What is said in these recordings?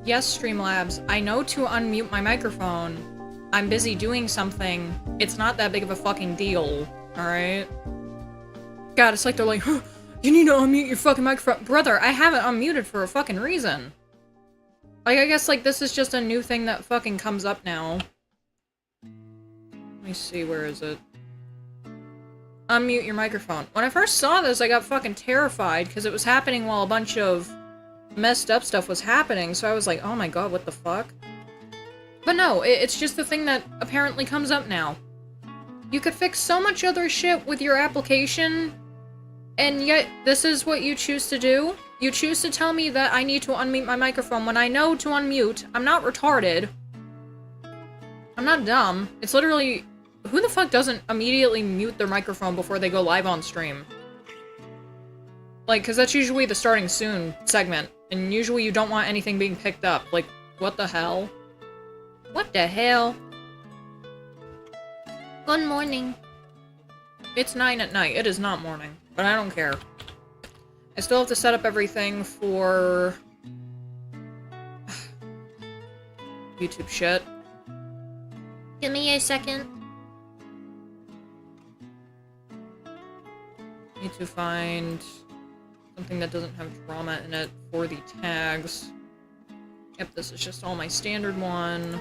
Yes, Streamlabs, I know to unmute my microphone. I'm busy doing something. It's not that big of a fucking deal, alright? God, it's like they're like, huh, you need to unmute your fucking microphone. Brother, I have it unmuted for a fucking reason. Like, I guess, like, this is just a new thing that fucking comes up now. Let me see, where is it? Unmute your microphone. When I first saw this, I got fucking terrified, because it was happening while a bunch of messed up stuff was happening, so I was like, oh my god, what the fuck? But no, it's just the thing that apparently comes up now. You could fix so much other shit with your application, and yet this is what you choose to do? You choose to tell me that I need to unmute my microphone when I know to unmute. I'm not retarded. I'm not dumb. It's literally... Who the fuck doesn't immediately mute their microphone before they go live on stream? Like, because that's usually the starting soon segment. And usually you don't want anything being picked up. Like, what the hell? What the hell? Good morning. It's 9 at night. It is not morning. But I don't care. I still have to set up everything for... YouTube shit. Give me a second. Need to find something that doesn't have drama in it for the tags. Yep, this is just all my standard one.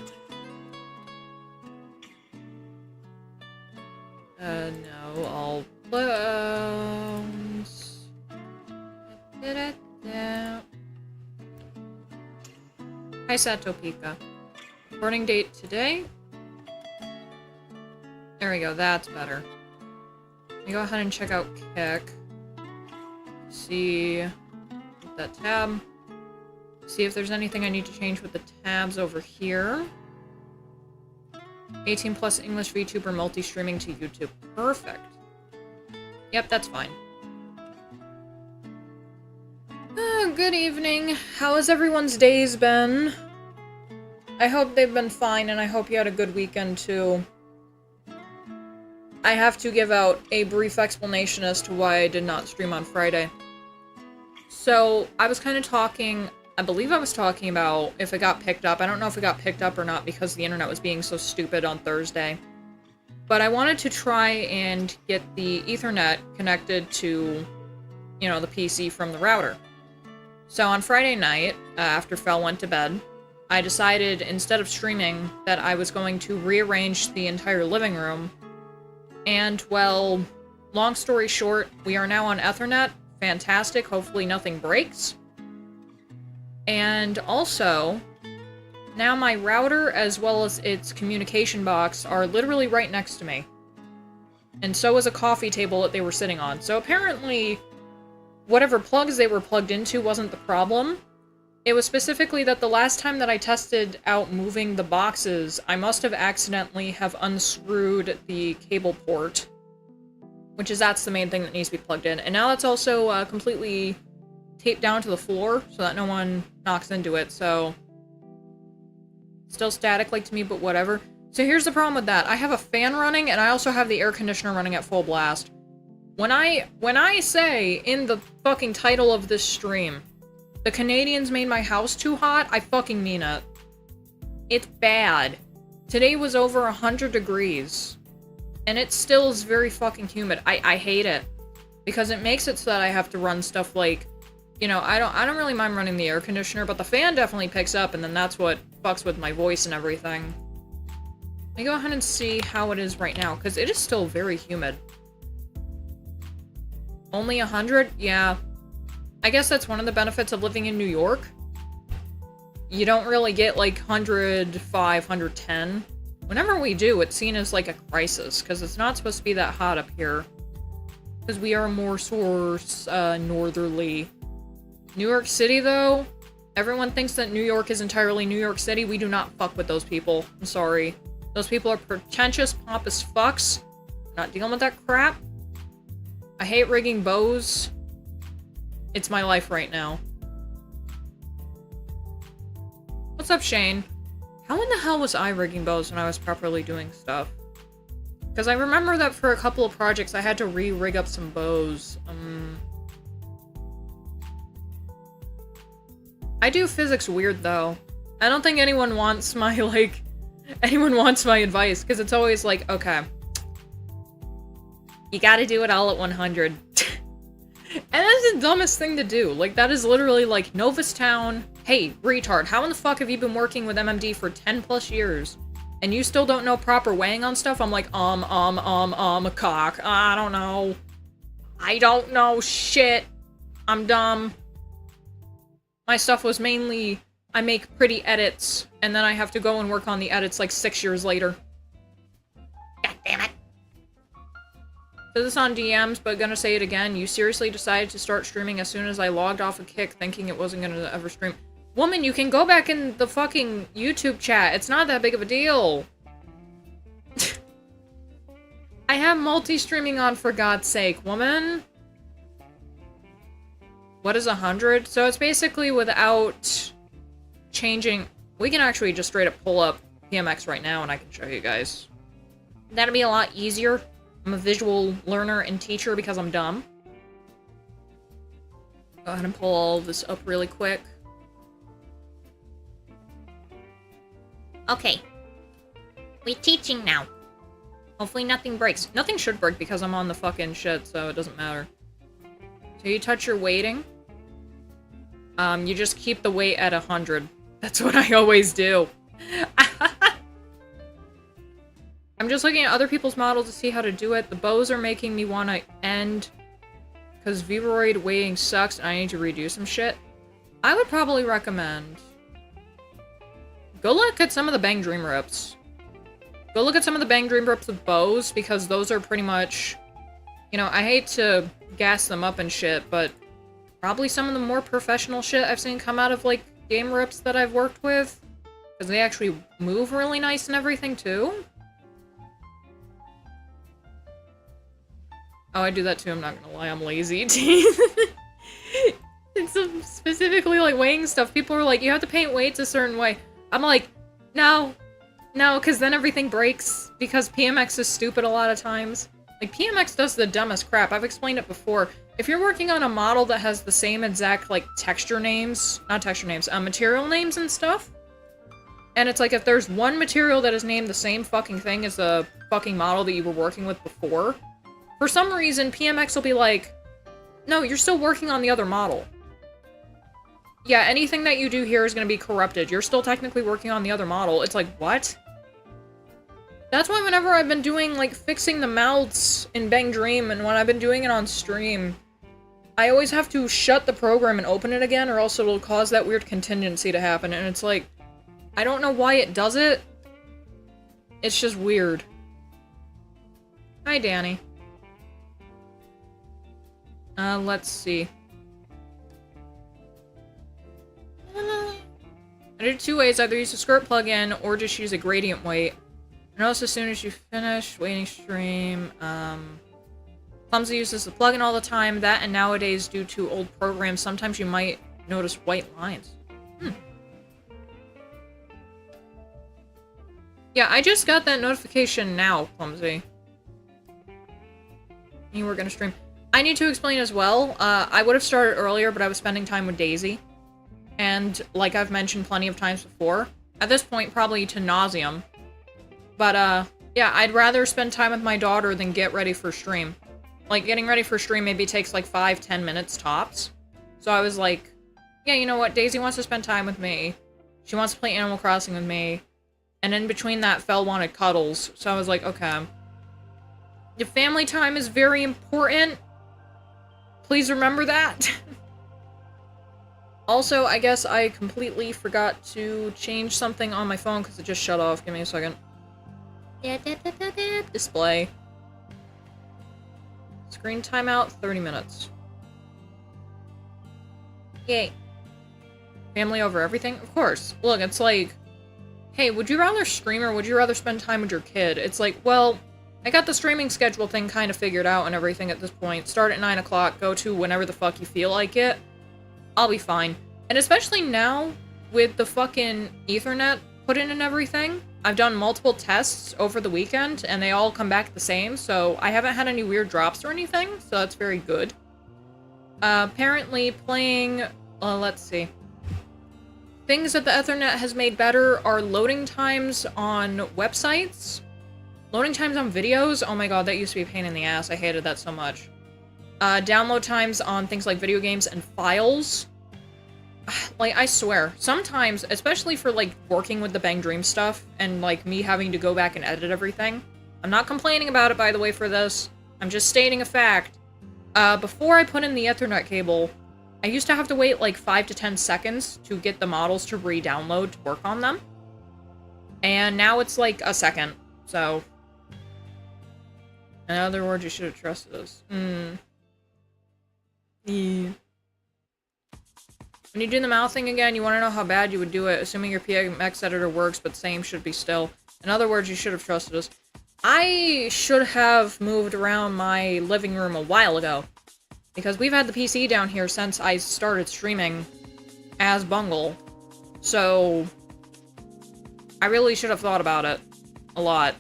No, all clones. Hi, Satopika. Recording date today. There we go, that's better. Let me go ahead and check out Kick. See that tab. See if there's anything I need to change with the tabs over here. 18 plus English VTuber multi-streaming to YouTube. Perfect. Yep, that's fine. Good evening. How has everyone's days been? I hope they've been fine, and I hope you had a good weekend, too. I have to give out a brief explanation as to why I did not stream on Friday. So, I was kind of talking... I believe I was talking about if it got picked up. I don't know if it got picked up or not because the internet was being so stupid on Thursday. But I wanted to try and get the Ethernet connected to, you know, the PC from the router. So on Friday night, after Fel went to bed, I decided instead of streaming that I was going to rearrange the entire living room. And, well, long story short, we are now on Ethernet. Fantastic. Hopefully nothing breaks. And also, now my router as well as its communication box are literally right next to me. And so is a coffee table that they were sitting on. So apparently, whatever plugs they were plugged into wasn't the problem. It was specifically that the last time that I tested out moving the boxes, I must have accidentally have unscrewed the cable port. That's the main thing that needs to be plugged in. And now it's also completely taped down to the floor so that no one knocks into it, so... Still static like to me, but whatever. So here's the problem with that. I have a fan running, and I also have the air conditioner running at full blast. When I say in the fucking title of this stream, the Canadians made my house too hot, I fucking mean it. It's bad. Today was over 100 degrees. And it still is very fucking humid. I hate it. Because it makes it so that I have to run stuff like... You know, I don't really mind running the air conditioner, but the fan definitely picks up, and then that's what fucks with my voice and everything. Let me go ahead and see how it is right now, because it is still very humid. Only 100? Yeah. I guess that's one of the benefits of living in New York. You don't really get, like, 105, 110. Whenever we do, it's seen as, like, a crisis, because it's not supposed to be that hot up here. Because we are more northerly. New York City, though, everyone thinks that New York is entirely New York City. We do not fuck with those people. I'm sorry. Those people are pretentious, pompous fucks. Not dealing with that crap. I hate rigging bows. It's my life right now. What's up, Shane? How in the hell was I rigging bows when I was properly doing stuff? Because I remember that for a couple of projects I had to re-rig up some bows. I do physics weird, though. I don't think anyone wants my, like... Anyone wants my advice, because it's always like, okay. You gotta do it all at 100. And that's the dumbest thing to do. Like, that is literally like, Novastown, hey, retard, how in the fuck have you been working with MMD for 10 plus years? And you still don't know proper weighing on stuff? I'm like, cock. I don't know. I don't know shit. I'm dumb. My stuff was mainly, I make pretty edits, and then I have to go and work on the edits like 6 years later. God damn it. So this on DMs, but gonna say it again. You seriously decided to start streaming as soon as I logged off of Kick, thinking it wasn't gonna ever stream. Woman, you can go back in the fucking YouTube chat. It's not that big of a deal. I have multi-streaming on, for God's sake, woman. What is 100? So it's basically without changing... We can actually just straight up pull up PMX right now and I can show you guys. That'll be a lot easier. I'm a visual learner and teacher because I'm dumb. Go ahead and pull all this up really quick. Okay. We're teaching now. Hopefully nothing breaks. Nothing should break because I'm on the fucking shit, so it doesn't matter. you touch your weighting, you just keep the weight at 100. That's what I always do. I'm just looking at other people's models to see how to do it. The bows are making me want to end because Vibroid weighing sucks and I need to redo some shit. I would probably recommend go look at some of the Bang Dream rips. Go look at some of the Bang Dream rips with bows because those are pretty much, you know, I hate to gas them up and shit, but probably some of the more professional shit I've seen come out of, like, game rips that I've worked with. Because they actually move really nice and everything, too. Oh, I do that too, I'm not gonna lie, I'm lazy. It's specifically, like, weighing stuff. People are like, you have to paint weights a certain way. I'm like, no. No, because then everything breaks. Because PMX is stupid a lot of times. Like, PMX does the dumbest crap. I've explained it before. If you're working on a model that has the same exact, like, texture names, not texture names, material names and stuff, and it's like if there's one material that is named the same fucking thing as the fucking model that you were working with before, for some reason, PMX will be like, no, you're still working on the other model. Yeah, anything that you do here is going to be corrupted. You're still technically working on the other model. It's like, what? That's why whenever I've been doing, like, fixing the mouths in Bang Dream, and when I've been doing it on stream, I always have to shut the program and open it again, or else it'll cause that weird contingency to happen, and it's like, I don't know why it does it. It's just weird. Hi, Danny. Let's see. I did two ways, either use a skirt plugin, or just use a gradient weight. Notice as soon as you finish waiting stream, Clumsy uses the plugin all the time. That and nowadays, due to old programs, sometimes you might notice white lines. Yeah, I just got that notification now, Clumsy. You were gonna stream. I need to explain as well, I would have started earlier, but I was spending time with Daisy. And, like I've mentioned plenty of times before, at this point, probably to nauseam. But, yeah, I'd rather spend time with my daughter than get ready for stream. Like, getting ready for stream maybe takes, like, 5-10 minutes tops. So I was like, yeah, you know what, Daisy wants to spend time with me. She wants to play Animal Crossing with me. And in between that, Fel wanted cuddles. So I was like, okay. Your family time is very important. Please remember that. Also, I guess I completely forgot to change something on my phone because it just shut off. Give me a second. Display. Screen timeout, 30 minutes. Yay. Family over everything? Of course. Look, it's like, hey, would you rather stream or would you rather spend time with your kid? It's like, well, I got the streaming schedule thing kind of figured out and everything at this point. Start at 9 o'clock, go to whenever the fuck you feel like it. I'll be fine. And especially now, with the fucking Ethernet put in and everything, I've done multiple tests over the weekend, and they all come back the same, so I haven't had any weird drops or anything, so that's very good. Apparently playing, let's see. Things that the Ethernet has made better are loading times on websites. Loading times on videos, oh my god, that used to be a pain in the ass, I hated that so much. Download times on things like video games and files. Like, I swear, sometimes, especially for, like, working with the Bang Dream stuff, and, like, me having to go back and edit everything. I'm not complaining about it, by the way, for this. I'm just stating a fact. Before I put in the Ethernet cable, I used to have to wait, like, 5 to 10 seconds to get the models to re-download to work on them. And now it's, like, a second, so... In other words, you should have trusted us. Yeah. When you do the mouth thing again, you want to know how bad you would do it, assuming your PMX editor works, but same should be still. In other words, you should have trusted us. I should have moved around my living room a while ago, because we've had the PC down here since I started streaming as Bungle, so I really should have thought about it a lot.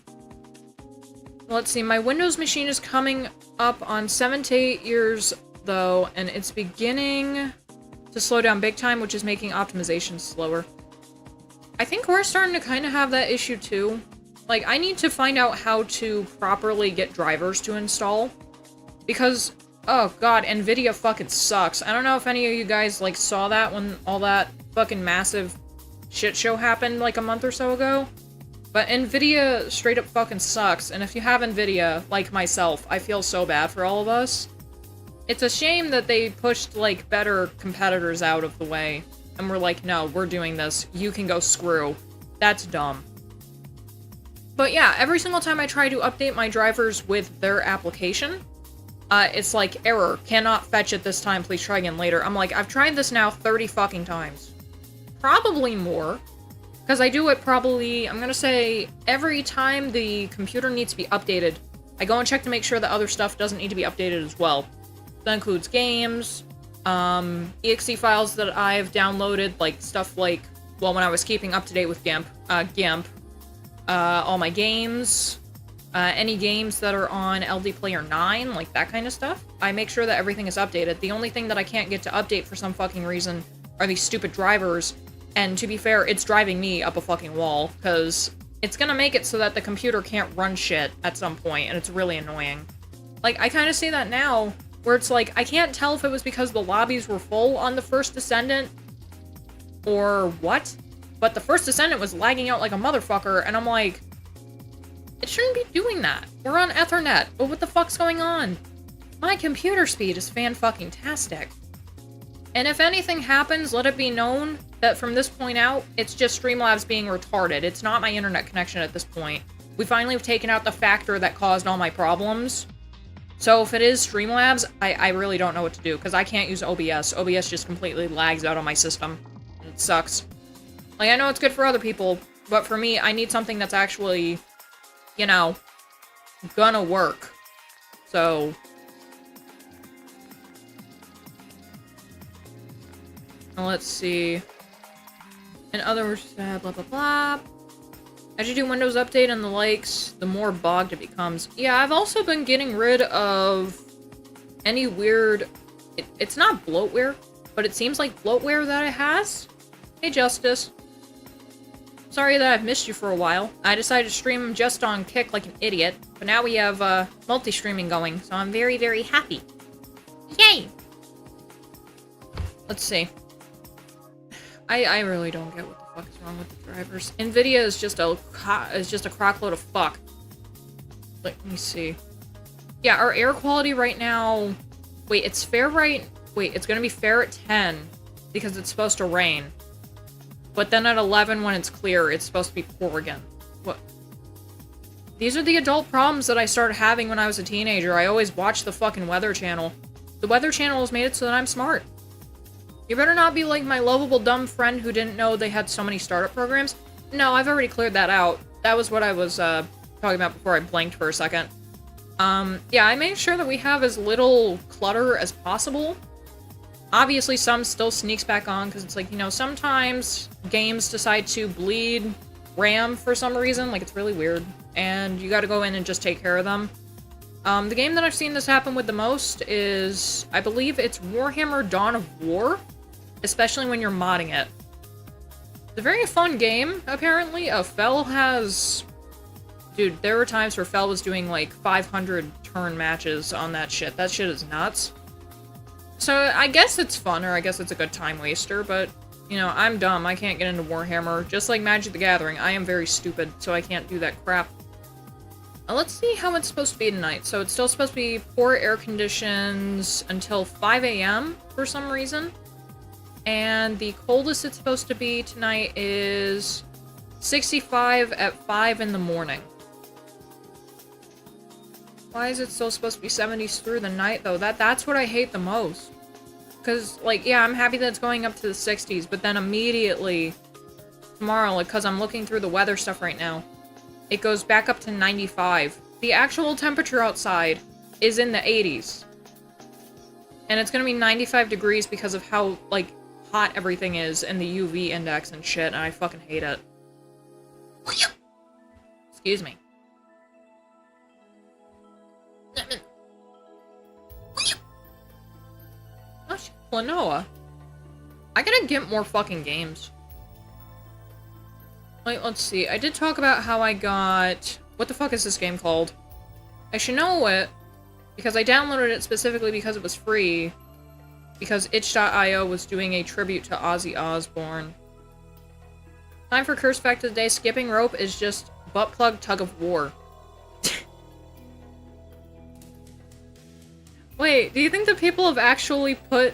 Let's see, my Windows machine is coming up on 7 to 8 years, though, and it's beginning to slow down big time, which is making optimization slower. I think we're starting to kind of have that issue too. Like, I need to find out how to properly get drivers to install. Because Oh god, Nvidia fucking sucks. I don't know if any of you guys, like, saw that when all that fucking massive shit show happened, like, a month or so ago. But Nvidia straight up fucking sucks, and if you have Nvidia, like myself, I feel so bad for all of us. It's a shame that they pushed, like, better competitors out of the way. And we're like, no, we're doing this. You can go screw. That's dumb. But yeah, every single time I try to update my drivers with their application, it's like, error, cannot fetch it this time, please try again later. I'm like, I've tried this now 30 fucking times. Probably more. Because I do it probably, I'm gonna say, every time the computer needs to be updated, I go and check to make sure that other stuff doesn't need to be updated as well. That includes games, exe files that I've downloaded, like stuff like, well, when I was keeping up to date with GIMP, all my games, any games that are on LD Player 9, like that kind of stuff. I make sure that everything is updated. The only thing that I can't get to update for some fucking reason are these stupid drivers. And to be fair, it's driving me up a fucking wall, because it's gonna make it so that the computer can't run shit at some point, and it's really annoying. Like, I kind of see that now, where it's like, I can't tell if it was because the lobbies were full on the First Descendant, or what, but the First Descendant was lagging out like a motherfucker, and I'm like, it shouldn't be doing that. We're on Ethernet, but what the fuck's going on? My computer speed is fan-fucking-tastic. And if anything happens, let it be known that from this point out, it's just Streamlabs being retarded. It's not my internet connection at this point. We finally have taken out the factor that caused all my problems. So if it is Streamlabs, I really don't know what to do, because I can't use OBS. OBS just completely lags out on my system. It sucks. Like, I know it's good for other people, but for me, I need something that's actually, you know, gonna work. So... let's see. In other words, blah blah blah. As you do Windows Update and the likes, the more bogged it becomes. Yeah, I've also been getting rid of any weird... It's not bloatware, but it seems like bloatware that it has. Hey, Justice. Sorry that I've missed you for a while. I decided to stream just on Kick like an idiot, but now we have multi-streaming going, so I'm very, very happy. Yay! Let's see. I really don't get what the fuck is wrong with the drivers. Nvidia is just a crockload of fuck. Let me see. Yeah, our air quality right now... Wait, it's fair right... Wait, it's gonna be fair at 10, because it's supposed to rain. But then at 11, when it's clear, it's supposed to be poor again. What? These are the adult problems that I started having when I was a teenager. I always watched the fucking Weather Channel. The Weather Channel has made it so that I'm smart. You better not be like my lovable dumb friend who didn't know they had so many startup programs. No, I've already cleared that out. That was what I was talking about before I blanked for a second. Yeah, I made sure that we have as little clutter as possible. Obviously, some still sneaks back on, because it's like, you know, sometimes games decide to bleed RAM for some reason, like it's really weird, and you gotta go in and just take care of them. The game that I've seen this happen with the most is, I believe it's Warhammer Dawn of War, especially when you're modding it. It's a very fun game, apparently. Fel has... Dude, there were times where Fel was doing like 500 turn matches on that shit. That shit is nuts. So I guess it's fun, or I guess it's a good time waster, but, you know, I'm dumb. I can't get into Warhammer. Just like Magic the Gathering, I am very stupid, so I can't do that crap. Let's see how it's supposed to be tonight. So it's still supposed to be poor air conditions until 5 a.m. for some reason. And the coldest it's supposed to be tonight is 65 at 5 in the morning. Why is it still supposed to be 70s through the night, though? That's what I hate the most. Because, like, yeah, I'm happy that it's going up to the 60s, but then immediately tomorrow, like, because I'm looking through the weather stuff right now, it goes back up to 95. The actual temperature outside is in the 80s. And it's gonna be 95 degrees because of how, like, hot everything is and the UV index and shit, and I fucking hate it. Excuse me. Oh shit, Lenoa. I gotta get more fucking games. Wait, let's see. I did talk about how I got... What the fuck is this game called? I should know it. Because I downloaded it specifically because it was free. Because itch.io was doing a tribute to Ozzy Osbourne. Time for curse fact of the day. Skipping rope is just butt plug tug of war. Wait, do you think that people have actually put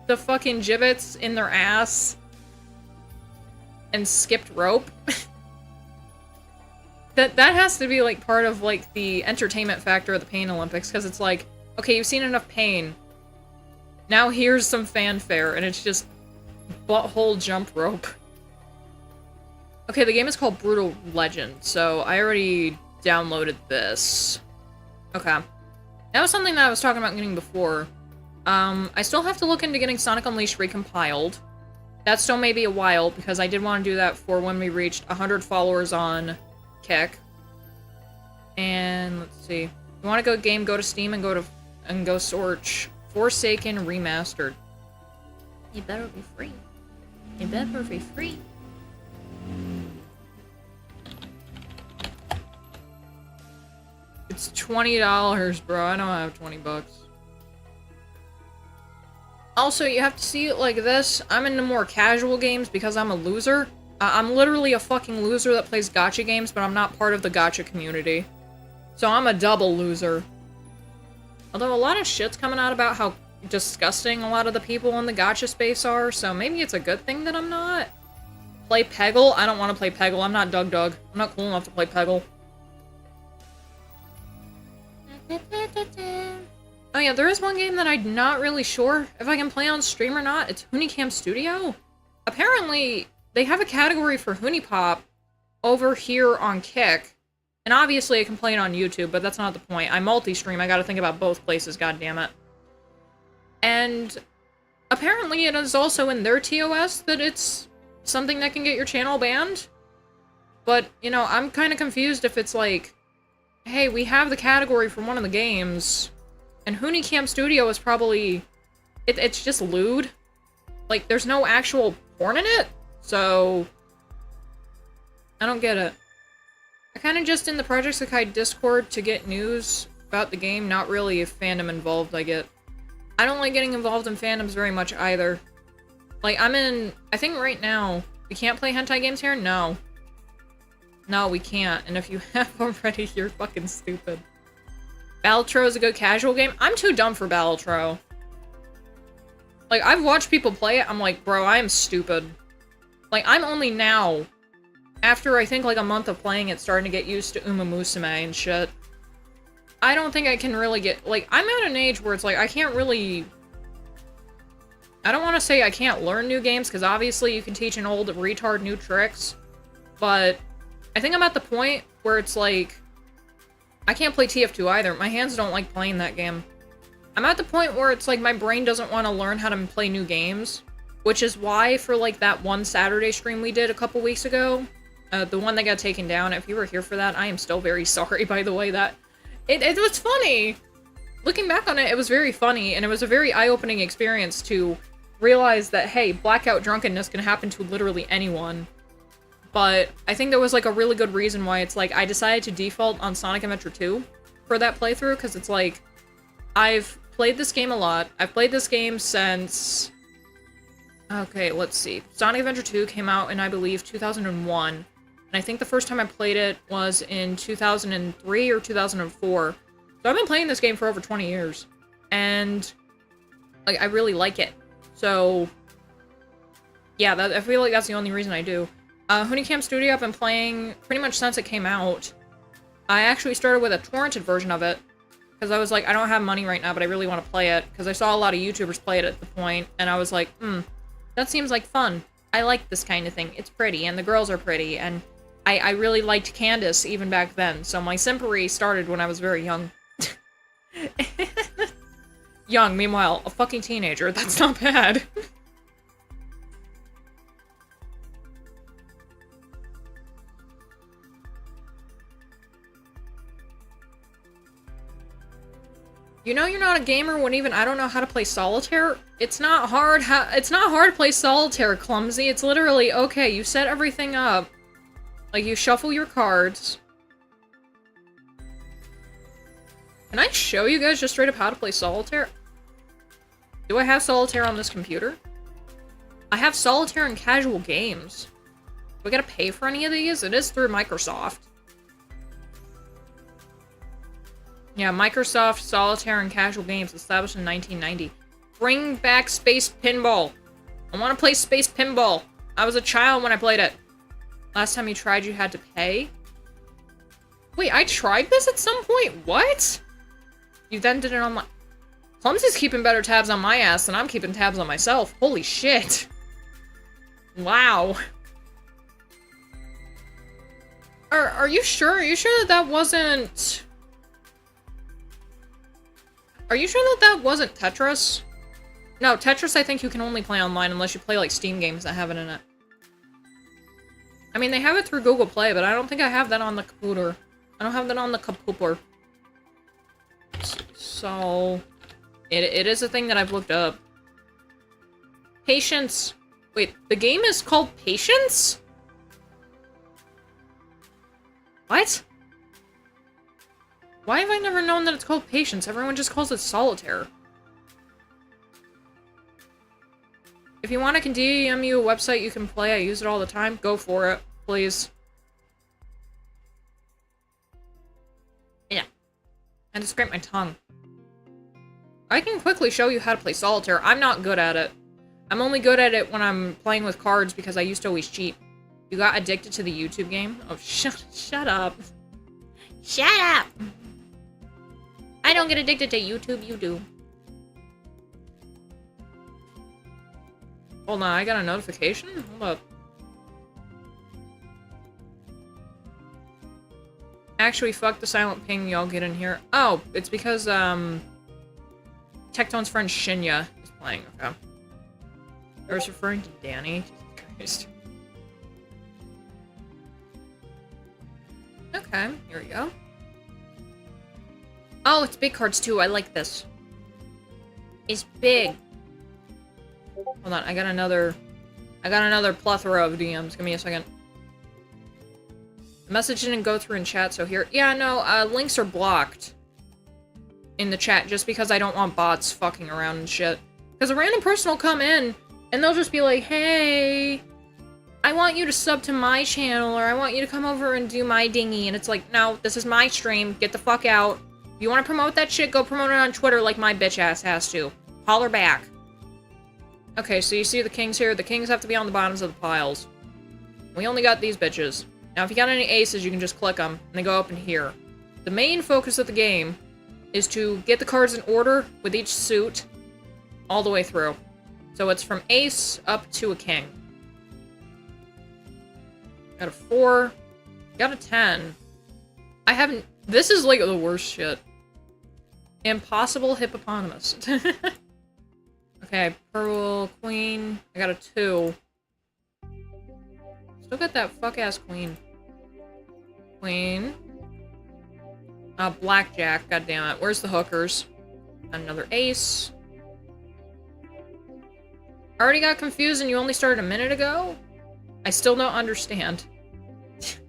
the fucking gibbets in their ass and skipped rope? That has to be, like, part of, like, the entertainment factor of the Pain Olympics, because it's like, okay, you've seen enough pain. Now here's some fanfare, and it's just butthole jump rope. Okay, the game is called Brutal Legend, so I already downloaded this. Okay. That was something that I was talking about getting before. I still have to look into getting Sonic Unleashed recompiled. That still may be a while, because I did want to do that for when we reached 100 followers on Kick. And let's see. You want to go game, go to Steam, and go search Forsaken Remastered. It better be free. It better be free. It's $20, bro. I don't have 20 bucks. Also, you have to see it like this. I'm into more casual games because I'm a loser. I'm literally a fucking loser that plays gacha games, but I'm not part of the gacha community. So I'm a double loser. Although a lot of shit's coming out about how disgusting a lot of the people in the gacha space are, so maybe it's a good thing that I'm not. Play Peggle? I don't want to play Peggle. I'm not Doug. I'm not cool enough to play Peggle. Oh yeah, there is one game that I'm not really sure if I can play on stream or not. It's Hunicam Studio. Apparently, they have a category for Hunipop over here on Kick. And obviously I can play it on YouTube, but that's not the point. I multi-stream, I gotta think about both places, goddammit. And apparently it is also in their TOS that it's something that can get your channel banned. But, you know, I'm kind of confused if it's like, hey, we have the category for one of the games, and Hunicam Studio is probably... It's just lewd. Like, there's no actual porn in it, so... I don't get it. I kind of just in the Project Sakai Discord to get news about the game, not really a fandom involved, I get. I don't like getting involved in fandoms very much either. Like, I think right now, we can't play hentai games here? No. No, we can't, and if you have already, you're fucking stupid. Battletro is a good casual game? I'm too dumb for Battletro. Like, I've watched people play it, I'm like, bro, I am stupid. Like, I'm only now, after I think like a month of playing it, starting to get used to Uma Musume and shit. I don't think I can really get, like, I'm at an age where it's like, I can't really... I don't want to say I can't learn new games, because obviously you can teach an old retard new tricks, but I think I'm at the point where it's like, I can't play TF2 either. My hands don't like playing that game. I'm at the point where it's like my brain doesn't want to learn how to play new games, which is why for like that one Saturday stream we did a couple weeks ago, the one that got taken down, if you were here for that, I am still very sorry, by the way, that... It was funny! Looking back on it, it was very funny, and it was a very eye-opening experience to realize that, hey, blackout drunkenness can happen to literally anyone. But I think there was, like, a really good reason why it's like, I decided to default on Sonic Adventure 2 for that playthrough, because it's like, I've played this game a lot. I've played this game since... Okay, let's see. Sonic Adventure 2 came out in, I believe, 2001. And I think the first time I played it was in 2003 or 2004. So I've been playing this game for over 20 years. And, like, I really like it. So, yeah, I feel like that's the only reason I do. Hunicam Studio I've been playing pretty much since it came out. I actually started with a torrented version of it. Because I was like, I don't have money right now, but I really want to play it. Because I saw a lot of YouTubers play it at the point. And I was like, that seems like fun. I like this kind of thing. It's pretty, and the girls are pretty, and I really liked Candace even back then, so my simpery started when I was very young. Young, meanwhile, a fucking teenager. That's not bad. You know you're not a gamer when even I don't know how to play solitaire? It's not hard to play solitaire, clumsy. It's literally, okay, you set everything up. Like, you shuffle your cards. Can I show you guys just straight up how to play solitaire? Do I have solitaire on this computer? I have solitaire and casual games. Do I gotta pay for any of these? It is through Microsoft. Yeah, Microsoft Solitaire and Casual Games, established in 1990. Bring back Space Pinball. I want to play Space Pinball. I was a child when I played it. Last time you tried, you had to pay? Wait, I tried this at some point? What? You then did it on my... Clumsy's keeping better tabs on my ass than I'm keeping tabs on myself. Holy shit. Wow. Are you sure? Are you sure that that wasn't... Are you sure that that wasn't Tetris? No, Tetris I think you can only play online unless you play like Steam games that have it in it. I mean, they have it through Google Play, but I don't think I have that on the computer. I don't have that on the computer. So, it is a thing that I've looked up. Patience. Wait, the game is called Patience? What? Why have I never known that it's called Patience? Everyone just calls it Solitaire. If you want, I can DM you a website you can play. I use it all the time. Go for it, please. Yeah. I just scraped my tongue. I can quickly show you how to play Solitaire. I'm not good at it. I'm only good at it when I'm playing with cards because I used to always cheat. You got addicted to the YouTube game? Oh, shut up. Shut up! I don't get addicted to YouTube, you do. Hold on, I got a notification? Hold up. Actually, fuck the silent ping, y'all get in here. Oh, it's because, Tectone's friend Shinya is playing, okay. I was referring to Danny. Jesus Christ. Okay, here we go. Oh, it's big cards too. I like this. It's big. Hold on, I got another plethora of DMs. Give me a second. The message didn't go through in chat, so here. Yeah, no, links are blocked in the chat just because I don't want bots fucking around and shit. Because a random person will come in and they'll just be like, hey, I want you to sub to my channel, or I want you to come over and do my dingy. And it's like, no, this is my stream. Get the fuck out. If you want to promote that shit, go promote it on Twitter like my bitch ass has to. Holler back. Okay, so you see the kings here? The kings have to be on the bottoms of the piles. We only got these bitches. Now, if you got any aces, you can just click them, and they go up in here. The main focus of the game is to get the cards in order with each suit all the way through. So it's from ace up to a king. Got a 4. Got a 10. I haven't... This is like the worst shit. Impossible hippopotamus. Okay, purple queen. I got a 2. Still got that fuck-ass queen. Queen. Blackjack, goddammit. Where's the hookers? Another ace. I already got confused and you only started a minute ago? I still don't understand. Let's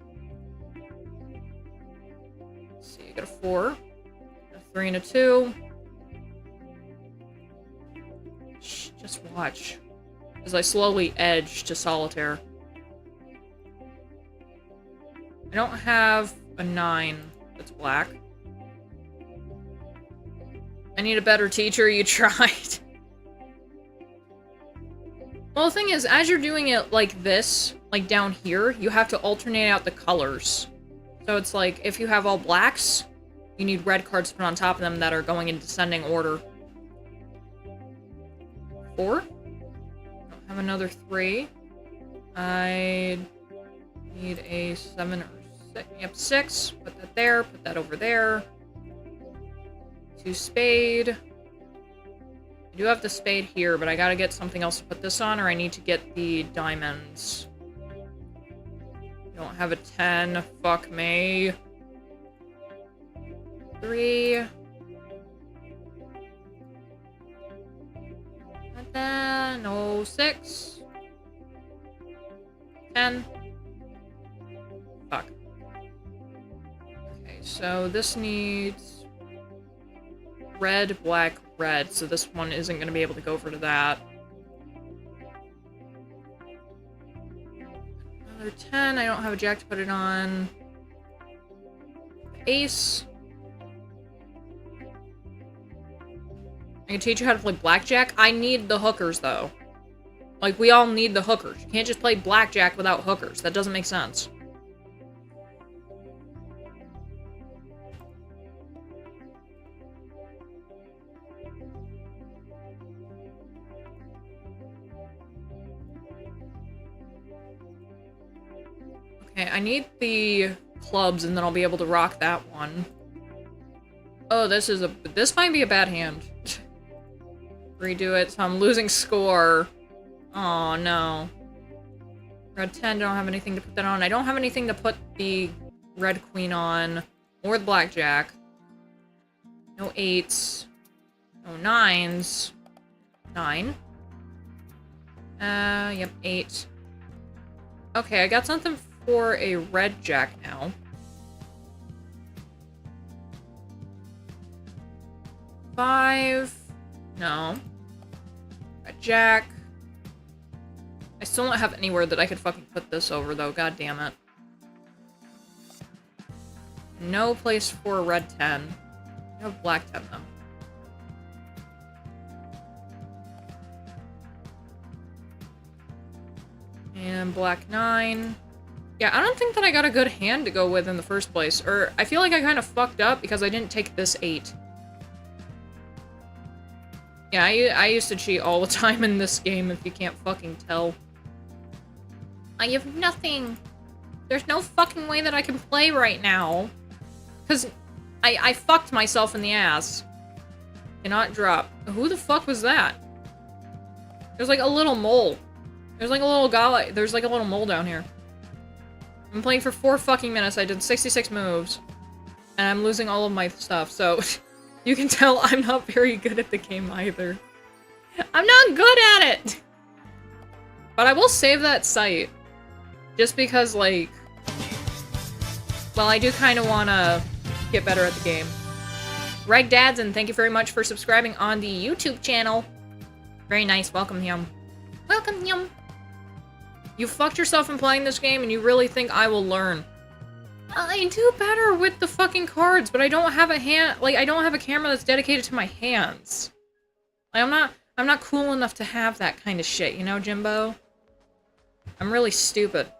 see, you got a 4. A 3 and a 2. Shh, just watch. As I slowly edge to solitaire. I don't have a 9 that's black. I need a better teacher, you tried. Well, the thing is, as you're doing it like this, like down here, you have to alternate out the colors. So it's like, if you have all blacks, you need red cards put on top of them that are going in descending order. 4? Don't have another 3. I need a 7 or 6. Yep, 6. Put that there, put that over there. 2 spade. I do have the spade here, but I gotta get something else to put this on, or I need to get the diamonds. I don't have a 10. Fuck me. 3. And then, no, 6. 10. Fuck. Okay, so this needs red, black, red, so this one isn't going to be able to go over to that. Another 10, I don't have a jack to put it on. Ace. I can teach you how to play blackjack. I need the hookers, though. Like, we all need the hookers. You can't just play blackjack without hookers. That doesn't make sense. Okay, I need the clubs, and then I'll be able to rock that one. Oh, this might be a bad hand. Redo it, so I'm losing score. Oh, no. Red 10, don't have anything to put that on. I don't have anything to put the red queen on, or the blackjack. No 8s. No 9s. 9. Yep, 8. Okay, I got something for a red jack now. 5. No. Red jack. I still don't have anywhere that I could fucking put this over, though. God damn it. No place for a red 10. I have black 10, though. And black 9. Yeah, I don't think that I got a good hand to go with in the first place. Or, I feel like I kind of fucked up because I didn't take this 8. Yeah, I used to cheat all the time in this game, if you can't fucking tell. I have nothing. There's no fucking way that I can play right now. Because I fucked myself in the ass. Cannot drop. Who the fuck was that? There's like a little mole. There's like a little guy. There's like a little mole down here. I'm playing for 4 fucking minutes. I did 66 moves. And I'm losing all of my stuff, so... You can tell I'm not very good at the game either. I'm not good at it! But I will save that site. Just because, like... Well, I do kind of want to get better at the game. Reg Dadson, thank you very much for subscribing on the YouTube channel. Very nice. Welcome, Yum. Welcome, Yum. You fucked yourself in playing this game, and you really think I will learn. I do better with the fucking cards, but I don't have a hand- like, I don't have a camera that's dedicated to my hands. Like, I'm not cool enough to have that kind of shit, you know, Jimbo? I'm really stupid.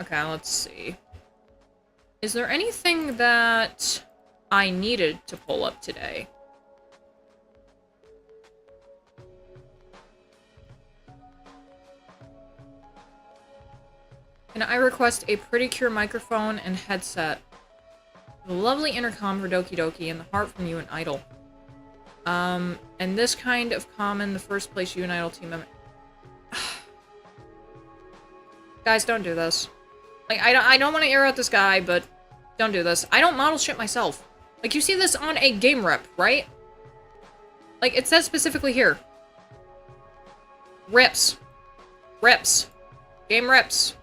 Okay, let's see. Is there anything that I needed to pull up today? Can I request a pretty cure microphone and headset? A lovely intercom for Doki Doki and the heart from you and Idol. And this kind of common, the first place you and Idol team member. Guys, don't do this. Like, I don't want to air out this guy, but don't do this. I don't model shit myself. Like, you see this on a game rep, right? Like, it says specifically here. Rips. Rips. Game reps.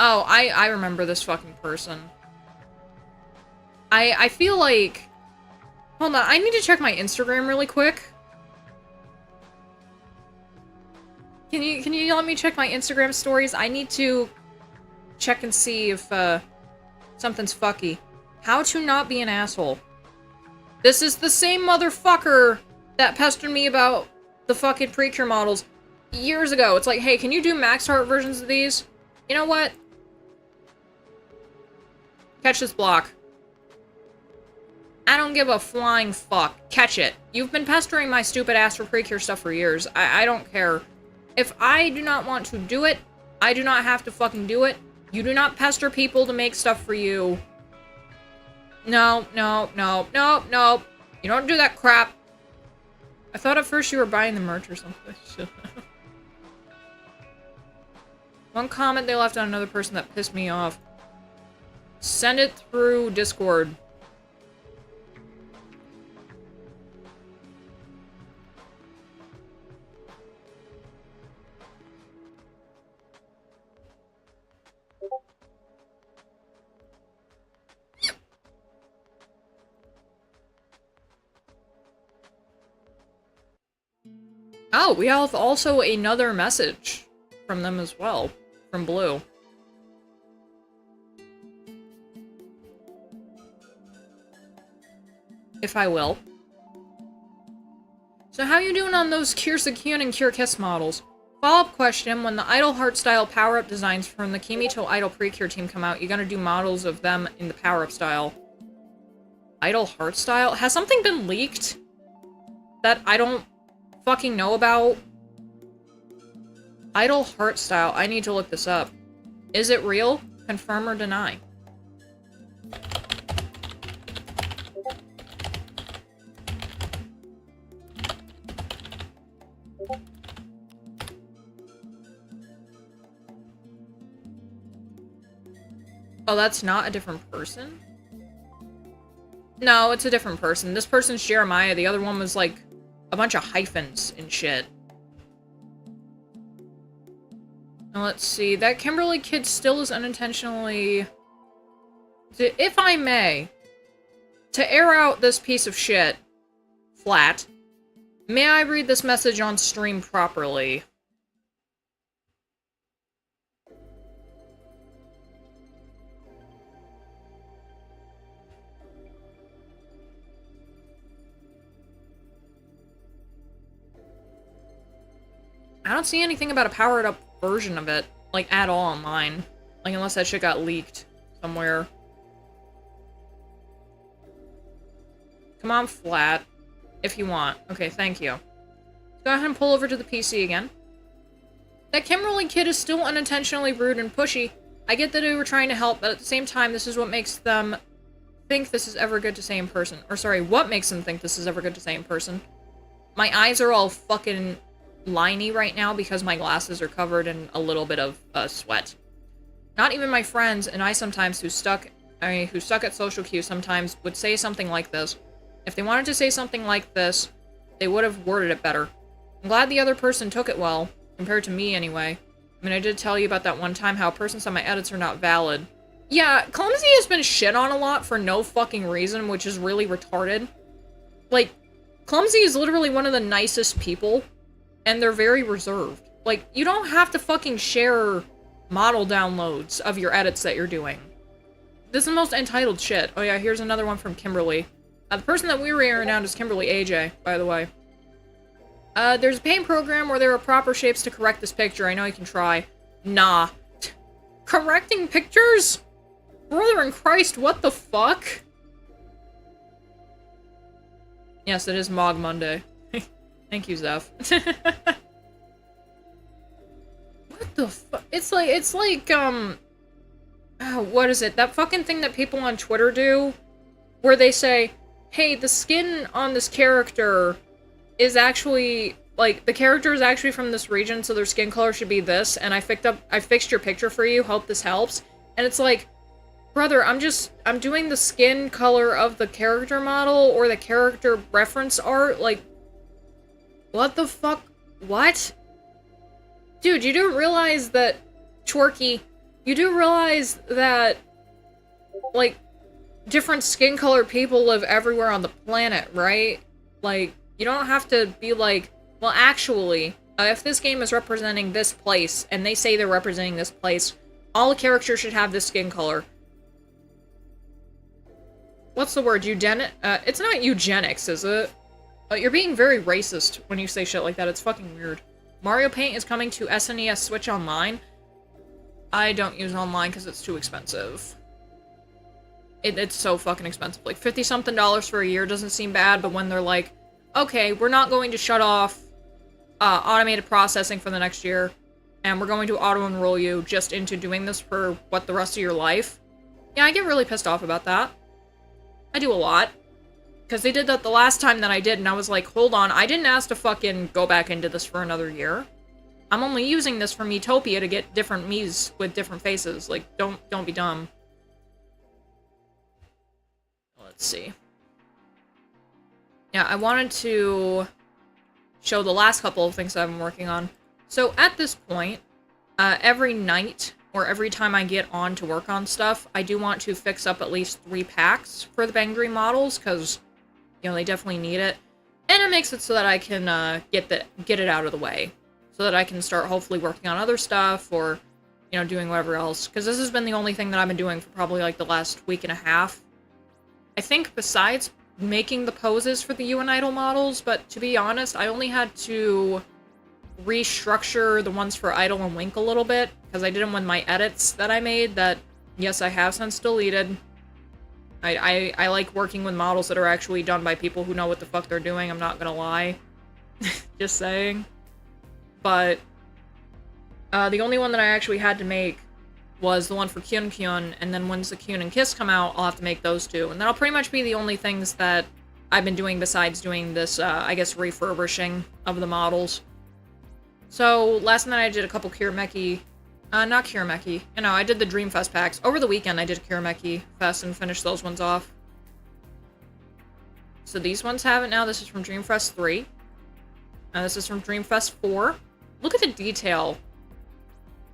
Oh, I remember this fucking person. I feel like... Hold on, I need to check my Instagram really quick. Can you let me check my Instagram stories? I need to check and see if, something's fucky. How to not be an asshole. This is the same motherfucker that pestered me about the fucking Precure models years ago. It's like, hey, can you do max heart versions of these? You know what? Catch this block. I don't give a flying fuck. Catch it. You've been pestering my stupid ass for Precure stuff for years. I don't care. If I do not want to do it, I do not have to fucking do it. You do not pester people to make stuff for you. No, no, no, no, no. You don't do that crap. I thought at first you were buying the merch or something. One comment they left on another person that pissed me off. Send it through Discord. Oh, we have also another message from them as well. From Blue. If I will. So how you doing on those Kyun and Kiss models? Follow-up question, when the Idol Heart style power-up designs from the Kimito Idol Precure team come out, you gonna do models of them in the power-up style? Idol Heart style? Has something been leaked that I don't fucking know about? Idol Heart style. I need to look this up. Is it real? Confirm or deny? Oh, that's not a different person? No, it's a different person. This person's Jeremiah. The other one was, like, a bunch of hyphens and shit. Now, let's see. That Kimberly kid still is unintentionally... If I may, to air out this piece of shit, flat, may I read this message on stream properly? I don't see anything about a powered-up version of it, like, at all online. Like, unless that shit got leaked somewhere. Come on, flat. If you want. Okay, thank you. Go ahead and pull over to the PC again. That Kimberly kid is still unintentionally rude and pushy. I get that they were trying to help, but at the same time, this is what makes them think this is ever good to say in person. Or, sorry, what makes them think this is ever good to say in person? My eyes are all fucking... liney right now because my glasses are covered in a little bit of sweat. Not even my friends and I sometimes who suck at social cues sometimes would say something like this. If they wanted to say something like this, they would have worded it better. I'm glad the other person took it well, compared to me anyway. I mean, I did tell you about that one time how a person said my edits are not valid. Yeah, Clumsy has been shit on a lot for no fucking reason, which is really retarded. Like, Clumsy is literally one of the nicest people. And they're very reserved. Like, you don't have to fucking share model downloads of your edits that you're doing. This is the most entitled shit. Oh yeah, here's another one from Kimberly. The person that we were airing out is Kimberly AJ, by the way. There's a paint program where there are proper shapes to correct this picture. I know you can try. Nah. Correcting pictures? Brother in Christ, what the fuck? Yes, it is Mog Monday. Thank you, Zeph. What the fuck? It's like, oh, what is it? That fucking thing that people on Twitter do? Where they say, hey, the skin on this character is actually, like, the character is actually from this region, so their skin color should be this, and I fixed your picture for you, hope this helps. And it's like, brother, I'm doing the skin color of the character model, or the character reference art, like, what the fuck? What? Dude, you do realize that, Twerky, you do realize that, like, different skin color people live everywhere on the planet, right? Like, you don't have to be like, well, actually, if this game is representing this place, and they say they're representing this place, all the characters should have this skin color. What's the word? It's not eugenics, is it? You're being very racist when you say shit like that. It's fucking weird. Mario Paint is coming to SNES Switch Online. I don't use online because it's too expensive. It's so fucking expensive. Like, $50-something for a year doesn't seem bad, but when they're like, okay, we're not going to shut off automated processing for the next year, and we're going to auto-enroll you just into doing this for, what, the rest of your life? Yeah, I get really pissed off about that. I do a lot. Because they did that the last time that I did, and I was like, hold on, I didn't ask to fucking go back into this for another year. I'm only using this for Miitopia to get different Miis with different faces. Like, don't be dumb. Let's see. Yeah, I wanted to show the last couple of things I've been working on. So, at this point, every night, or every time I get on to work on stuff, I do want to fix up at least 3 packs for the Bangry models, because... you know, they definitely need it. And it makes it so that I can get it out of the way. So that I can start hopefully working on other stuff or, you know, doing whatever else. Because this has been the only thing that I've been doing for probably like the last week and a half. I think besides making the poses for the You and Idol models, but to be honest, I only had to restructure the ones for Idol and Wink a little bit, because I did them with my edits that I made that, yes, I have since deleted. I like working with models that are actually done by people who know what the fuck they're doing, I'm not gonna lie. Just saying. But, the only one that I actually had to make was the one for Kyun Kyun, and then once the Kyun and Kiss come out, I'll have to make those two. And that'll pretty much be the only things that I've been doing besides doing this, I guess, refurbishing of the models. So, last night I did a couple Kirameki, not Kirameki, you know, I did the Dreamfest packs. Over the weekend I did Kirameki Fest and finished those ones off. So these ones have it now. This is from Dreamfest 3. And this is from Dreamfest 4. Look at the detail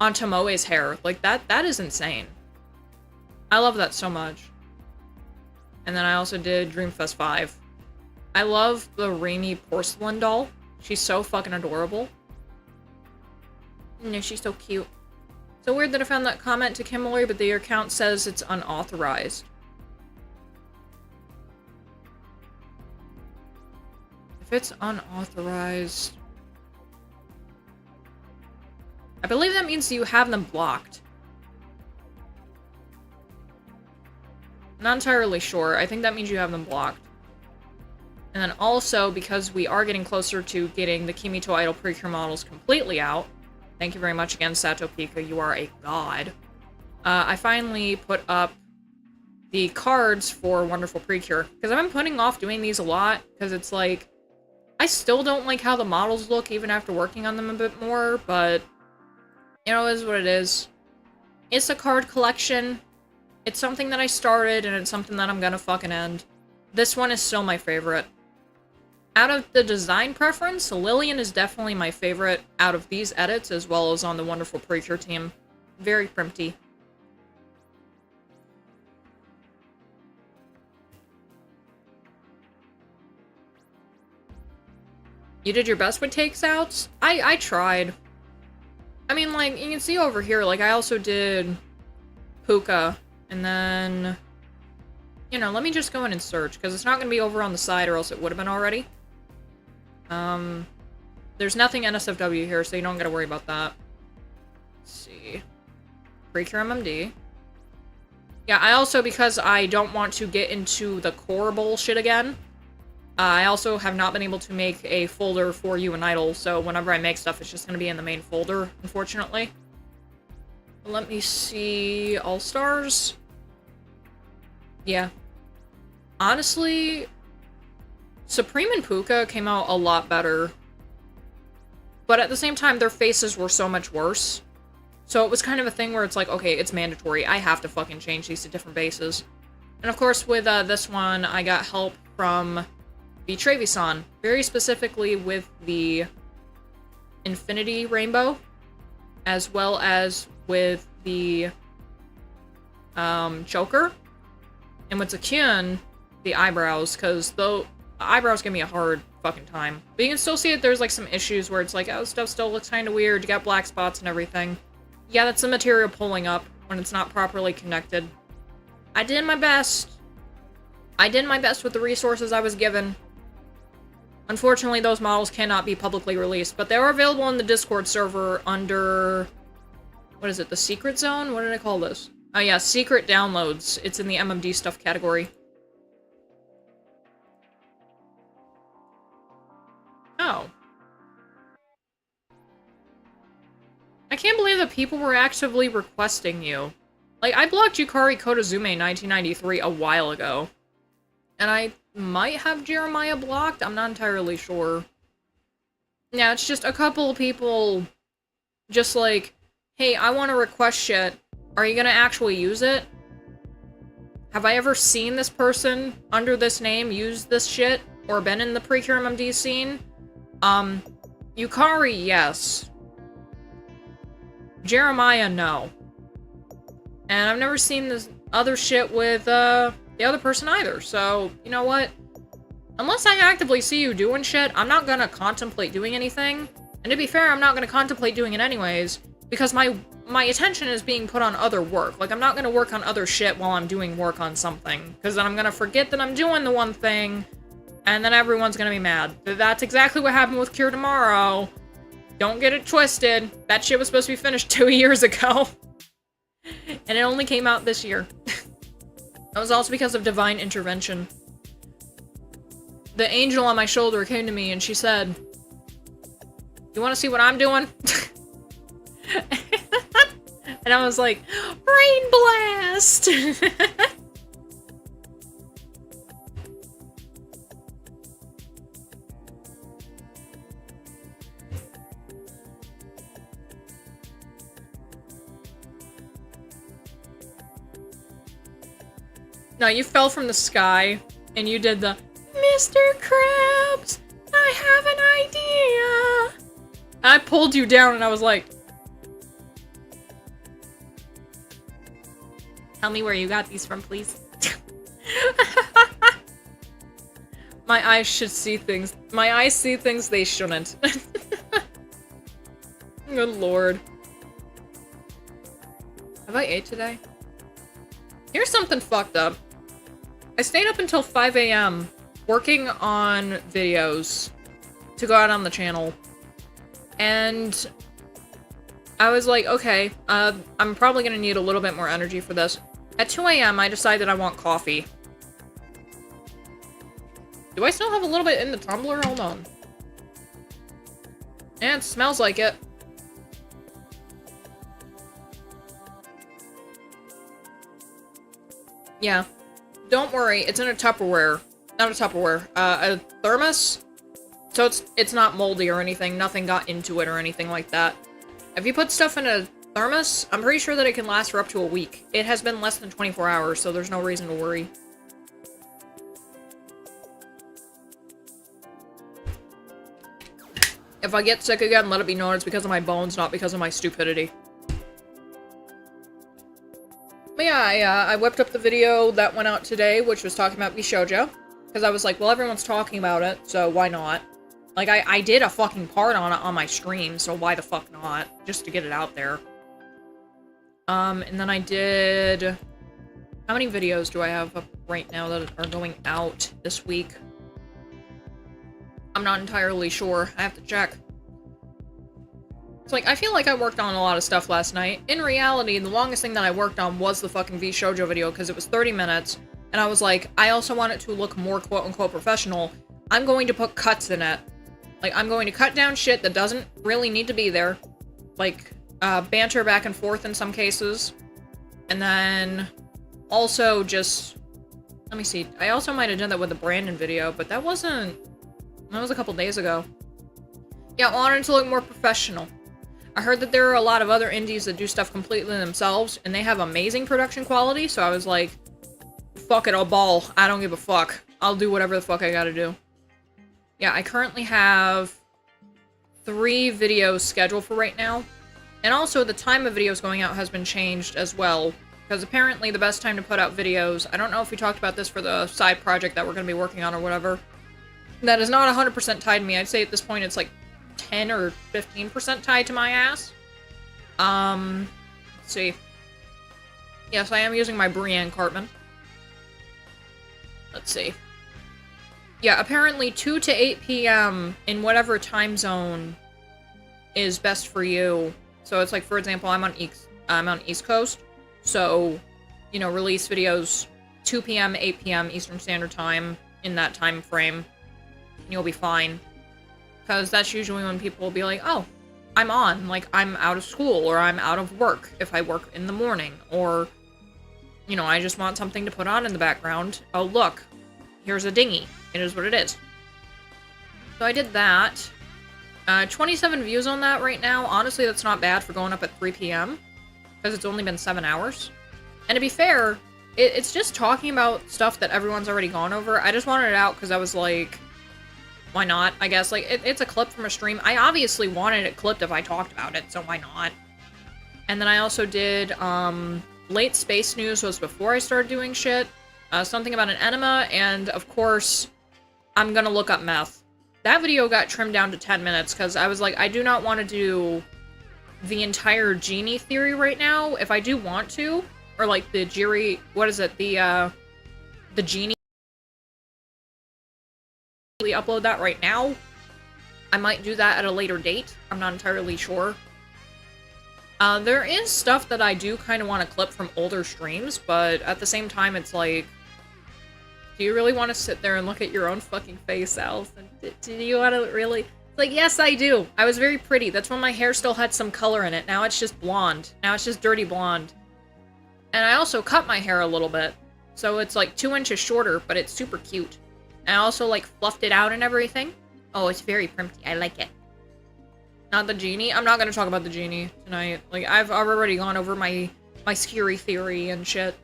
on Tomoe's hair. Like, that is insane. I love that so much. And then I also did Dreamfest 5. I love the Rainy porcelain doll. She's so fucking adorable. No, she's so cute. So weird that I found that comment to Kimberly, but the account says it's unauthorized. If it's unauthorized... I believe that means you have them blocked. I'm not entirely sure. I think that means you have them blocked. And then also, because we are getting closer to getting the Kimito Idol Precure models completely out, thank you very much again, Sato Pika, you are a god. I finally put up the cards for Wonderful Precure, because I've been putting off doing these a lot, because it's like, I still don't like how the models look even after working on them a bit more, but, you know, it is what it is. It's a card collection. It's something that I started, and it's something that I'm gonna fucking end. This one is still my favorite. Out of the design preference, Lillian is definitely my favorite out of these edits, as well as on the Wonderful Precure team. Very primpty. You did your best with takes-outs? I tried. I mean, like, you can see over here, like, I also did Puka, and then... You know, let me just go in and search, because it's not going to be over on the side, or else it would have been already. There's nothing NSFW here, so you don't gotta worry about that. Let's see. Precure MMD. Yeah, I also, because I don't want to get into the core bullshit again, I also have not been able to make a folder for You and Idol, so whenever I make stuff, it's just gonna be in the main folder, unfortunately. Let me see... All-Stars? Yeah. Honestly... Supreme and Puka came out a lot better. But at the same time, their faces were so much worse. So it was kind of a thing where it's like, okay, it's mandatory. I have to fucking change these to different bases. And of course, with this one, I got help from the Trevisan. Very specifically with the Infinity Rainbow. As well as with the Joker. And with Zakyun, the eyebrows. Because though... eyebrows give me a hard fucking time. But you can still see that there's like some issues where it's like, oh, stuff still looks kind of weird. You got black spots and everything. Yeah, that's the material pulling up when it's not properly connected. I did my best. I did my best with the resources I was given. Unfortunately, those models cannot be publicly released, but they are available in the Discord server under... What is it? The Secret Zone? What did I call this? Oh yeah, Secret Downloads. It's in the MMD stuff category. Oh. I can't believe that people were actively requesting you. Like, I blocked Yukari Kotozume in 1993 a while ago. And I might have Jeremiah blocked? I'm not entirely sure. Yeah, it's just a couple of people just like, hey, I want to request shit. Are you gonna actually use it? Have I ever seen this person under this name use this shit? Or been in the Precure MMD scene? Yukari, yes. Jeremiah, no. And I've never seen this other shit with, the other person either, so, you know what? Unless I actively see you doing shit, I'm not gonna contemplate doing anything. And to be fair, I'm not gonna contemplate doing it anyways, because my attention is being put on other work. Like, I'm not gonna work on other shit while I'm doing work on something, because then I'm gonna forget that I'm doing the one thing, and then everyone's gonna be mad. That's exactly what happened with Cure Tomorrow. Don't get it twisted. That shit was supposed to be finished 2 years ago. And it only came out this year. That was also because of divine intervention. The angel on my shoulder came to me and she said, "You want to see what I'm doing?" And I was like, "Rain blast!" No, you fell from the sky and you did the "Mr. Krabs, I have an idea." I pulled you down and I was like, "Tell me where you got these from, please." My eyes should see things. My eyes see things they shouldn't. Good lord. Have I ate today? Here's something fucked up. I stayed up until 5 AM working on videos to go out on the channel. And I was like, okay, I'm probably gonna need a little bit more energy for this. At 2 AM, I decided I want coffee. Do I still have a little bit in the tumbler? Hold on. Yeah, it smells like it. Yeah. Don't worry, it's in a Tupperware. Not a Tupperware, a thermos. So it's not moldy or anything, nothing got into it or anything like that. If you put stuff in a thermos, I'm pretty sure that it can last for up to a week. It has been less than 24 hours, so there's no reason to worry. If I get sick again, let it be known it's because of my bones, not because of my stupidity. But yeah, I whipped up the video that went out today, which was talking about Bishoujo. Because I was like, well, everyone's talking about it, so why not? Like, I did a fucking part on it on my stream, so why the fuck not? Just to get it out there. And then I did... How many videos do I have up right now that are going out this week? I'm not entirely sure. I have to check. It's like, I feel like I worked on a lot of stuff last night. In reality, the longest thing that I worked on was the fucking V-Shoujo video, because it was 30 minutes, and I was like, I also want it to look more quote-unquote professional. I'm going to put cuts in it. Like, I'm going to cut down shit that doesn't really need to be there. Like, banter back and forth in some cases. And then, also just... Let me see. I also might have done that with the Brandon video, but that wasn't... That was a couple days ago. Yeah, I wanted it to look more professional. I heard that there are a lot of other indies that do stuff completely themselves, and they have amazing production quality, so I was like, fuck it, I'll ball. I don't give a fuck. I'll do whatever the fuck I gotta do. Yeah, I currently have 3 videos scheduled for right now. And also, the time of videos going out has been changed as well. Because apparently the best time to put out videos... I don't know if we talked about this for the side project that we're going to be working on or whatever. That is not 100% tied to me. I'd say at this point it's like 10 or 15% tied to my ass. Let's see. Yes, I am using my Brienne Cartman. Let's see. Yeah, apparently 2 to 8 p.m. in whatever time zone is best for you. So it's like, for example, I'm on East Coast. So, you know, release videos 2 p.m., 8 p.m. Eastern Standard Time in that time frame. And you'll be fine. Because that's usually when people will be like, oh, I'm on. Like, I'm out of school, or I'm out of work if I work in the morning. Or, you know, I just want something to put on in the background. Oh, look. Here's a dinghy. It is what it is. So I did that. 27 views on that right now. Honestly, that's not bad for going up at 3 p.m. Because it's only been 7 hours. And to be fair, it's just talking about stuff that everyone's already gone over. I just wanted it out because I was like, why not? I guess, like, it's a clip from a stream. I obviously wanted it clipped if I talked about it, so why not? And then I also did, late space news was before I started doing shit. Something about an enema, and of course, I'm gonna look up meth. That video got trimmed down to 10 minutes because I was like, I do not want to do the entire genie theory right now. If I do want to, or like the Jiri, what is it? The genie. Upload that right now. I might do that at a later date. I'm not entirely sure. There is stuff that I do kind of want to clip from older streams, but at the same time, it's like, do you really want to sit there and look at your own fucking face, Allison? Do you want to really? It's like, yes, I do. I was very pretty. That's when my hair still had some color in it. Now it's just blonde. Now it's just dirty blonde. And I also cut my hair a little bit. So it's like 2 inches shorter, but it's super cute. And I also like fluffed it out and everything. Oh, it's very primpy. I like it. Not the genie. I'm not going to talk about the genie tonight. Like, I've already gone over my scary theory and shit.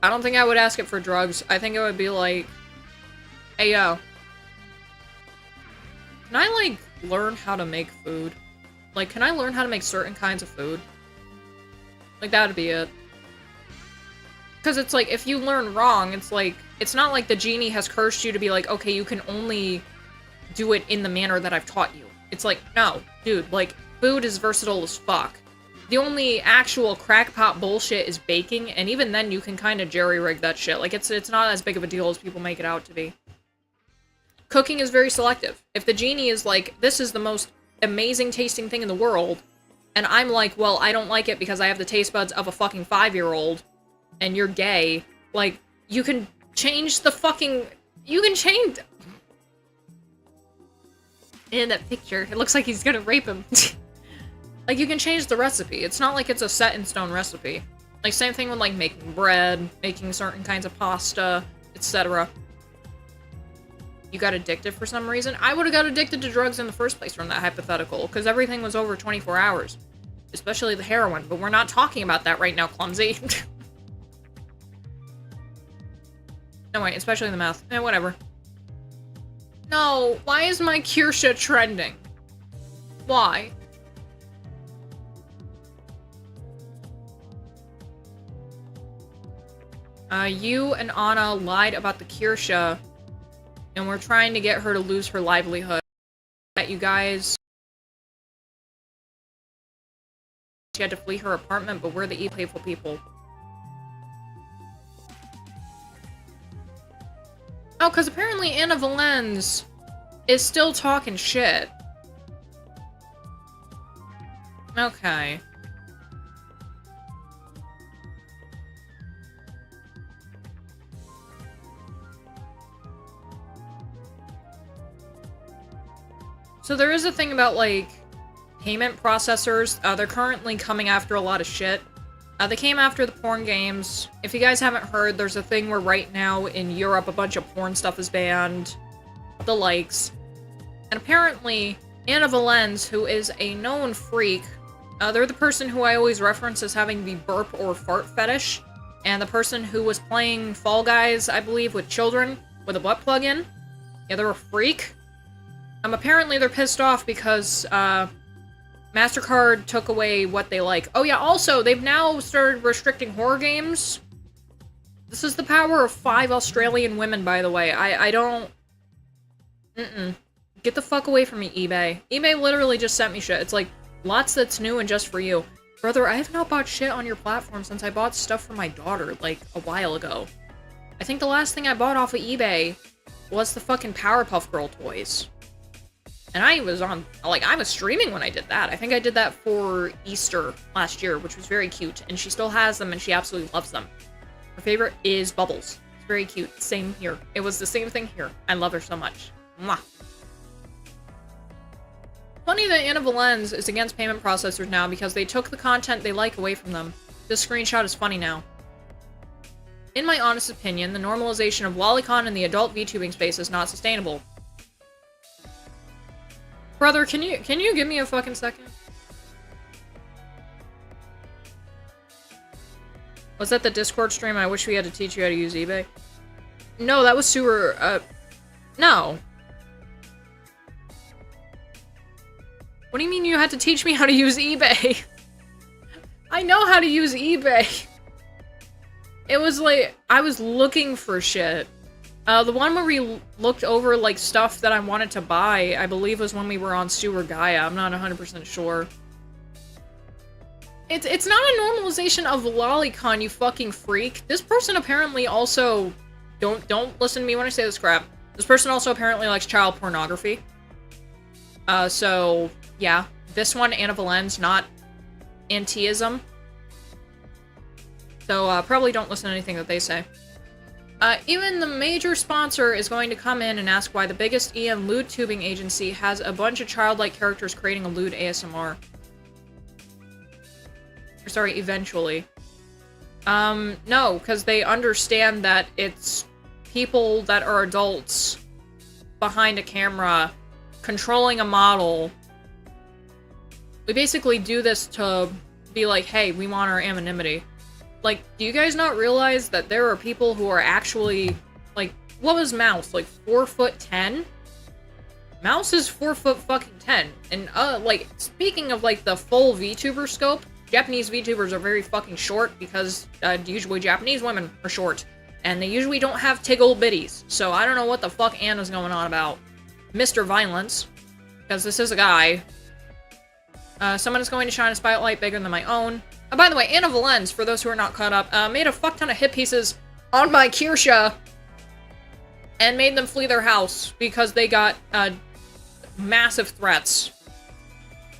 I don't think I would ask it for drugs. I think it would be like, hey, yo. Can I, like, learn how to make food? Like, can I learn how to make certain kinds of food? Like, that'd be it. Because it's like, if you learn wrong, it's like, it's not like the genie has cursed you to be like, okay, you can only do it in the manner that I've taught you. It's like, no, dude, like, food is versatile as fuck. The only actual crackpot bullshit is baking, and even then you can kind of jerry-rig that shit. Like, it's not as big of a deal as people make it out to be. Cooking is very selective. If the genie is like, this is the most amazing tasting thing in the world, and I'm like, well, I don't like it because I have the taste buds of a fucking 5-year-old, and you're gay, like, you can change the fucking... You can change... In that picture, it looks like he's gonna rape him. Like, you can change the recipe. It's not like it's a set-in-stone recipe. Like, same thing with, like, making bread, making certain kinds of pasta, etc. You got addicted for some reason? I would've got addicted to drugs in the first place from that hypothetical, because everything was over 24 hours. Especially the heroin, but we're not talking about that right now, clumsy. No, wait, especially the mouth. Eh, whatever. No, why is my Kirsha trending? Why? You and Anna lied about the Kirsha, and we're trying to get her to lose her livelihood. That you guys... She had to flee her apartment, but we're the e-playful people. Oh, because apparently Anna Valens is still talking shit. Okay. So there is a thing about, like, payment processors. They're currently coming after a lot of shit. They came after the porn games. If you guys haven't heard, there's a thing where right now in Europe a bunch of porn stuff is banned. The likes. And apparently, Anna Valens, who is a known freak, they're the person who I always reference as having the burp or fart fetish, and the person who was playing Fall Guys, I believe, with children, with a butt plug in. Yeah, they're a freak. Apparently they're pissed off because, MasterCard took away what they like. Oh yeah, also, they've now started restricting horror games. This is the power of 5 Australian women, by the way. I don't... Get the fuck away from me, eBay. eBay literally just sent me shit. It's like, lots that's new and just for you. Brother, I have not bought shit on your platform since I bought stuff for my daughter, like, a while ago. I think the last thing I bought off of eBay was the fucking Powerpuff Girl toys. And I was on, like, I was streaming when I did that. I think I did that for Easter last year, which was very cute. And she still has them, and she absolutely loves them. Her favorite is Bubbles. It's very cute. Same here. It was the same thing here. I love her so much. Mwah. Funny that Anna Valens is against payment processors now because they took the content they like away from them. This screenshot is funny now. In my honest opinion, the normalization of lolicon in the adult VTubing space is not sustainable. Brother, can you give me a fucking second? Was that the Discord stream? I wish we had to teach you how to use eBay. No, that was sewer, no. What do you mean you had to teach me how to use eBay? I know how to use eBay. It was like, I was looking for shit. The one where we looked over, like, stuff that I wanted to buy, I believe was when we were on Sewer Gaia. I'm not 100% sure. It's not a normalization of lolicon, you fucking freak. This person apparently also... Don't listen to me when I say this crap. This person also apparently likes child pornography. So, yeah. This one, Anna Valen's, not antiism. So, probably don't listen to anything that they say. Even the major sponsor is going to come in and ask why the biggest EM lewd tubing agency has a bunch of childlike characters creating a lewd ASMR. Or, sorry, eventually. No, because they understand that it's people that are adults behind a camera controlling a model. We basically do this to be like, hey, we want our anonymity. Like, do you guys not realize that there are people who are actually, like, what was Mouse? Like, 4'10"? Mouse is 4'10". And, like, speaking of, like, the full VTuber scope, Japanese VTubers are very fucking short because, usually Japanese women are short. And they usually don't have tiggle bitties. So I don't know what the fuck Anna's going on about. Mr. Violence. Because this is a guy. Someone is going to shine a spotlight bigger than my own. By the way, Anna Valen's, for those who are not caught up, made a fuck ton of hit pieces on my Kirsha and made them flee their house because they got massive threats.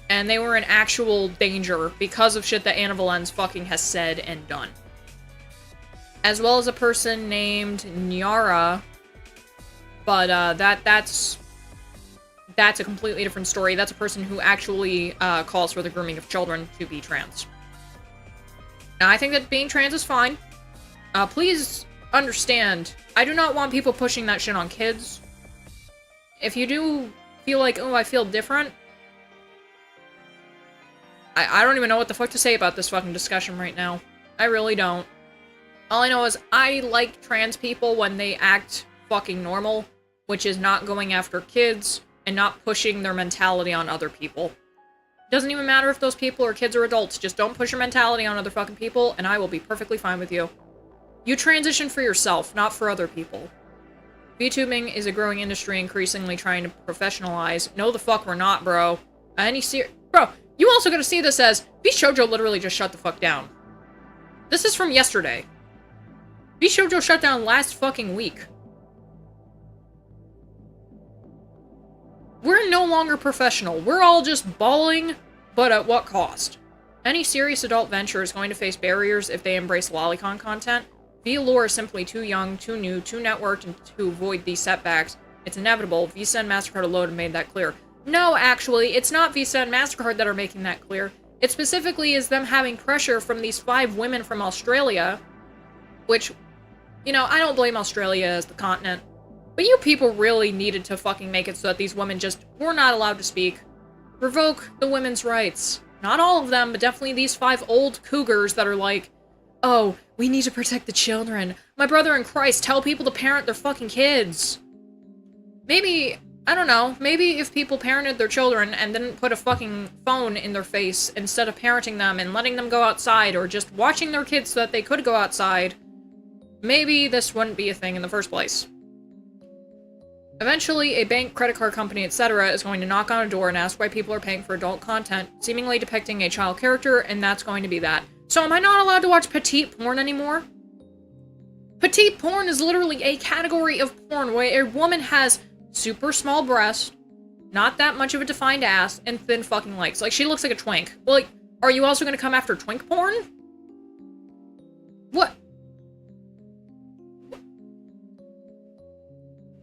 And they were in actual danger because of shit that Anna Valen's fucking has said and done. As well as a person named Nyara, but that's a completely different story. That's a person who actually calls for the grooming of children to be trans. Now, I think that being trans is fine. Please understand, I do not want people pushing that shit on kids. If you do feel like, oh, I feel different, I don't even know what the fuck to say about this fucking discussion right now. I really don't. All I know is I like trans people when they act fucking normal, which is not going after kids and not pushing their mentality on other people. Doesn't even matter if those people are kids or adults, just don't push your mentality on other fucking people, and I will be perfectly fine with you. You transition for yourself, not for other people. VTubing is a growing industry increasingly trying to professionalize. No the fuck we're not, bro. Bro, you also gotta see this as, VShojo literally just shut the fuck down. This is from yesterday. VShojo shut down last fucking week. We're no longer professional. We're all just balling, but at what cost? Any serious adult venture is going to face barriers if they embrace lolicon content. V-Lore is simply too young, too new, too networked, and to avoid these setbacks. It's inevitable. Visa and MasterCard alone have made that clear. No, actually, it's not Visa and MasterCard that are making that clear. It specifically is them having pressure from these 5 women from Australia, which, you know, I don't blame Australia as the continent. But you people really needed to fucking make it so that these women just were not allowed to speak. Revoke the women's rights. Not all of them, but definitely these 5 old cougars that are like, oh, we need to protect the children. My brother in Christ, tell people to parent their fucking kids. Maybe, I don't know, maybe if people parented their children and didn't put a fucking phone in their face instead of parenting them and letting them go outside or just watching their kids so that they could go outside, maybe this wouldn't be a thing in the first place. Eventually, a bank, credit card company, etc. is going to knock on a door and ask why people are paying for adult content, seemingly depicting a child character, and that's going to be that. So am I not allowed to watch petite porn anymore? Petite porn is literally a category of porn where a woman has super small breasts, not that much of a defined ass, and thin fucking legs. Like, she looks like a twink. Well, like, are you also gonna come after twink porn? What?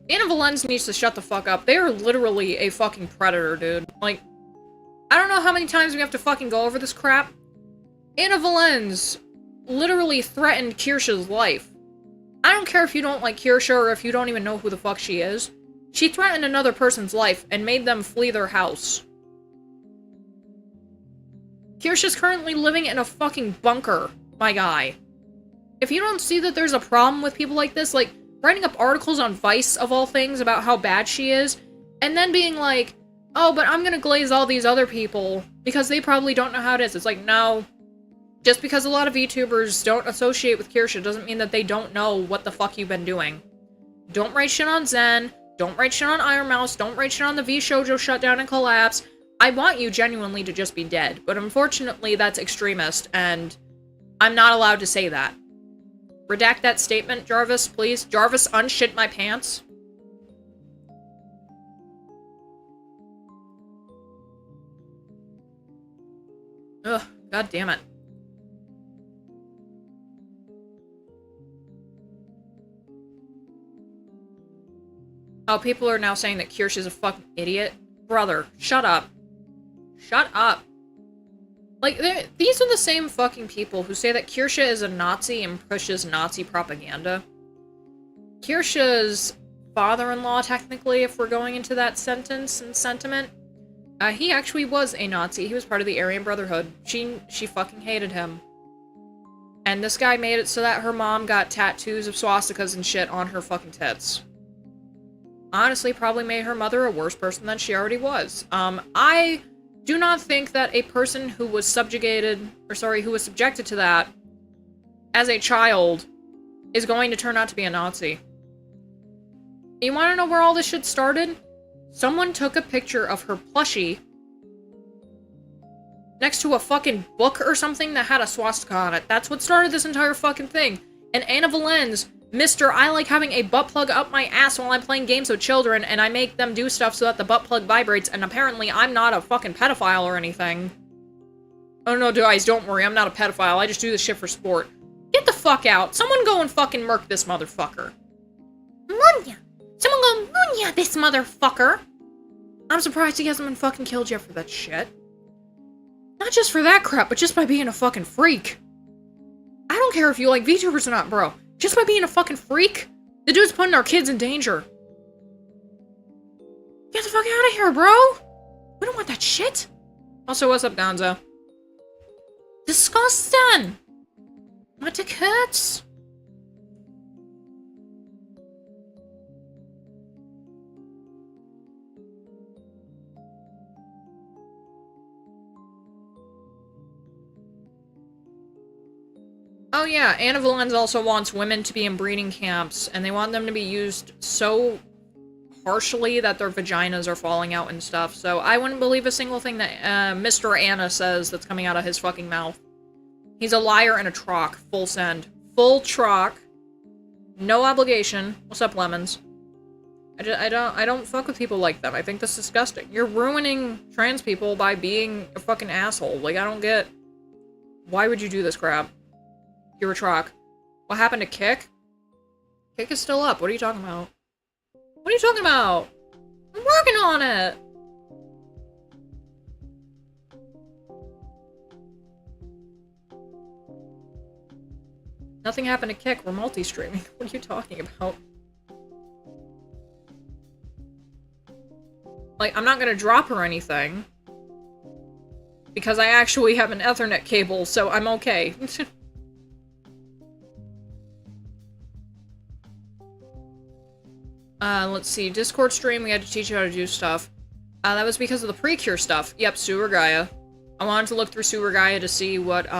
Anna Valen's needs to shut the fuck up. They are literally a fucking predator, dude. Like, I don't know how many times we have to fucking go over this crap. Anna Valen's literally threatened Kirsha's life. I don't care if you don't like Kirsha or if you don't even know who the fuck she is. She threatened another person's life and made them flee their house. Kirsha's currently living in a fucking bunker, my guy. If you don't see that there's a problem with people like this, like, writing up articles on Vice, of all things, about how bad she is, and then being like, oh, but I'm gonna glaze all these other people, because they probably don't know how it is. It's like, no. Just because a lot of VTubers don't associate with Kirsha doesn't mean that they don't know what the fuck you've been doing. Don't write shit on Zen. Don't write shit on Iron Mouse. Don't write shit on the V Shoujo shutdown and collapse. I want you genuinely to just be dead, but unfortunately that's extremist, and I'm not allowed to say that. Redact that statement, Jarvis, please. Jarvis, unshit my pants. Ugh, god damn it. Oh, people are now saying that Kirsch is a fucking idiot. Brother, shut up. Shut up. Like, these are the same fucking people who say that Kirsche is a Nazi and pushes Nazi propaganda. Kirsche's father-in-law, technically, if we're going into that sentence and sentiment, he actually was a Nazi. He was part of the Aryan Brotherhood. She fucking hated him. And this guy made it so that her mom got tattoos of swastikas and shit on her fucking tits. Honestly, probably made her mother a worse person than she already was. I do not think that a person who was subjugated to that as a child is going to turn out to be a Nazi. You want to know where all this shit started? Someone took a picture of her plushie next to a fucking book or something that had a swastika on it. That's what started this entire fucking thing. And Anna Valen's, Mr. I like having a butt plug up my ass while I'm playing games with children, and I make them do stuff so that the butt plug vibrates, and apparently I'm not a fucking pedophile or anything. Oh no, guys, don't worry, I'm not a pedophile, I just do this shit for sport. Get the fuck out. Someone go and fucking murk this motherfucker. Munya! Someone go munya this motherfucker! I'm surprised he hasn't been fucking killed yet for that shit. Not just for that crap, but just by being a fucking freak. I don't care if you like VTubers or not, bro. Just by being a fucking freak? The dude's putting our kids in danger. Get the fuck out of here, bro! We don't want that shit! Also, what's up, Gonzo? Disgusting! What the cuts? Oh yeah, Anna Valens also wants women to be in breeding camps, and they want them to be used so harshly that their vaginas are falling out and stuff, so I wouldn't believe a single thing that Mr. Anna says that's coming out of his fucking mouth. He's a liar and a trock. Full send. Full trock. No obligation. What's up, Lemons? I don't fuck with people like that. I think that's disgusting. You're ruining trans people by being a fucking asshole. Like, I don't get... Why would you do this crap? You're a trock. What happened to Kick? Kick is still up. What are you talking about? What are you talking about? I'm working on it! Nothing happened to Kick. We're multi-streaming. What are you talking about? Like, I'm not gonna drop or anything. Because I actually have an Ethernet cable, so I'm okay. Let's see. Discord stream, we had to teach you how to do stuff. That was because of the Precure stuff. Yep, Sewer Gaia. I wanted to look through Sewer Gaia to see what,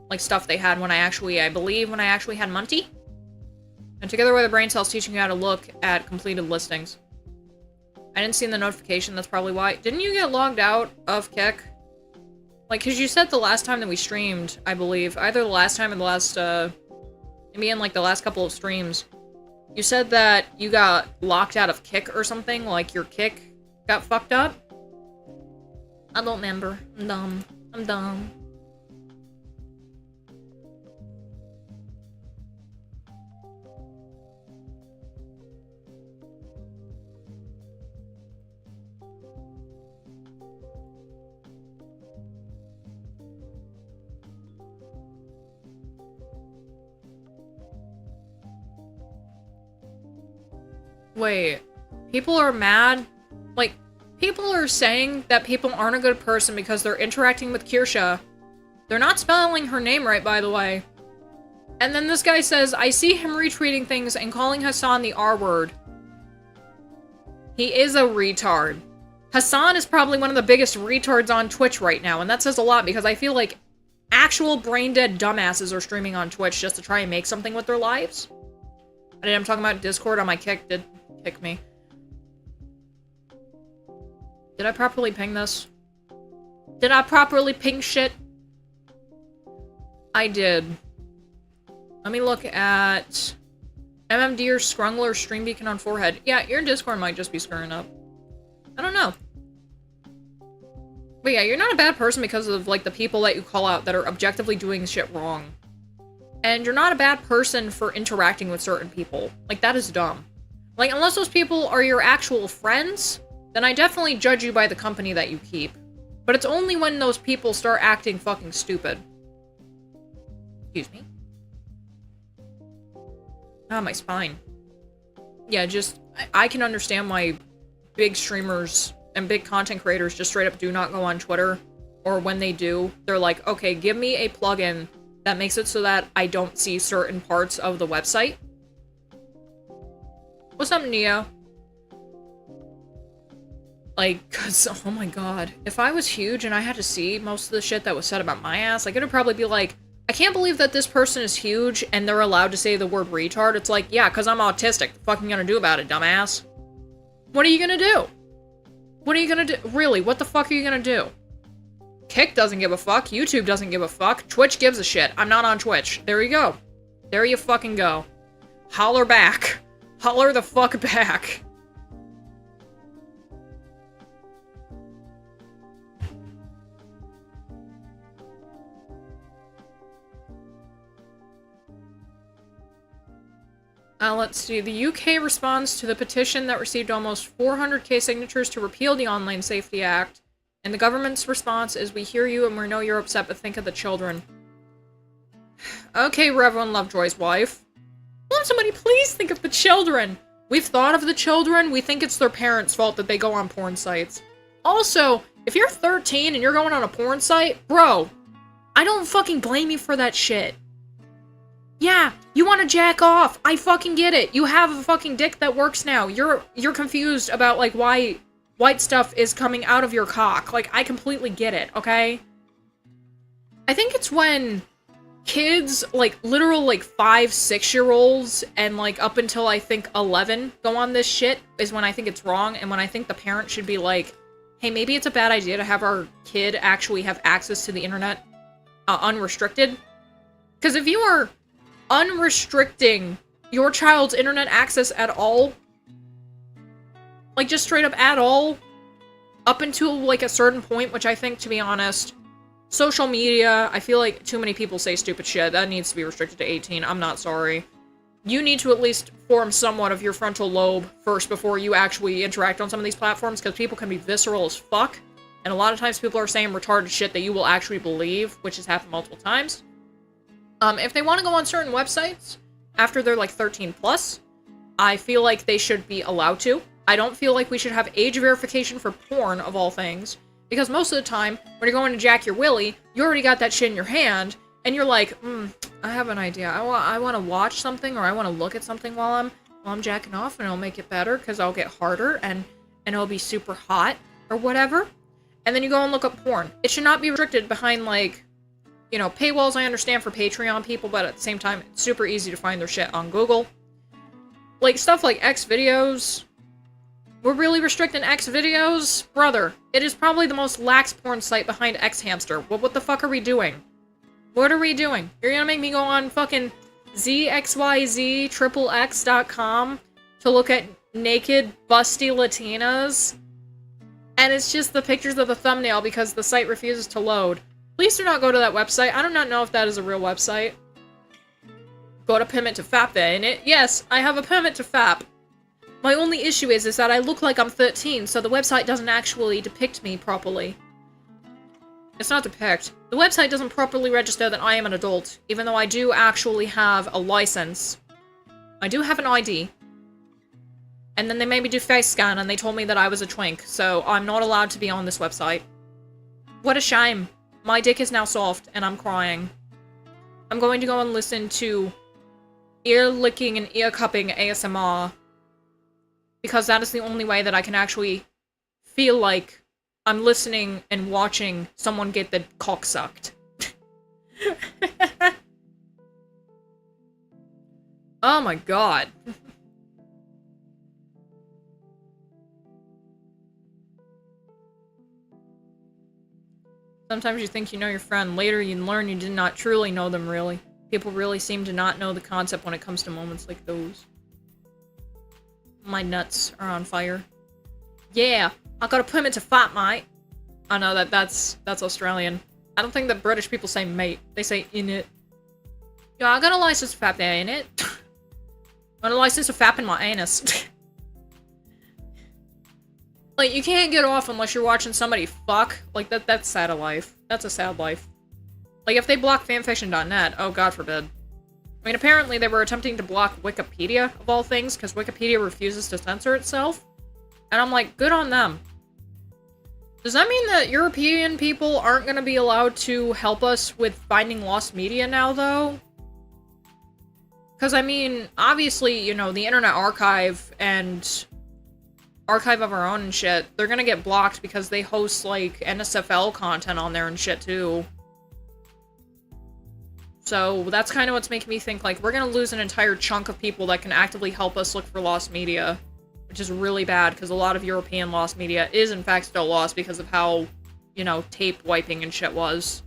like, stuff they had when I believe when I actually had Munty. And together with the brain cells teaching you how to look at completed listings. I didn't see in the notification, that's probably why. Didn't you get logged out of Kick? Like, cause you said the last time that we streamed, I believe, either the last time or the last, maybe in, like, the last couple of streams, you said that you got locked out of Kick or something, like your Kick got fucked up? I don't remember. I'm dumb. I'm dumb. Wait, people are mad? Like, people are saying that people aren't a good person because they're interacting with Kirsche. They're not spelling her name right, by the way. And then this guy says, I see him retweeting things and calling Hassan the R-word. He is a retard. Hassan is probably one of the biggest retards on Twitch right now, and that says a lot because I feel like actual brain-dead dumbasses are streaming on Twitch just to try and make something with their lives. I'm talking about Discord on my kick. Did kick me. Did I properly ping this? Did I properly ping shit? I did. Let me look at MMD or Scrungle or Stream Beacon on forehead. Yeah, your Discord might just be screwing up. I don't know. But yeah, you're not a bad person because of, like, the people that you call out that are objectively doing shit wrong. And you're not a bad person for interacting with certain people. Like, that is dumb. Like, unless those people are your actual friends, then I definitely judge you by the company that you keep. But it's only when those people start acting fucking stupid. Excuse me. Ah, my spine. Yeah, just, I can understand why big streamers and big content creators just straight up do not go on Twitter. Or when they do, they're like, okay, give me a plugin that makes it so that I don't see certain parts of the website. What's up, Neo? Like, cause, oh my god. If I was huge and I had to see most of the shit that was said about my ass, like, it would probably be like, I can't believe that this person is huge and they're allowed to say the word retard. It's like, yeah, cause I'm autistic. The fuck are you gonna do about it, dumbass? What are you gonna do? What are you gonna do? Really, what the fuck are you gonna do? Kick doesn't give a fuck. YouTube doesn't give a fuck. Twitch gives a shit. I'm not on Twitch. There you go. There you fucking go. Holler back. Holler the fuck back. Let's see. The UK responds to the petition that received almost 400k signatures to repeal the Online Safety Act. And the government's response is, we hear you and we know you're upset, but think of the children. Okay, Reverend Lovejoy's wife. Won't somebody please think of the children? We've thought of the children. We think it's their parents' fault that they go on porn sites. Also, if you're 13 and you're going on a porn site, bro, I don't fucking blame you for that shit. Yeah, you want to jack off. I fucking get it. You have a fucking dick that works now. You're confused about, like, why white stuff is coming out of your cock. Like, I completely get it, okay? I think it's when kids, like, literal, like, 5-6-year-olds and, like, up until, I think, 11 go on this shit is when I think it's wrong, and when I think the parent should be like, hey, maybe it's a bad idea to have our kid actually have access to the internet unrestricted. Because if you are unrestricting your child's internet access at all, like, just straight up at all, up until, like, a certain point, which I think, to be honest, social media, I feel like too many people say stupid shit. That needs to be restricted to 18. I'm not sorry. You need to at least form somewhat of your frontal lobe first before you actually interact on some of these platforms, because people can be visceral as fuck, and a lot of times people are saying retarded shit that you will actually believe, which has happened multiple times. If they want to go on certain websites after they're, like, 13 plus, I feel like they should be allowed to. I don't feel like we should have age verification for porn, of all things, because most of the time, when you're going to jack your willy, you already got that shit in your hand, and you're like, I have an idea. I want to watch something, or I want to look at something while I'm jacking off, and it'll make it better, because I'll get harder, and it'll be super hot, or whatever. And then you go and look up porn. It should not be restricted behind, like, you know, paywalls. I understand for Patreon people, but at the same time, it's super easy to find their shit on Google. Like, stuff like X videos. We're really restricting X videos? Brother, it is probably the most lax porn site behind X Hamster. What the fuck are we doing? What are we doing? You're gonna make me go on fucking ZXYZXXX.com to look at naked, busty Latinas? And it's just the pictures of the thumbnail because the site refuses to load. Please do not go to that website. I do not know if that is a real website. Go to permit to FAP there, innit? Yes, I have a permit to FAP. My only issue is that I look like I'm 13, so the website doesn't actually depict me properly. It's not depict. The website doesn't properly register that I am an adult, even though I do actually have a license. I do have an ID. And then they made me do face scan, and they told me that I was a twink, so I'm not allowed to be on this website. What a shame. My dick is now soft, and I'm crying. I'm going to go and listen to ear-licking and ear-cupping ASMR. Because that is the only way that I can actually feel like I'm listening and watching someone get the cock sucked. Oh my god. Sometimes you think you know your friend, later you learn you did not truly know them, really. People really seem to not know the concept when it comes to moments like those. My nuts are on fire. Yeah, I gotta put him into fat, mate. Oh no, that's Australian. I don't think that British people say mate. They say in it. Yeah, I got a license to fap there, in it. I got a license to fap in my anus. Like, you can't get off unless you're watching somebody fuck. Like, that's sad a life. That's a sad life. Like, if they block fanfiction.net, oh god forbid. I mean, apparently they were attempting to block Wikipedia, of all things, because Wikipedia refuses to censor itself. And I'm like, good on them. Does that mean that European people aren't going to be allowed to help us with finding lost media now, though? Because, I mean, obviously, you know, the Internet Archive and Archive of Our Own and shit, they're gonna get blocked because they host, like, NSFL content on there and shit, too. So, that's kind of what's making me think, like, we're gonna lose an entire chunk of people that can actively help us look for lost media. Which is really bad, because a lot of European lost media is, in fact, still lost because of how, you know, tape wiping and shit was.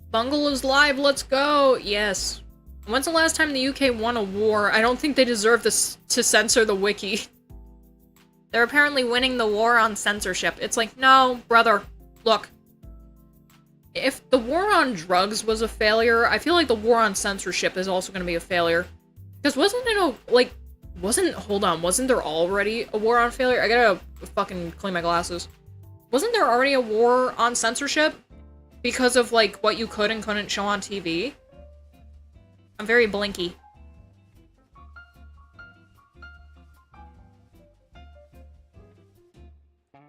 Bungle is live, let's go! Yes. When's the last time the UK won a war? I don't think they deserve this to censor the wiki. They're apparently winning the war on censorship. It's like, no, brother, look. If the war on drugs was a failure, I feel like the war on censorship is also gonna be a failure. Because wasn't there already a war on failure? I gotta fucking clean my glasses. Wasn't there already a war on censorship? Because of, like, what you could and couldn't show on TV? I'm very blinky.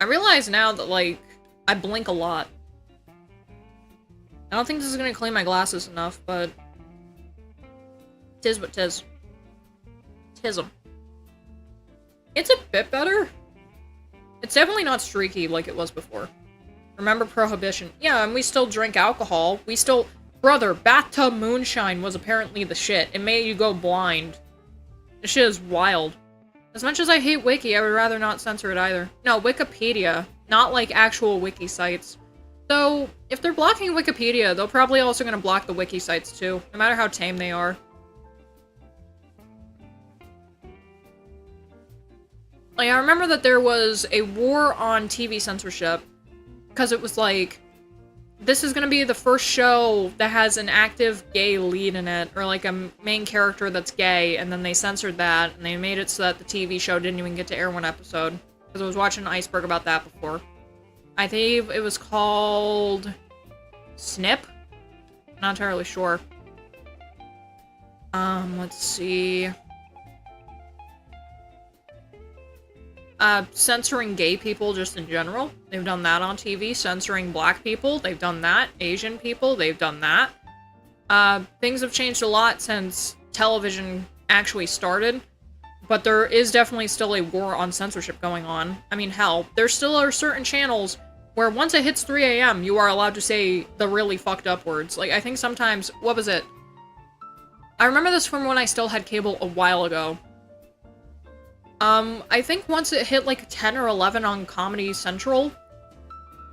I realize now that, like, I blink a lot. I don't think this is gonna clean my glasses enough, but... tis what tis. Tism. It's a bit better. It's definitely not streaky like it was before. Remember Prohibition. Yeah, and we still drink alcohol. We still... Brother, bathtub moonshine was apparently the shit. It made you go blind. This shit is wild. As much as I hate Wiki, I would rather not censor it either. No, Wikipedia. Not, like, actual wiki sites. So, if they're blocking Wikipedia, they're probably also gonna block the wiki sites too, no matter how tame they are. Like, I remember that there was a war on TV censorship, because it was like, this is gonna be the first show that has an active gay lead in it, or like a main character that's gay, and then they censored that, and they made it so that the TV show didn't even get to air one episode. Because I was watching Iceberg about that before. I think it was called... Snip? Not entirely sure. Let's see... censoring gay people just in general. They've done that on TV. Censoring black people, they've done that. Asian people, they've done that. Things have changed a lot since television actually started. But there is definitely still a war on censorship going on. I mean, hell, there still are certain channels where once it hits 3 AM, you are allowed to say the really fucked up words. Like, I think sometimes... What was it? I remember this from when I still had cable a while ago. I think once it hit like 10 or 11 on Comedy Central,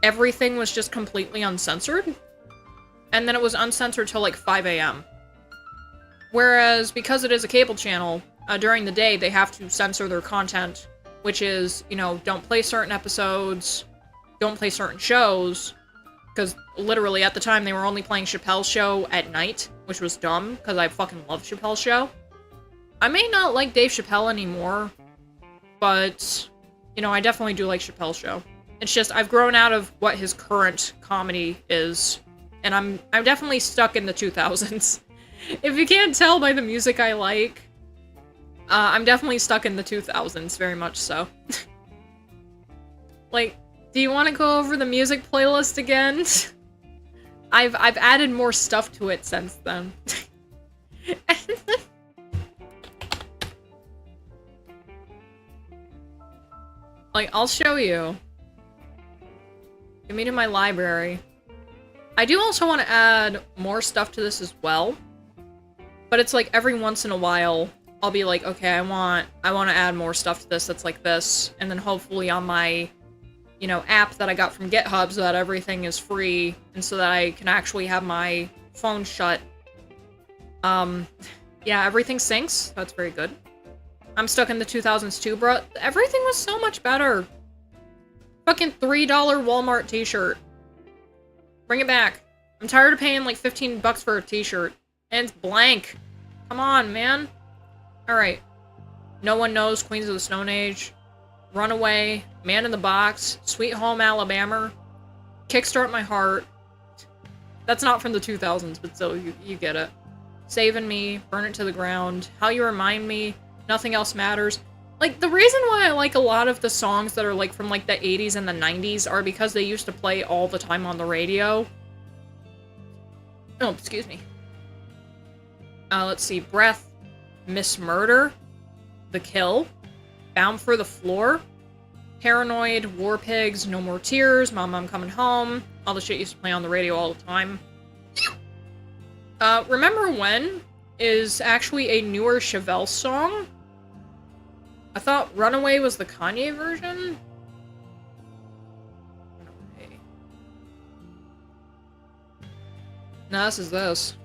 everything was just completely uncensored. And then it was uncensored till like 5 AM. Whereas, because it is a cable channel, during the day they have to censor their content, which is, you know, don't play certain episodes, don't play certain shows, because literally at the time they were only playing Chappelle's Show at night, which was dumb, because I fucking love Chappelle's Show. I may not like Dave Chappelle anymore, but, you know, I definitely do like Chappelle's Show. It's just, I've grown out of what his current comedy is, and I'm definitely stuck in the 2000s. If you can't tell by the music I like, I'm definitely stuck in the 2000s, very much so. Like, do you want to go over the music playlist again? I've added more stuff to it since then. Like, I'll show you. Give me to my library. I do also want to add more stuff to this as well. But it's like every once in a while, I'll be like, okay, I want to add more stuff to this that's like this. And then hopefully on my, you know, app that I got from GitHub so that everything is free. And so that I can actually have my phone shut. Yeah, everything syncs. That's very good. I'm stuck in the 2000s too, bro. Everything was so much better. Fucking $3 Walmart t-shirt. Bring it back. I'm tired of paying like 15 bucks for a t-shirt. And it's blank. Come on, man. Alright. No One Knows, Queens of the Stone Age. Runaway. Man in the Box. Sweet Home Alabama. Kickstart My Heart. That's not from the 2000s, but still, you get it. Saving Me. Burn It to the Ground. How You Remind Me. Nothing Else Matters. Like, the reason why I like a lot of the songs that are, like, from, like, the 80s and the 90s are because they used to play all the time on the radio. Oh, excuse me. Let's see. Breath. Miss Murder. The Kill. Bound for the Floor. Paranoid. War Pigs. No More Tears. Mama, I'm Coming Home. All the shit used to play on the radio all the time. Remember When is actually a newer Chevelle song. I thought Runaway was the Kanye version? Runaway. No, this is this.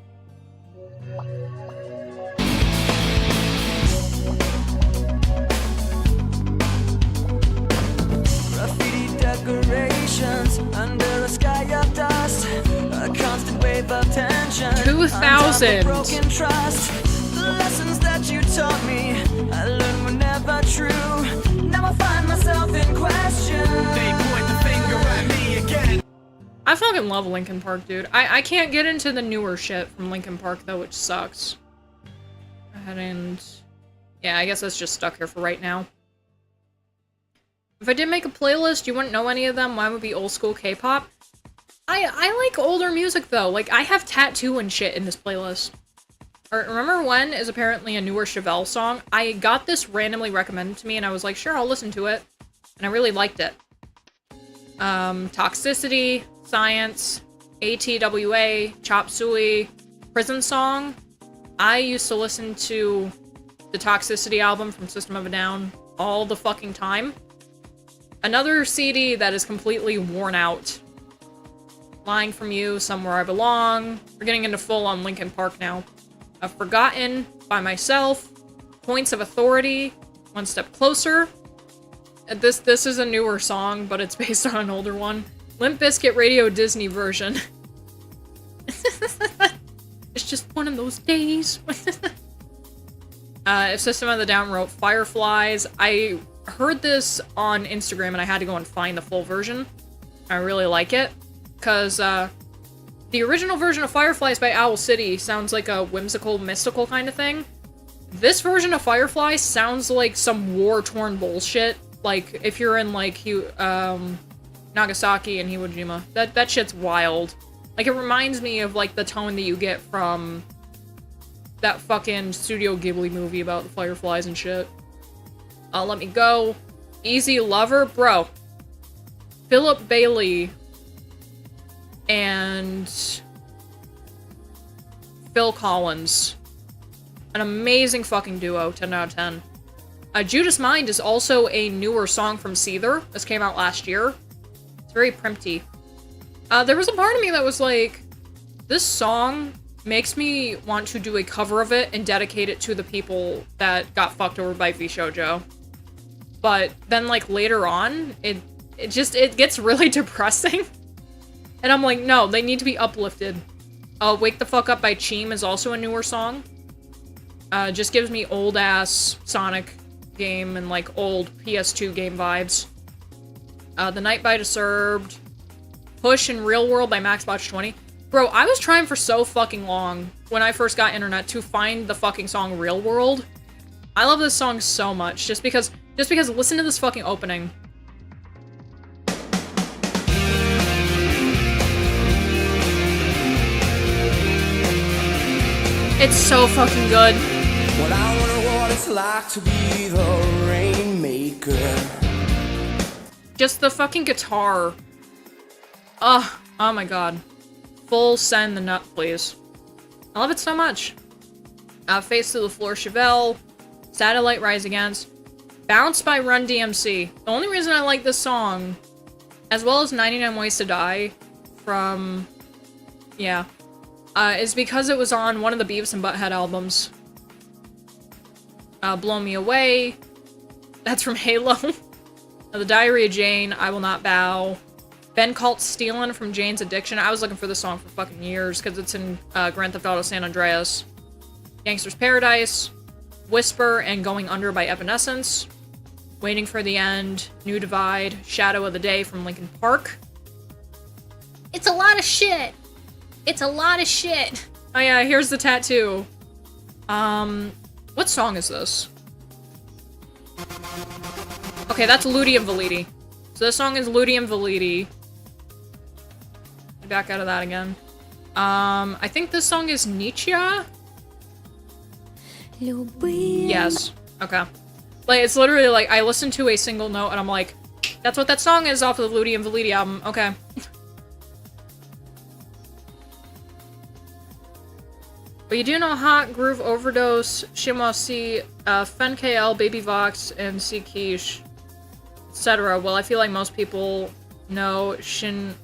Graffiti decorations under a sky of dust. A constant wave of tension. 2000. Broken trust. The lessons that you taught me, I learned were never true. Now I find myself in question. They point the finger at me again. I fucking love Linkin Park, dude. I can't get into the newer shit from Linkin Park, though, which sucks. Go ahead and... Yeah, I guess that's just stuck here for right now. If I did make a playlist, you wouldn't know any of them. Mine would be old school K-pop. I like older music, though. Like, I have Tattoo and shit in this playlist. Remember When is apparently a newer Chevelle song. I got this randomly recommended to me, and I was like, sure, I'll listen to it. And I really liked it. Toxicity, Science, ATWA, Chop Suey, Prison Song. I used to listen to the Toxicity album from System of a Down all the fucking time. Another CD that is completely worn out. Lying From You, Somewhere I Belong. We're getting into full-on Linkin Park now. Forgotten, By Myself, Points of Authority, One Step Closer. This is a newer song, but it's based on an older one. Limp Bizkit Radio Disney version. It's just one of those days. If System of a Down wrote Fireflies, I heard this on Instagram and I had to go and find the full version. I really like it, because the original version of Fireflies by Owl City sounds like a whimsical, mystical kind of thing. This version of Firefly sounds like some war-torn bullshit. Like, if you're in, like, Nagasaki and Iwo Jima. That shit's wild. Like, it reminds me of, like, the tone that you get from that fucking Studio Ghibli movie about the fireflies and shit. Let Me Go. Easy Lover. Bro. Philip Bailey and Phil Collins. An amazing fucking duo, 10 out of 10. Judas Mind is also a newer song from Seether. This came out last year. It's very primpty. There was a part of me that was like, this song makes me want to do a cover of it and dedicate it to the people that got fucked over by V-Shoujo. But then, like, later on, it gets really depressing. And I'm like, no, they need to be uplifted. Wake the Fuck Up by Cheem is also a newer song. Just gives me old-ass Sonic game and, like, old PS2 game vibes. The Night by Disturbed. Push and Real World by MaxBotch20. Bro, I was trying for so fucking long when I first got internet to find the fucking song Real World. I love this song so much, just because listen to this fucking opening. It's so fucking good. Well, I wonder what it's like to be the rainmaker. Just the fucking guitar. Oh my god. Full send the nut, please. I love it so much. Face to the Floor, Chevelle. Satellite Rise Against. Bounce by Run DMC. The only reason I like this song, as well as 99 Ways to Die from, yeah, is because it was on one of the Beavis and Butthead albums. Blow Me Away. That's from Halo. The Diary of Jane, I Will Not Bow. Ben Cult Stealin' from Jane's Addiction. I was looking for this song for fucking years because it's in Grand Theft Auto San Andreas. Gangster's Paradise. Whisper and Going Under by Evanescence. Waiting for the End. New Divide. Shadow of the Day from Linkin Park. It's a lot of shit. It's a lot of shit. Oh yeah, here's the tattoo. What song is this? Okay, that's Ludi and Validi. So this song is Ludi and Validi. Back out of that again. I think this song is Nietzsche? Yes. Okay. Like, it's literally like, I listen to a single note and I'm like, that's what that song is off of the Ludi and Validi album. Okay. But you do know Hot, Groove Overdose, Shimwa C, Fen KL, Baby Vox, and C Quiche, etc. Well, I feel like most people know Shinwa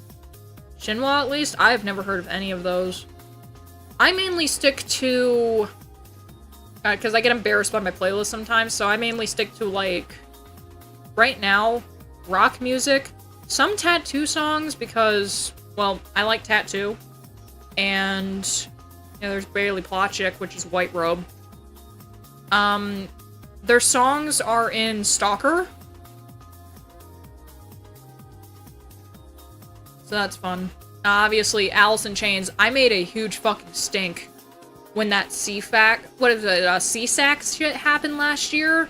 at least. I've never heard of any of those. I mainly stick to, because I get embarrassed by my playlist sometimes, so I mainly stick to, like, right now, rock music, some Tattoo songs, because, well, I like Tattoo, and, you know, there's Bailey Plotchik, which is White Robe. Their songs are in Stalker, so that's fun. Obviously, Alice in Chains. I made a huge fucking stink when that CSAC shit happened last year.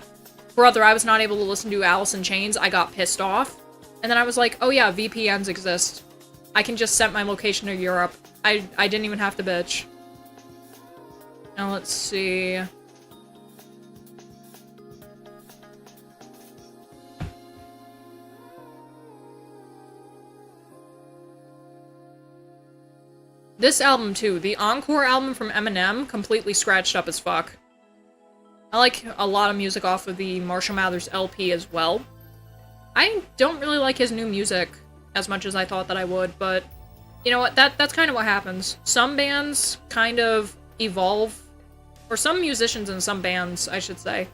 Brother, I was not able to listen to Alice in Chains. I got pissed off. And then I was like, oh yeah, VPNs exist. I can just set my location to Europe. I didn't even have to bitch. Now let's see. This album, too. The Encore album from Eminem, completely scratched up as fuck. I like a lot of music off of the Marshall Mathers LP as well. I don't really like his new music as much as I thought that I would, but you know what? That's kind of what happens. Some bands kind of evolve, or some musicians in some bands, I should say,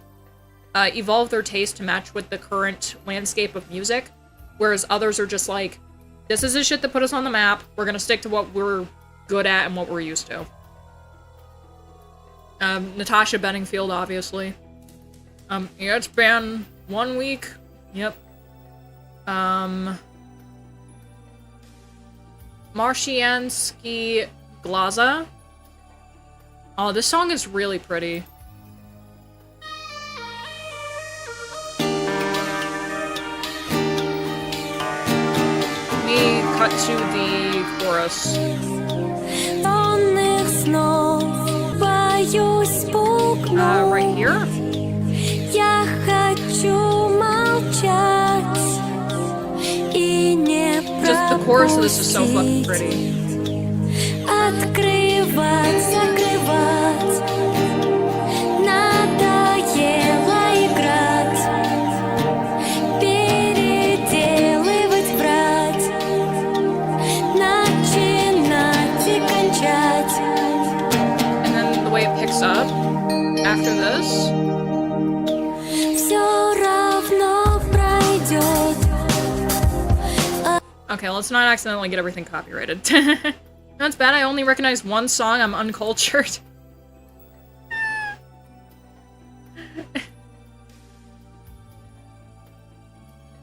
evolve their taste to match with the current landscape of music, whereas others are just like, this is the shit that put us on the map, we're gonna stick to what we're good at and what we're used to. Natasha Bedingfield, obviously. Yeah, it's been 1 week. Yep. Marshiansky Glaza. Oh, this song is really pretty. Let me cut to the chorus. Right here? Just the chorus of this is so fucking pretty. And then the way it picks up after this. Okay, let's not accidentally get everything copyrighted. That's bad, I only recognize one song, I'm uncultured.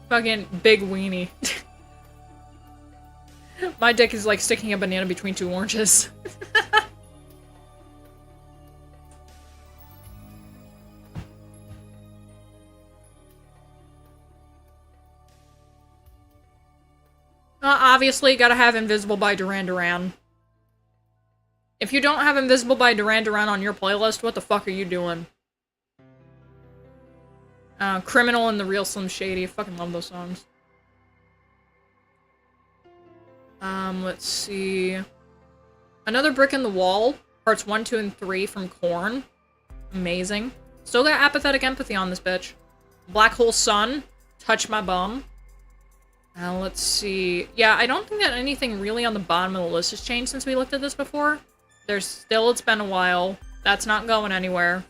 Fucking big weenie. My dick is like sticking a banana between two oranges. Obviously, gotta have Invisible by Duran Duran. If you don't have Invisible by Duran Duran on your playlist, what the fuck are you doing? Criminal and The Real Slim Shady. I fucking love those songs. Let's see. Another Brick in the Wall, parts 1, 2, and 3 from Korn. Amazing. Still got Apathetic Empathy on this bitch. Black Hole Sun, Touch My Bum. Let's see. Yeah, I don't think that anything really on the bottom of the list has changed since we looked at this before. There's still It's Been a While. That's not going anywhere.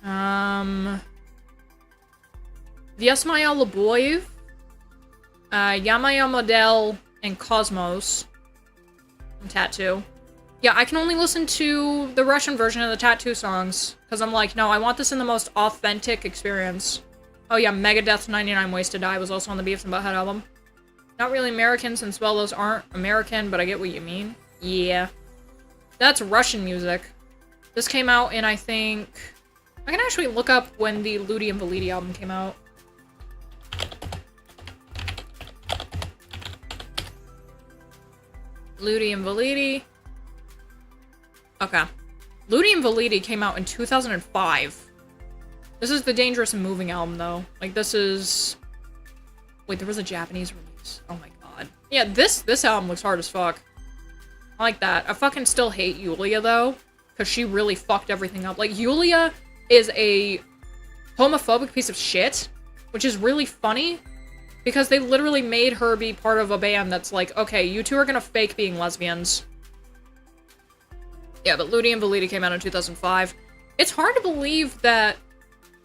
Vyasmaya Luboyev, Yamaya Model, and Cosmos from Tattoo. Yeah, I can only listen to the Russian version of the Tattoo songs, because I'm like, no, I want this in the most authentic experience. Oh yeah, Megadeth's 99 Ways to Die was also on the Beavis and Butthead album. Not really American, since, well, those aren't American, but I get what you mean. Yeah. That's Russian music. This came out in, I think... I can actually look up when the Ludi and Validi album came out. Ludi and Validi. Okay. Ludi and Validi came out in 2005. This is the Dangerous and Moving album, though. Like, this is... Wait, there was a Japanese release. Oh my god. Yeah, this album looks hard as fuck. I like that. I fucking still hate Yulia, though. Because she really fucked everything up. Like, Yulia is a homophobic piece of shit. Which is really funny. Because they literally made her be part of a band that's like, okay, you two are gonna fake being lesbians. Yeah, but Ludi and Validi came out in 2005. It's hard to believe that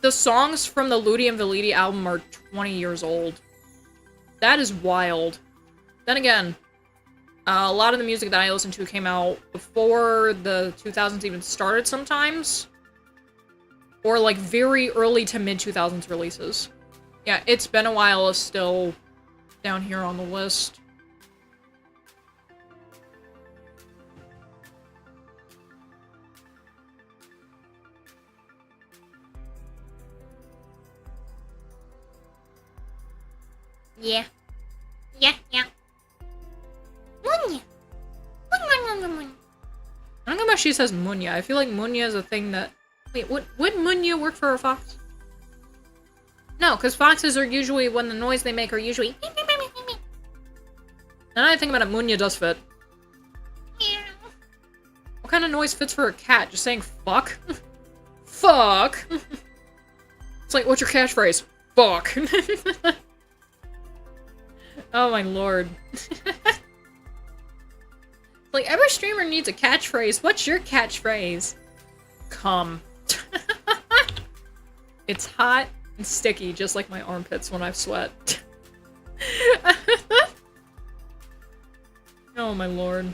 the songs from the Ludi and Validi album are 20 years old. That is wild. Then again, a lot of the music that I listened to came out before the 2000s even started sometimes. Or like very early to mid-2000s releases. Yeah, It's Been a While is still down here on the list. Yeah. Yeah. Munya. I don't know about she says Munya. I feel like Munya is a thing that... Wait, would Munya work for a fox? No, because foxes are usually, when the noise they make are usually... Now that I think about it, Munya does fit. What kind of noise fits for a cat? Just saying fuck? Fuck! It's like, what's your catchphrase? Fuck! Oh my lord. Like, every streamer needs a catchphrase. What's your catchphrase? Come. It's hot and sticky, just like my armpits when I sweat. Oh my lord.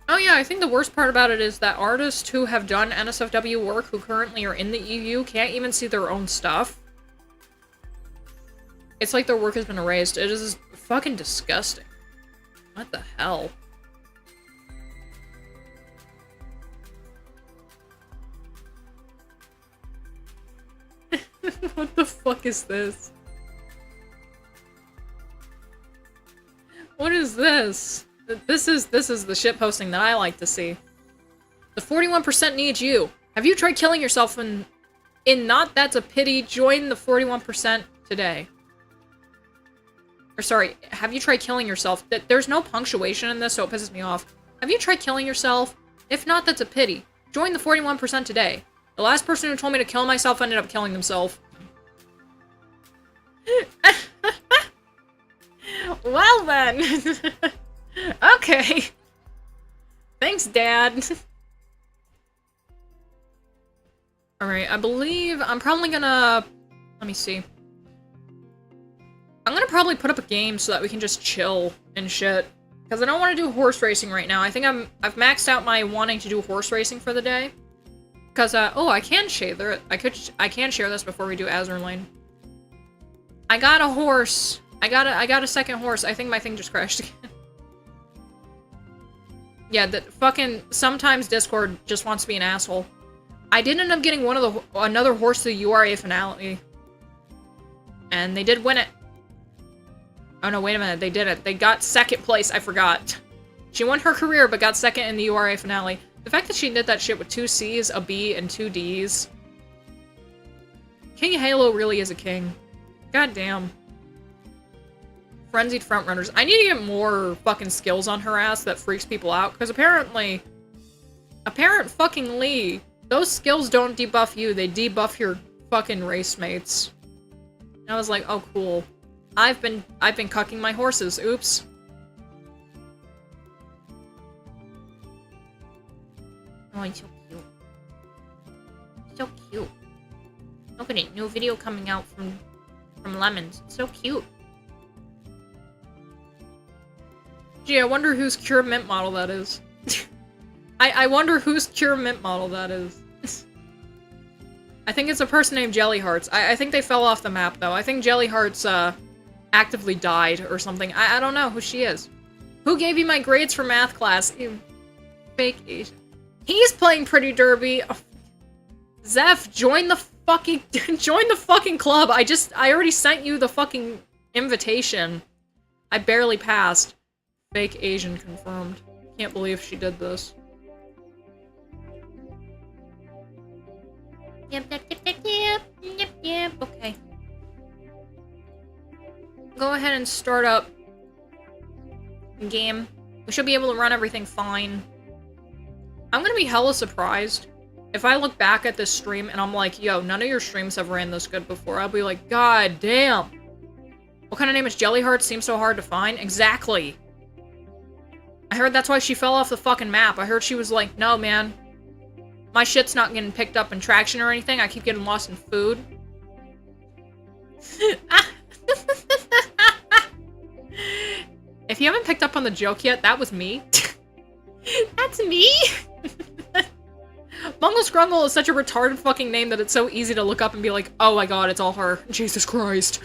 Oh yeah, I think the worst part about it is that artists who have done NSFW work who currently are in the EU can't even see their own stuff. It's like their work has been erased. It is fucking disgusting. What the hell? What the fuck is this? What is this? This is the shitposting that I like to see. The 41% needs you. Have you tried killing yourself in Not That's a Pity? Join the 41% today. Or sorry, have you tried killing yourself? There's no punctuation in this, so it pisses me off. Have you tried killing yourself? If not, that's a pity. Join the 41% today. The last person who told me to kill myself ended up killing themselves. Well then. Okay. Thanks, Dad. Alright, I believe I'm probably gonna... Let me see. I'm gonna probably put up a game so that we can just chill and shit. Because I don't want to do horse racing right now. I think I've maxed out my wanting to do horse racing for the day. Because, oh, I can share it. I can share this before we do Azure Lane. I got a horse. I got a second horse. I think my thing just crashed again. Yeah, that fucking sometimes Discord just wants to be an asshole. I did end up getting another horse to the URA finale. And they did win it. Oh no, wait a minute, they did it. They got second place, I forgot. She won her career, but got second in the URA finale. The fact that she did that shit with 2 C's, a B, and 2 D's. King Halo really is a king. God damn. Frenzied frontrunners. I need to get more fucking skills on her ass that freaks people out, because apparently... Apparent-fucking-ly, those skills don't debuff you, they debuff your fucking race mates. And I was like, oh cool. I've been cucking my horses, oops. Oh, he's so cute. So cute. Look at it, new video coming out from Lemons. It's so cute. Gee, I wonder whose Cure Mint model that is. I wonder whose Cure Mint model that is. I think it's a person named Jelly Hearts. I think they fell off the map, though. I think Jelly Hearts, actively died or something. I don't know who she is. Who gave you my grades for math class? You fake Asian. He's playing Pretty Derby. Oh. Zeph, join the fucking club. I already sent you the fucking invitation. I barely passed. Fake Asian confirmed. Can't believe she did this. Yep. Okay. Go ahead and start up game. We should be able to run everything fine. I'm gonna be hella surprised if I look back at this stream and I'm like, yo, none of your streams have ran this good before. I'll be like, god damn. What kind of name is Jelly Heart? Seems so hard to find. Exactly. I heard that's why she fell off the fucking map. I heard she was like, no, man. My shit's not getting picked up in traction or anything. I keep getting lost in food. If you haven't picked up on the joke yet, that was me. That's me? Bungle Scrungle is such a retarded fucking name that it's so easy to look up and be like, oh my god, it's all her. Jesus Christ.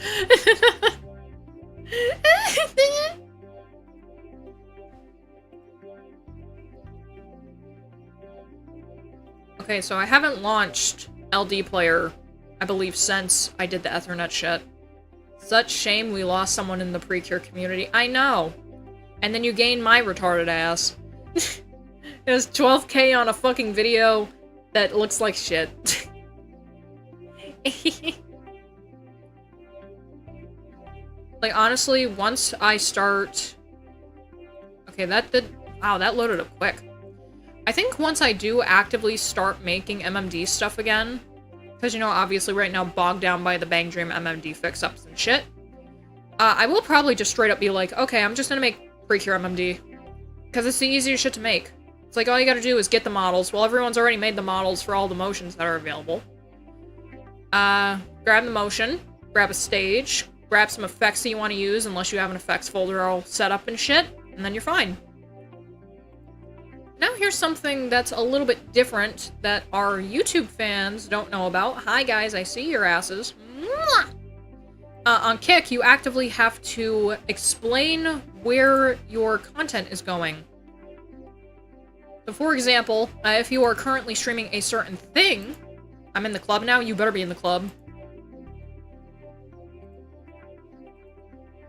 Okay, so I haven't launched LD Player, I believe, since I did the Ethernet shit. Such shame we lost someone in the Precure community. I know. And then you gain my retarded ass. It was 12K on a fucking video that looks like shit. Like, honestly, once I start... Okay, that did... Wow, that loaded up quick. I think once I do actively start making MMD stuff again, because, you know, obviously right now bogged down by the Bang Dream MMD fix-ups and shit, I will probably just straight up be like, okay, I'm just gonna make Precure MMD. Because it's the easiest shit to make. It's like, all you gotta do is get the models. Well, everyone's already made the models for all the motions that are available. Grab the motion, grab a stage, grab some effects that you want to use, unless you have an effects folder all set up and shit, and then you're fine. Now here's something that's a little bit different that our YouTube fans don't know about. Hi guys, I see your asses. Mwah! On Kick, you actively have to explain where your content is going. So for example, if you are currently streaming a certain thing, I'm in the club now, you better be in the club.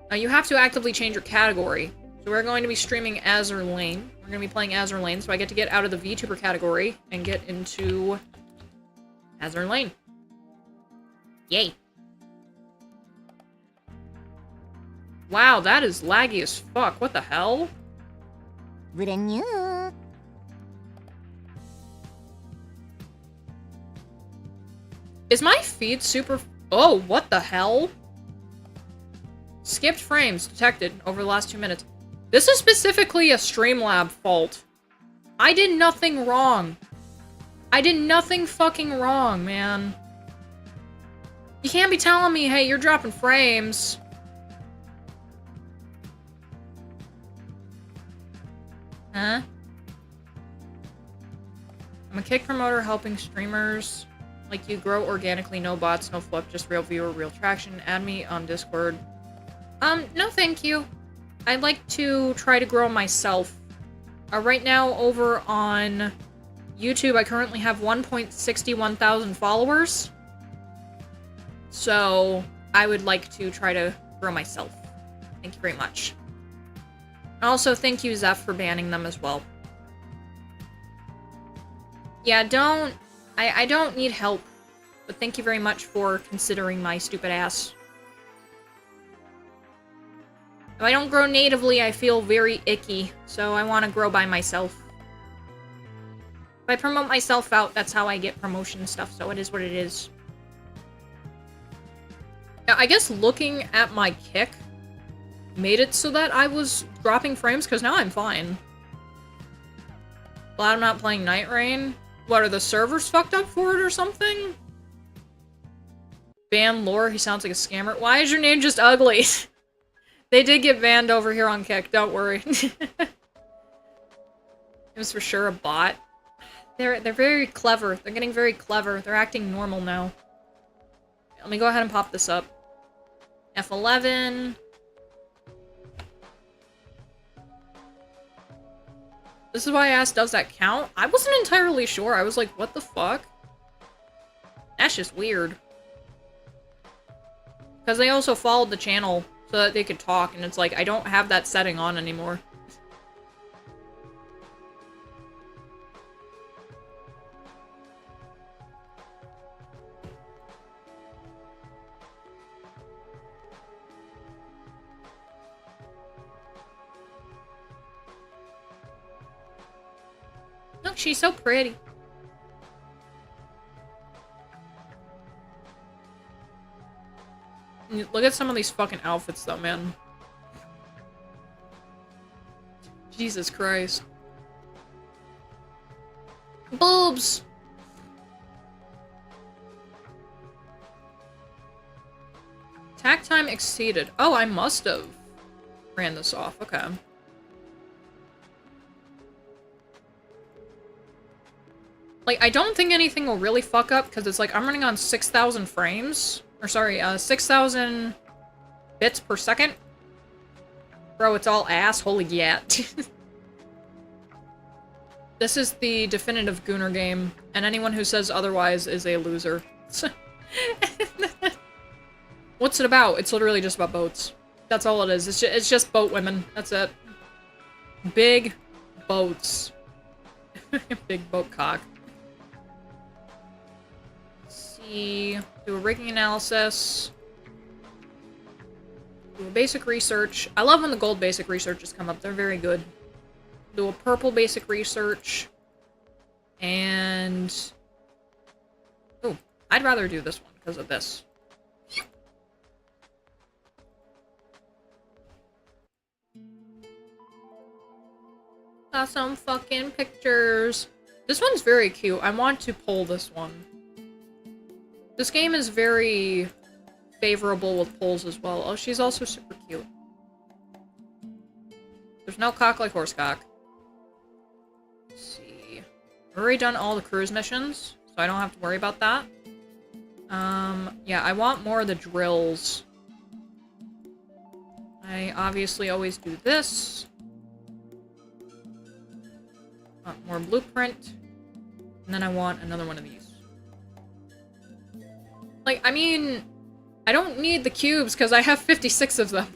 You have to actively change your category. So we're going to be streaming Azur Lane. We're going to be playing Azur Lane, so I get to get out of the VTuber category and get into Azur Lane. Yay. Wow, that is laggy as fuck. What the hell? Is my feed super... Oh, what the hell? Skipped frames detected over the last 2 minutes. This is specifically a Streamlab fault. I did nothing wrong. I did nothing fucking wrong, man. You can't be telling me, hey, you're dropping frames. Huh? I'm a Kick promoter helping streamers like you grow organically, no bots, no flip, just real viewer, real traction. Add me on Discord. No thank you. I'd like to try to grow myself. Right now, over on YouTube, I currently have 1.61 thousand followers. So, I would like to try to grow myself. Thank you very much. Also, thank you, Zeph, for banning them as well. Yeah, I don't need help, but thank you very much for considering my stupid ass. If I don't grow natively, I feel very icky, so I want to grow by myself. If I promote myself out, that's how I get promotion stuff, so it is what it is. Now, I guess looking at my kick made it so that I was dropping frames, because now I'm fine. Glad I'm not playing Night Rain. What, are the servers fucked up for it or something? Ban Lore, he sounds like a scammer. Why is your name just ugly? They did get banned over here on Kick, don't worry. It was for sure a bot. They're very clever. They're getting very clever. They're acting normal now. Let me go ahead and pop this up. F11. This is why I asked, does that count? I wasn't entirely sure. I was like, what the fuck? That's just weird. Because they also followed the channel so that they could talk, and it's like, I don't have that setting on anymore. Look, she's so pretty. Look at some of these fucking outfits, though, man. Jesus Christ. Boobs! Attack time exceeded. Oh, I must have ran this off. Okay. Like, I don't think anything will really fuck up, because it's like, I'm running on 6,000 frames. Or sorry, 6,000 bits per second. Bro, it's all ass. Holy yeah. This is the definitive Gooner game, and anyone who says otherwise is a loser. What's it about? It's literally just about boats. That's all it is. It's just boat women. That's it. Big boats. Big boat cock. Do a rigging analysis. Do a basic research. I love when the gold basic researches come up. They're very good. Do a purple basic research. And... oh, I'd rather do this one because of this. Got some fucking pictures. This one's very cute. I want to pull this one. This game is very favorable with polls as well. Oh, she's also super cute. There's no cock like horse cock. Let's see. I've already done all the cruise missions, so I don't have to worry about that. Yeah, I want more of the drills. I obviously always do this. Want more blueprint. And then I want another one of these. Like, I mean, I don't need the cubes because I have 56 of them.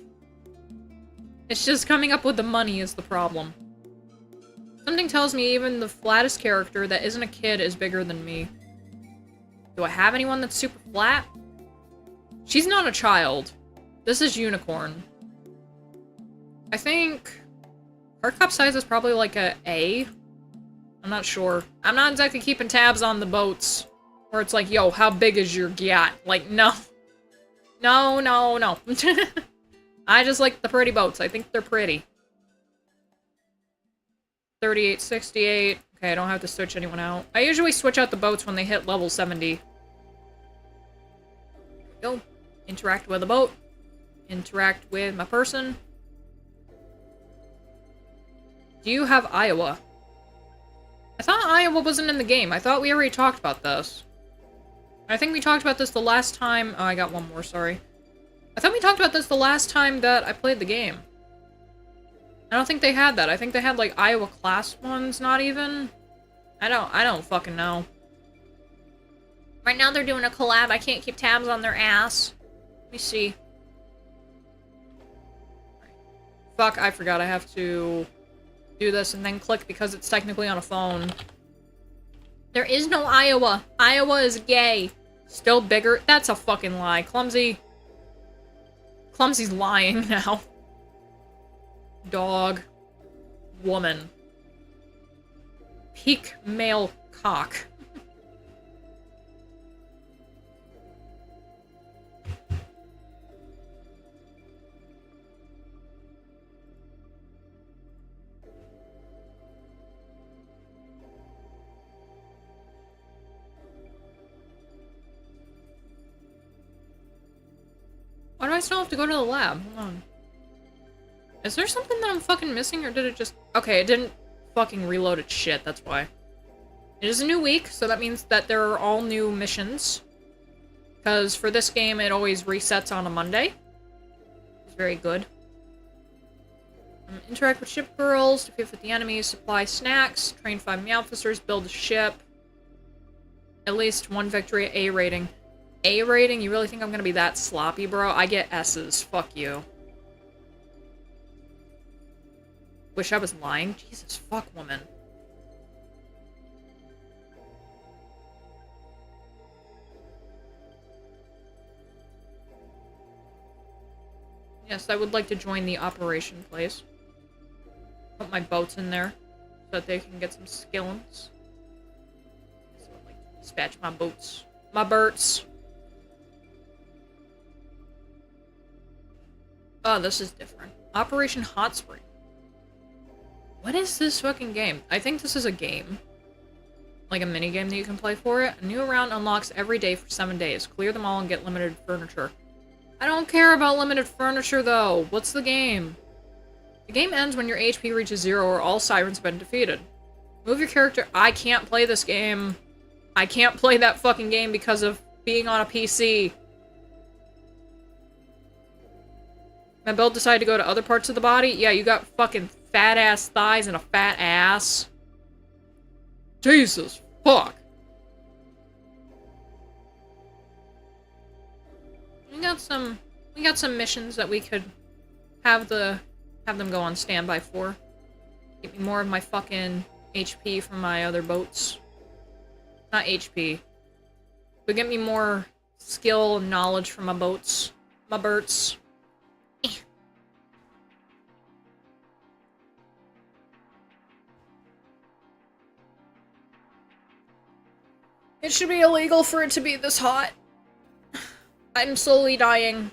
It's just coming up with the money is the problem. Something tells me even the flattest character that isn't a kid is bigger than me. Do I have anyone that's super flat? She's not a child. This is Unicorn. I think her cup size is probably like a A. I'm not sure. I'm not exactly keeping tabs on the boats. Where it's like, yo, how big is your yacht? Like, no. No, no, no. I just like the pretty boats. I think they're pretty. 38, 68. Okay, I don't have to switch anyone out. I usually switch out the boats when they hit level 70. Go. Interact with a boat. Interact with my person. Do you have Iowa? I thought Iowa wasn't in the game. I thought we already talked about this. I think we talked about this the last time... oh, I got one more, sorry. I thought we talked about this the last time that I played the game. I don't think they had that. I think they had, like, Iowa class ones, not even. I don't fucking know. Right now they're doing a collab. I can't keep tabs on their ass. Let me see. Fuck, I forgot I have to do this and then click because it's technically on a phone. There is no Iowa. Iowa is gay. Still bigger. That's a fucking lie. Clumsy's lying now. Dog. Woman. Peak male cock. Why do I still have to go to the lab? Hold on. Is there something that I'm fucking missing, or did it just... Okay, it didn't fucking reload its shit, that's why. It is a new week, so that means that there are all new missions. Because for this game, it always resets on a Monday. It's very good. Interact with ship girls, defeat with the enemies, supply snacks, train 5 officers, build a ship. At least 1 victory at A rating. A rating? You really think I'm gonna be that sloppy, bro? I get S's. Fuck you. Wish I was lying. Jesus, fuck, woman. Yes, I would like to join the operation place. Put my boats in there so that they can get some skillings. So I'd like to dispatch my boats. My birds. Oh, this is different. Operation Hot Spring. What is this fucking game? I think this is a game. Like a mini game that you can play for it. A new round unlocks every day for 7 days. Clear them all and get limited furniture. I don't care about limited furniture, though. What's the game? The game ends when your HP reaches 0 or all sirens have been defeated. Move your character. I can't play this game. I can't play that fucking game because of being on a PC. My build decided to go to other parts of the body? Yeah, you got fucking fat-ass thighs and a fat ass. Jesus, fuck. We got some missions that we could have them go on standby for. Get me more of my fucking HP from my other boats. Not HP. But get me more skill and knowledge from my boats. My birds. It should be illegal for it to be this hot. I'm slowly dying.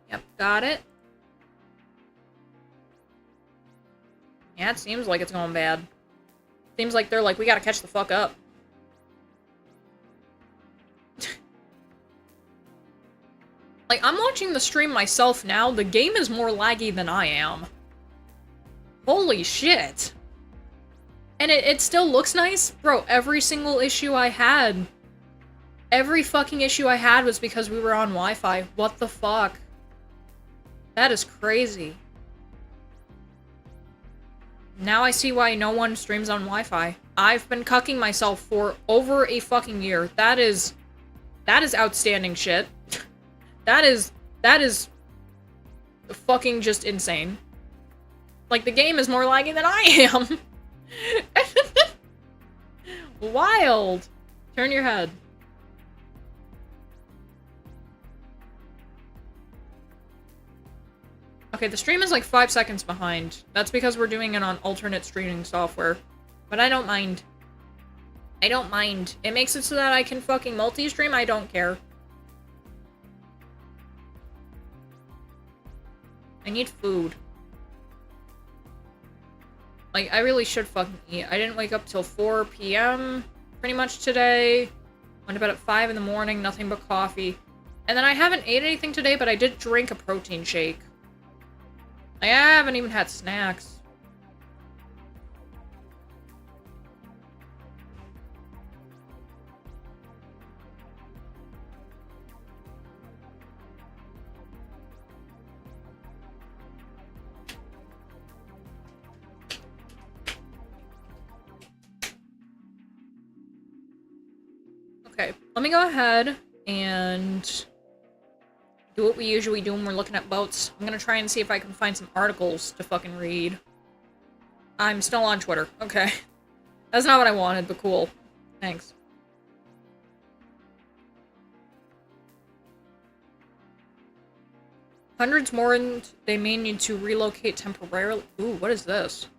Yep, got it. Yeah, it seems like it's going bad. Seems like they're like, we gotta catch the fuck up. Like, I'm watching the stream myself now. The game is more laggy than I am. Holy shit. And it still looks nice? Bro, every single issue I had... Every fucking issue I had was because we were on Wi-Fi. What the fuck? That is crazy. Now I see why no one streams on Wi-Fi. I've been cucking myself for over a fucking year. That is outstanding shit. That is fucking just insane. Like, the game is more laggy than I am. Wild. Turn your head. Okay, the stream is like 5 seconds behind. That's because we're doing it on alternate streaming software. But I don't mind. I don't mind. It makes it so that I can fucking multi-stream. I don't care. I need food. Like, I really should fucking eat. I didn't wake up till 4 p.m. pretty much today. Went to bed at 5 in the morning, nothing but coffee. And then I haven't ate anything today, but I did drink a protein shake. I haven't even had snacks. Okay, let me go ahead and Do what we usually do when we're looking at boats. I'm gonna try and see if I can find some articles to fucking read. I'm still on Twitter. Okay. That's not what I wanted, but cool. Thanks. Hundreds warned they may need to relocate temporarily. Ooh, what is this?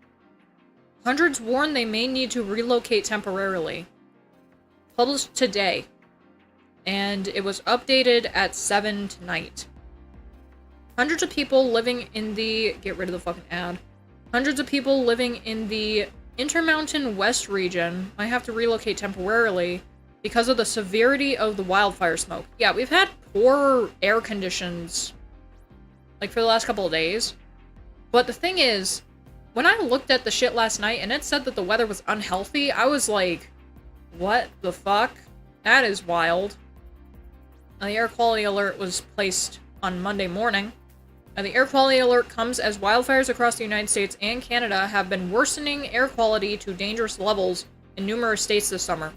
Hundreds warned they may need to relocate temporarily. Published today. And it was updated at 7 tonight. Hundreds of people living in the... Get rid of the fucking ad. Hundreds of people living in the Intermountain West region might have to relocate temporarily because of the severity of the wildfire smoke. Yeah, we've had poor air conditions, like, for the last couple of days. But the thing is, when I looked at the shit last night and it said that the weather was unhealthy, I was like, what the fuck? That is wild. The air quality alert was placed on Monday morning. The air quality alert comes as wildfires across the United States and Canada have been worsening air quality to dangerous levels in numerous states this summer.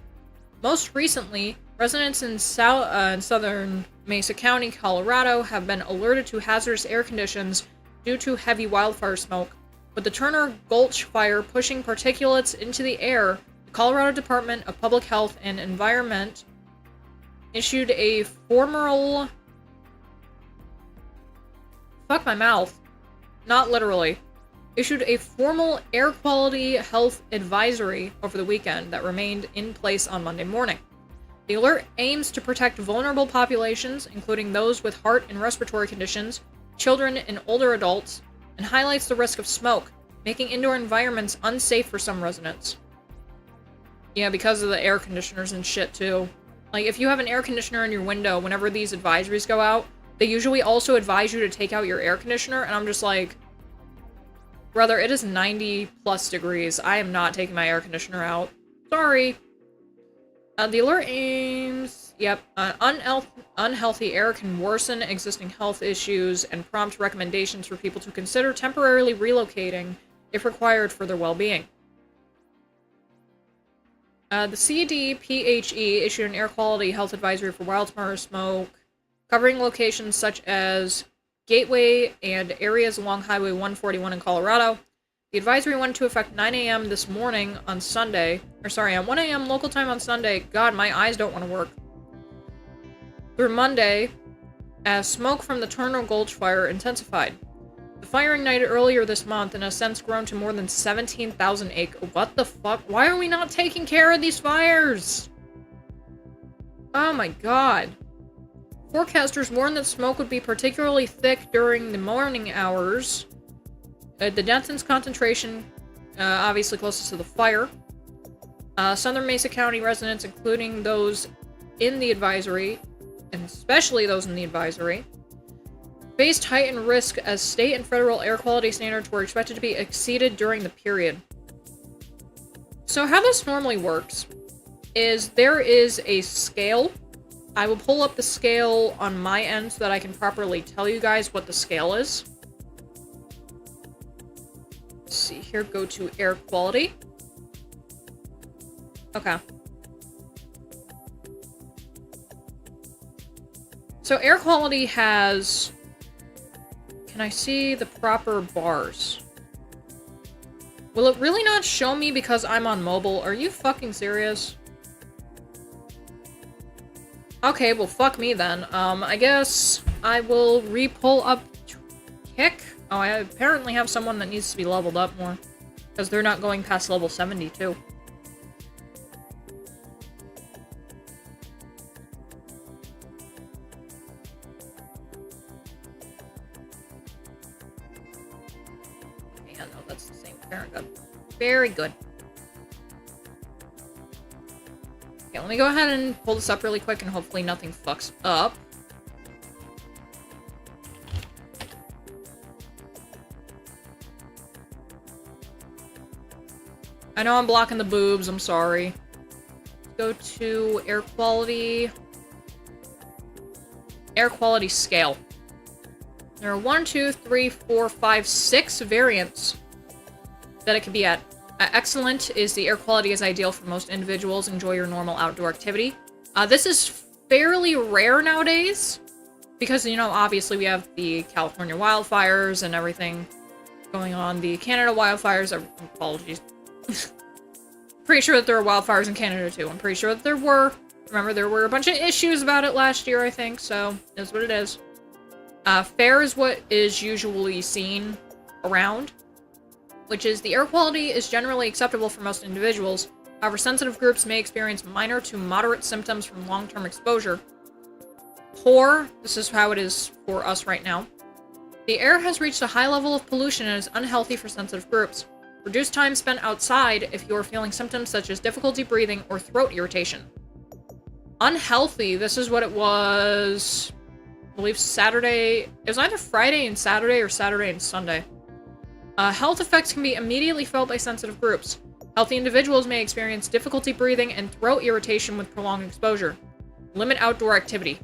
Most recently, residents in southern Mesa County, Colorado, have been alerted to hazardous air conditions due to heavy wildfire smoke. With the Turner Gulch fire pushing particulates into the air, the Colorado Department of Public Health and Environment issued a formal... Fuck my mouth. Not literally. Issued a formal air quality health advisory over the weekend that remained in place on Monday morning. The alert aims to protect vulnerable populations, including those with heart and respiratory conditions, children and older adults, and highlights the risk of smoke, making indoor environments unsafe for some residents. Yeah, because of the air conditioners and shit, too. Like, if you have an air conditioner in your window, whenever these advisories go out, they usually also advise you to take out your air conditioner, and I'm just like, brother, it is 90 plus degrees. I am not taking my air conditioner out. Sorry. The alert aims... Yep. Unhealthy air can worsen existing health issues and prompt recommendations for people to consider temporarily relocating if required for their well-being. The CDPHE issued an air quality health advisory for wildfire smoke, covering locations such as Gateway and areas along Highway 141 in Colorado. The advisory went into effect 9 a.m. this morning on Sunday. Or sorry, at 1 a.m. local time on Sunday. God, my eyes don't want to work. Through Monday, as smoke from the Turner Gulch fire intensified. The fire ignited earlier this month and has since grown to more than 17,000 acres. What the fuck? Why are we not taking care of these fires? Oh my god. Forecasters warned that smoke would be particularly thick during the morning hours. The densest concentration, obviously closest to the fire. Southern Mesa County residents, including those in the advisory, and especially those in the advisory, faced heightened risk as state and federal air quality standards were expected to be exceeded during the period. So how this normally works is there is a scale. I will pull up the scale on my end so that I can properly tell you guys what the scale is. Let's see here, go to air quality. Okay. So air quality has... Can I see the proper bars? Will it really not show me because I'm on mobile? Are you fucking serious? Okay, well, fuck me then. I guess I will re-pull up Kick. Oh, I apparently have someone that needs to be leveled up more. Because they're not going past level 72. Yeah, no, that's the same. Very good. Very good. Okay, let me go ahead and pull this up really quick and hopefully nothing fucks up. I know I'm blocking the boobs, I'm sorry. Go to air quality. Air quality scale. There are 1, 2, 3, 4, 5, 6 variants that it can be at. Excellent is the air quality is ideal for most individuals. Enjoy your normal outdoor activity. This is fairly rare nowadays. because, you know, obviously we have the California wildfires and everything going on. The Canada wildfires, apologies. Pretty sure that there are wildfires in Canada too. I'm pretty sure that there were. Remember, there were a bunch of issues about it last year, I think, so that's what it is. Fair is what is usually seen around, which is the air quality is generally acceptable for most individuals. However, sensitive groups may experience minor to moderate symptoms from long-term exposure. Poor, this is how it is for us right now. The air has reached a high level of pollution and is unhealthy for sensitive groups. Reduce time spent outside if you are feeling symptoms such as difficulty breathing or throat irritation. Unhealthy, this is what it was, I believe Saturday. It was either Friday and Saturday or Saturday and Sunday. Health effects can be immediately felt by sensitive groups. Healthy individuals may experience difficulty breathing and throat irritation with prolonged exposure. Limit outdoor activity.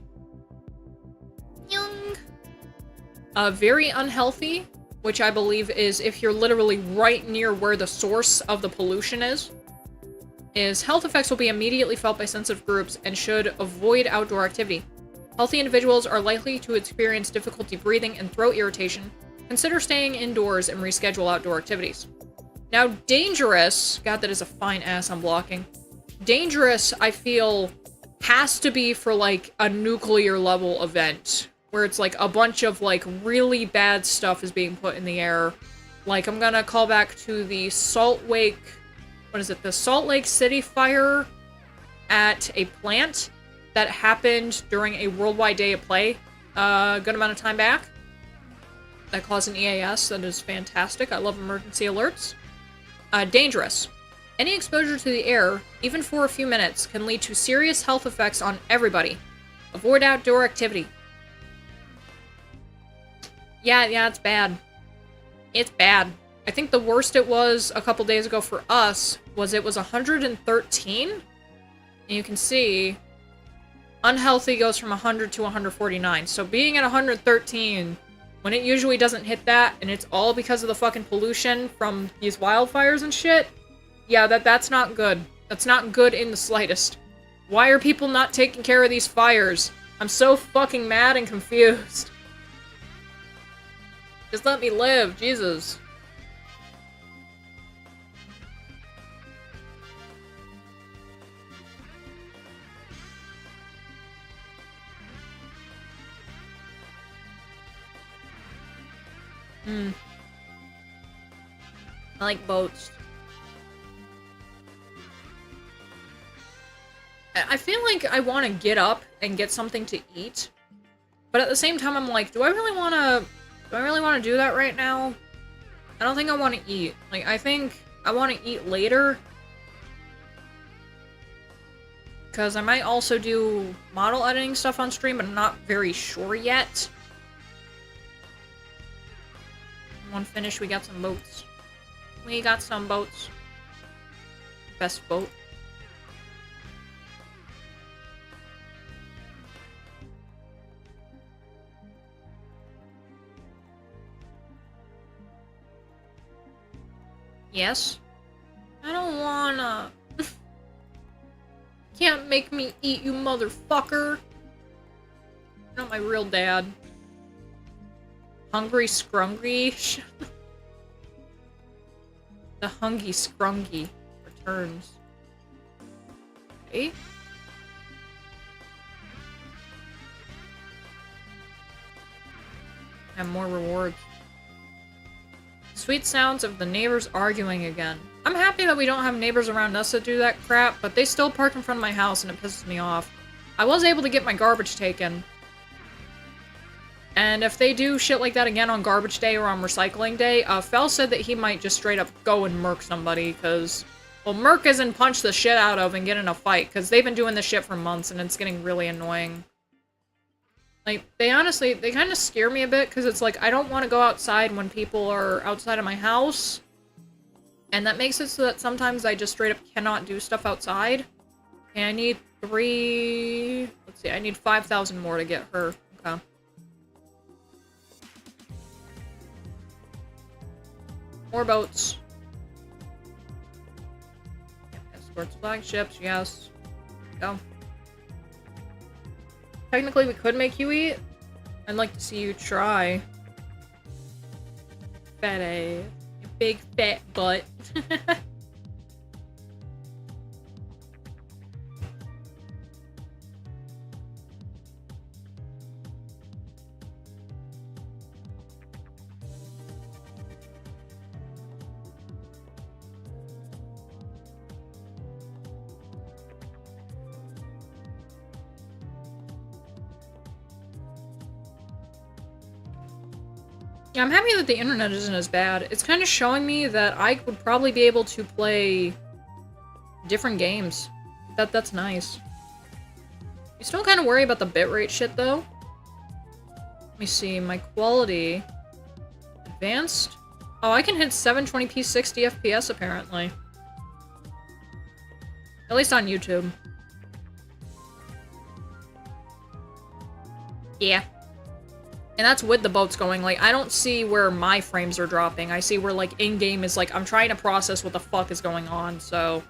Young. Very unhealthy, which I believe is if you're literally right near where the source of the pollution is health effects will be immediately felt by sensitive groups and should avoid outdoor activity. Healthy individuals are likely to experience difficulty breathing and throat irritation. Consider staying indoors and reschedule outdoor activities. Now, dangerous, God, that is a fine ass I'm blocking. Dangerous, I feel, has to be for, like, a nuclear level event, where it's, like, a bunch of, like, really bad stuff is being put in the air. Like, I'm gonna call back to the Salt Lake City fire at a plant that happened during a worldwide day of play, a good amount of time back. That caused an EAS. That is fantastic. I love emergency alerts. Dangerous. Any exposure to the air, even for a few minutes, can lead to serious health effects on everybody. Avoid outdoor activity. Yeah, it's bad. It's bad. I think the worst it was a couple days ago for us was it was 113. And you can see unhealthy goes from 100 to 149. So being at 113, when it usually doesn't hit that, and it's all because of the fucking pollution from these wildfires and shit, yeah, that's not good. That's not good in the slightest. Why are people not taking care of these fires? I'm so fucking mad and confused. Just let me live, Jesus. I like boats. I feel like I want to get up and get something to eat, but at the same time I'm like, do I really want to do that right now? I don't think I want to eat. Like, I think I want to eat later, because I might also do model editing stuff on stream, but I'm not very sure yet. One finish, we got some boats. We got some boats. Best boat. Yes? I don't wanna. Can't make me eat, you motherfucker. You're not my real dad. Hungry Scrungy? The Hungry Scrungy returns. Okay. And more rewards. Sweet sounds of the neighbors arguing again. I'm happy that we don't have neighbors around us that do that crap, but they still park in front of my house and it pisses me off. I was able to get my garbage taken. And if they do shit like that again on garbage day or on recycling day, Fel said that he might just straight up go and murk somebody, because, well, murk as in punch the shit out of and get in a fight, because they've been doing this shit for months and it's getting really annoying. Like, they honestly, they kind of scare me a bit, because it's like, I don't want to go outside when people are outside of my house, and that makes it so that sometimes I just straight up cannot do stuff outside. And I need I need 5,000 more to get her. Okay. More boats. Escorts flagships, yes. Go. Technically, we could make you eat. I'd like to see you try. Fat ass. Your big fat butt. Yeah, I'm happy that the internet isn't as bad. It's kind of showing me that I would probably be able to play different games. That's nice. I still kind of worry about the bitrate shit, though. Let me see, my quality. Advanced? Oh, I can hit 720p 60 FPS, apparently. At least on YouTube. Yeah. And that's with the boats going. Like, I don't see where my frames are dropping. I see where, like, in-game is, like, I'm trying to process what the fuck is going on, so...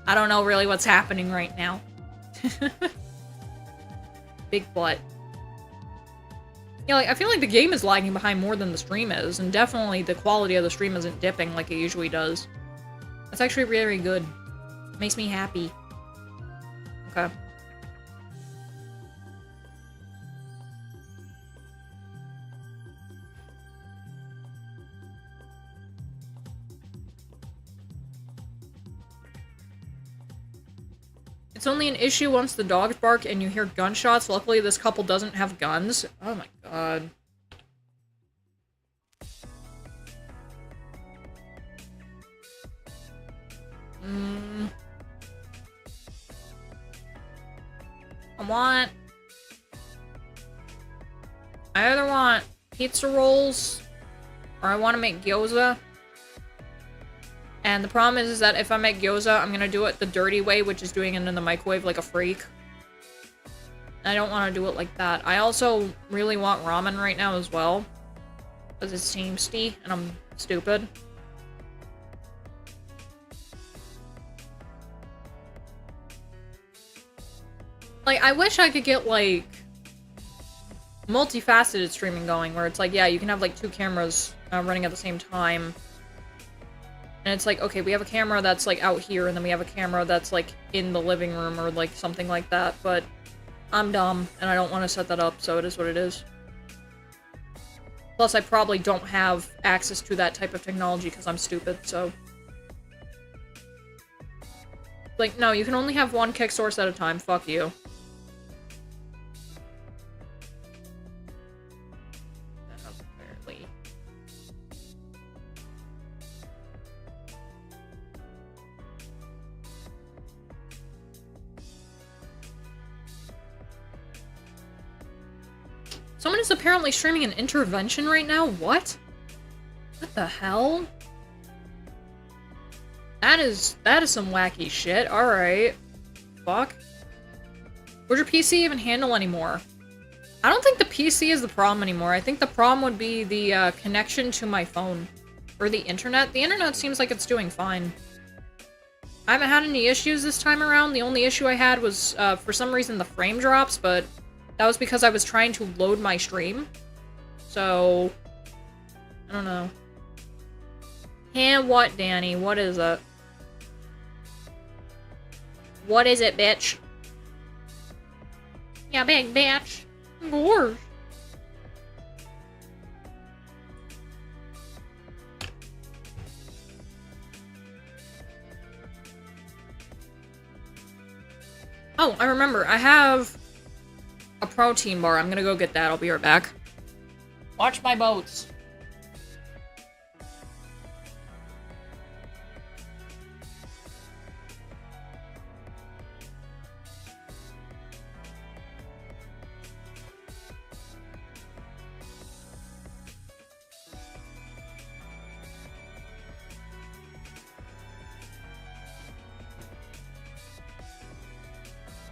I don't know really what's happening right now. Big butt. Yeah, like, I feel like the game is lagging behind more than the stream is, and definitely the quality of the stream isn't dipping like it usually does. That's actually very good. Makes me happy. Okay. It's only an issue once the dogs bark and you hear gunshots. Luckily, this couple doesn't have guns. Oh my god. I either want pizza rolls, or I want to make gyoza. And the problem is that if I make gyoza, I'm gonna do it the dirty way, which is doing it in the microwave like a freak. I don't want to do it like that. I also really want ramen right now as well. Because it's tasty, and I'm stupid. Like, I wish I could get, like, multifaceted streaming going, where it's like, yeah, you can have, like, two cameras running at the same time. And it's like, okay, we have a camera that's, like, out here, and then we have a camera that's, like, in the living room, or, like, something like that, but I'm dumb, and I don't want to set that up, so it is what it is. Plus, I probably don't have access to that type of technology, because I'm stupid, so... Like, no, you can only have one kick source at a time, fuck you. Someone is apparently streaming an intervention right now? What? What the hell? That is some wacky shit. Alright. Fuck. Would your PC even handle anymore? I don't think the PC is the problem anymore. I think the problem would be the connection to my phone. Or the internet. The internet seems like it's doing fine. I haven't had any issues this time around. The only issue I had was, for some reason, the frame drops, but... that was because I was trying to load my stream. So... I don't know. And what, Danny? What is it? What is it, bitch? Yeah, big bitch. Gosh. Oh, I remember. I have... a protein bar. I'm gonna go get that. I'll be right back. Watch my boats.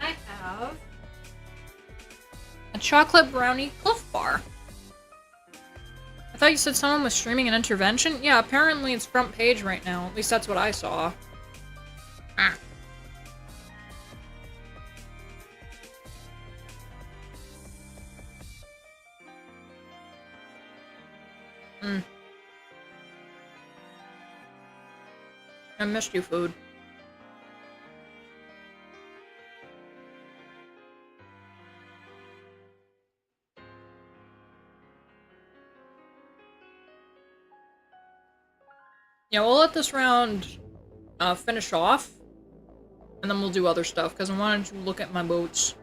I have a chocolate brownie Cliff Bar. I thought you said someone was streaming an intervention? Yeah, apparently it's front page right now. At least that's what I saw. Ah. Mm. I missed you, food. Yeah, we'll let this round finish off, and then we'll do other stuff, because I wanted to look at my boats.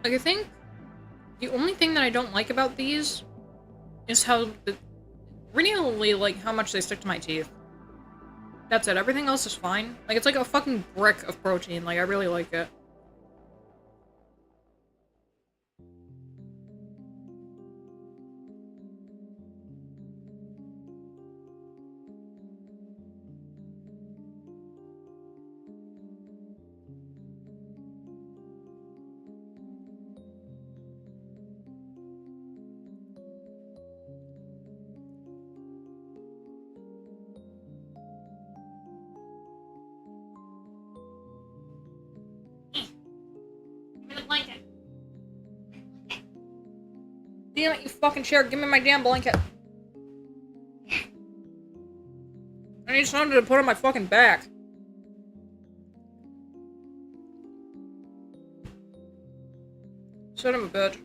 Like, I think the only thing that I don't like about these is how, really, like, how much they stick to my teeth. That's it. Everything else is fine. Like, it's like a fucking brick of protein. Like, I really like it. Give me the blanket. Damn it, you fucking chair. Give me my damn blanket. I need something to put on my fucking back. Son of a bitch.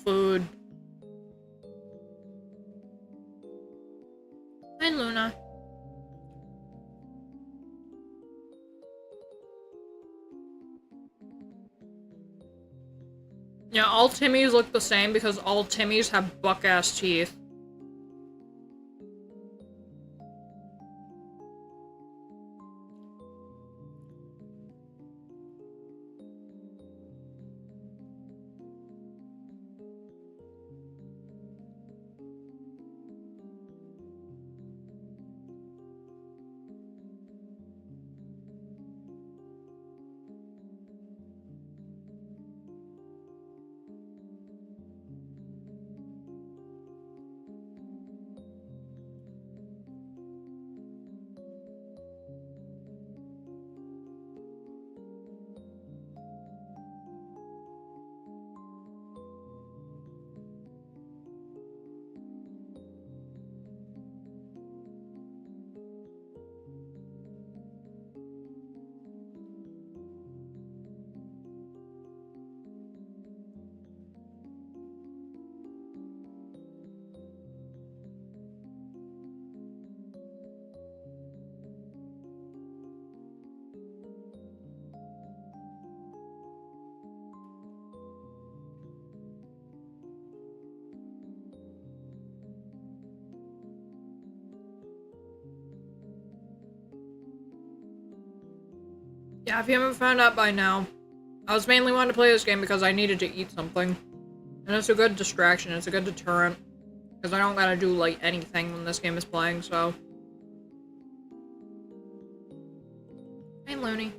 Food. Hi, Luna. Yeah, all Timmies look the same because all Timmies have buck-ass teeth. Yeah, if you haven't found out by now, I was mainly wanting to play this game because I needed to eat something. And it's a good distraction, it's a good deterrent. Because I don't gotta do, like, anything when this game is playing, so... Hey, Looney.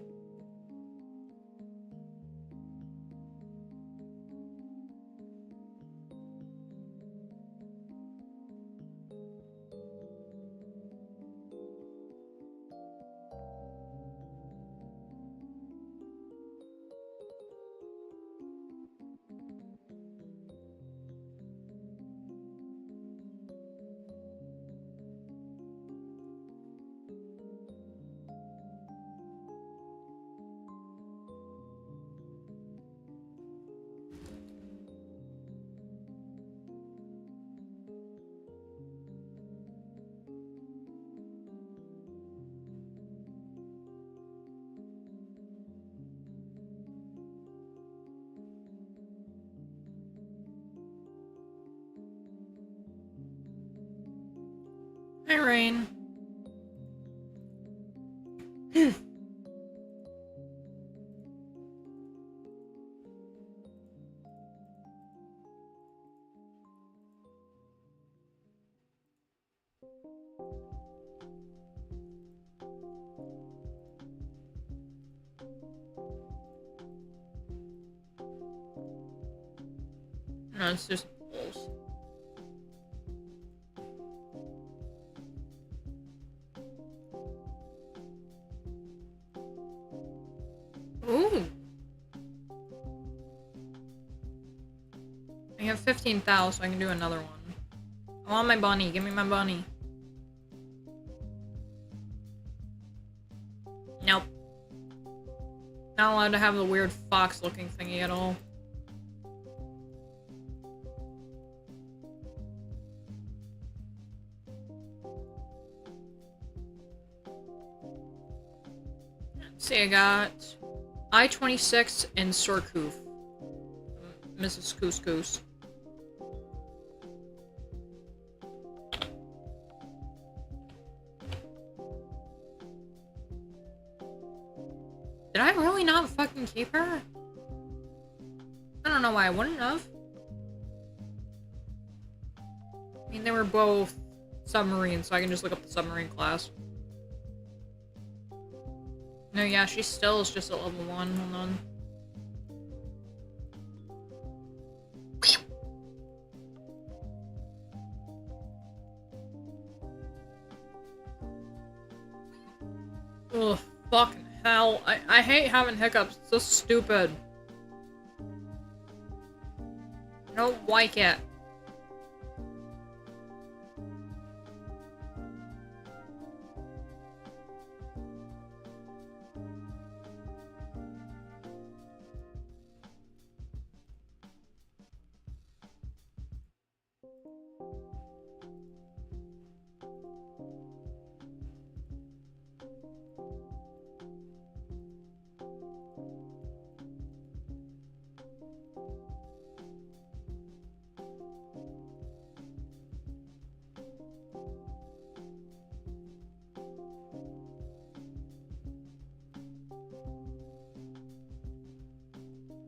Hi, Rain. No, it's just bulls. Ooh. I have 15,000, so I can do another one. I want my bunny. Give me my bunny. Nope. Not allowed to have the weird fox-looking thingy at all. Let's see, I got I-26 and Surcouf. Mrs. Couscous. Did I really not fucking keep her? I don't know why I wouldn't have. I mean, they were both submarines, so I can just look up the submarine class. No, yeah, she still is just at level 1. Hold on. Ugh, fucking hell. I hate having hiccups. It's so stupid. I don't like it.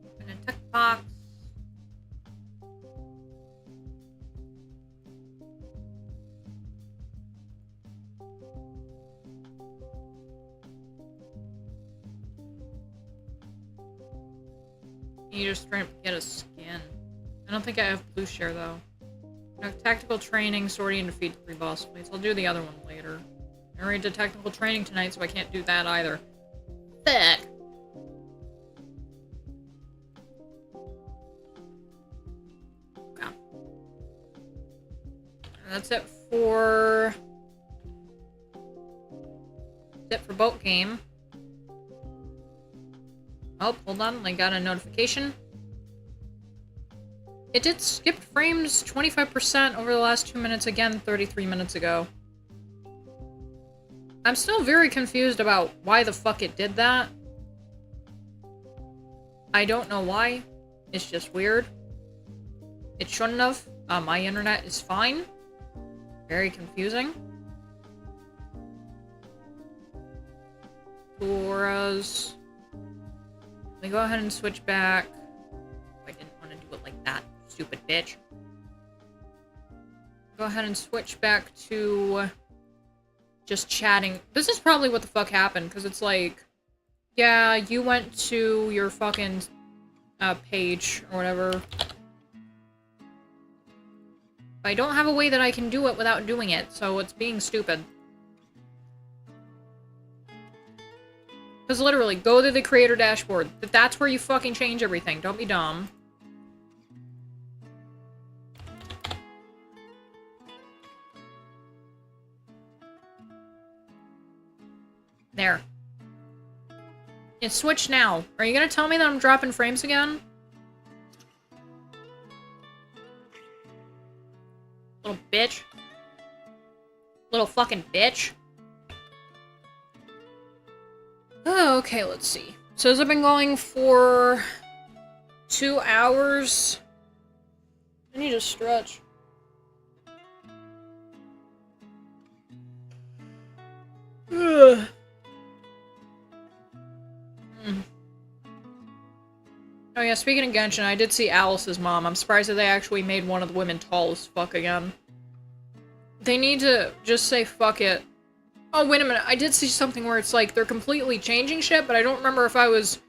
Open a tick box. You just straight up get a skin. I don't think I have blue share though. I have tactical training, sortie, and defeat 3 boss fights. I'll do the other one later. I already did technical training tonight, so I can't do that either. Fuck. Okay. And that's it for... That's it for boat game. Oh, hold on, I got a notification. It did skip frames 25% over the last 2 minutes again, 33 minutes ago. I'm still very confused about why the fuck it did that. I don't know why. It's just weird. It shouldn't have. My internet is fine. Very confusing. Dora's. Let me go ahead and switch back. I didn't want to do it like that, stupid bitch. Go ahead and switch back to just chatting. This is probably what the fuck happened, because it's like, yeah, you went to your fucking page or whatever. I don't have a way that I can do it without doing it, so it's being stupid. Because literally, go to the creator dashboard. That's where you fucking change everything. Don't be dumb. There. It's switched now. Are you gonna tell me that I'm dropping frames again? Little bitch. Little fucking bitch. Oh, okay, let's see. So I've been going for 2 hours. I need to stretch. Ugh. Oh yeah, speaking of Genshin, I did see Alice's mom. I'm surprised that they actually made one of the women tall as fuck again. They need to just say fuck it. Oh, wait a minute. I did see something where it's like they're completely changing shit, but I don't remember if I was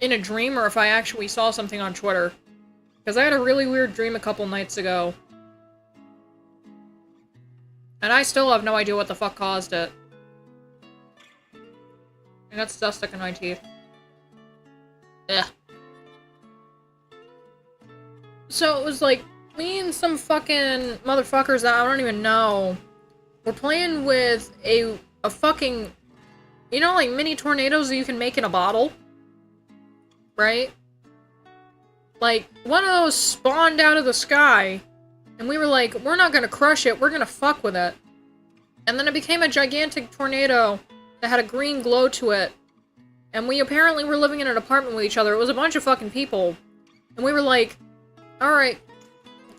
in a dream or if I actually saw something on Twitter. Because I had a really weird dream a couple nights ago. And I still have no idea what the fuck caused it. I got stuff stuck in my teeth. Ugh. So it was like, me and some fucking motherfuckers that I don't even know were playing with a fucking, you know, like mini tornadoes that you can make in a bottle? Right? Like, one of those spawned out of the sky, and we were like, we're not gonna crush it, we're gonna fuck with it. And then it became a gigantic tornado that had a green glow to it. And we apparently were living in an apartment with each other. It was a bunch of fucking people. And we were like, alright,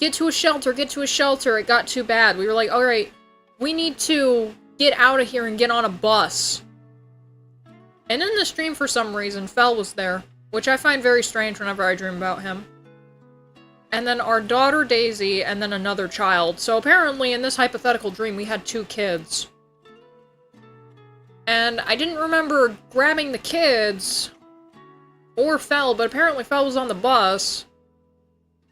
get to a shelter, get to a shelter. It got too bad. We were like, alright, we need to get out of here and get on a bus. And in the stream, for some reason, Fel was there. Which I find very strange whenever I dream about him. And then our daughter, Daisy, and then another child. So apparently, in this hypothetical dream, we had 2 kids. And I didn't remember grabbing the kids, or Fel, but apparently Fel was on the bus.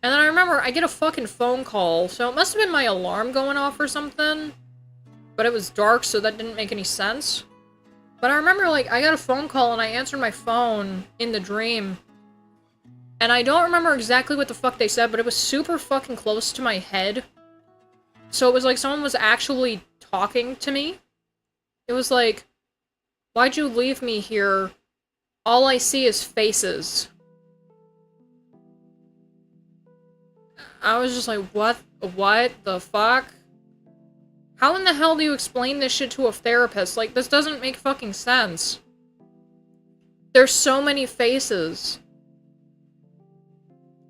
And then I remember I get a fucking phone call, so it must have been my alarm going off or something. But it was dark, so that didn't make any sense. But I remember, like, I got a phone call and I answered my phone in the dream. And I don't remember exactly what the fuck they said, but it was super fucking close to my head. So it was like someone was actually talking to me. It was like, why'd you leave me here? All I see is faces. I was just like, what the fuck? How in the hell do you explain this shit to a therapist? Like, this doesn't make fucking sense. There's so many faces.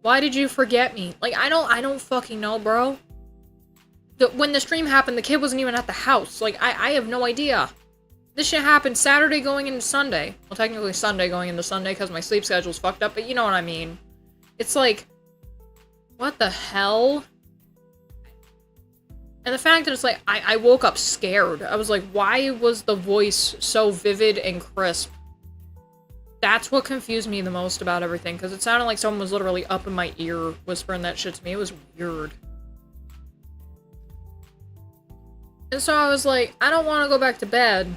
Why did you forget me? Like, I don't fucking know, bro. When the stream happened, the kid wasn't even at the house. Like, I have no idea. This shit happened Saturday going into Sunday. Well, technically Sunday going into Sunday because my sleep schedule's fucked up, but you know what I mean. It's like, what the hell? And the fact that it's like, I woke up scared. I was like, why was the voice so vivid and crisp? That's what confused me the most about everything, because it sounded like someone was literally up in my ear whispering that shit to me. It was weird. And so I was like, I don't want to go back to bed,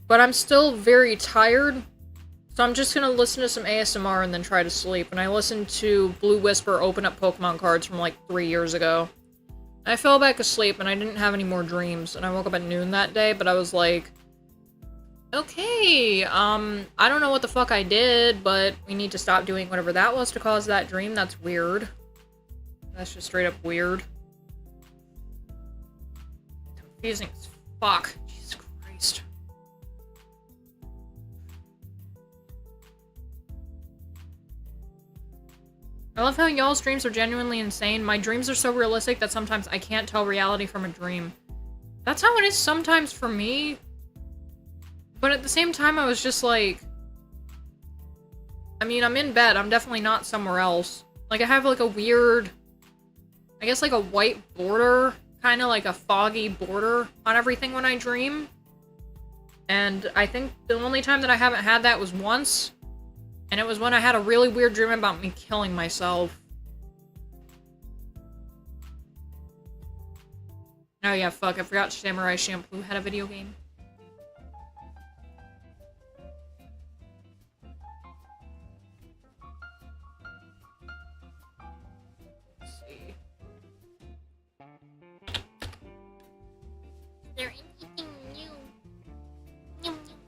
but I'm still very tired, so I'm just gonna listen to some ASMR and then try to sleep. And I listened to Blue Whisper open up Pokemon cards from like 3 years ago. I fell back asleep and I didn't have any more dreams, and I woke up at noon that day, but I was like, okay, I don't know what the fuck I did, but we need to stop doing whatever that was to cause that dream. That's weird. That's just straight up weird. Confusing as fuck. Jesus Christ. I love how y'all's dreams are genuinely insane. My dreams are so realistic that sometimes I can't tell reality from a dream. That's how it is sometimes for me. But at the same time, I was just like, I mean, I'm in bed. I'm definitely not somewhere else. Like, I have like a weird, I guess like a white border, kind of like a foggy border on everything when I dream. And I think the only time that I haven't had that was once. And it was when I had a really weird dream about me killing myself. Oh yeah, fuck, I forgot Samurai Champloo had a video game. Let's see. Is there anything new? Yum, yum.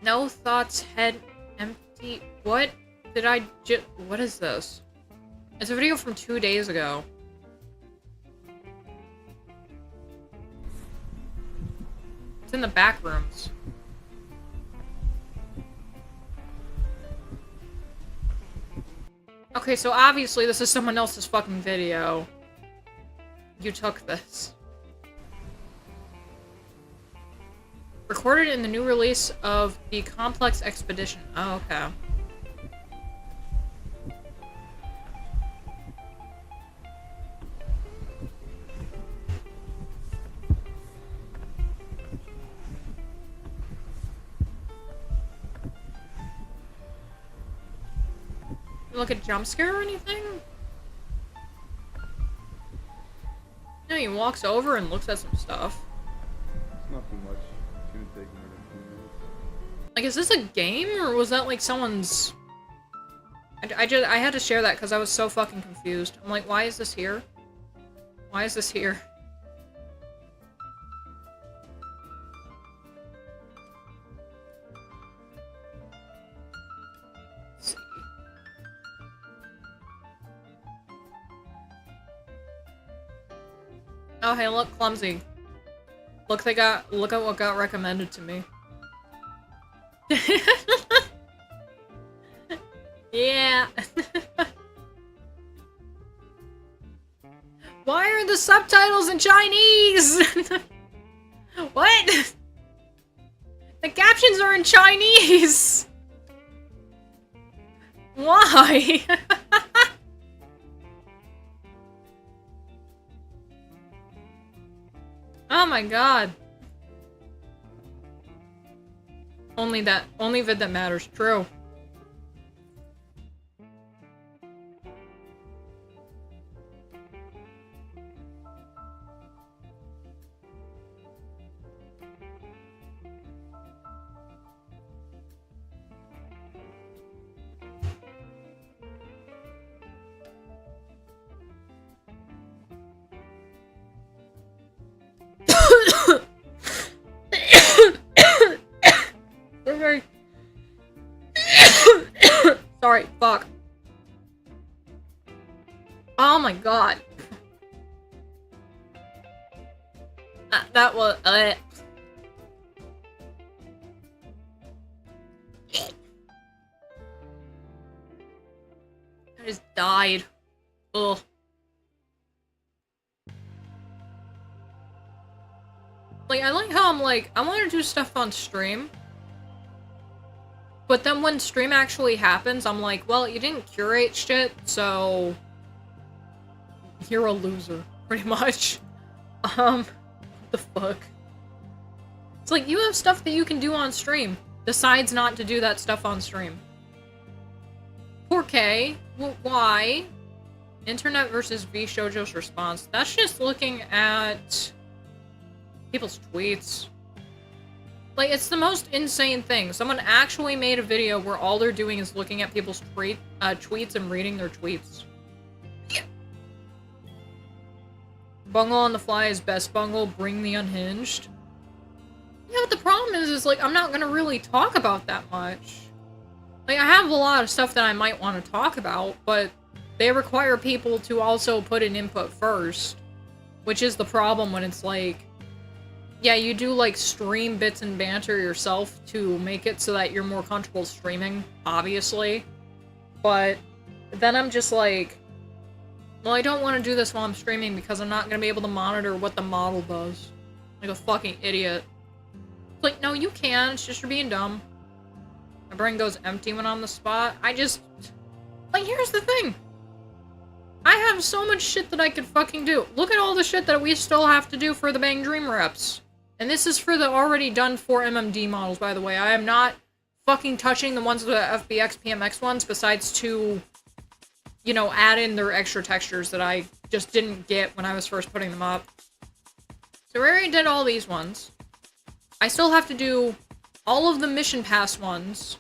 No thoughts, head empty. What did I just... What is this? It's a video from 2 days ago. It's in the back rooms. Okay, so obviously this is someone else's fucking video. You took this. Recorded in the new release of the Complex Expedition. Oh, okay. Look at jump scare or anything? No, he walks over and looks at some stuff. It's nothing much. Shouldn't take more than 2 minutes. Like, is this a game, or was that, like, someone's... I had to share that because I was so fucking confused. I'm like, why is this here? Why is this here? Let's see. Oh, hey, look, clumsy. Look, look at what got recommended to me. Yeah. Why are the subtitles in Chinese? What? The captions are in Chinese. Why? Oh my god. Only vid that matters. True. Sorry, fuck. Oh my god. That was I just died. Ugh. Like, I like how I'm like, I want to do stuff on stream. But then when stream actually happens, I'm like, well, you didn't curate shit, so... You're a loser, pretty much. What the fuck? It's like, you have stuff that you can do on stream. Decides not to do that stuff on stream. 4K? Well, why? Internet versus V Shoujo's response. That's just looking at... people's tweets. Like, it's the most insane thing. Someone actually made a video where all they're doing is looking at people's tweets and reading their tweets. Yeah. Bungle on the fly is best Bungle, bring the unhinged. Yeah, but the problem is like, I'm not gonna really talk about that much. Like, I have a lot of stuff that I might want to talk about, but they require people to also put in input first. Which is the problem when it's like, yeah, you do, like, stream bits and banter yourself to make it so that you're more comfortable streaming, obviously. But then I'm just like, well, I don't want to do this while I'm streaming because I'm not going to be able to monitor what the model does. Like a fucking idiot. It's like, no, you can. It's just you're being dumb. My brain goes empty when I'm on the spot. I just... Like, here's the thing. I have so much shit that I could fucking do. Look at all the shit that we still have to do for the Bang Dream reps. And this is for the already done 4MMD models, by the way. I am not fucking touching the ones with the FBX, PMX ones, besides to, you know, add in their extra textures that I just didn't get when I was first putting them up. So we already did all these ones. I still have to do all of the Mission Pass ones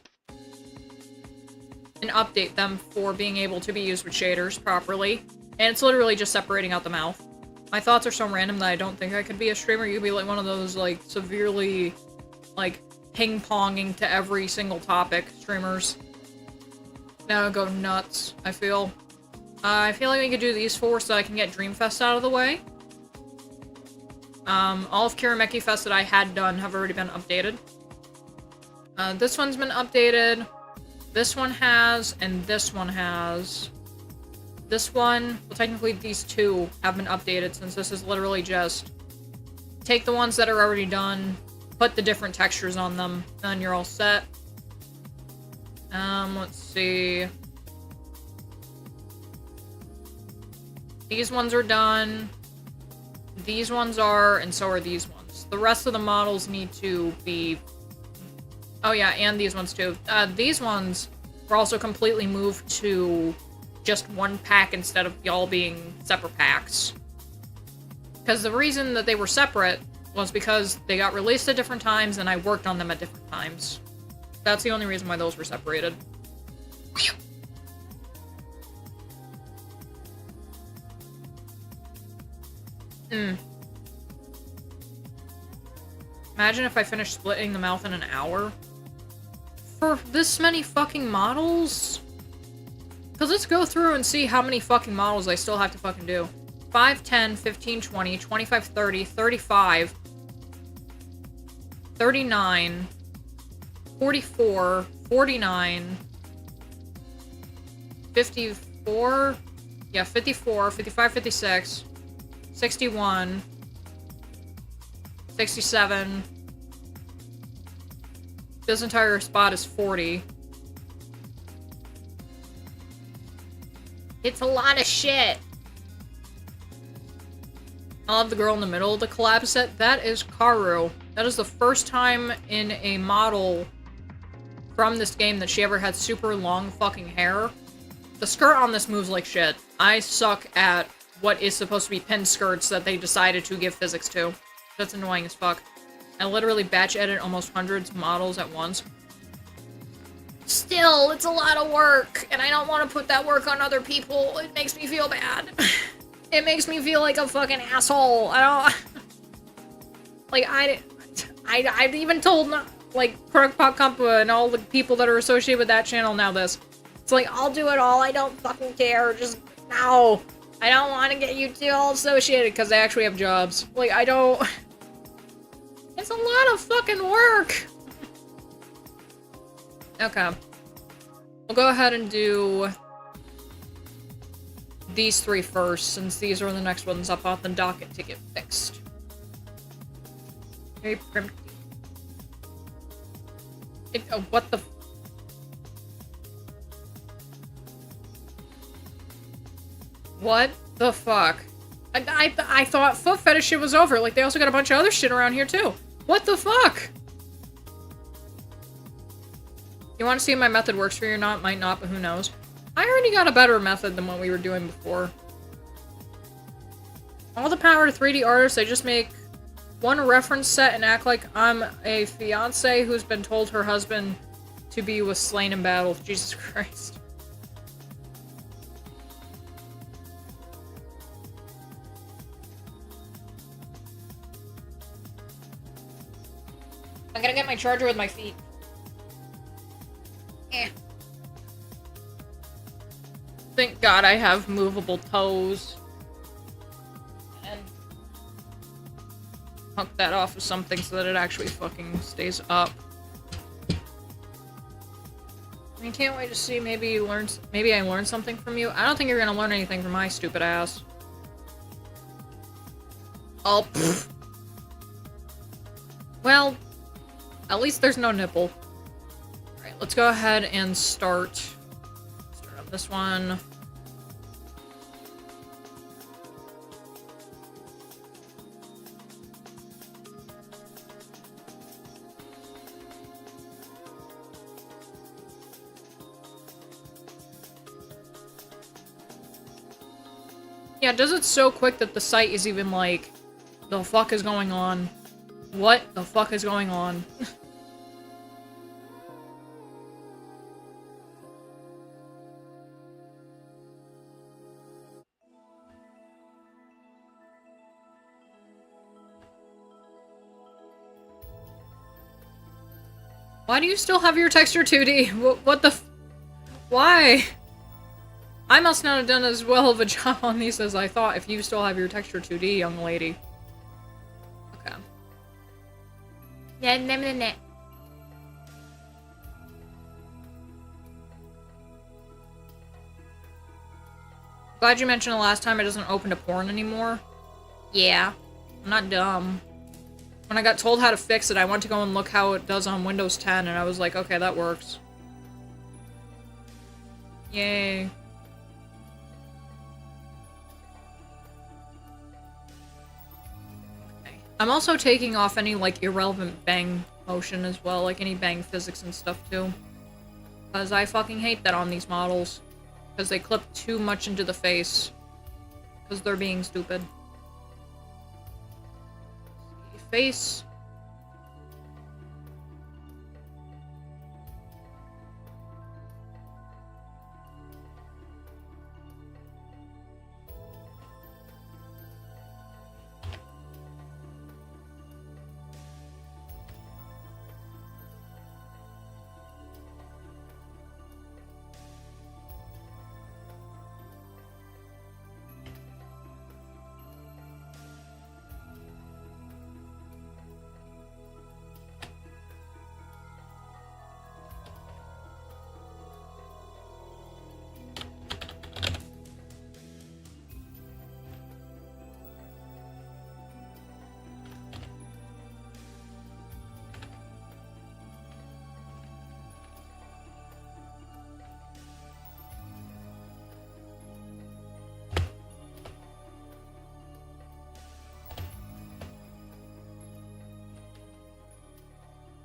and update them for being able to be used with shaders properly. And it's literally just separating out the mouth. My thoughts are so random that I don't think I could be a streamer. You'd be like one of those, like, severely, like, ping-ponging to every single topic, streamers. Now go nuts, I feel. I feel like we could do these 4 so I can get Dreamfest out of the way. All of Kirameki Fest that I had done have already been updated. This one's been updated. This one has, and this one has. This one, well, technically these 2 have been updated since this is literally just take the ones that are already done, put the different textures on them, and you're all set. Let's see. These ones are done. These ones are, and so are these ones. The rest of the models need to be... Oh yeah, and these ones too. These ones were also completely moved to just one pack instead of y'all being separate packs. Because the reason that they were separate was because they got released at different times and I worked on them at different times. That's the only reason why those were separated. Imagine if I finished splitting the mouth in an hour. For this many fucking models? Because let's go through and see how many fucking models I still have to fucking do. 5, 10, 15, 20, 25, 30, 35, 39, 44, 49, 54, yeah, 54, 55, 56, 61, 67. This entire spot is 40. It's a lot of shit. I love the girl in the middle of the collab set. That is Karu. That is the first time in a model from this game that she ever had super long fucking hair. The skirt on this moves like shit. I suck at what is supposed to be pin skirts that they decided to give physics to. That's annoying as fuck. I literally batch edit almost hundreds of models at once. Still, it's a lot of work, and I don't want to put that work on other people. It makes me feel bad. It makes me feel like a fucking asshole. I don't... Like, I've even told, like, Crookpop Compa and all the people that are associated with that channel now this. It's like, I'll do it all. I don't fucking care. Just, no. I don't want to get you two all associated because they actually have jobs. Like, I don't... It's a lot of fucking work! Okay. We'll go ahead and do these 3 first, since these are the next ones up on the docket to get fixed. Very primitive. What the... What the fuck? I thought foot fetish shit was over. Like, they also got a bunch of other shit around here, too. What the fuck? You want to see if my method works for you or not? Might not, but who knows. I already got a better method than what we were doing before. All the power to 3D artists, I just make one reference set and act like I'm a fiance who's been told her husband to be was slain in battle. Jesus Christ. I'm gonna get my charger with my feet. Thank God I have movable toes. And hook that off of something so that it actually fucking stays up. I can't wait to see, maybe I learned something from you. I don't think you're gonna learn anything from my stupid ass. Oh, pfft. Well, at least there's no nipple. Alright, let's go ahead and start up this one. Yeah, it does it so quick that the site is even like, the fuck is going on? What the fuck is going on? Why do you still have your texture 2D? What the why? I must not have done as well of a job on these as I thought if you still have your texture 2D, young lady. Okay. Yeah, Glad you mentioned the last time it doesn't open to porn anymore. Yeah. I'm not dumb. When I got told how to fix it, I went to go and look how it does on Windows 10, and I was like, okay, that works. Yay. Okay. I'm also taking off any, like, irrelevant bang motion as well, like any bang physics and stuff, too. Because I fucking hate that on these models. Because they clip too much into the face. Because they're being stupid. Face.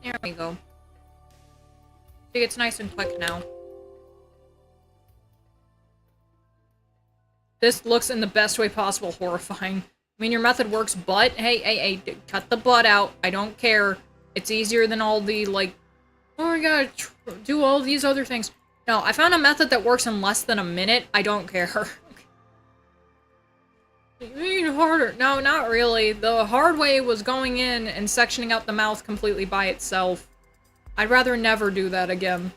There we go. See, it's nice and quick now. This looks in the best way possible horrifying. I mean, your method works, but hey, cut the butt out. I don't care. It's easier than all the, like, oh my god, do all these other things. No, I found a method that works in less than a minute. I don't care. You mean harder? No, not really. The hard way was going in and sectioning out the mouth completely by itself. I'd rather never do that again.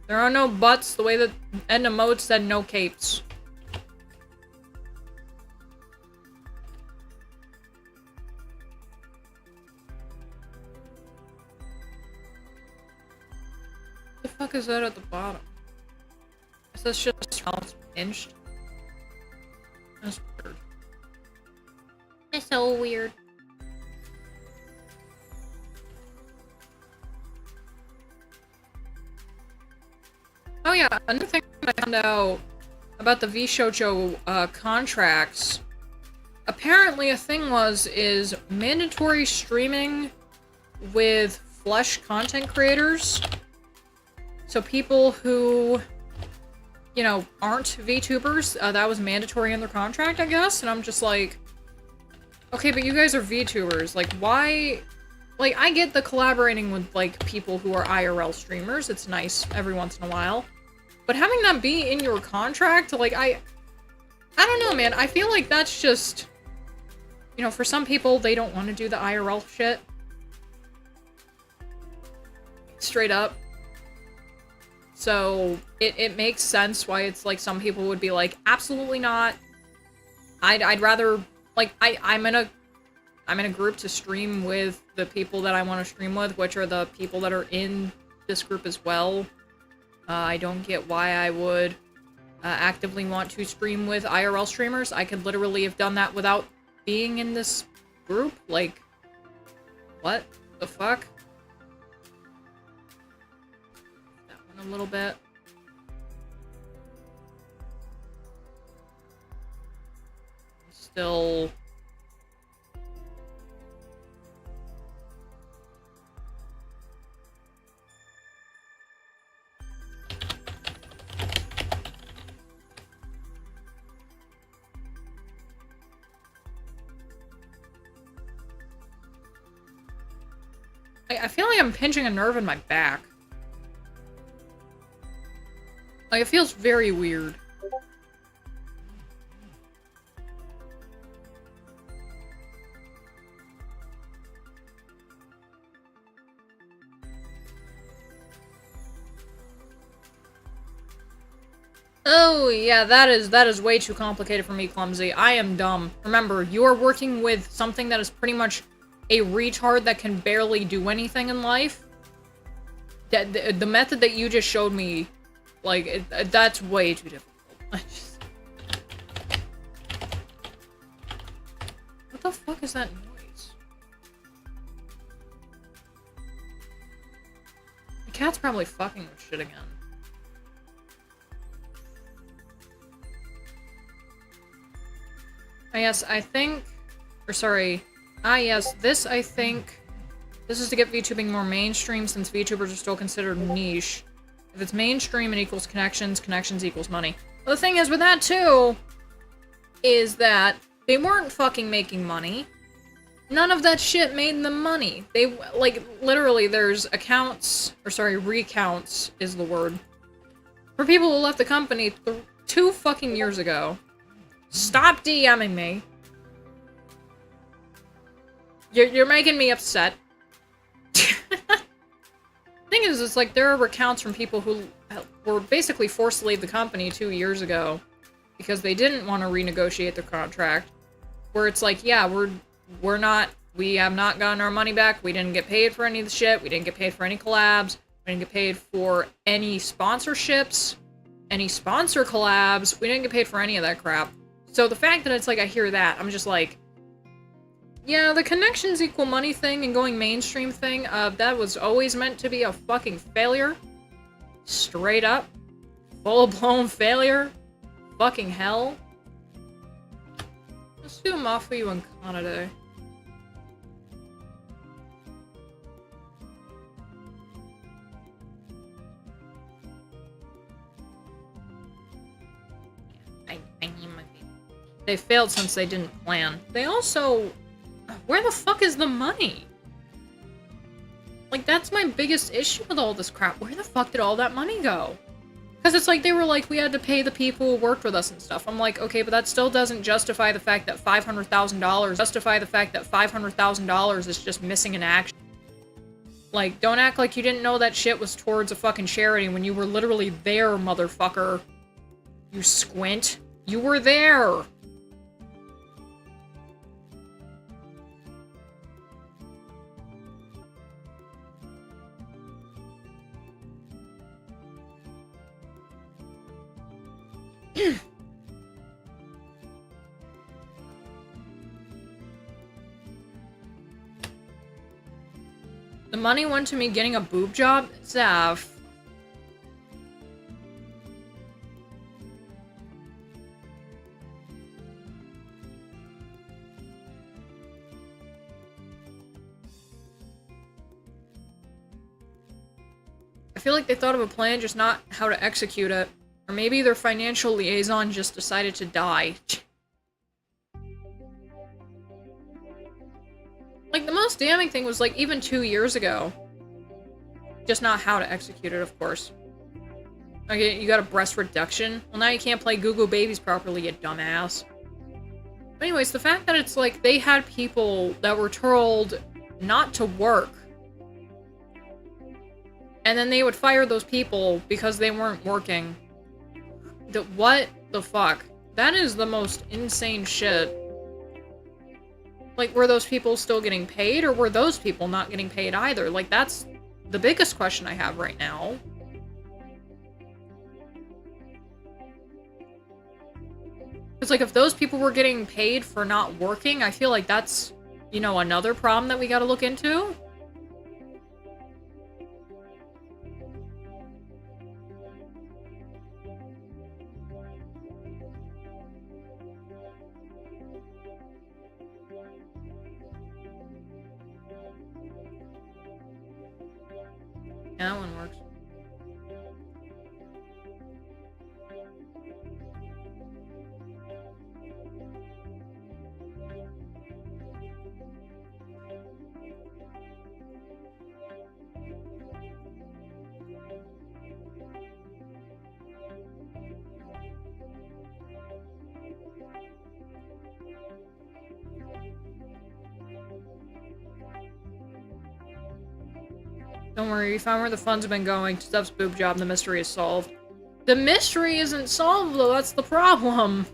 There are no butts the way that Edna Mode said no capes. What the fuck is that at the bottom? Is this just pinched? That's weird. That's so weird. Oh yeah, another thing I found out about the VShojo contracts. Apparently a thing is mandatory streaming with flesh content creators. So people who, you know, aren't VTubers, that was mandatory in their contract, I guess, and I'm just like, okay, but you guys are VTubers, like, why? Like, I get the collaborating with, like, people who are IRL streamers, it's nice every once in a while, but having that be in your contract, like, I don't know, man, I feel like that's just, you know, for some people, they don't want to do the IRL shit. Straight up. So, it makes sense why it's like some people would be like, absolutely not. I'd rather, like, I'm in a group to stream with the people that I want to stream with, which are the people that are in this group as well. I don't get why I would actively want to stream with IRL streamers. I could literally have done that without being in this group. Like, what the fuck? A little bit. Still. I feel like I'm pinching a nerve in my back. Like, it feels very weird. Oh, yeah, that is way too complicated for me, Clumsy. I am dumb. Remember, you are working with something that is pretty much a retard that can barely do anything in life. The method that you just showed me, like, that's way too difficult. What the fuck is that noise? The cat's probably fucking with shit again. Yes, I think... Or sorry. Yes, this, I think... This is to get VTubing more mainstream, since VTubers are still considered niche. If it's mainstream, it equals connections, connections equals money. Well, the thing is with that, too, is that they weren't fucking making money. None of that shit made them money. They, like, literally, there's accounts... Or sorry, recounts is the word. For people who left the company 2 fucking years ago. Stop DMing me. You're making me upset. Thing is, it's like there are accounts from people who were basically forced to leave the company 2 years ago because they didn't want to renegotiate their contract. Where it's like, yeah, we have not gotten our money back. We didn't get paid for any of the shit. We didn't get paid for any collabs. We didn't get paid for any sponsorships, any sponsor collabs. We didn't get paid for any of that crap. So the fact that it's like I hear that, I'm just like, yeah, the connections equal money thing and going mainstream thing, that was always meant to be a fucking failure. Straight up. Full-blown failure. Fucking hell. Let's do a Mafu and Kanade. They failed since they didn't plan. They also... Where the fuck is the money? Like, that's my biggest issue with all this crap. Where the fuck did all that money go? Because it's like, they were like, we had to pay the people who worked with us and stuff. I'm like, okay, but that still doesn't justify the fact that $500,000 is just missing in action. Like, don't act like you didn't know that shit was towards a fucking charity when you were literally there, motherfucker. You squint. You were there. The money went to me getting a boob job? Zaf. I feel like they thought of a plan, just not how to execute it. Or maybe their financial liaison just decided to die. Like, the most damning thing was, like, even 2 years ago. Just not how to execute it, of course. Okay, you got a breast reduction? Well, now you can't play Google Babies properly, you dumbass. But anyways, the fact that it's, like, they had people that were told not to work. And then they would fire those people because they weren't working. What the fuck? That is the most insane shit. Like, were those people still getting paid, or were those people not getting paid either? Like, that's the biggest question I have right now. It's like, if those people were getting paid for not working, I feel like that's, you know, another problem that we gotta look into. Yeah, that one works. Don't worry, you found where the funds have been going. Stuff's boob job, and the mystery is solved. The mystery isn't solved, though. That's the problem.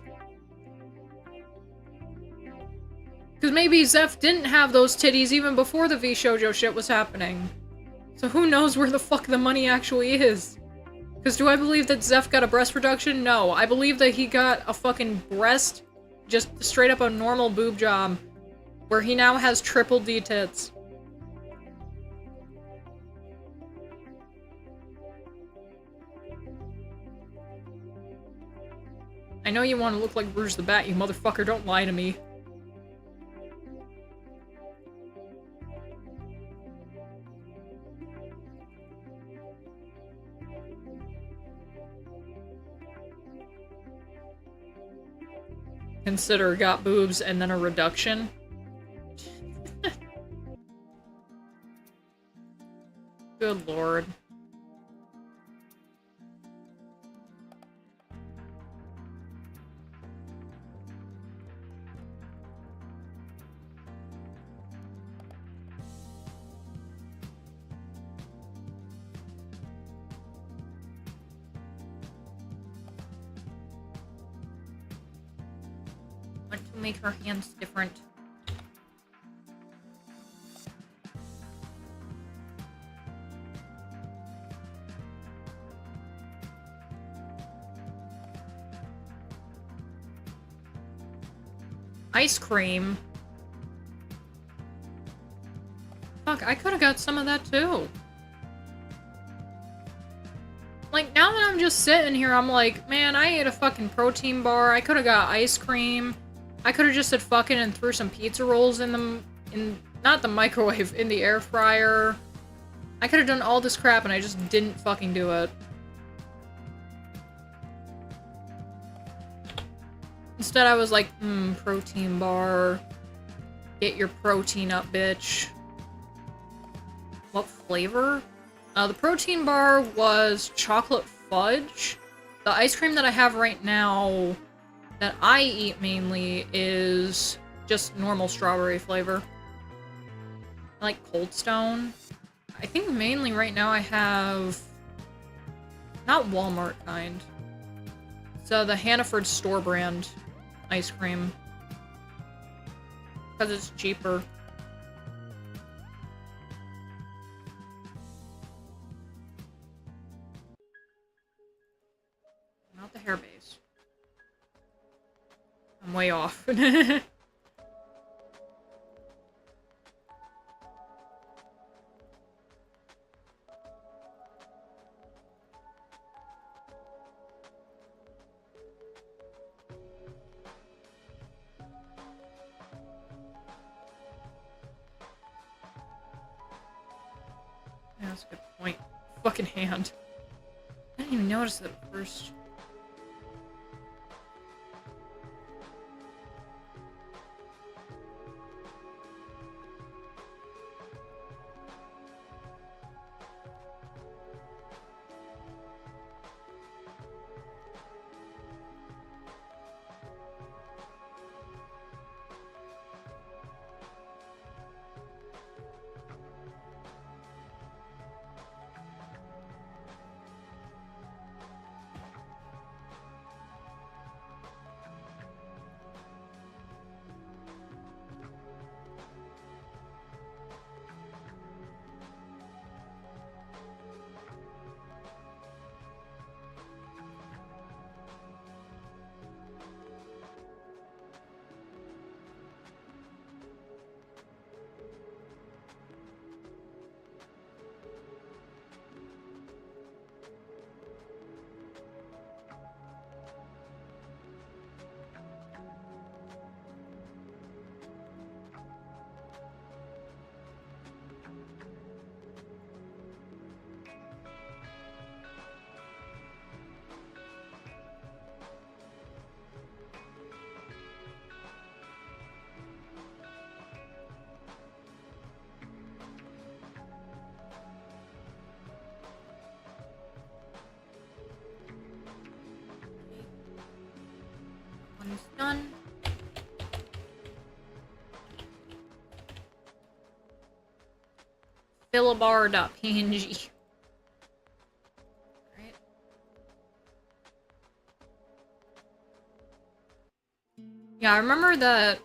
Because maybe Zeph didn't have those titties even before the V-Shoujo shit was happening. So who knows where the fuck the money actually is? Because do I believe that Zeph got a breast reduction? No. I believe that he got a fucking breast, just straight up a normal boob job, where he now has triple D tits. I know you want to look like Bruce the Bat, you motherfucker, don't lie to me. Consider got boobs and then a reduction. Good lord. To make her hands different. Ice cream. Fuck, I could've got some of that too. Like, now that I'm just sitting here, I'm like, man, I ate a fucking protein bar. I could've got ice cream. I could've just said fucking and threw some pizza rolls in not the microwave, in the air fryer. I could've done all this crap and I just didn't fucking do it. Instead I was like, protein bar. Get your protein up, bitch. What flavor? The protein bar was chocolate fudge. The ice cream that I have right now that I eat mainly is just normal strawberry flavor. I like Cold Stone. I think mainly right now I have not Walmart kind. So the Hannaford store brand ice cream. Because it's cheaper. Not the hair base. I'm way off. Yeah, that's a good point. Fucking hand. I didn't even notice that at first. One's done. Fillabar.png. Alright. Yeah, I remember that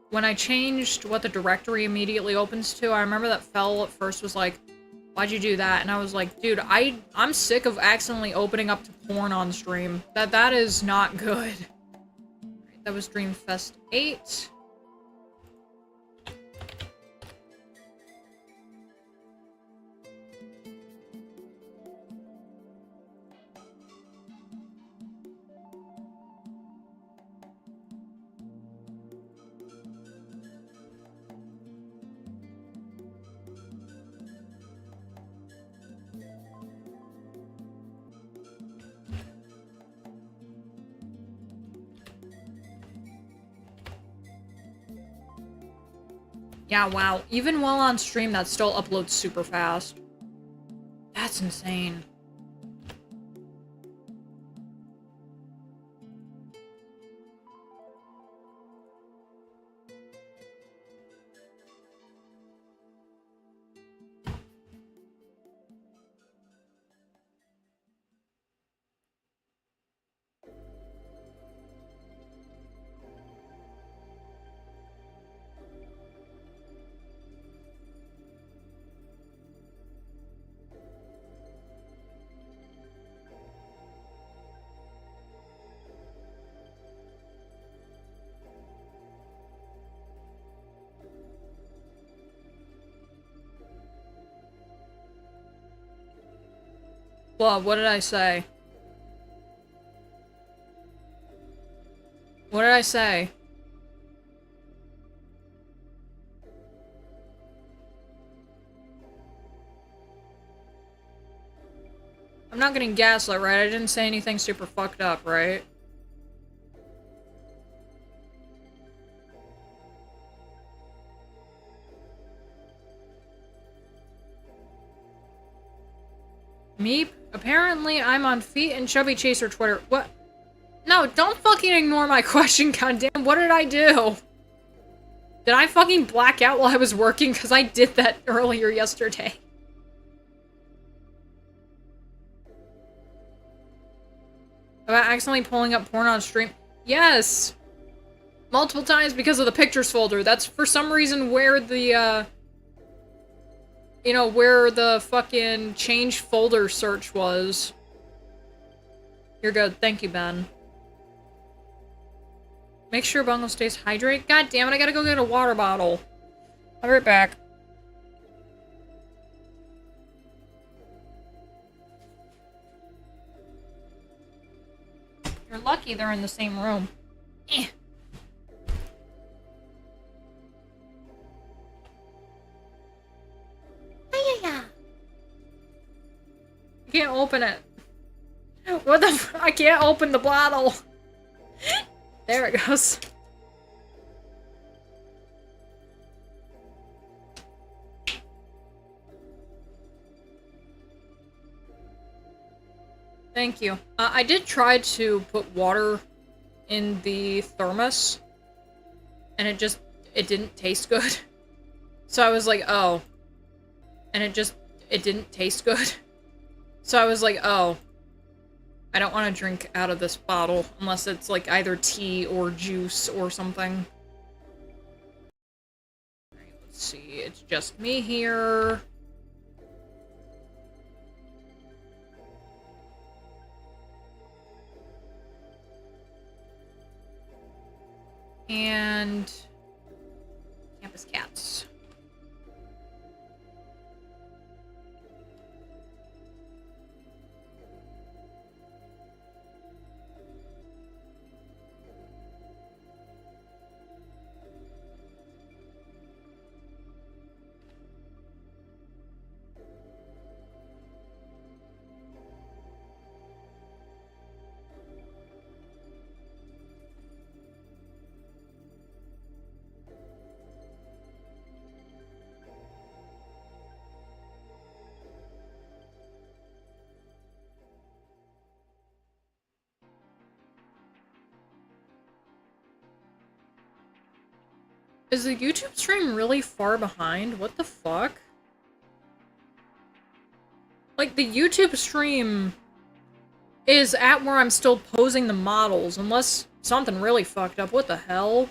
when I changed what the directory immediately opens to, I remember that Fel at first was like, why'd you do that? And I was like, dude, I'm sick of accidentally opening up to porn on stream. That is not good. Right, that was Dreamfest 8. Yeah, wow. Even while on stream, that still uploads super fast. That's insane. Well, what did I say? What did I say? I'm not getting gaslit, right? I didn't say anything super fucked up, right? Meep? Apparently, I'm on Feet and Chubby Chaser Twitter. What? No, don't fucking ignore my question, goddamn. What did I do? Did I fucking black out while I was working? Because I did that earlier yesterday. About accidentally pulling up porn on stream? Yes! Multiple times because of the pictures folder. That's for some reason where the, you know, where the fucking change folder search was. You're good. Thank you, Ben. Make sure Bungle stays hydrated. God damn it, I gotta go get a water bottle. I'll be right back. You're lucky they're in the same room. Eh. I can't open it. What the f- I can't open the bottle. There it goes. Thank you. I did try to put water in the thermos, and it didn't taste good. So I was like, oh. And it didn't taste good. So I was like, oh. I don't want to drink out of this bottle unless it's like either tea or juice or something. Alright, let's see. It's just me here. And campus cats. Is the YouTube stream really far behind? What the fuck? Like, the YouTube stream is at where I'm still posing the models, unless something really fucked up. What the hell?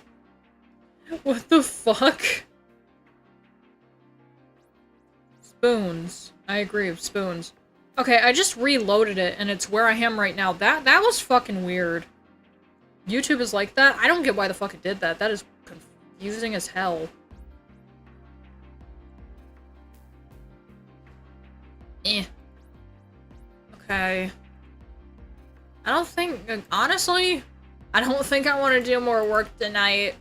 What the fuck? Spoons. I agree with spoons. Okay, I just reloaded it, and it's where I am right now. That was fucking weird. YouTube is like that? I don't get why the fuck it did that. That is confusing as hell. Eh. Okay. I don't think, honestly, I don't think I want to do more work tonight.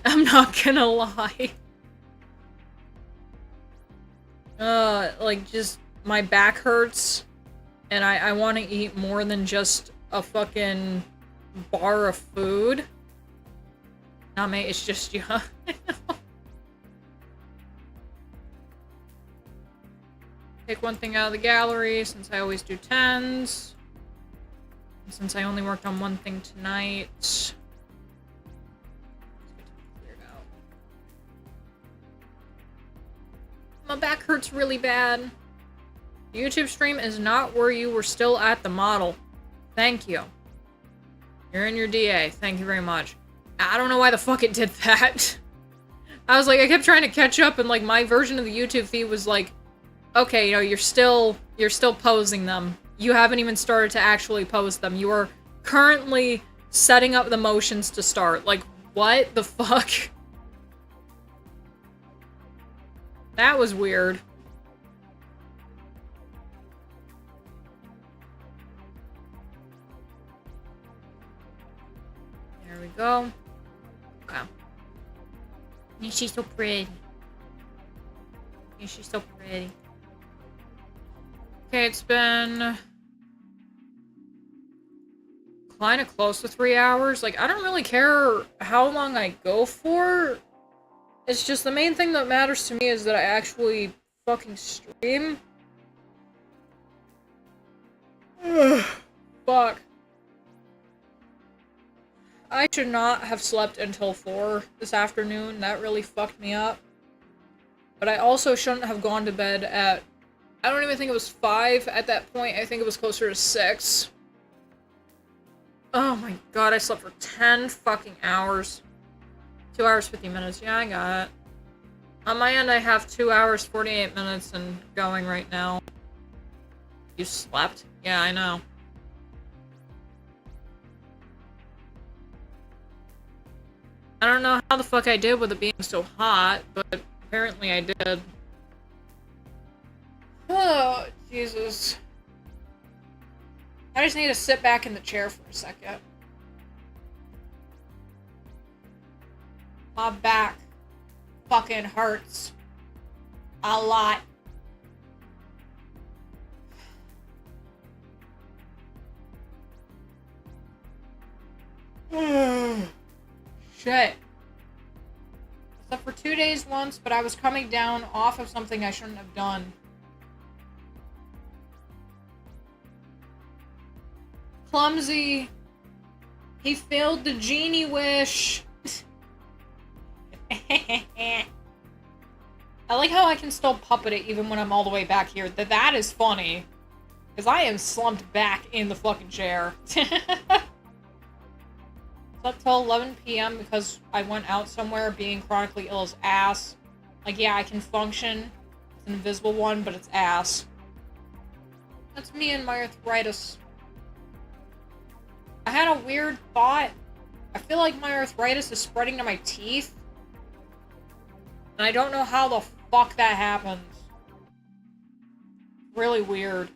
I'm not gonna lie. Like, just, my back hurts, and I want to eat more than just a fucking bar of food. Nah, mate, it's just you. Take one thing out of the gallery, since I always do 10s. And since I only worked on one thing tonight. Let's get it cleared out. My back hurts really bad. The YouTube stream is not where you were still at the model. Thank you. You're in your DA. Thank you very much. I don't know why the fuck it did that. I was like, I kept trying to catch up, and like my version of the YouTube feed was like, okay, you know, you're still posing them. You haven't even started to actually pose them. You are currently setting up the motions to start. Like, what the fuck? That was weird. There we go. Okay. And she's so pretty. And she's so pretty. Okay, it's been kind of close to 3 hours. Like, I don't really care how long I go for. It's just the main thing that matters to me is that I actually fucking stream. Fuck. I should not have slept until 4 this afternoon. That really fucked me up. But I also shouldn't have gone to bed at... I don't even think it was 5 at that point. I think it was closer to 6. Oh my god, I slept for 10 fucking hours. 2 hours, 50 minutes. Yeah, I got it. On my end, I have 2 hours, 48 minutes and going right now. You slept? Yeah, I know. I don't know how the fuck I did with it being so hot, but apparently I did. Oh, Jesus. I just need to sit back in the chair for a second. My back fucking hurts. A lot. Shit. Except for 2 days once, but I was coming down off of something I shouldn't have done. Clumsy. He failed the genie wish. I like how I can still puppet it even when I'm all the way back here. That is funny. Because I am slumped back in the fucking chair. Slept till 11 p.m. because I went out somewhere being chronically ill as ass. Like, yeah, I can function. It's an invisible one, but it's ass. That's me and my arthritis. I had a weird thought. I feel like my arthritis is spreading to my teeth. And I don't know how the fuck that happens. Really weird.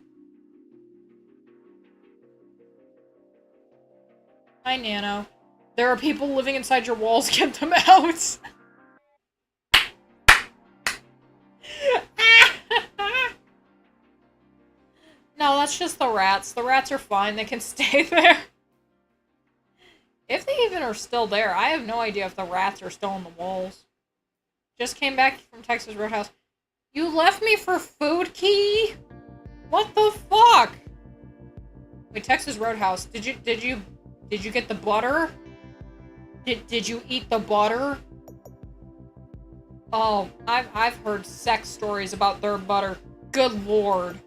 Hi, Nano. There are people living inside your walls. Get them out. No, that's just the rats. The rats are fine. They can stay there. If they even are still there. I have no idea if the rats are still on the walls. Just came back from Texas Roadhouse. You left me for food, Key? What the fuck? Wait, Texas Roadhouse. Did you get the butter? Did you eat the butter? Oh, I've heard sex stories about their butter. Good lord.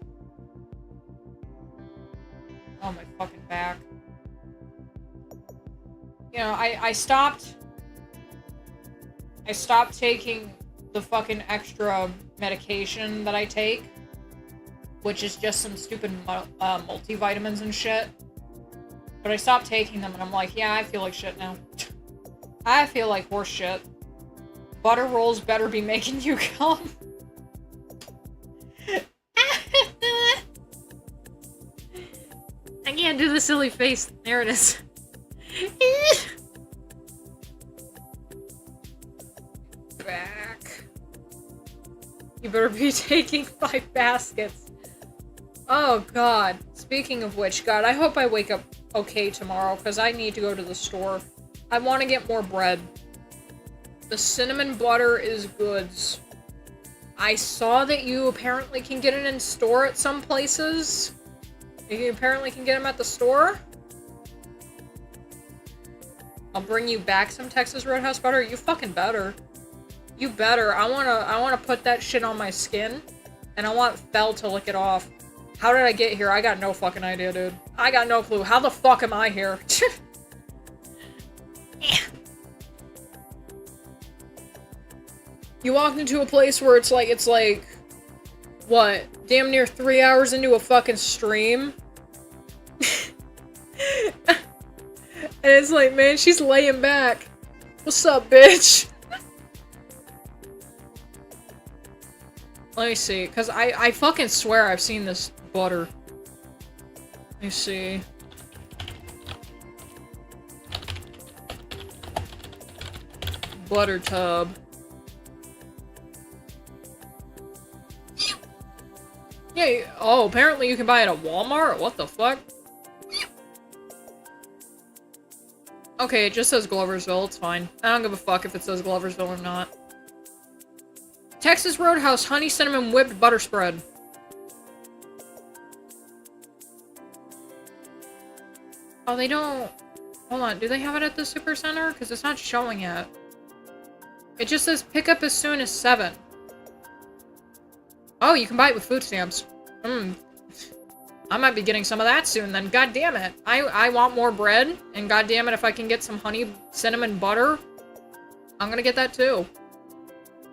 Oh, my fucking back. you know, I stopped taking the fucking extra medication that I take, which is just some stupid multivitamins and shit. But I stopped taking them, and I'm like, yeah, I feel like shit now. I feel like horse shit. Butter rolls better be making you come. I can't do the silly face. There it is. Back. You better be taking 5 baskets. Oh god. Speaking of which, god, I hope I wake up okay tomorrow, because I need to go to the store. I want to get more bread. The cinnamon butter is goods. I saw that you apparently can get it in store at some places. You apparently can get them at the store. I'll bring you back some Texas Roadhouse butter. You fucking better. You better. I wanna put that shit on my skin, and I want Fel to lick it off. How did I get here? I got no fucking idea, dude. I got no clue. How the fuck am I here? You walked into a place where it's like, what? Damn near 3 hours into a fucking stream? And it's like, man, she's laying back. What's up, bitch? Let me see, because I fucking swear I've seen this butter. Let me see. Butter tub. Yeah, oh, apparently you can buy it at Walmart? What the fuck? Okay, it just says Gloversville, it's fine. I don't give a fuck if it says Gloversville or not. Texas Roadhouse Honey Cinnamon Whipped Butter Spread. Oh, they don't... Hold on, do they have it at the Super Center? Because it's not showing yet. It just says pick up as soon as 7. Oh, you can buy it with food stamps. I might be getting some of that soon then. God damn it. I want more bread, and god damn it, if I can get some honey cinnamon butter, I'm gonna get that too.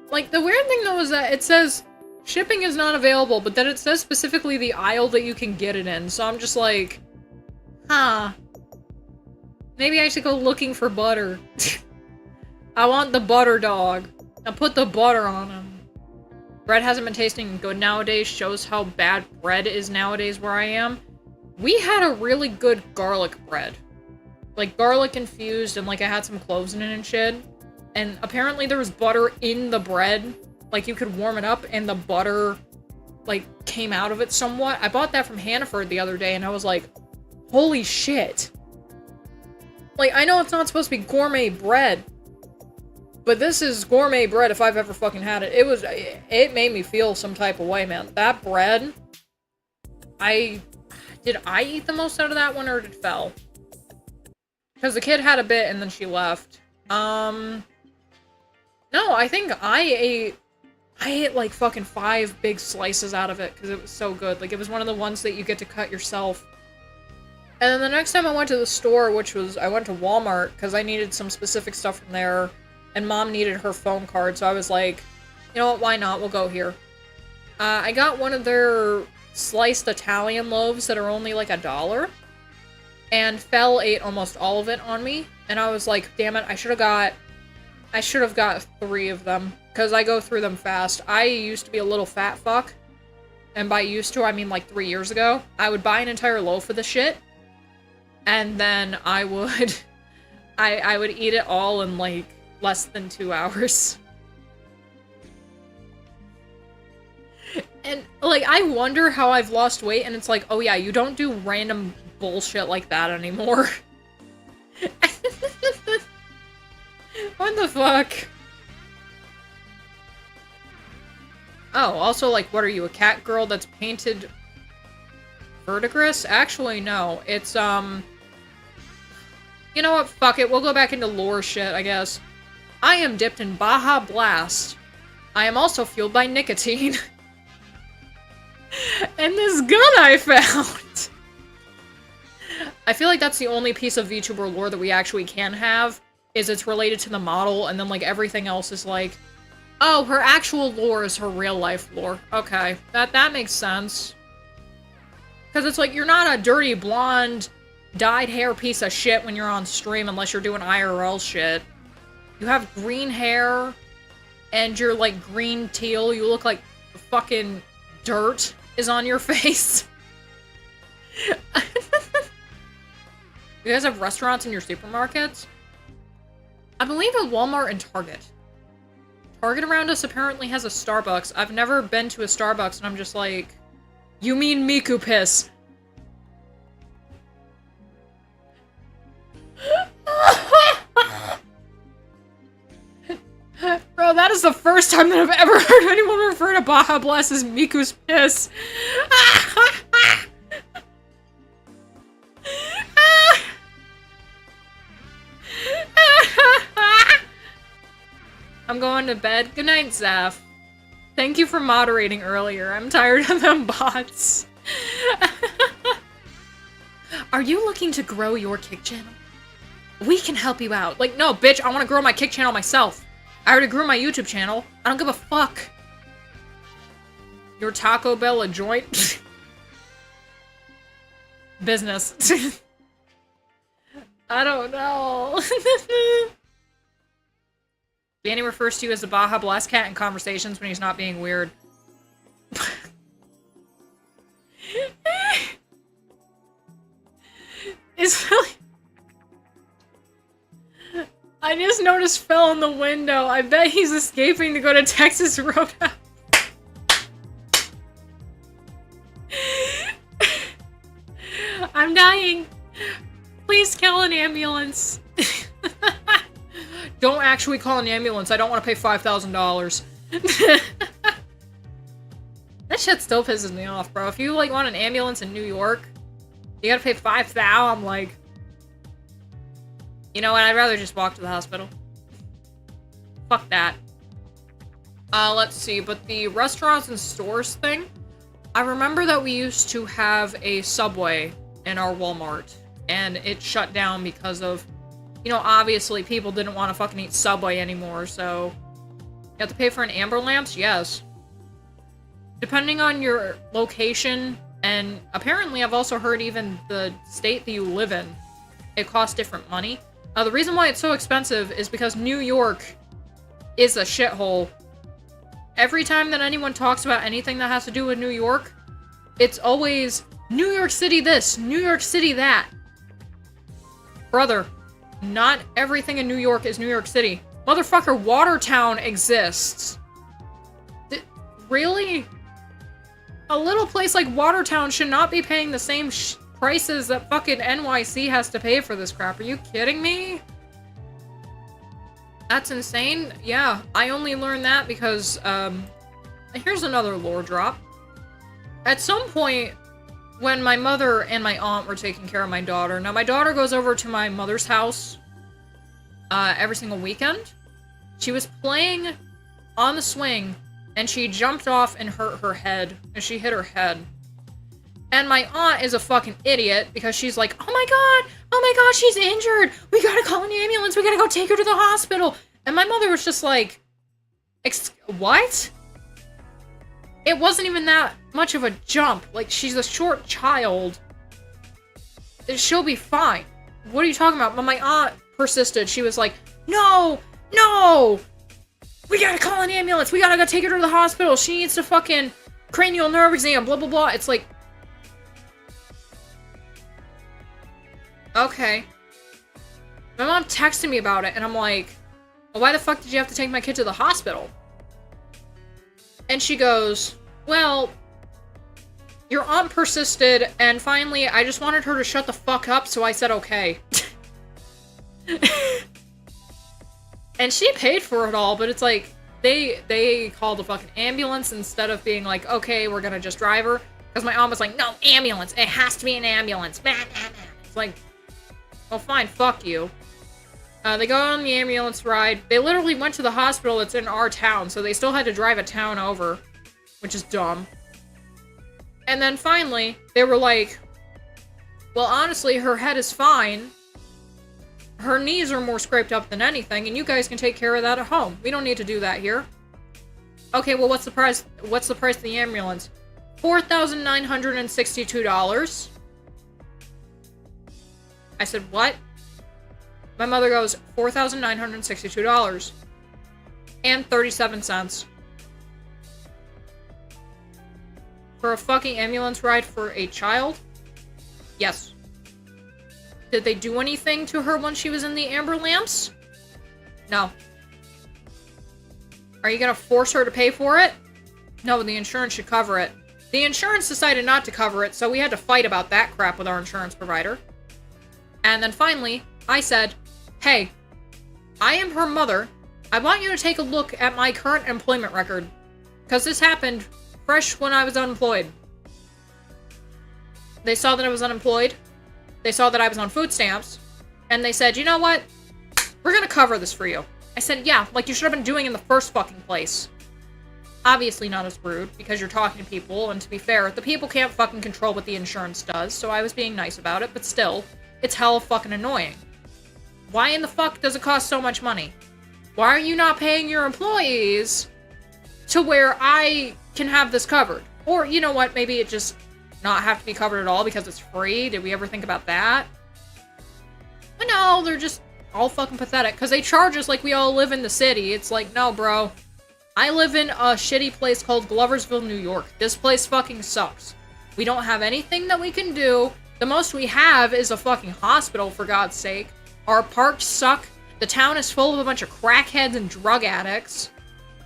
Like, the weird thing though is that it says shipping is not available, but then it says specifically the aisle that you can get it in, so I'm just like, huh. Maybe I should go looking for butter. I want the butter dog. Now put the butter on him. Bread hasn't been tasting good nowadays, shows how bad bread is nowadays where I am. We had a really good garlic bread. Like, garlic infused, and like I had some cloves in it and shit. And apparently there was butter in the bread. Like, you could warm it up and the butter, like, came out of it somewhat. I bought that from Hannaford the other day and I was like, holy shit. Like, I know it's not supposed to be gourmet bread, but this is gourmet bread if I've ever fucking had it. It made me feel some type of way, man. That bread, did I eat the most out of that one, or did Fel? Because the kid had a bit and then she left. No, I think I ate like fucking 5 big slices out of it because it was so good. Like, it was one of the ones that you get to cut yourself. And then the next time I went to the store, which was, I went to Walmart because I needed some specific stuff from there. And Mom needed her phone card, so I was like, you know what, why not? We'll go here. I got one of their sliced Italian loaves that are only like $1. And Fel ate almost all of it on me. And I was like, damn it, I should have got 3 of them. Because I go through them fast. I used to be a little fat fuck. And by used to, I mean like 3 years ago. I would buy an entire loaf of the shit. And then I would... I would eat it all in like less than 2 hours. And, like, I wonder how I've lost weight, and it's like, oh yeah, you don't do random bullshit like that anymore. What the fuck? Oh, also, like, what are you, a cat girl that's painted verdigris? Actually, no. It's, you know what? Fuck it. We'll go back into lore shit, I guess. I am dipped in Baja Blast. I am also fueled by nicotine. And this gun I found! I feel like that's the only piece of VTuber lore that we actually can have, is it's related to the model, and then, like, everything else is like, oh, her actual lore is her real life lore. Okay, that makes sense. Because it's like, you're not a dirty blonde, dyed hair piece of shit when you're on stream unless you're doing IRL shit. You have green hair, and you're, like, green teal. You look like fucking dirt is on your face. You guys have restaurants in your supermarkets? I believe at Walmart and Target. Target around us apparently has a Starbucks. I've never been to a Starbucks, and I'm just like, you mean Miku piss. Bro, that is the first time that I've ever heard anyone refer to Baja Blast as Miku's piss. I'm going to bed. Good night, Zeph. Thank you for moderating earlier. I'm tired of them bots. Are you looking to grow your Kick channel? We can help you out. Like, no, bitch, I want to grow my Kick channel myself. I already grew my YouTube channel. I don't give a fuck. Your Taco Bell a joint? Business. I don't know. Danny refers to you as the Baja Blast Cat in conversations when he's not being weird. It's really... I just noticed Phil in the window. I bet he's escaping to go to Texas Roadhouse. I'm dying. Please call an ambulance. Don't actually call an ambulance. I don't want to pay $5,000. That shit still pisses me off, bro. If you, like, want an ambulance in New York, you gotta pay $5,000. I'm like... You know what? I'd rather just walk to the hospital. Fuck that. Let's see. But the restaurants and stores thing, I remember that we used to have a Subway in our Walmart, and it shut down because of, you know, obviously people didn't want to fucking eat Subway anymore, so... You have to pay for an Amber Lamps? Yes. Depending on your location, and apparently I've also heard even the state that you live in, it costs different money. The reason why it's so expensive is because New York is a shithole. Every time that anyone talks about anything that has to do with New York, it's always New York City this, New York City that. Brother, not everything in New York is New York City. Motherfucker, Watertown exists. Really? A little place like Watertown should not be paying the same prices that fucking NYC has to pay for this crap. Are you kidding me? That's insane. Yeah, I only learned that because, here's another lore drop. At some point, when my mother and my aunt were taking care of my daughter, now my daughter goes over to my mother's house, every single weekend. She was playing on the swing, and she jumped off and hurt her head, and she hit her head. And my aunt is a fucking idiot because she's like, oh my god, she's injured. We gotta call an ambulance. We gotta go take her to the hospital. And my mother was just like, what? It wasn't even that much of a jump. Like, she's a short child. She'll be fine. What are you talking about? But my aunt persisted. She was like, no, we gotta call an ambulance. We gotta go take her to the hospital. She needs a fucking cranial nerve exam, blah, blah, blah. It's like, okay. My mom texted me about it, and I'm like, well, why the fuck did you have to take my kid to the hospital? And she goes, well, your aunt persisted, and finally, I just wanted her to shut the fuck up, so I said okay. And she paid for it all, but it's like, they called a fucking ambulance instead of being like, okay, we're gonna just drive her. Because my aunt was like, no, ambulance, it has to be an ambulance. It's like, well, fine, fuck you. They go on the ambulance ride. They literally went to the hospital that's in our town, so they still had to drive a town over, which is dumb. And then finally, they were like, Well, honestly, her head is fine. Her knees are more scraped up than anything, and you guys can take care of that at home. We don't need to do that here. Okay, well, what's the price? What's the price of the ambulance? $4,962. I said, what? My mother goes, $4,962. And 37 cents. For a fucking ambulance ride for a child? Yes. Did they do anything to her when she was in the amber lamps? No. Are you gonna force her to pay for it? No, the insurance should cover it. The insurance decided not to cover it, so we had to fight about that crap with our insurance provider. And then finally, I said, hey, I am her mother. I want you to take a look at my current employment record. Because this happened fresh when I was unemployed. They saw that I was unemployed. They saw that I was on food stamps. And they said, you know what? We're gonna cover this for you. I said, yeah, like you should have been doing in the first fucking place. Obviously not as rude, because you're talking to people, and to be fair, the people can't fucking control what the insurance does, so I was being nice about it, but still, it's hella fucking annoying. Why in the fuck does it cost so much money? Why are you not paying your employees to where I can have this covered? Or, you know what, maybe it just not have to be covered at all because it's free? Did we ever think about that? But no, they're just all fucking pathetic, because they charge us like we all live in the city. It's like, no, bro. I live in a shitty place called Gloversville, New York. This place fucking sucks. We don't have anything that we can do. The most we have is a fucking hospital, for God's sake. Our parks suck. The town is full of a bunch of crackheads and drug addicts.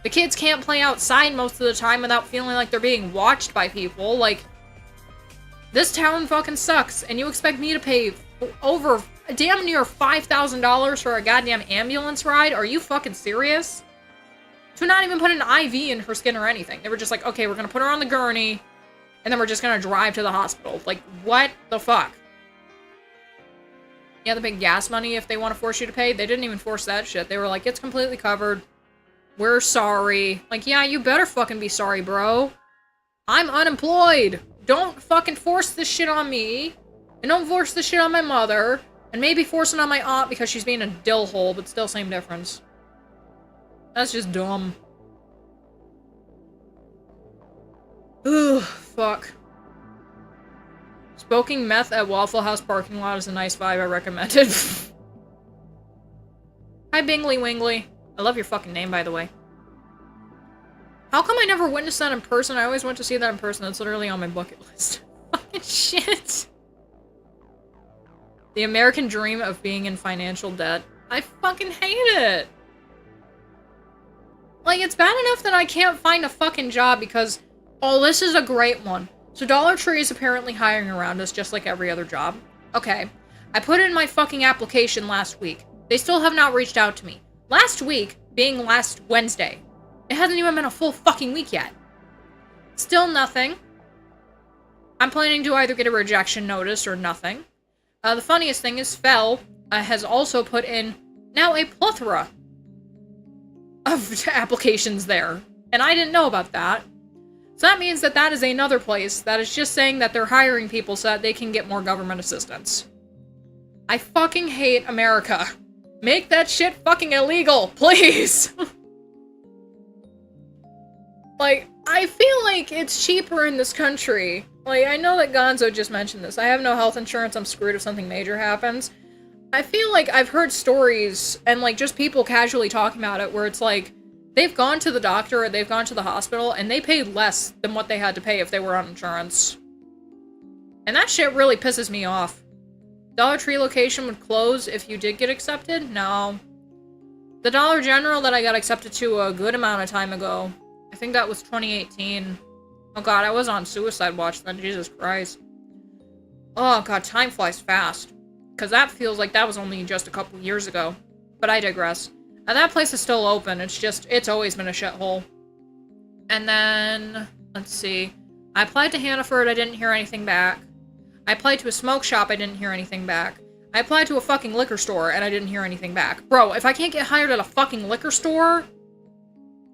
The kids can't play outside most of the time without feeling like they're being watched by people. Like, this town fucking sucks, and you expect me to pay over damn near $5,000 for a goddamn ambulance ride? Are you fucking serious? To not even put an IV in her skin or anything. They were just like, okay, we're gonna put her on the gurney, and then we're just gonna drive to the hospital. Like, what the fuck? Yeah, the big gas money if they want to force you to pay. They didn't even force that shit. They were like, it's completely covered. We're sorry. Like, yeah, you better fucking be sorry, bro. I'm unemployed. Don't fucking force this shit on me. And don't force this shit on my mother. And maybe force it on my aunt because she's being a dill hole, but still same difference. That's just dumb. Ugh, fuck. Smoking meth at Waffle House parking lot is a nice vibe, I recommend it. Hi, Bingly Wingly. I love your fucking name, by the way. How come I never witnessed that in person? I always went to see that in person. It's literally on my bucket list. Fucking shit. The American dream of being in financial debt. I fucking hate it. Like, it's bad enough that I can't find a fucking job because, oh, this is a great one. So Dollar Tree is apparently hiring around us just like every other job. Okay. I put in my fucking application last week. They still have not reached out to me. Last week being last Wednesday. It hasn't even been a full fucking week yet. Still nothing. I'm planning to either get a rejection notice or nothing. The funniest thing is Fel has also put in now a plethora of applications there. And I didn't know about that. So that means that that is another place that is just saying that they're hiring people so that they can get more government assistance. I fucking hate America. Make that shit fucking illegal, please! Like, I feel like it's cheaper in this country. Like, I know that Gonzo just mentioned this. I have no health insurance, I'm screwed if something major happens. I feel like I've heard stories, and like, just people casually talking about it, where it's like, they've gone to the doctor or they've gone to the hospital, and they paid less than what they had to pay if they were on insurance. And that shit really pisses me off. Dollar Tree location would close if you did get accepted? No. The Dollar General that I got accepted to a good amount of time ago, I think that was 2018. Oh god, I was on suicide watch then, Jesus Christ. Oh god, time flies fast. Because that feels like that was only just a couple years ago. But I digress. And that place is still open, it's just, it's always been a shithole. And then, let's see. I applied to Hannaford, I didn't hear anything back. I applied to a smoke shop, I didn't hear anything back. I applied to a fucking liquor store, and I didn't hear anything back. Bro, if I can't get hired at a fucking liquor store,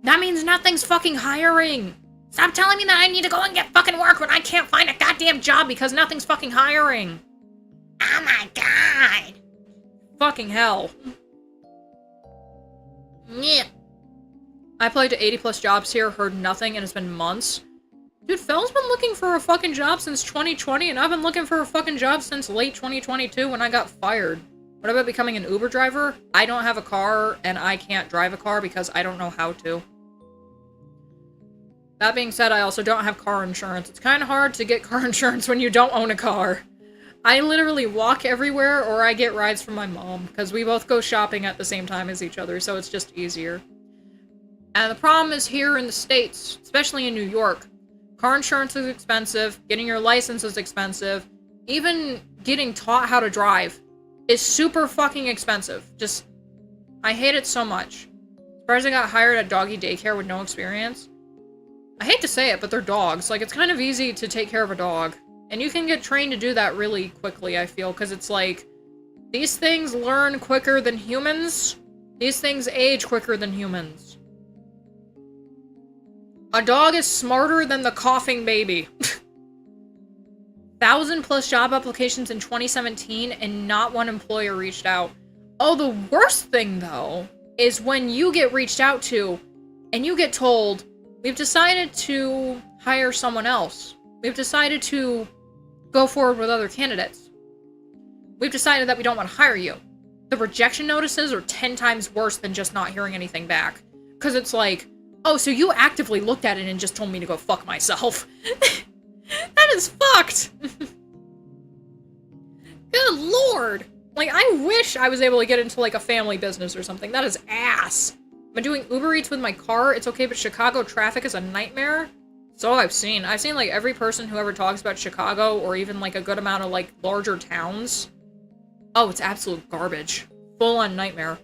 that means nothing's fucking hiring. Stop telling me that I need to go and get fucking work when I can't find a goddamn job because nothing's fucking hiring. God. Fucking hell. Yeah. I applied to 80 plus jobs here, heard nothing, and it's been months. Dude, Phil's been looking for a fucking job since 2020, and I've been looking for a fucking job since late 2022 when I got fired. What about becoming an Uber driver? I don't have a car, and I can't drive a car because I don't know how to. That being said, I also don't have car insurance. It's kind of hard to get car insurance when you don't own a car. I literally walk everywhere, or I get rides from my mom, because we both go shopping at the same time as each other, so it's just easier. And the problem is here in the States, especially in New York, car insurance is expensive, getting your license is expensive, even getting taught how to drive is super fucking expensive. Just, I hate it so much. Surprised I got hired at doggy daycare with no experience. I hate to say it, but they're dogs. Like, it's kind of easy to take care of a dog. And you can get trained to do that really quickly, I feel, because it's like, these things learn quicker than humans. These things age quicker than humans. A dog is smarter than the coughing baby. 1,000+ job applications in 2017 and not one employer reached out. Oh, the worst thing, though, is when you get reached out to and you get told, we've decided to hire someone else. We've decided to go forward with other candidates. We've decided that we don't want to hire you. The rejection notices are 10 times worse than just not hearing anything back. Because it's like, oh, so you actively looked at it and just told me to go fuck myself. That is fucked! Good lord! Like, I wish I was able to get into, like, a family business or something. That is ass. I'm doing Uber Eats with my car. It's okay, but Chicago traffic is a nightmare. So I've seen. I've seen, like, every person who ever talks about Chicago, or even, like, a good amount of, like, larger towns. Oh, it's absolute garbage. Full-on nightmare.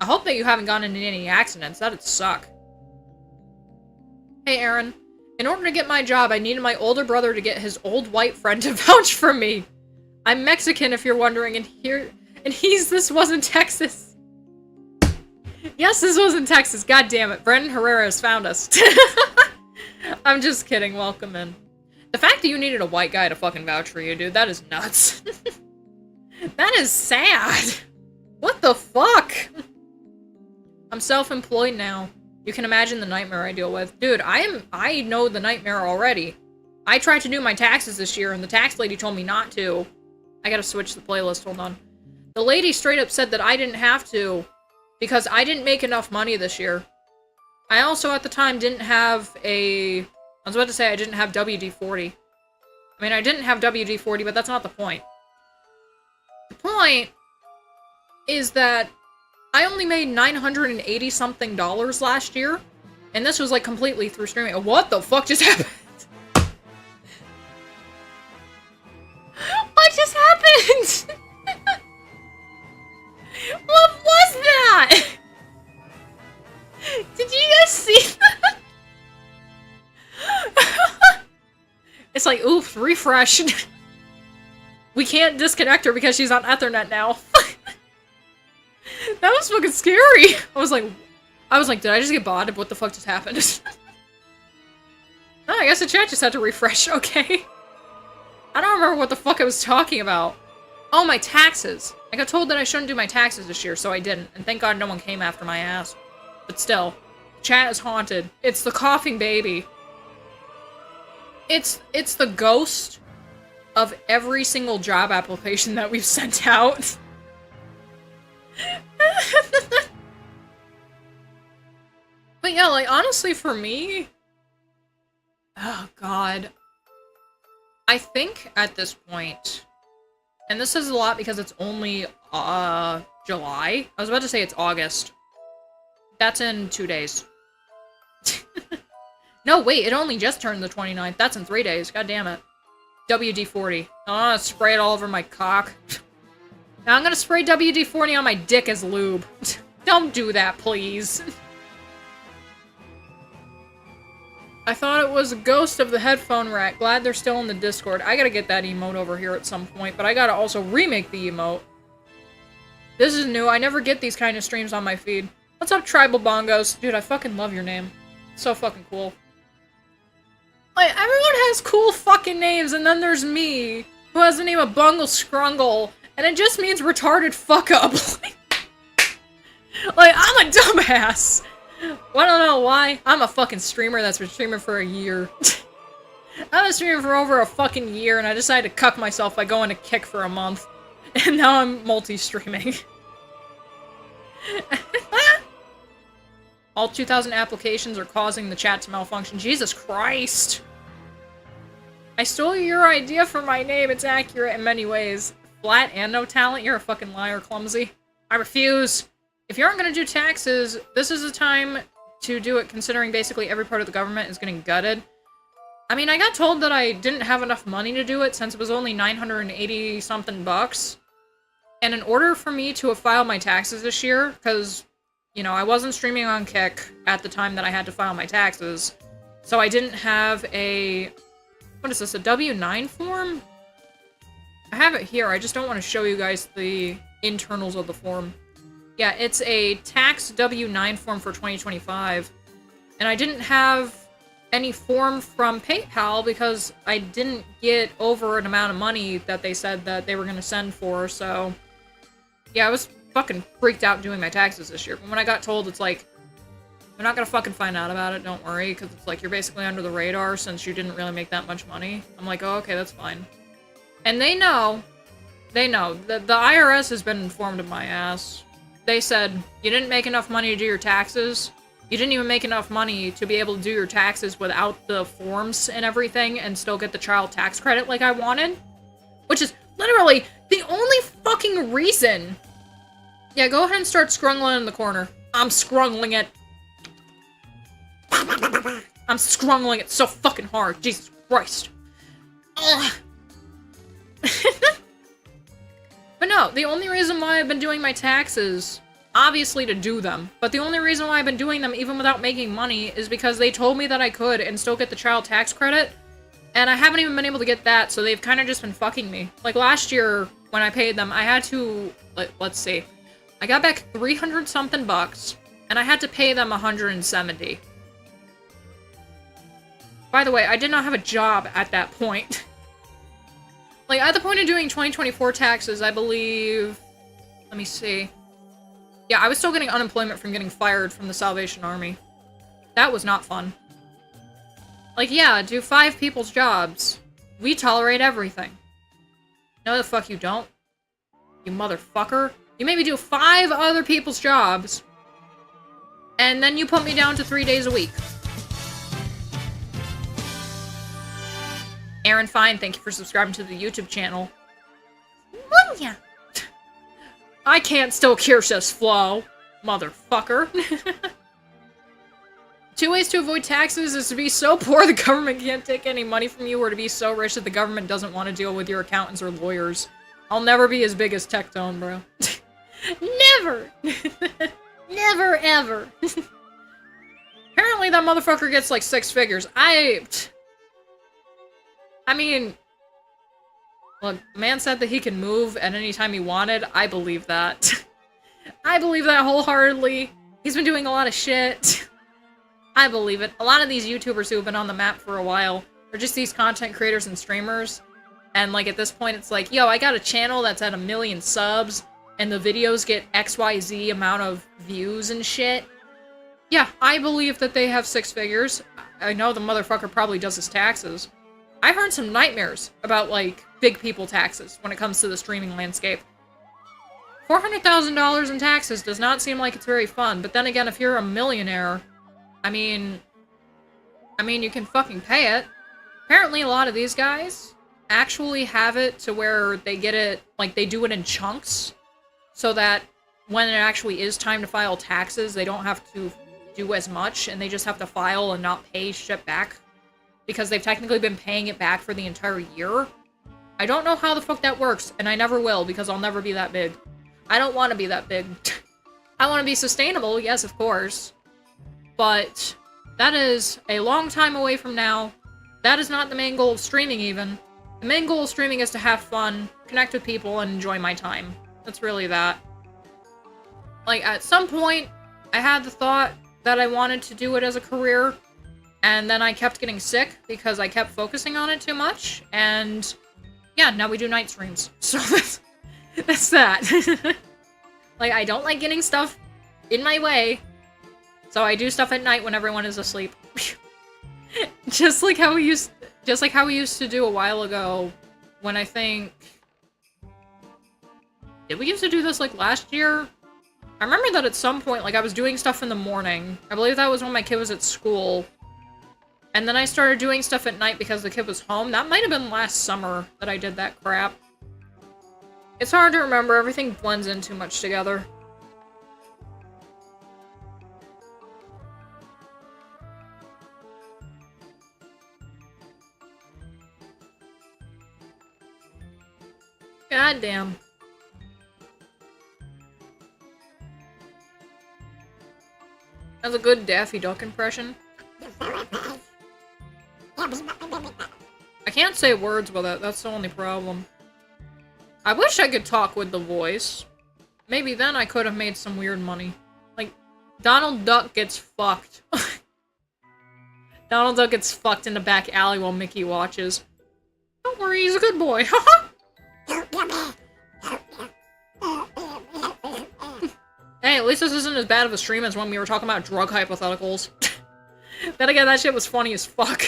I hope that you haven't gotten into any accidents. That'd suck. Hey, Aaron. In order to get my job, I needed my older brother to get his old white friend to vouch for me. I'm Mexican, if you're wondering, this wasn't Texas. Yes, this was in Texas. God damn it. Brendan Herrera has found us. I'm just kidding. Welcome in. The fact that you needed a white guy to fucking vouch for you, dude, that is nuts. That is sad. What the fuck? I'm self-employed now. You can imagine the nightmare I deal with. Dude, I know the nightmare already. I tried to do my taxes this year, and the tax lady told me not to. I gotta switch the playlist, hold on. The lady straight up said that I didn't have to, because I didn't make enough money this year. I also, at the time, didn't have I was about to say I didn't have WD-40. I mean, I didn't have WD-40, but that's not the point. The point is that I only made $980-something last year, and this was, like, completely through streaming. What the fuck just happened? What just happened? What was that? Did you guys see that? It's like, oops, refresh. We can't disconnect her because she's on Ethernet now. That was fucking scary. I was like, did I just get botted? What the fuck just happened? Oh, I guess the chat just had to refresh. Okay. I don't remember what the fuck I was talking about. Oh, my taxes. I got told that I shouldn't do my taxes this year, so I didn't. And thank God no one came after my ass. But still, chat is haunted. It's the coughing baby. It's the ghost of every single job application that we've sent out. But yeah, like, honestly, for me... Oh, God. I think at this point... And this says a lot because it's only, July? I was about to say it's August. That's in 2 days. No, wait, it only just turned the 29th. That's in 3 days. God damn it. WD-40. I want to spray it all over my cock. Now I'm gonna spray WD-40 on my dick as lube. Don't do that, please. I thought it was a ghost of the headphone rack. Glad they're still in the Discord. I gotta get that emote over here at some point, but I gotta also remake the emote. This is new. I never get these kind of streams on my feed. What's up, Tribal Bongos? Dude, I fucking love your name. It's so fucking cool. Like, everyone has cool fucking names, and then there's me, who has the name of Bungle Scrungle, And it just means retarded fuck up. Like, I'm a dumbass. Well, I don't know why. I'm a fucking streamer that's been streaming for a year. I've been streaming for over a fucking year, and I decided to cuck myself by going to Kick for a month. And now I'm multi-streaming. All 2,000 applications are causing the chat to malfunction. Jesus Christ! I stole your idea for my name. It's accurate in many ways. Flat and no talent? You're a fucking liar, clumsy. I refuse. If you aren't gonna do taxes, this is the time to do it, considering basically every part of the government is getting gutted. I mean, I got told that I didn't have enough money to do it since it was only 980 something bucks. And in order for me to have filed my taxes this year, because, you know, I wasn't streaming on Kick at the time that I had to file my taxes, so I didn't have a... What is this, a W-9 form? I have it here, I just don't want to show you guys the internals of the form. Yeah, it's a tax W-9 form for 2025. And I didn't have any form from PayPal because I didn't get over an amount of money that they said that they were going to send for, so... Yeah, I was fucking freaked out doing my taxes this year. But when I got told, it's like, they're not gonna fucking find out about it, don't worry, because it's like, you're basically under the radar since you didn't really make that much money. I'm like, oh, okay, that's fine. And they know. They know. The IRS has been informed of my ass. They said, you didn't make enough money to do your taxes. You didn't even make enough money to be able to do your taxes without the forms and everything and still get the child tax credit like I wanted. Which is literally the only fucking reason. Yeah, go ahead and start scrungling in the corner. I'm scrungling it. I'm scrungling it so fucking hard. Jesus Christ. Ugh. But no, the only reason why I've been doing my taxes, obviously to do them, but the only reason why I've been doing them even without making money is because they told me that I could and still get the child tax credit, and I haven't even been able to get that, so they've kind of just been fucking me. Like last year, when I paid them, I had to, let's see, I got back 300 something bucks, and I had to pay them 170. By the way, I did not have a job at that point. Like, at the point of doing 2024 taxes, I believe... Let me see. Yeah, I was still getting unemployment from getting fired from the Salvation Army. That was not fun. Like, yeah, do 5 people's jobs. We tolerate everything. No, the fuck you don't. You motherfucker. You made me do 5 other people's jobs. And then you put me down to 3 days a week. Aaron Fine, thank you for subscribing to the YouTube channel. Yeah. I can't still Kirsch's flow, motherfucker. 2 ways to avoid taxes is to be so poor the government can't take any money from you, or to be so rich that the government doesn't want to deal with your accountants or lawyers. I'll never be as big as Tectone, bro. Never! Never, ever. Apparently that motherfucker gets like 6 figures. I mean, look, the man said that he can move at any time he wanted. I believe that. I believe that wholeheartedly. He's been doing a lot of shit. I believe it. A lot of these YouTubers who have been on the map for a while are just these content creators and streamers. And like at this point it's like, yo, I got a channel that's at 1 million subs and the videos get XYZ amount of views and shit. Yeah, I believe that they have 6 figures. I know the motherfucker probably does his taxes. I heard some nightmares about, like, big people taxes when it comes to the streaming landscape. $400,000 in taxes does not seem like it's very fun, but then again, if you're a millionaire, I mean, you can fucking pay it. Apparently a lot of these guys actually have it to where they get it, like, they do it in chunks, so that when it actually is time to file taxes, they don't have to do as much, and they just have to file and not pay shit back. Because they've technically been paying it back for the entire year. I don't know how the fuck that works, and I never will, because I'll never be that big. I don't want to be that big. I want to be sustainable, yes, of course. But that is a long time away from now. That is not the main goal of streaming, even. The main goal of streaming is to have fun, connect with people, and enjoy my time. That's really that. Like, at some point, I had the thought that I wanted to do it as a career. And then I kept getting sick because I kept focusing on it too much, and yeah, now we do night streams. So That's that. Like, I don't like getting stuff in my way, so I do stuff at night when everyone is asleep. Just like how we used to do a while ago, when I think... Did we used to do this, like, last year? I remember that at some point, like, I was doing stuff in the morning. I believe that was when my kid was at school. And then I started doing stuff at night because the kid was home. That might have been last summer that I did that crap. It's hard to remember. Everything blends in too much together. God damn. That's a good Daffy Duck impression. I can't say words with it, that's the only problem. I wish I could talk with the voice. Maybe then I could have made some weird money. Like, Donald Duck gets fucked. Donald Duck gets fucked in the back alley while Mickey watches. Don't worry, he's a good boy. Hey, at least this isn't as bad of a stream as when we were talking about drug hypotheticals. Then again, that shit was funny as fuck.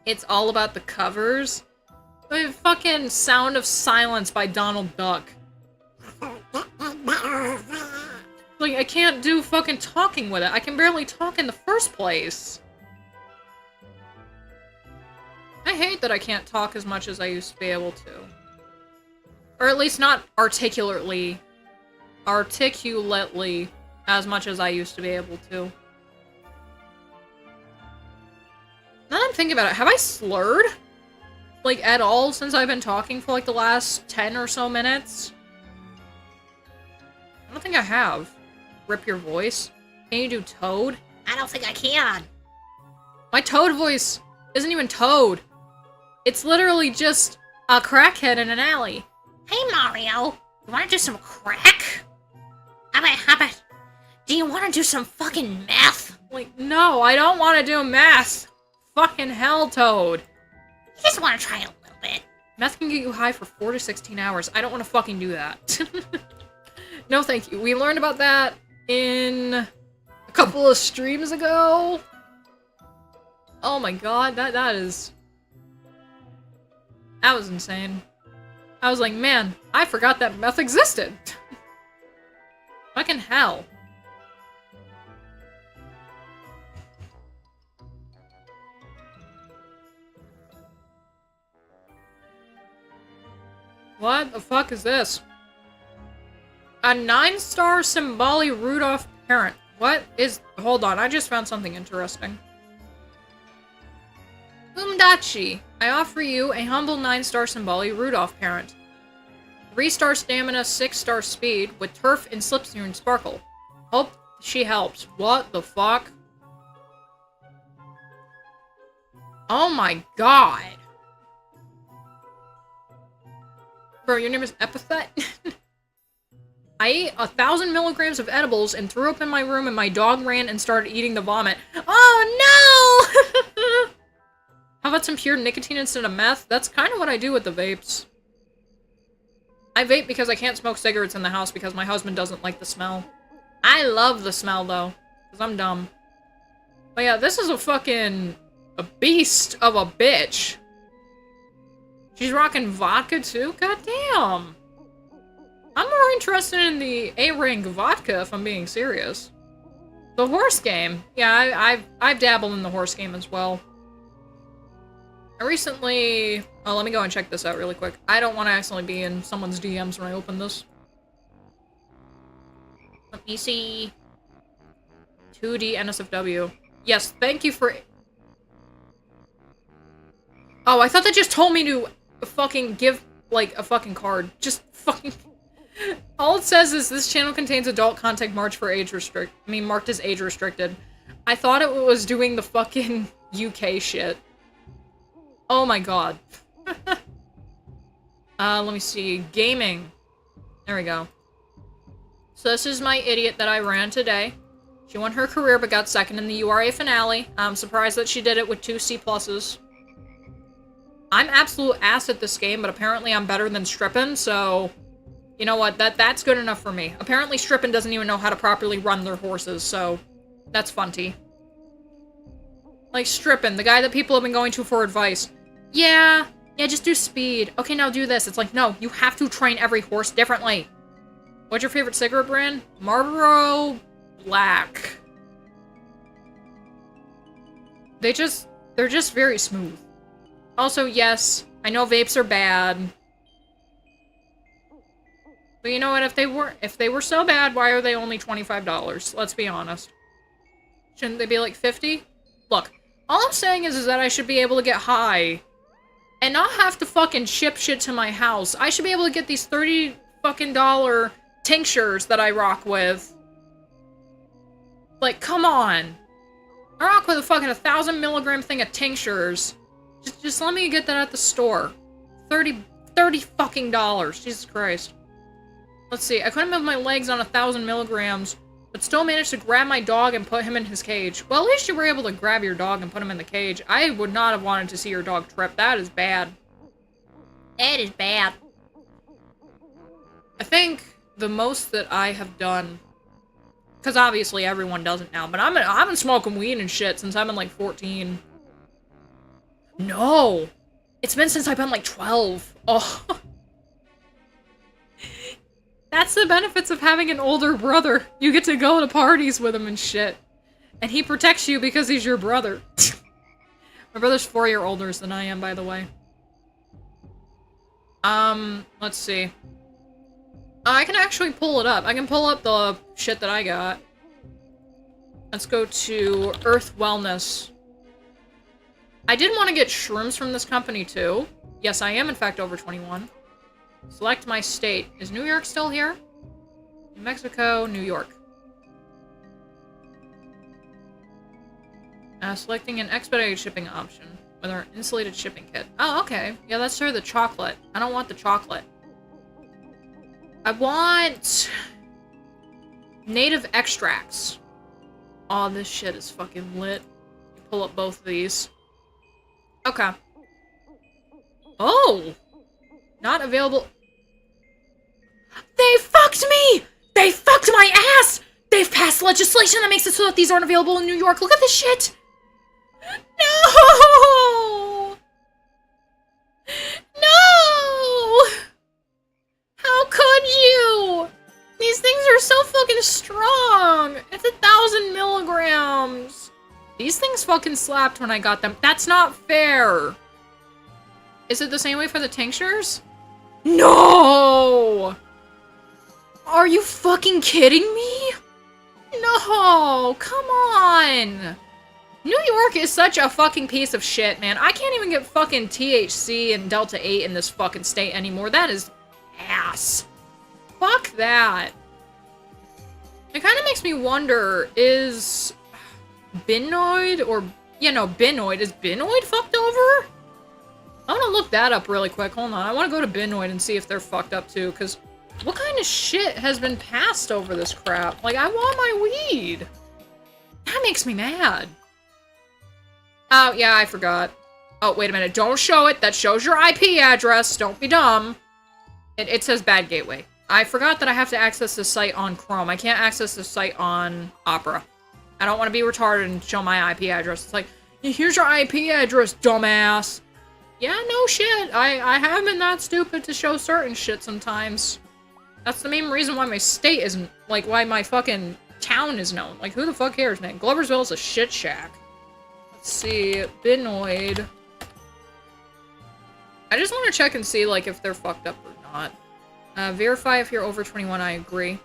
It's all about the covers. The fucking Sound of Silence by Donald Duck. Like, I can't do fucking talking with it. I can barely talk in the first place. I hate that I can't talk as much as I used to be able to. Or at least not articulately as much as I used to be able to. Now that I'm thinking about it, have I slurred? Like, at all since I've been talking for, like, the last 10 or so minutes? I don't think I have. Rip your voice? Can you do Toad? I don't think I can. My Toad voice isn't even Toad. It's literally just a crackhead in an alley. Hey, Mario. You wanna do some crack? How about... Do you wanna do some fucking meth? Like, no, I don't want to do math. Fucking hell, Toad. You just wanna try a little bit. Meth can get you high for 4 to 16 hours. I don't want to fucking do that. No, thank you. We learned about that in a couple of streams ago. Oh my god, that was insane. I was like, man, I forgot that meth existed. Fucking hell. What the fuck is this? A 9-star Symboli Rudolph parent. What is... Hold on, I just found something interesting. Umdachi, I offer you a humble 9-star Symboli Rudolph parent. 3-star stamina, 6-star speed, with turf and slipstream sparkle. Hope she helps. What the fuck? Oh my god. Bro, your name is Epithet? I ate 1,000 milligrams of edibles and threw up in my room and my dog ran and started eating the vomit. Oh no! How about some pure nicotine instead of meth? That's kind of what I do with the vapes. I vape because I can't smoke cigarettes in the house because my husband doesn't like the smell. I love the smell though, because I'm dumb. But yeah, this is a beast of a bitch. She's rocking vodka too? God damn. I'm more interested in the A-Ring vodka if I'm being serious. The horse game. Yeah, I've dabbled in the horse game as well. I recently... Oh, let me go and check this out really quick. I don't want to accidentally be in someone's DMs when I open this. Let me see... 2D NSFW. Yes, thank you for... Oh, I thought that just told me to fucking give, like, a fucking card. Just fucking... All it says is this channel contains adult content marked as age restricted. I thought it was doing the fucking UK shit. Oh my god. Let me see. Gaming. There we go. So this is my idiot that I ran today. She won her career but got second in the URA finale. I'm surprised that she did it with 2 C+. I'm absolute ass at this game, but apparently I'm better than Strippin', so You know what? That's good enough for me. Apparently Strippin doesn't even know how to properly run their horses, so that's funty. Like Strippin, the guy that people have been going to for advice. Yeah, just do speed. Okay, now do this. It's like, no, you have to train every horse differently. What's your favorite cigarette brand? Marlboro Black. They're just very smooth. Also, yes, I know vapes are bad. But you know what, if they were so bad, why are they only $25? Let's be honest. Shouldn't they be like 50? Look, all I'm saying is that I should be able to get high and not have to fucking ship shit to my house. I should be able to get these $30 fucking tinctures that I rock with. Like, come on. I rock with a fucking 1,000 milligram thing of tinctures. Just let me get that at the store. $30 fucking dollars. Jesus Christ. Let's see, I couldn't move my legs on 1,000 milligrams, but still managed to grab my dog and put him in his cage. Well, at least you were able to grab your dog and put him in the cage. I would not have wanted to see your dog trip. That is bad. That is bad. I think the most that I have done, because obviously everyone does it now, but I've been smoking weed and shit since I've been like 14. No! It's been since I've been like 12. Oh. That's the benefits of having an older brother. You get to go to parties with him and shit. And he protects you because he's your brother. My brother's 4 years older than I am, by the way. Let's see. I can actually pull it up. I can pull up the shit that I got. Let's go to Earth Wellness. I did want to get shrooms from this company, too. Yes, I am, in fact, over 21. Select my state. Is New York still here? New Mexico, New York. Selecting an expedited shipping option with our insulated shipping kit. Oh, okay. Yeah, let's try the chocolate. I don't want the chocolate. I want native extracts. Oh, this shit is fucking lit. Pull up both of these. Okay. Oh! Not available. They fucked me! They fucked my ass! They've passed legislation that makes it so that these aren't available in New York. Look at this shit! No! No! How could you? These things are so fucking strong! It's 1,000 milligrams! These things fucking slapped when I got them. That's not fair! Is it the same way for the tinctures? No! Are you fucking kidding me? No! Come on! New York is such a fucking piece of shit, man. I can't even get fucking THC and Delta 8 in this fucking state anymore. That is ass. Fuck that. It kind of makes me wonder, is Binoid or... Yeah, no, Binoid. Is Binoid fucked over? I want to look that up really quick. Hold on. I want to go to Binoid and see if they're fucked up too, because what kind of shit has been passed over this crap? Like, I want my weed. That makes me mad. Oh, yeah, I forgot. Oh, wait a minute. Don't show it. That shows your IP address. Don't be dumb. It says bad gateway. I forgot that I have to access this site on Chrome. I can't access this site on Opera. I don't want to be retarded and show my IP address. It's like, here's your IP address, dumbass. Yeah, no shit. I have been that stupid to show certain shit sometimes. That's the main reason why my state isn't, like, why my fucking town is known. Like, who the fuck cares, man? Gloversville is a shit shack. Let's see, Binoid. I just want to check and see, like, if they're fucked up or not. Verify if you're over 21, I agree.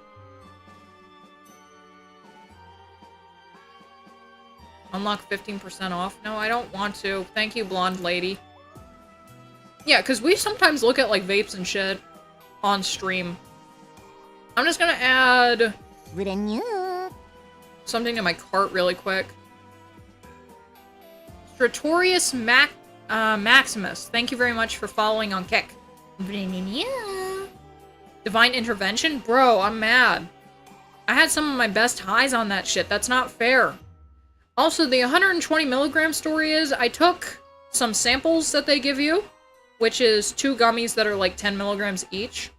Unlock 15% off? No, I don't want to. Thank you, blonde lady. Yeah, because we sometimes look at, like, vapes and shit on stream. I'm just gonna add something to my cart really quick. Stratorius Maximus, thank you very much for following on Kick. Divine Intervention? Bro, I'm mad. I had some of my best highs on that shit. That's not fair. Also, the 120 milligram story is, I took some samples that they give you, which is 2 gummies that are like 10 milligrams each.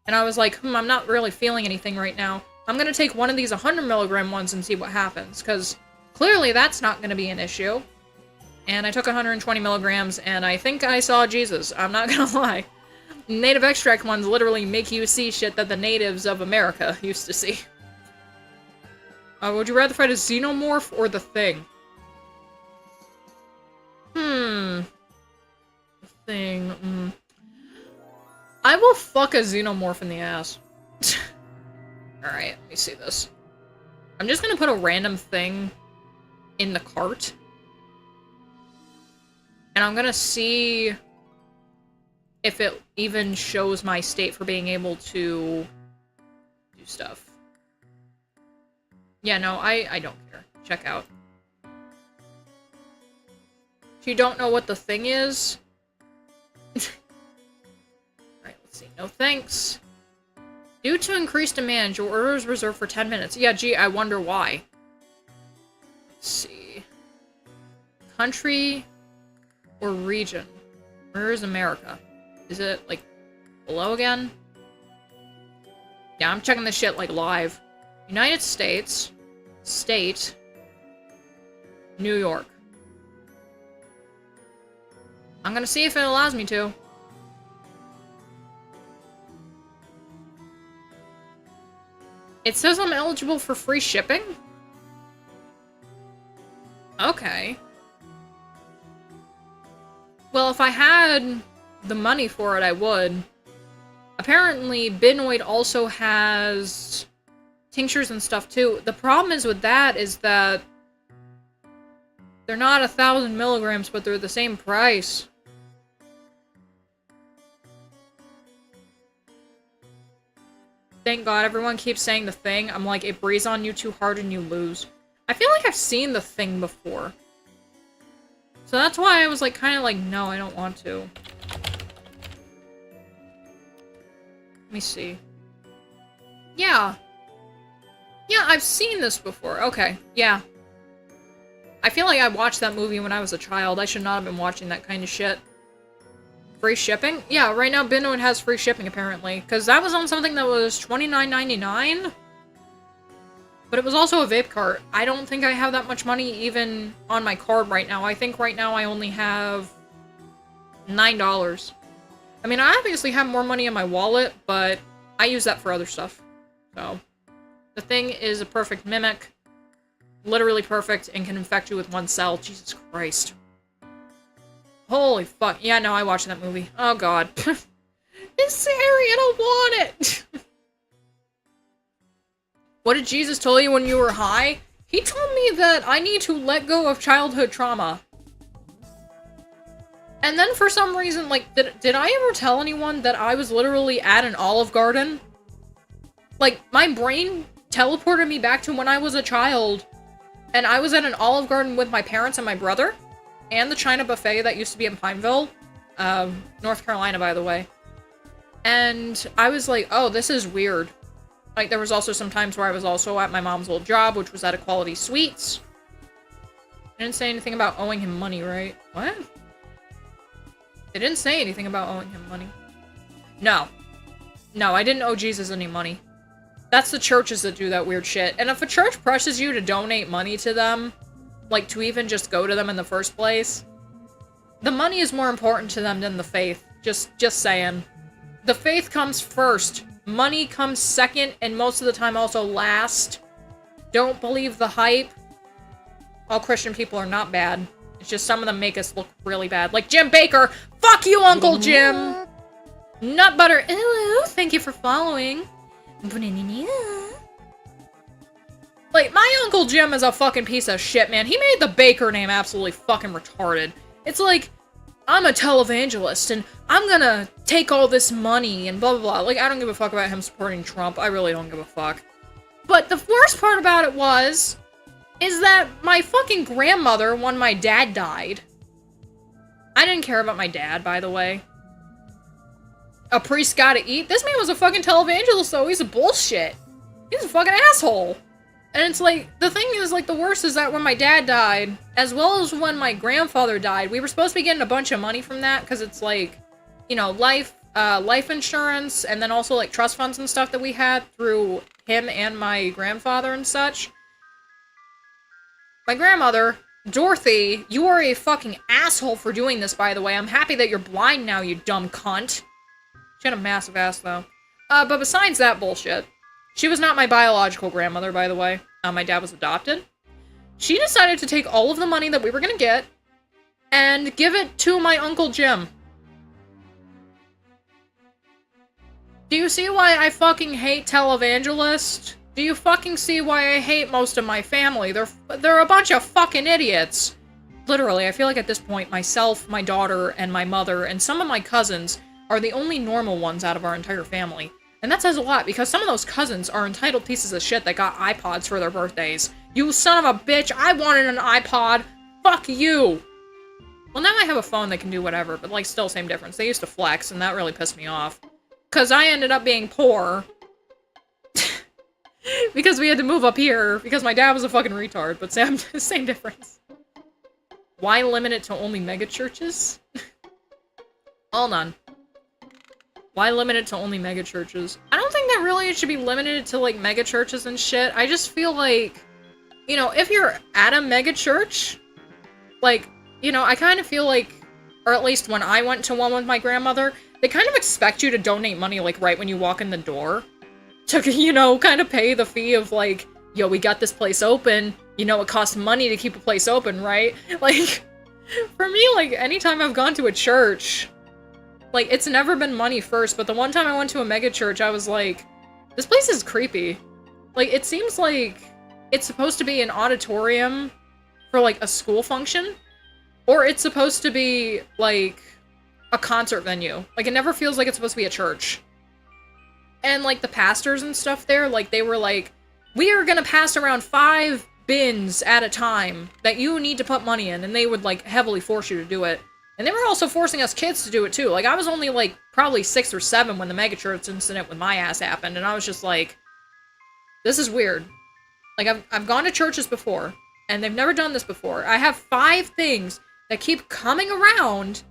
And I was like, I'm not really feeling anything right now. I'm gonna take one of these 100 milligram ones and see what happens, because clearly that's not gonna be an issue. And I took 120 milligrams, and I think I saw Jesus. I'm not gonna lie. Native extract ones literally make you see shit that the natives of America used to see. Would you rather fight a xenomorph or the Thing? The Thing, I will fuck a xenomorph in the ass. Alright, let me see this. I'm just gonna put a random thing in the cart. And I'm gonna see if it even shows my state for being able to do stuff. Yeah, no, I don't care. Check out. If you don't know what the Thing is... Alright, let's see. No thanks. Due to increased demand, your order is reserved for 10 minutes. Yeah, gee, I wonder why. Let's see. Country or region? Where is America? Is it, like, below again? Yeah, I'm checking this shit, like, live. United States. State. New York. I'm gonna see if it allows me to. It says I'm eligible for free shipping? Okay. Well, if I had the money for it, I would. Apparently, Binoid also has tinctures and stuff, too. The problem is with that is that they're not 1,000 milligrams, but they're the same price. Thank God, everyone keeps saying the Thing. I'm like, it breathes on you too hard and you lose. I feel like I've seen the Thing before. So that's why I was like, kind of like, no, I don't want to. Let me see. Yeah. Yeah, I've seen this before. Okay, yeah. I feel like I watched that movie when I was a child. I should not have been watching that kind of shit. Free shipping? Yeah, right now Binoid has free shipping, apparently. Because that was on something that was $29.99. But it was also a vape cart. I don't think I have that much money even on my card right now. I think right now I only have $9. I mean, I obviously have more money in my wallet, but I use that for other stuff. So, the Thing is a perfect mimic. Literally perfect, and can infect you with one cell. Jesus Christ. Holy fuck. Yeah, no, I watched that movie. Oh god. It's scary, I don't want it! What did Jesus tell you when you were high? He told me that I need to let go of childhood trauma. And then for some reason, like, did I ever tell anyone that I was literally at an Olive Garden? Like, my brain teleported me back to when I was a child, and I was at an Olive Garden with my parents and my brother, and the China Buffet that used to be in Pineville, North Carolina, by the way. And I was like, oh, this is weird. Like, there was also some times where I was also at my mom's old job, which was at Equality Sweets. I didn't say anything about owing him money, right? What? They didn't say anything about owing him money. No. No, I didn't owe Jesus any money. That's the churches that do that weird shit. And if a church presses you to donate money to them, like, to even just go to them in the first place, the money is more important to them than the faith. Just saying. The faith comes first. Money comes second, and most of the time also last. Don't believe the hype. All Christian people are not bad. It's just some of them make us look really bad. Like Jim Baker! Fuck you, Uncle Jim! Nut butter. Hello, thank you for following. Like, my Uncle Jim is a fucking piece of shit, man. He made the Baker name absolutely fucking retarded. It's like, I'm a televangelist, and I'm gonna take all this money, and blah, blah, blah. Like, I don't give a fuck about him supporting Trump. I really don't give a fuck. But the worst part about it is that my fucking grandmother, when my dad died... I didn't care about my dad, by the way. A priest gotta eat? This man was a fucking televangelist, though. He's a bullshit. He's a fucking asshole. And it's like, the thing is, like, the worst is that when my dad died, as well as when my grandfather died, we were supposed to be getting a bunch of money from that, because it's like, you know, life life insurance and then also like trust funds and stuff that we had through him and my grandfather and such. My grandmother, Dorothy, you are a fucking asshole for doing this, by the way. I'm happy that you're blind now, you dumb cunt. She had a massive ass, though. But besides that bullshit, she was not my biological grandmother, by the way. My dad was adopted. She decided to take all of the money that we were gonna get and give it to my Uncle Jim. Do you see why I fucking hate televangelists? Do you fucking see why I hate most of my family? They're a bunch of fucking idiots. Literally, I feel like at this point, myself, my daughter, and my mother, and some of my cousins are the only normal ones out of our entire family. And that says a lot, because some of those cousins are entitled pieces of shit that got iPods for their birthdays. You son of a bitch, I wanted an iPod! Fuck you! Well, now I have a phone that can do whatever, but like, still same difference. They used to flex, and that really pissed me off. Because I ended up being poor. Because we had to move up here, because my dad was a fucking retard, but same difference. Why limit it to only mega churches? Hold on. Why limit it to only mega churches? I don't think that really it should be limited to, like, mega churches and shit. I just feel like, you know, if you're at a mega church, like, you know, I kind of feel like, or at least when I went to one with my grandmother, they kind of expect you to donate money, like, right when you walk in the door. To, you know, kind of pay the fee of, like, yo, we got this place open. You know, it costs money to keep a place open, right? Like, for me, like, anytime I've gone to a church, like, it's never been money first, but the one time I went to a mega church, I was like, this place is creepy. Like, it seems like it's supposed to be an auditorium for, like, a school function, or it's supposed to be, like, a concert venue. Like, it never feels like it's supposed to be a church. And, like, the pastors and stuff there, like, they were like, we are gonna pass around 5 bins at a time that you need to put money in, and they would, like, heavily force you to do it. And they were also forcing us kids to do it, too. Like, I was only, like, probably 6 or 7 when the megachurch incident with my ass happened, and I was just like, this is weird. Like, I've gone to churches before, and they've never done this before. I have 5 things that keep coming around,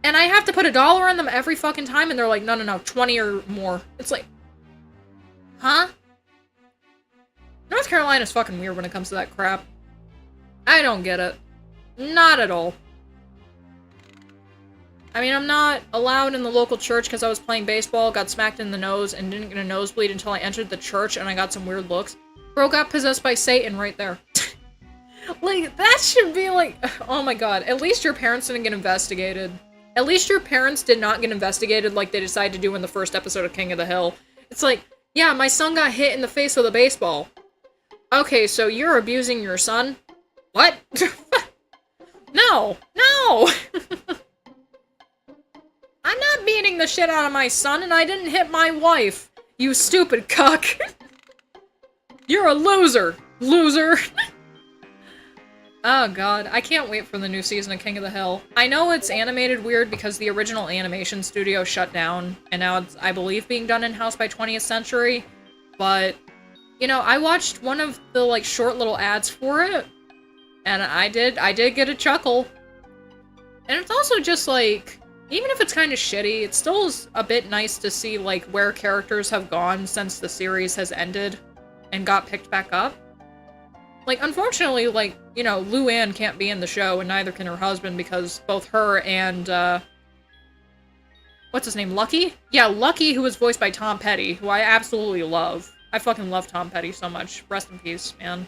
and I have to put $1 on them every fucking time, and they're like, no, 20 or more. It's like, huh? North Carolina's fucking weird when it comes to that crap. I don't get it. Not at all. I mean, I'm not allowed in the local church because I was playing baseball, got smacked in the nose, and didn't get a nosebleed until I entered the church, and I got some weird looks. Bro got possessed by Satan right there. Like, that should be like, oh my god, at least your parents didn't get investigated. At least your parents did not get investigated like they decided to do in the first episode of King of the Hill. It's like, yeah, my son got hit in the face with a baseball. Okay, so you're abusing your son? What? No! I'm not beating the shit out of my son, and I didn't hit my wife. You stupid cuck. You're a loser. Loser. Oh god, I can't wait for the new season of King of the Hill. I know it's animated weird because the original animation studio shut down, and now it's, I believe, being done in-house by 20th Century, but, you know, I watched one of the, like, short little ads for it, and I did get a chuckle. And it's also just, like, even if it's kind of shitty, it still is a bit nice to see, like, where characters have gone since the series has ended and got picked back up. Like, unfortunately, like, you know, Luann can't be in the show, and neither can her husband, because both her and, what's his name, Lucky? Yeah, Lucky, who was voiced by Tom Petty, who I absolutely love. I fucking love Tom Petty so much. Rest in peace, man.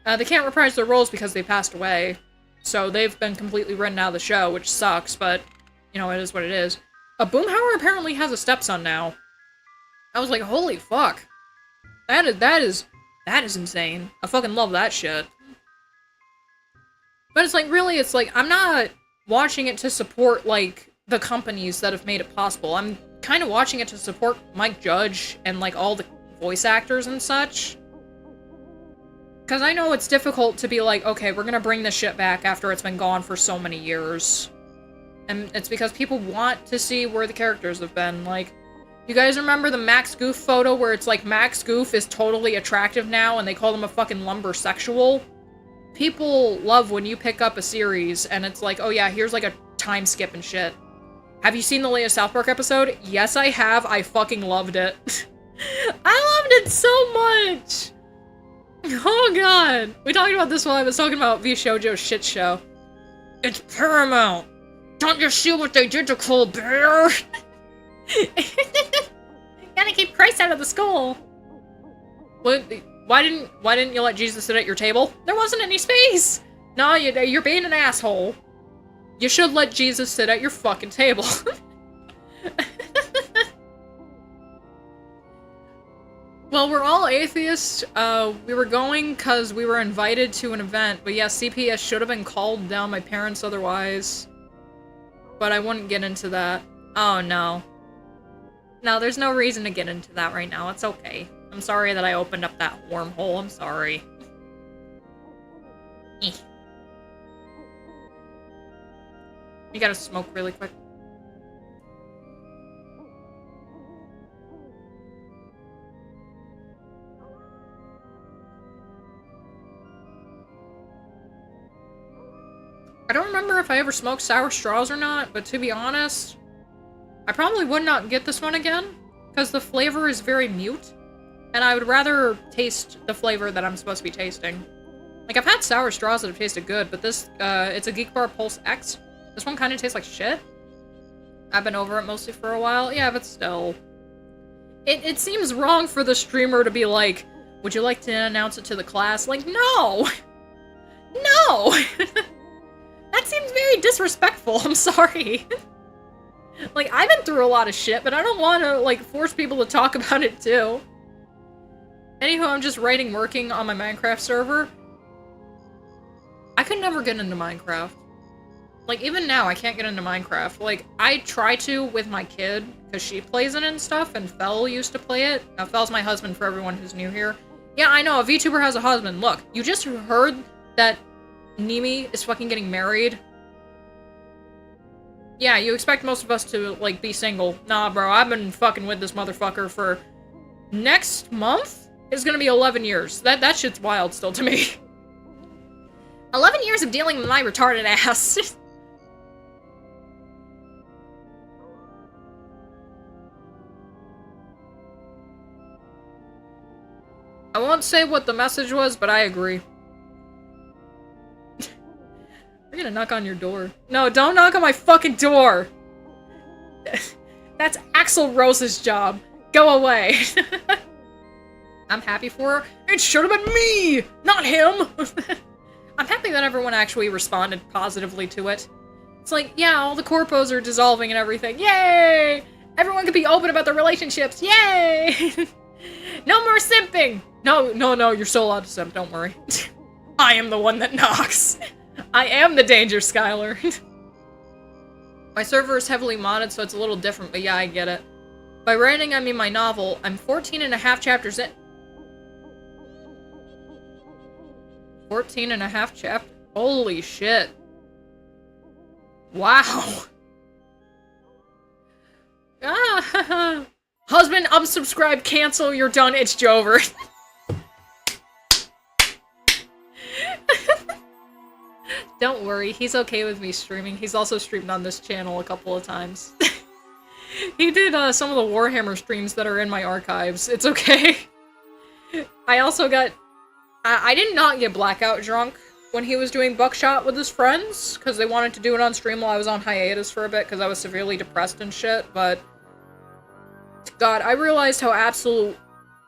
They can't reprise their roles because they passed away, so they've been completely written out of the show, which sucks, but, you know, it is what it is. Boomhauer apparently has a stepson now. I was like, holy fuck. That is insane. I fucking love that shit. But it's like, really, it's like, I'm not watching it to support, like, the companies that have made it possible. I'm kind of watching it to support Mike Judge and, like, all the voice actors and such. Because I know it's difficult to be like, okay, we're gonna bring this shit back after it's been gone for so many years. And it's because people want to see where the characters have been. Like, you guys remember the Max Goof photo where it's like Max Goof is totally attractive now and they call him a fucking lumbersexual? People love when you pick up a series and it's like, oh yeah, here's like a time skip and shit. Have you seen the latest South Park episode? Yes, I have. I fucking loved it. I loved it so much! Oh god. We talked about this while I was talking about V Shoujo's shit show. It's paramount. Don't you see what they did to Colbert? Gotta keep Christ out of the school. What? Why didn't you let Jesus sit at your table? There wasn't any space. No, you're being an asshole. You should let Jesus sit at your fucking table. Well, we're all atheists. We were going because we were invited to an event, but yeah, CPS should have been called down my parents otherwise. But I wouldn't get into that. Oh, no. No, there's no reason to get into that right now. It's okay. I'm sorry that I opened up that wormhole. I'm sorry. You gotta smoke really quick. I don't remember if I ever smoked sour straws or not, but to be honest, I probably would not get this one again, because the flavor is very mute, and I would rather taste the flavor that I'm supposed to be tasting. Like, I've had sour straws that have tasted good, but this, it's a Geek Bar Pulse X. This one kind of tastes like shit. I've been over it mostly for a while. Yeah, but still. It seems wrong for the streamer to be like, would you like to announce it to the class? Like, no! No! That seems very disrespectful, I'm sorry. Like, I've been through a lot of shit, but I don't want to, like, force people to talk about it, too. Anywho, I'm just working on my Minecraft server. I could never get into Minecraft. Like, even now, I can't get into Minecraft. Like, I try to with my kid, because she plays it and stuff, and Fel used to play it. Now, Fel's my husband for everyone who's new here. Yeah, I know, a VTuber has a husband. Look, you just heard that Nimi is fucking getting married. Yeah, you expect most of us to, like, be single. Nah, bro, I've been fucking with this motherfucker for... Next month is gonna be 11 years. That shit's wild still to me. 11 years of dealing with my retarded ass. I won't say what the message was, but I agree. We're gonna knock on your door. No, don't knock on my fucking door! That's Axl Rose's job. Go away. I'm happy for her. It should have been me! Not him! I'm happy that everyone actually responded positively to it. It's like, yeah, all the corpos are dissolving and everything. Yay! Everyone can be open about their relationships. Yay! No more simping! No, you're so allowed to simp, don't worry. I am the one that knocks. I am the danger, Skylar. My server is heavily modded, so it's a little different, but yeah, I get it. By writing, I mean my novel. I'm 14 and a half chapters in. 14 and a half chapters? Holy shit. Wow. Ah, husband, unsubscribe, cancel, you're done, it's Jover. Don't worry, he's okay with me streaming. He's also streamed on this channel a couple of times. He did some of the Warhammer streams that are in my archives. It's okay. I also got... I did not get blackout drunk when he was doing Buckshot with his friends, because they wanted to do it on stream while I was on hiatus for a bit, because I was severely depressed and shit, but... God, I realized how absolute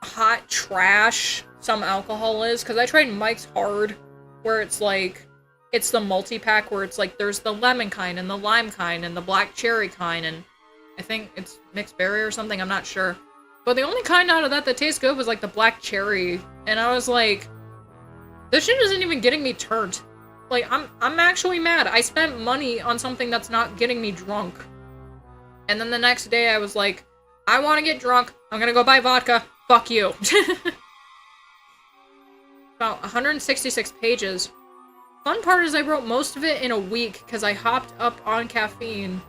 hot trash some alcohol is, because I tried Mike's Hard, where it's like... It's the multi-pack where it's like, there's the lemon kind, and the lime kind, and the black cherry kind, and I think it's mixed berry or something, I'm not sure. But the only kind out of that tastes good was like the black cherry, and I was like, this shit isn't even getting me turned. Like, I'm actually mad. I spent money on something that's not getting me drunk. And then the next day I was like, I want to get drunk, I'm gonna go buy vodka, fuck you. About 166 pages. Fun part is I wrote most of it in a week because I hopped up on caffeine.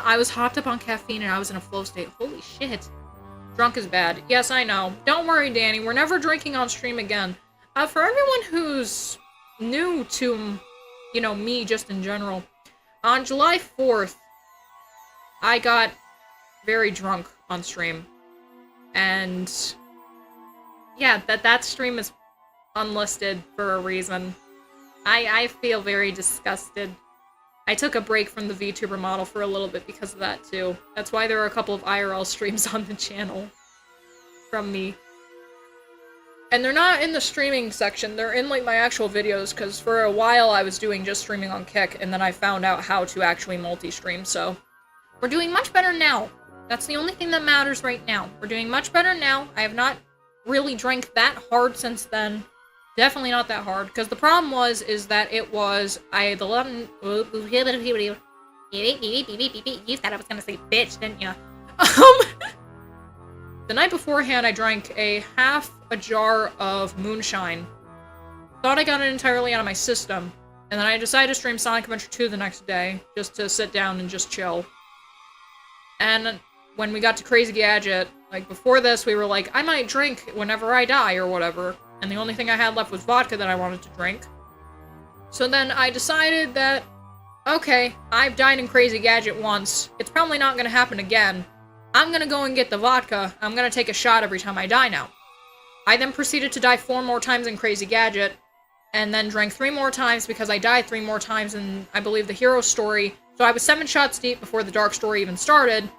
I was hopped up on caffeine and I was in a flow state. Holy shit. Drunk is bad. Yes, I know. Don't worry, Danny. We're never drinking on stream again. For everyone who's new to, you know, me just in general, on July 4th, I got very drunk on stream. And yeah, that stream is unlisted for a reason. I feel very disgusted. I took a break from the VTuber model for a little bit because of that too. That's why there are a couple of IRL streams on the channel from me. And they're not in the streaming section, they're in like my actual videos, because for a while I was doing just streaming on Kick, and then I found out how to actually multi-stream, so we're doing much better now. That's the only thing that matters right now. We're doing much better now. I have not really drank that hard since then. Definitely not that hard, because the problem is that it was, you thought I was gonna say bitch, didn't ya? The night beforehand, I drank half a jar of moonshine. Thought I got it entirely out of my system, and then I decided to stream Sonic Adventure 2 the next day, just to sit down and just chill. And when we got to Crazy Gadget, like before this, we were like, I might drink whenever I die or whatever. And the only thing I had left was vodka that I wanted to drink. So then I decided that, okay, I've died in Crazy Gadget once. It's probably not gonna happen again. I'm gonna go and get the vodka. I'm gonna take a shot every time I die now. I then proceeded to die 4 more times in Crazy Gadget, and then drank 3 more times because I died 3 more times in, I believe, the hero story. So I was 7 shots deep before the dark story even started.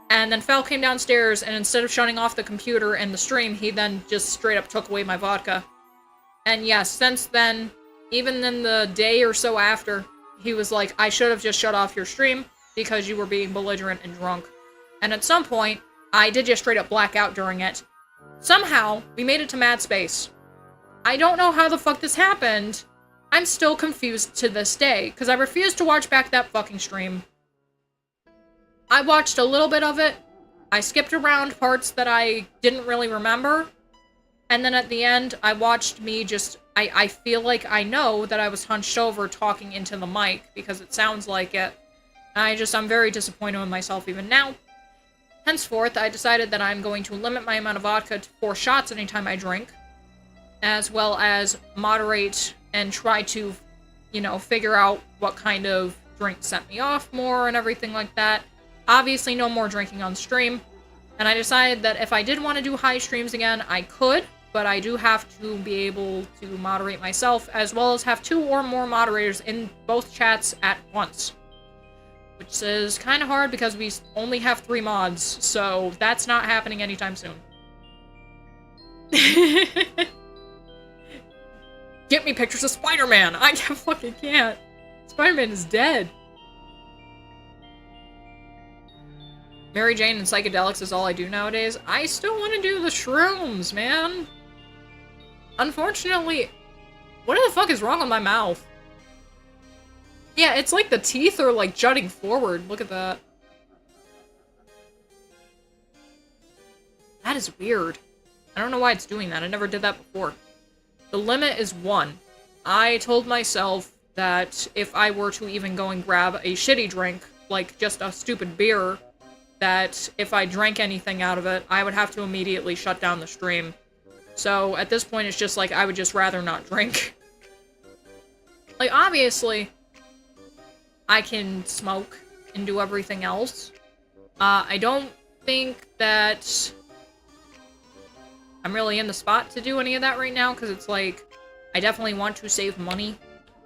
And then Fel came downstairs, and instead of shutting off the computer and the stream, he then just straight up took away my vodka. And yes, since then, even in the day or so after, he was like, I should have just shut off your stream because you were being belligerent and drunk. And at some point, I did just straight up black out during it. Somehow, we made it to Mad Space. I don't know how the fuck this happened. I'm still confused to this day, because I refuse to watch back that fucking stream. I watched a little bit of it, I skipped around parts that I didn't really remember, and then at the end, I watched me just, I feel like I know that I was hunched over talking into the mic, because it sounds like it. I'm very disappointed in myself even now. Henceforth, I decided that I'm going to limit my amount of vodka to 4 shots anytime I drink, as well as moderate and try to, you know, figure out what kind of drink set me off more and everything like that. Obviously, no more drinking on stream, and I decided that if I did want to do high streams again, I could, but I do have to be able to moderate myself, as well as have 2 or more moderators in both chats at once. Which is kind of hard because we only have 3 mods, so that's not happening anytime soon. Get me pictures of Spider-Man! I fucking can't. Spider-Man is dead. Mary Jane and psychedelics is all I do nowadays. I still want to do the shrooms, man. Unfortunately, what the fuck is wrong with my mouth? Yeah, it's like the teeth are like jutting forward. Look at that. That is weird. I don't know why it's doing that. I never did that before. The limit is 1. I told myself that if I were to even go and grab a shitty drink, like just a stupid beer, that if I drank anything out of it, I would have to immediately shut down the stream. So at this point, it's just like, I would just rather not drink. Like, obviously, I can smoke and do everything else. I don't think that I'm really in the spot to do any of that right now, because it's like, I definitely want to save money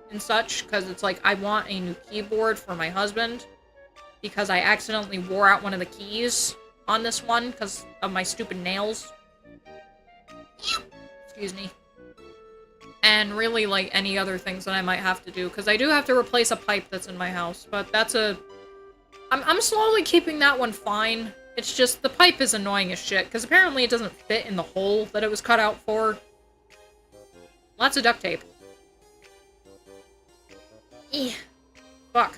and such, because it's like, I want a new keyboard for my husband, because I accidentally wore out one of the keys on this one because of my stupid nails. Excuse me. And really, like, any other things that I might have to do, because I do have to replace a pipe that's in my house, but that's a... I'm slowly keeping that one fine. It's just, the pipe is annoying as shit, because apparently it doesn't fit in the hole that it was cut out for. Lots of duct tape. Eeh. Fuck.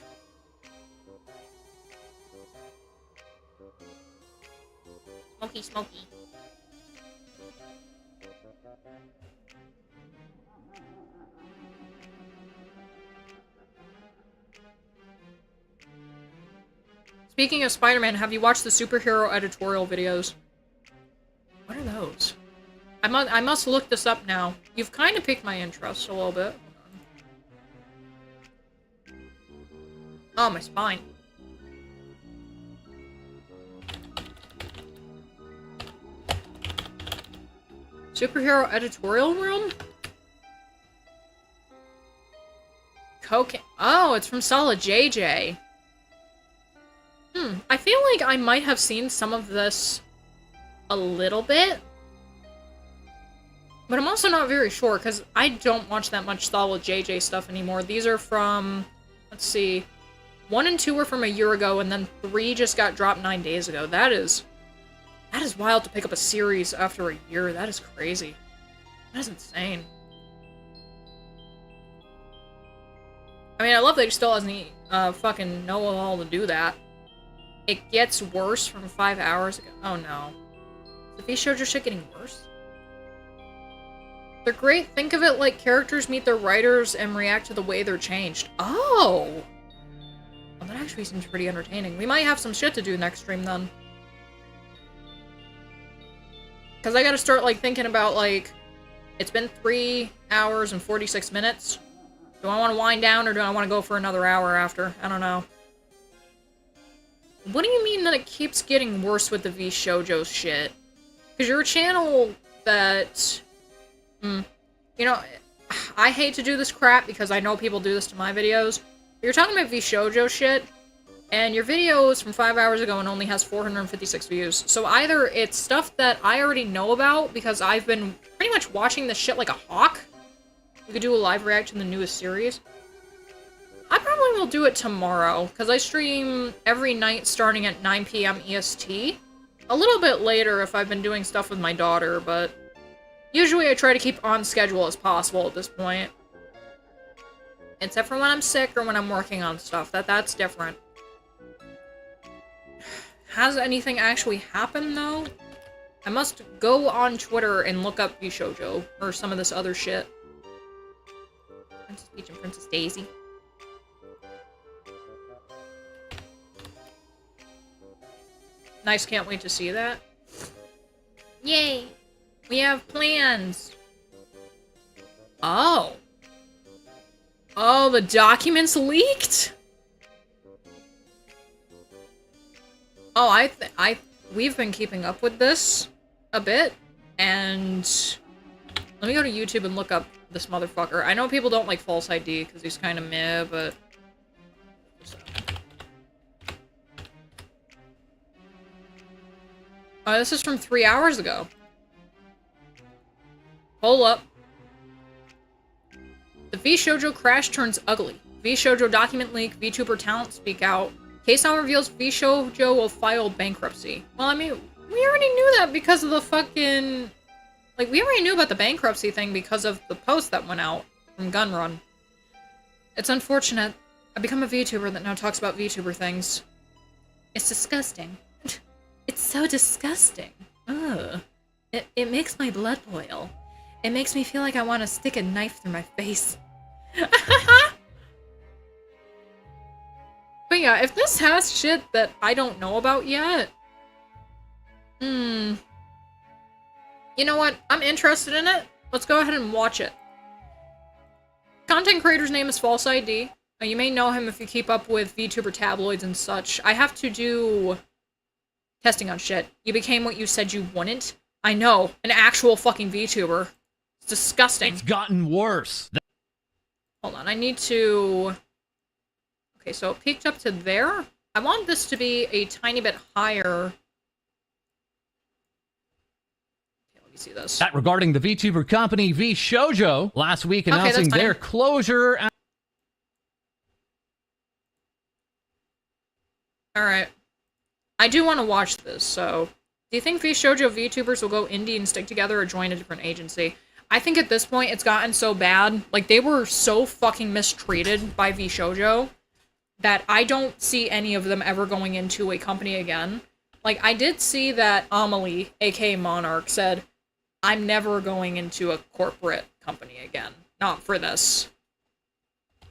Smoky, smoky. Speaking of Spider-Man, have you watched the superhero editorial videos? What are those? I must look this up now. You've kind of piqued my interest a little bit. Oh, my spine. Superhero editorial room? Cocaine. Oh, it's from Solid JJ. I feel like I might have seen some of this a little bit. But I'm also not very sure, because I don't watch that much Solid JJ stuff anymore. These are from, let's see, 1 and 2 were from a year ago, and then 3 just got dropped 9 days ago. That is wild to pick up a series after a year. That is crazy. That is insane. I mean, I love that he still hasn't fucking know-all to do that. It gets worse from 5 hours ago. Oh no. Is the V-Shoujo shit getting worse? They're great. Think of it like characters meet their writers and react to the way they're changed. Oh! Well, that actually seems pretty entertaining. We might have some shit to do next stream, then. Because I gotta start, like, thinking about, like, it's been 3 hours and 46 minutes. Do I want to wind down, or do I want to go for another hour after? I don't know. What do you mean that it keeps getting worse with the V-Shoujo shit? Because you're a channel that... you know, I hate to do this crap because I know people do this to my videos. But you're talking about V-Shoujo shit, and your video is from 5 hours ago and only has 456 views. So either it's stuff that I already know about because I've been pretty much watching this shit like a hawk. We could do a live reaction to the newest series. I probably will do it tomorrow, because I stream every night starting at 9 PM EST. A little bit later if I've been doing stuff with my daughter, but usually I try to keep on schedule as possible at this point. Except for when I'm sick or when I'm working on stuff. That's different. Has anything actually happened, though? I must go on Twitter and look up V-Shoujo, or some of this other shit. Princess Peach and Princess Daisy. Nice, can't wait to see that. Yay! We have plans! Oh! Oh, the documents leaked?! Oh, we've been keeping up with this a bit, and let me go to YouTube and look up this motherfucker. I know people don't like False ID because he's kind of meh, but oh, this is from 3 hours ago. Hold up. The V-Shoujo crash turns ugly. V-Shoujo document leak, VTuber talent speak out. Case now reveals V-Shoujo will file bankruptcy. Well, I mean, we already knew that because of the fucking... Like, we already knew about the bankruptcy thing because of the post that went out from Gunrun. It's unfortunate. I become a VTuber that now talks about VTuber things. It's disgusting. It's so disgusting. Ugh. It makes my blood boil. It makes me feel like I want to stick a knife through my face. But yeah, if this has shit that I don't know about yet... You know what? I'm interested in it. Let's go ahead and watch it. Content creator's name is False ID. You may know him if you keep up with VTuber tabloids and such. I have to do... testing on shit. You became what you said you wouldn't? I know. An actual fucking VTuber. It's disgusting. It's gotten worse. Hold on, I need to... Okay, so it peaked up to there. I want this to be a tiny bit higher. Okay, let me see this. That regarding the VTuber company V-Shoujo last week announcing their closure. Alright. I do want to watch this, so... Do you think V-Shoujo VTubers will go indie and stick together or join a different agency? I think at this point it's gotten so bad. Like, they were so fucking mistreated by V-Shoujo that I don't see any of them ever going into a company again. Like, I did see that Amelie, aka Monarch, said, I'm never going into a corporate company again. Not for this.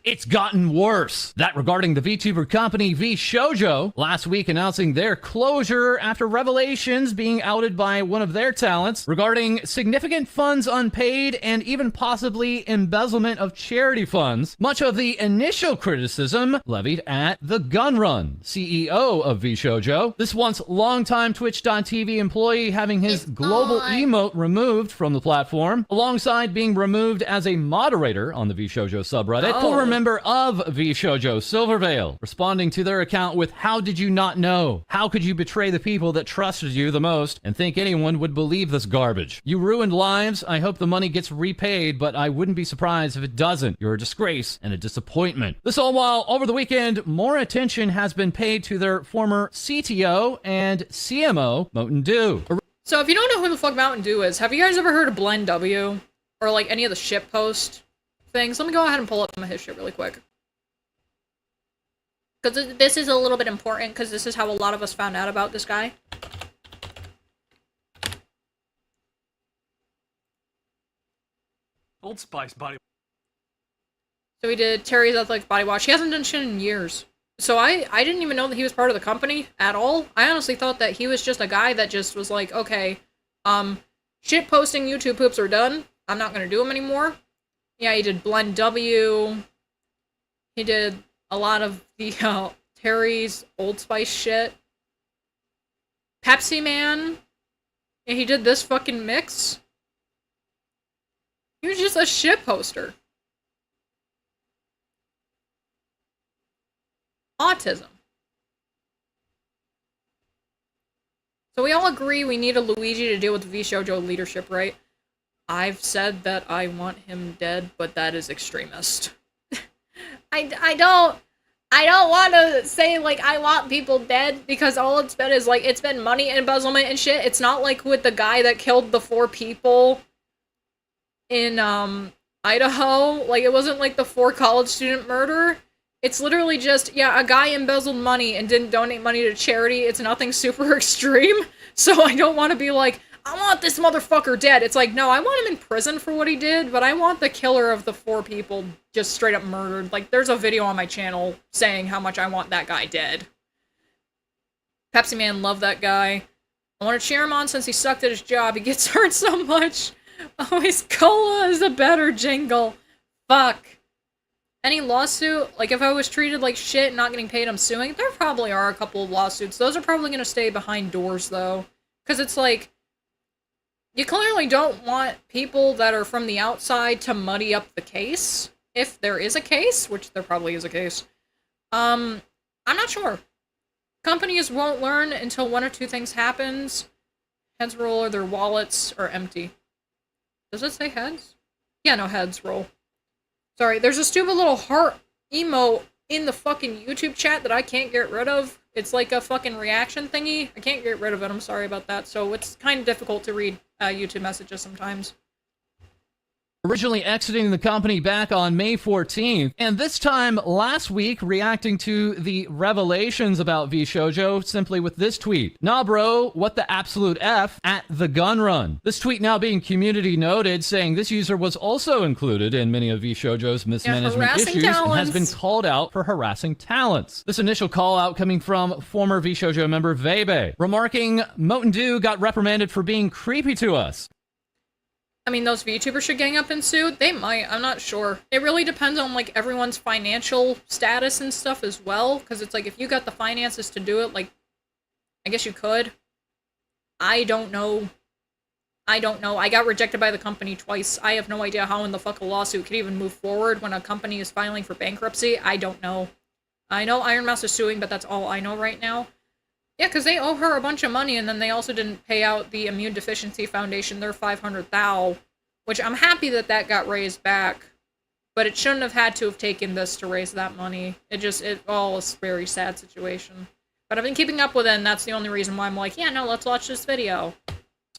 It's gotten worse. That regarding the VTuber company VShojo, last week announcing their closure after revelations being outed by one of their talents regarding significant funds unpaid and even possibly embezzlement of charity funds. Much of the initial criticism levied at the Gunrun, CEO of VShojo. This once longtime Twitch.tv employee having his global emote removed from the platform, alongside being removed as a moderator on the VShojo subreddit. Former member of VShojo, Silvervale, responding to their account with, "How did you not know? How could you betray the people that trusted you the most and think anyone would believe this garbage? You ruined lives. I hope the money gets repaid, but I wouldn't be surprised if it doesn't. You're a disgrace and a disappointment." This all while, over the weekend, more attention has been paid to their former CTO and CMO, Mountain Dew. So if you don't know who the fuck Mountain Dew is, have you guys ever heard of Blend W? Or like any of the shitpost things? Let me go ahead and pull up some of his shit really quick. Because this is a little bit important, because this is how a lot of us found out about this guy. Old Spice body. So he did Terry's Athletic Body Wash. He hasn't done shit in years. So I didn't even know that he was part of the company at all. I honestly thought that he was just a guy that just was like, okay, shit posting YouTube poops are done. I'm not gonna do them anymore. Yeah, he did Blend W. He did a lot of the Terry's Old Spice shit. Pepsi Man. Yeah, he did this fucking mix. He was just a shit poster. Autism. So we all agree we need a Luigi to deal with the VShojo leadership, right? I've said that I want him dead, but that is extremist. I don't want to say, like, I want people dead, because all it's been is, like, it's been money embezzlement and shit. It's not like with the guy that killed the 4 people in, Idaho. Like, it wasn't like the 4 college student murder. It's literally just, yeah, a guy embezzled money and didn't donate money to charity. It's nothing super extreme. So I don't want to be like, I want this motherfucker dead. It's like, no, I want him in prison for what he did, but I want the killer of the 4 people just straight up murdered. Like, there's a video on my channel saying how much I want that guy dead. Pepsi Man, love that guy. I want to cheer him on since he sucked at his job. He gets hurt so much. Always cola is a better jingle. Fuck. Any lawsuit? Like, if I was treated like shit and not getting paid, I'm suing? There probably are a couple of lawsuits. Those are probably going to stay behind doors, though. Because it's like, you clearly don't want people that are from the outside to muddy up the case. If there is a case, which there probably is a case. I'm not sure. Companies won't learn until one or two things happens. Heads roll or their wallets are empty. Does it say heads? Yeah, no, heads roll. Sorry, there's a stupid little heart emote in the fucking YouTube chat that I can't get rid of. It's like a fucking reaction thingy. I can't get rid of it, I'm sorry about that. So it's kind of difficult to read YouTube messages sometimes. Originally exiting the company back on May 14th, and this time last week reacting to the revelations about VShojo simply with this tweet. Nah bro, what the absolute F at the gun run. This tweet now being community noted, saying this user was also included in many of VShojo's mismanagement issues and has been called out for harassing talents. This initial call out coming from former VShojo member Vebe, remarking, Mountain Dew got reprimanded for being creepy to us. I mean, those VTubers should gang up and sue. They might. I'm not sure. It really depends on, like, everyone's financial status and stuff as well. Because it's like, if you got the finances to do it, like, I guess you could. I don't know. I got rejected by the company twice. I have no idea how in the fuck a lawsuit could even move forward when a company is filing for bankruptcy. I don't know. I know Iron Mouse is suing, but that's all I know right now. Yeah, because they owe her a bunch of money, and then they also didn't pay out the Immune Deficiency Foundation their $500,000, which I'm happy that that got raised back, but it shouldn't have had to have taken this to raise that money. It all is a very sad situation. But I've been keeping up with it, and that's the only reason why I'm like, yeah, no, let's watch this video.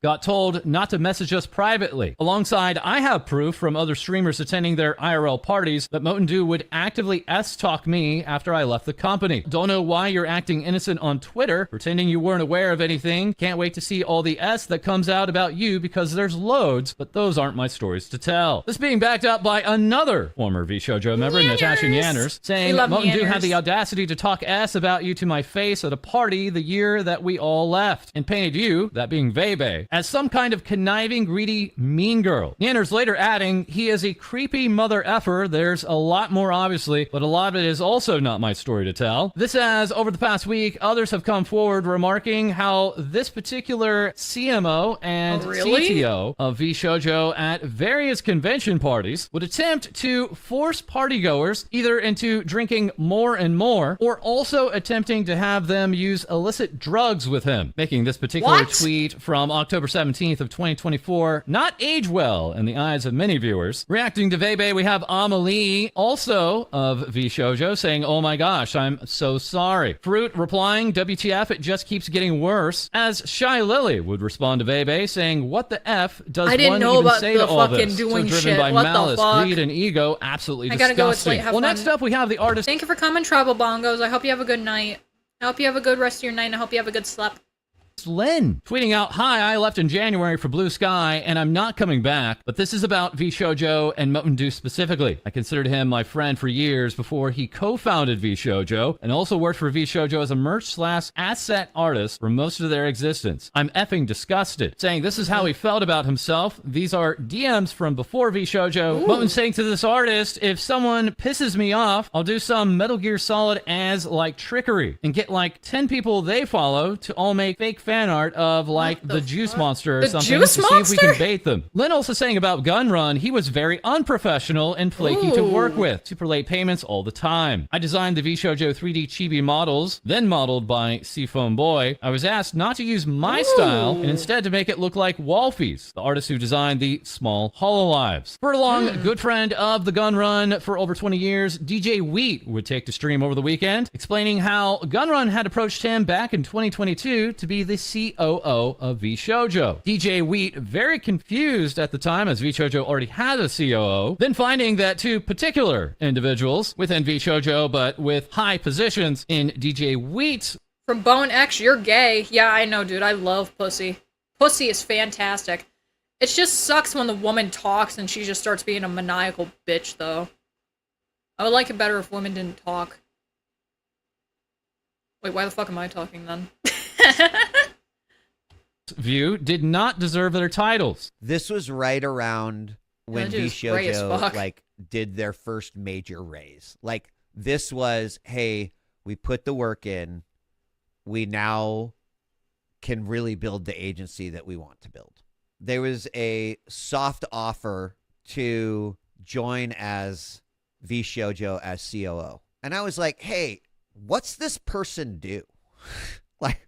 got told not to message us privately. Alongside, I have proof from other streamers attending their IRL parties that Mountain Dew would actively S-talk me after I left the company. Don't know why you're acting innocent on Twitter, pretending you weren't aware of anything. Can't wait to see all the S that comes out about you because there's loads, but those aren't my stories to tell. This being backed up by another former VShojo member, Natasha Yanners, saying Mountain Dew had the audacity to talk S about you to my face at a party the year that we all left, and painted you, that being Vebe, as some kind of conniving, greedy, mean girl. Yanners later adding, he is a creepy mother effer. There's a lot more obviously, but a lot of it is also not my story to tell. This as, over the past week, others have come forward remarking how this particular CMO and CTO of VShojo at various convention parties would attempt to force partygoers either into drinking more and more, or also attempting to have them use illicit drugs with him, making this particular tweet from October 17th of 2024 not age well in the eyes of many viewers. Reacting to Vebe, we have Amelie, also of VShojo, saying, oh my gosh, I'm so sorry. Fruit replying, WTF, it just keeps getting worse. As Shy Lily would respond to Vebe, saying, what the F does one even say to all this? So driven by malice, greed, and ego, absolutely disgusting. Go, it's late. Have well, fun. next up we have the artist. Thank you for coming, Travel Bongos. I hope you have a good night. I hope you have a good rest of your night, and I hope you have a good sleep. Lynn tweeting out, hi, I left in January for Blue Sky and I'm not coming back, but this is about VShojo and Mountain Dew specifically. I considered him my friend for years before he co-founded VShojo and also worked for VShojo as a merch/asset artist for most of their existence. I'm effing disgusted, saying this is how he felt about himself. These are DMs from before VShojo. Mountain saying to this artist, if someone pisses me off, I'll do some Metal Gear Solid as like trickery and get like 10 people they follow to all make fake fan art of like the Juice Monster or something to see if we can bait them. Lynn also saying about Gun Run, he was very unprofessional and flaky to work with. Super late payments all the time. I designed the VShojo 3D chibi models, then modeled by Seafoam Boy. I was asked not to use my style and instead to make it look like Wolfies, the artist who designed the small Hololives. Furlong, good friend of the Gun Run for over 20 years, DJ Wheat would take to stream over the weekend, explaining how Gun Run had approached him back in 2022 to be the COO of VShojo. DJ Wheat very confused at the time as VShojo already had a COO, then finding that two particular individuals within VShojo but with high positions in DJ Wheat's. From Bone X, you're gay. Yeah, I know, dude. I love pussy. Pussy is fantastic. It just sucks when the woman talks and she just starts being a maniacal bitch, though. I would like it better if women didn't talk. Wait, why the fuck am I talking then? View did not deserve their titles. This was right around when VShojo like did their first major raise. Like this was, hey, we put the work in. We now can really build the agency that we want to build. There was a soft offer to join as VShojo as COO. And I was like, hey, what's this person do? Like,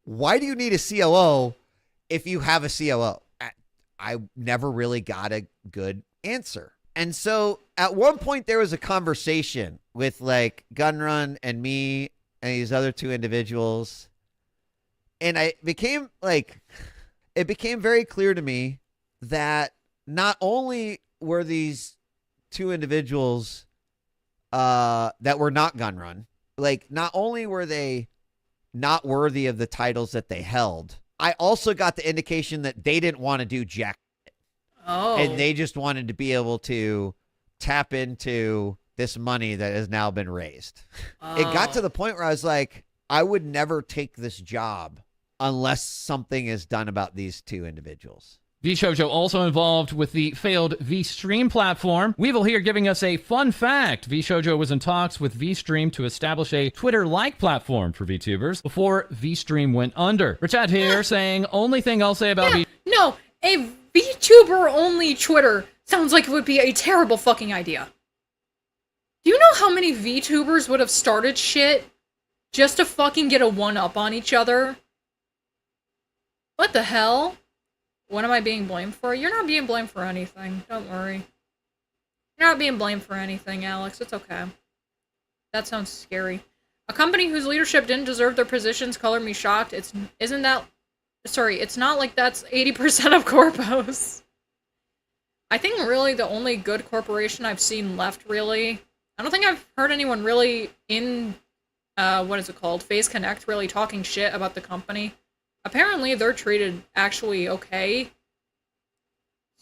why do you need a COO if you have a COO? I never really got a good answer. And so at one point there was a conversation with like Gunrun and me and these other two individuals. And it became very clear to me that not only were these two individuals that were not Gunrun, like not only were they not worthy of the titles that they held, I also got the indication that they didn't want to do jack. Oh. And they just wanted to be able to tap into this money that has now been raised. Oh. It got to the point where I was like, I would never take this job unless something is done about these two individuals. VShojo also involved with the failed VStream platform. Weevil here giving us a fun fact. VShojo was in talks with VStream to establish a Twitter-like platform for VTubers before VStream went under. Richard here saying, only thing I'll say about No, a VTuber-only Twitter sounds like it would be a terrible fucking idea. Do you know how many VTubers would have started shit just to fucking get a one-up on each other? What the hell? What am I being blamed for? You're not being blamed for anything. Don't worry. You're not being blamed for anything, Alex. It's okay. That sounds scary. A company whose leadership didn't deserve their positions color me shocked. Isn't that Sorry, it's not like that's 80% of corpos. I think really the only good corporation I've seen left, really, I don't think I've heard anyone really in, what is it called, Phase Connect really talking shit about the company. Apparently they're treated actually okay.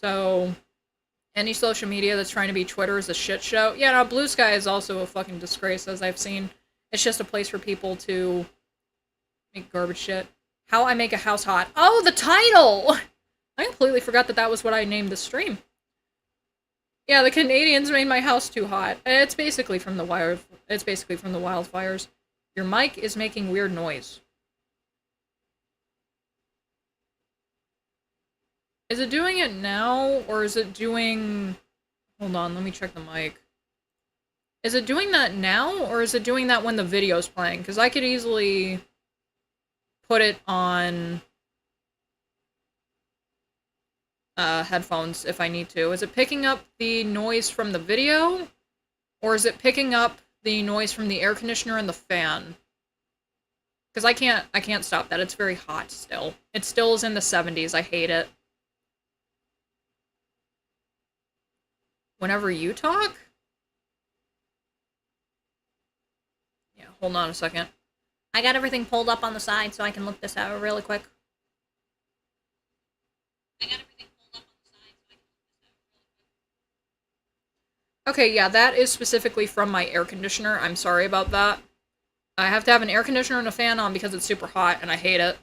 So, any social media that's trying to be Twitter is a shit show. Yeah, no, Blue Sky is also a fucking disgrace, as I've seen. It's just a place for people to make garbage shit. How I Make a House Hot. Oh, the title! I completely forgot that that was what I named the stream. Yeah, the Canadians made my house too hot. It's basically from the wildfires. Your mic is making weird noise. Is it doing it now, or is it doing... Hold on, let me check the mic. Is it doing that now, or is it doing that when the video's playing? Because I could easily put it on headphones if I need to. Is it picking up the noise from the video, or is it picking up the noise from the air conditioner and the fan? Because I can't stop that. It's very hot still. It still is in the 70s. I hate it. Whenever you talk? Yeah, hold on a second. I got everything pulled up on the side so I can look this out really quick. Okay, yeah, that is specifically from my air conditioner. I'm sorry about that. I have to have an air conditioner and a fan on because it's super hot, and I hate it.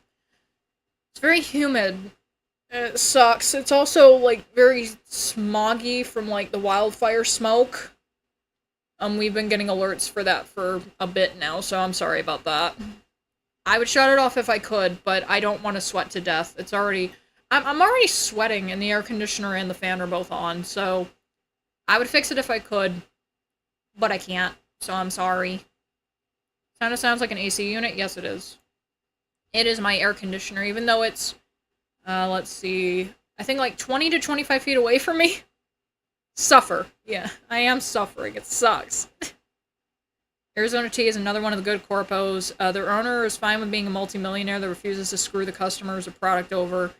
It's very humid. It sucks. It's also, like, very smoggy from, like, the wildfire smoke. We've been getting alerts for that for a bit now, so I'm sorry about that. I would shut it off if I could, but I don't want to sweat to death. It's already... I'm already sweating, and the air conditioner and the fan are both on, so... I would fix it if I could, but I can't, so I'm sorry. Kind of sounds like an AC unit. Yes, it is. It is my air conditioner, even though it's, let's see, I think like 20 to 25 feet away from me. Suffer. Yeah, I am suffering. It sucks. Arizona Tea is another one of the good corpos. Their owner is fine with being a multimillionaire that refuses to screw the customers or product over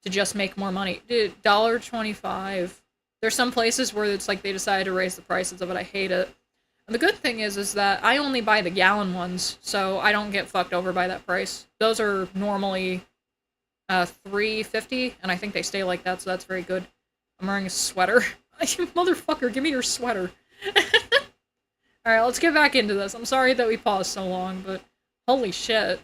to just make more money. Dude, $1.25. There's some places where it's like they decided to raise the prices of it. I hate it. And the good thing is that I only buy the gallon ones, so I don't get fucked over by that price. Those are normally $3.50, and I think they stay like that, so that's very good. I'm wearing a sweater. Motherfucker, give me your sweater. Alright, let's get back into this. I'm sorry that we paused so long, but holy shit.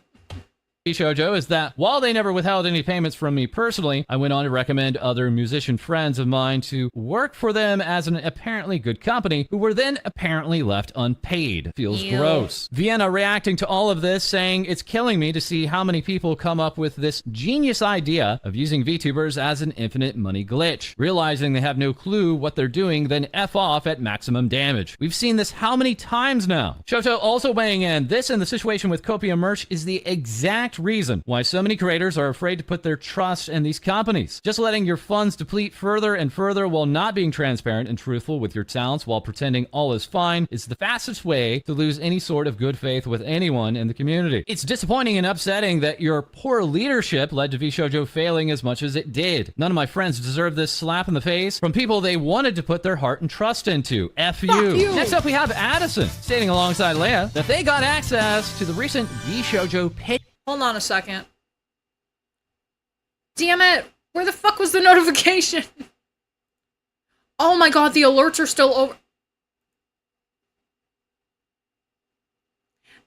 Shoujo is that while they never withheld any payments from me personally, I went on to recommend other musician friends of mine to work for them as an apparently good company, who were then apparently left unpaid. Feels gross. Vienna reacting to all of this, saying it's killing me to see how many people come up with this genius idea of using VTubers as an infinite money glitch. Realizing they have no clue what they're doing, then F off at maximum damage. We've seen this how many times now? Shoto also weighing in, this and the situation with Copia merch is the exact reason why so many creators are afraid to put their trust in these companies. Just letting your funds deplete further and further while not being transparent and truthful with your talents while pretending all is fine is the fastest way to lose any sort of good faith with anyone in the community. It's disappointing and upsetting that your poor leadership led to VShojo failing as much as it did. None of my friends deserve this slap in the face from people they wanted to put their heart and trust into. F you. Next up we have Addison, stating alongside Leia that they got access to the recent VShojo pay. Hold on a second. Damn it! Where the fuck was the notification? Oh my god, the alerts are still over.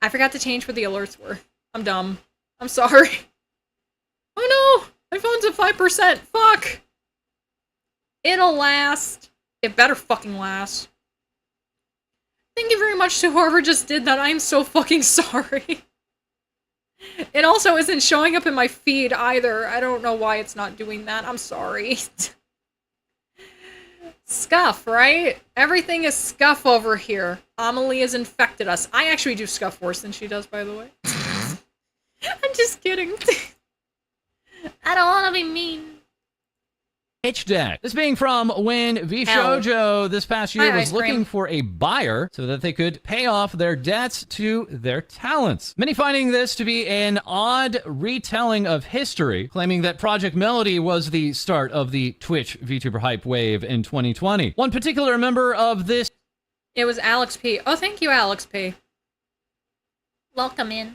I forgot to change what the alerts were. I'm dumb. I'm sorry. Oh no! My phone's at 5%. Fuck! It'll last. It better fucking last. Thank you very much to whoever just did that. I'm so fucking sorry. It also isn't showing up in my feed either. I don't know why it's not doing that. I'm sorry. Scuff, right? Everything is scuff over here. Amelie has infected us. I actually do scuff worse than she does, by the way. I'm just kidding. I don't want to be mean. pitch deck. This being from when VShojo this past year was looking for a buyer so that they could pay off their debts to their talents. Many finding this to be an odd retelling of history, claiming that Project Melody was the start of the Twitch VTuber hype wave in 2020. One particular member of this... It was Alex P. Oh, thank you, Alex P. Welcome in.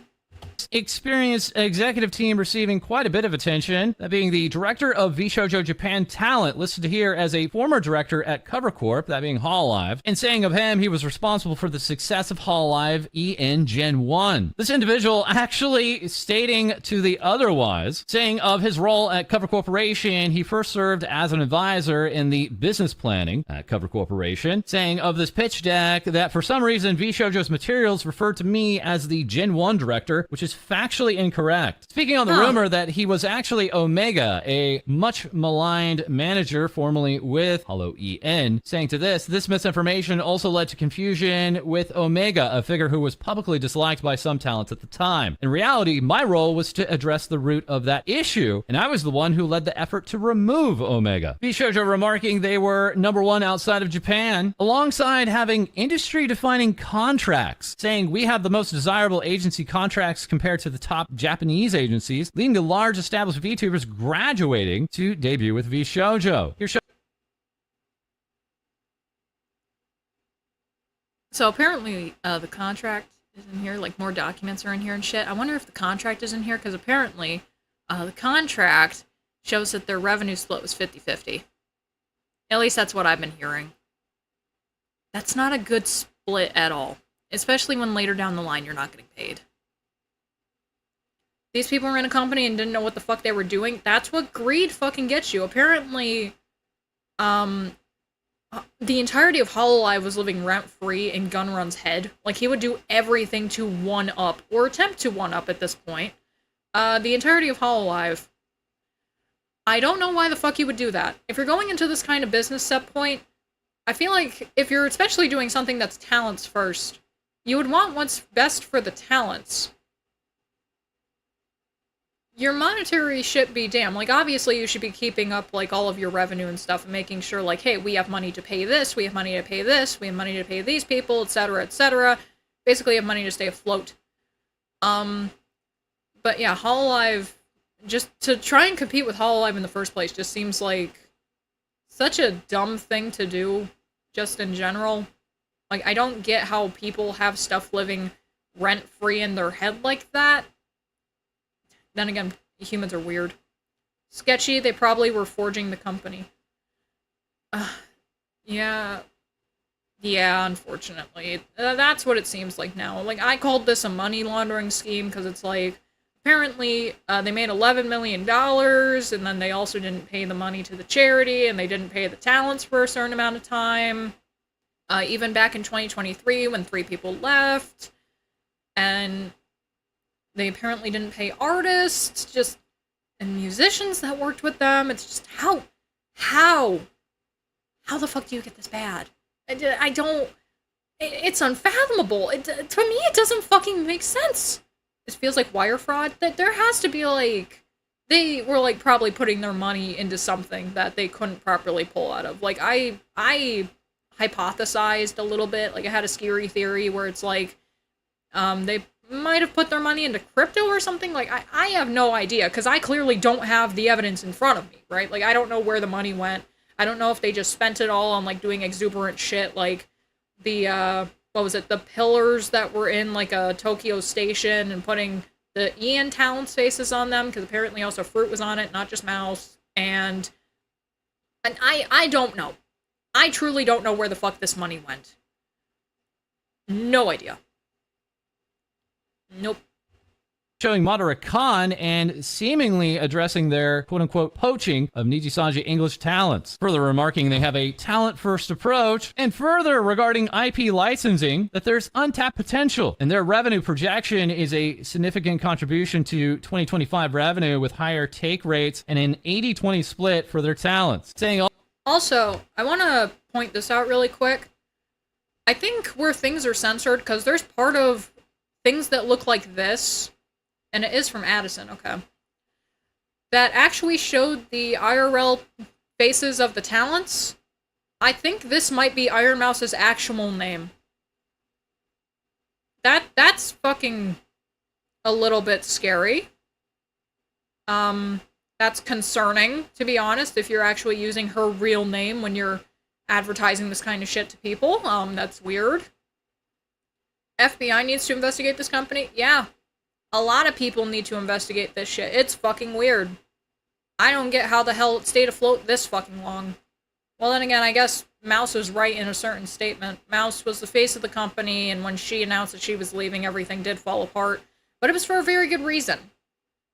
Experienced executive team receiving quite a bit of attention, that being the director of VShojo Japan Talent, listed here as a former director at Cover Corp, that being Hololive, and saying of him he was responsible for the success of Hololive EN Gen 1. This individual actually stating to the otherwise, saying of his role at Cover Corporation, he first served as an advisor in the business planning at Cover Corporation, saying of this pitch deck that for some reason VShojo's materials referred to me as the Gen 1 director, which is factually incorrect. Speaking on the rumor that he was actually Omega, a much maligned manager formerly with Hollow EN, saying to this misinformation also led to confusion with Omega, a figure who was publicly disliked by some talents at the time. In reality, my role was to address the root of that issue, and I was the one who led the effort to remove Omega. VShojo remarking they were #1 outside of Japan, alongside having industry-defining contracts, saying we have the most desirable agency contracts compared to the top Japanese agencies, leading to large established VTubers graduating to debut with VShojo. So apparently the contract is in here, like more documents are in here and shit. I wonder if the contract is in here, because apparently the contract shows that their revenue split was 50-50. At least that's what I've been hearing. That's not a good split at all, especially when later down the line you're not getting paid. These people were in a company and didn't know what the fuck they were doing. That's what greed fucking gets you. Apparently, the entirety of Hololive was living rent-free in Gunrun's head. Like, he would do everything to one-up, or attempt to one-up at this point. The entirety of Hololive. I don't know why the fuck you would do that. If you're going into this kind of business set point, I feel like if you're especially doing something that's talents first, you would want what's best for the talents. Your monetary shit be damn. Like, obviously you should be keeping up, like, all of your revenue and stuff and making sure, like, hey, we have money to pay this, we have money to pay this, we have money to pay these people, etc., etc. Basically have money to stay afloat. But yeah, Hololive, just to try and compete with Hololive in the first place just seems like such a dumb thing to do, just in general. Like, I don't get how people have stuff living rent-free in their head like that. Then again, humans are weird. Sketchy, they probably were forging the company. Yeah, unfortunately. That's what it seems like now. Like, I called this a money laundering scheme because it's like, apparently, they made $11 million, and then they also didn't pay the money to the charity, and they didn't pay the talents for a certain amount of time. Even back in 2023, when 3 people left, and they apparently didn't pay artists, and musicians that worked with them. It's just, how the fuck do you get this bad? I don't, it's unfathomable. To me, it doesn't fucking make sense. It feels like wire fraud. That there has to be, like, they were, like, probably putting their money into something that they couldn't properly pull out of. Like, I hypothesized a little bit. Like, I had a scary theory where it's like, they might have put their money into crypto or something. Like, I have no idea, because I clearly don't have the evidence in front of me, right? Like, I don't know where the money went. I don't know if they just spent it all on, like, doing exuberant shit, like the, what was it, the pillars that were in, like, a Tokyo station, and putting the Ian Talent's faces on them, because apparently also Fruit was on it, not just Mouse, and I don't know. I truly don't know where the fuck this money went. No idea. Nope. Showing Madara Khan and seemingly addressing their quote-unquote poaching of Nijisanji English talents. Further remarking they have a talent-first approach, and further regarding IP licensing, that there's untapped potential, and their revenue projection is a significant contribution to 2025 revenue with higher take rates and an 80-20 split for their talents. Saying also, I want to point this out really quick. I think where things are censored, because there's part of things that look like this, and it is from Addison, okay, that actually showed the IRL faces of the talents, I think this might be Iron Mouse's actual name. That's fucking a little bit scary. That's concerning, to be honest, if you're actually using her real name when you're advertising this kind of shit to people. That's weird. FBI needs to investigate this company? Yeah. A lot of people need to investigate this shit. It's fucking weird. I don't get how the hell it stayed afloat this fucking long. Well, then again, I guess Mouse was right in a certain statement. Mouse was the face of the company, and when she announced that she was leaving, everything did fall apart. But it was for a very good reason.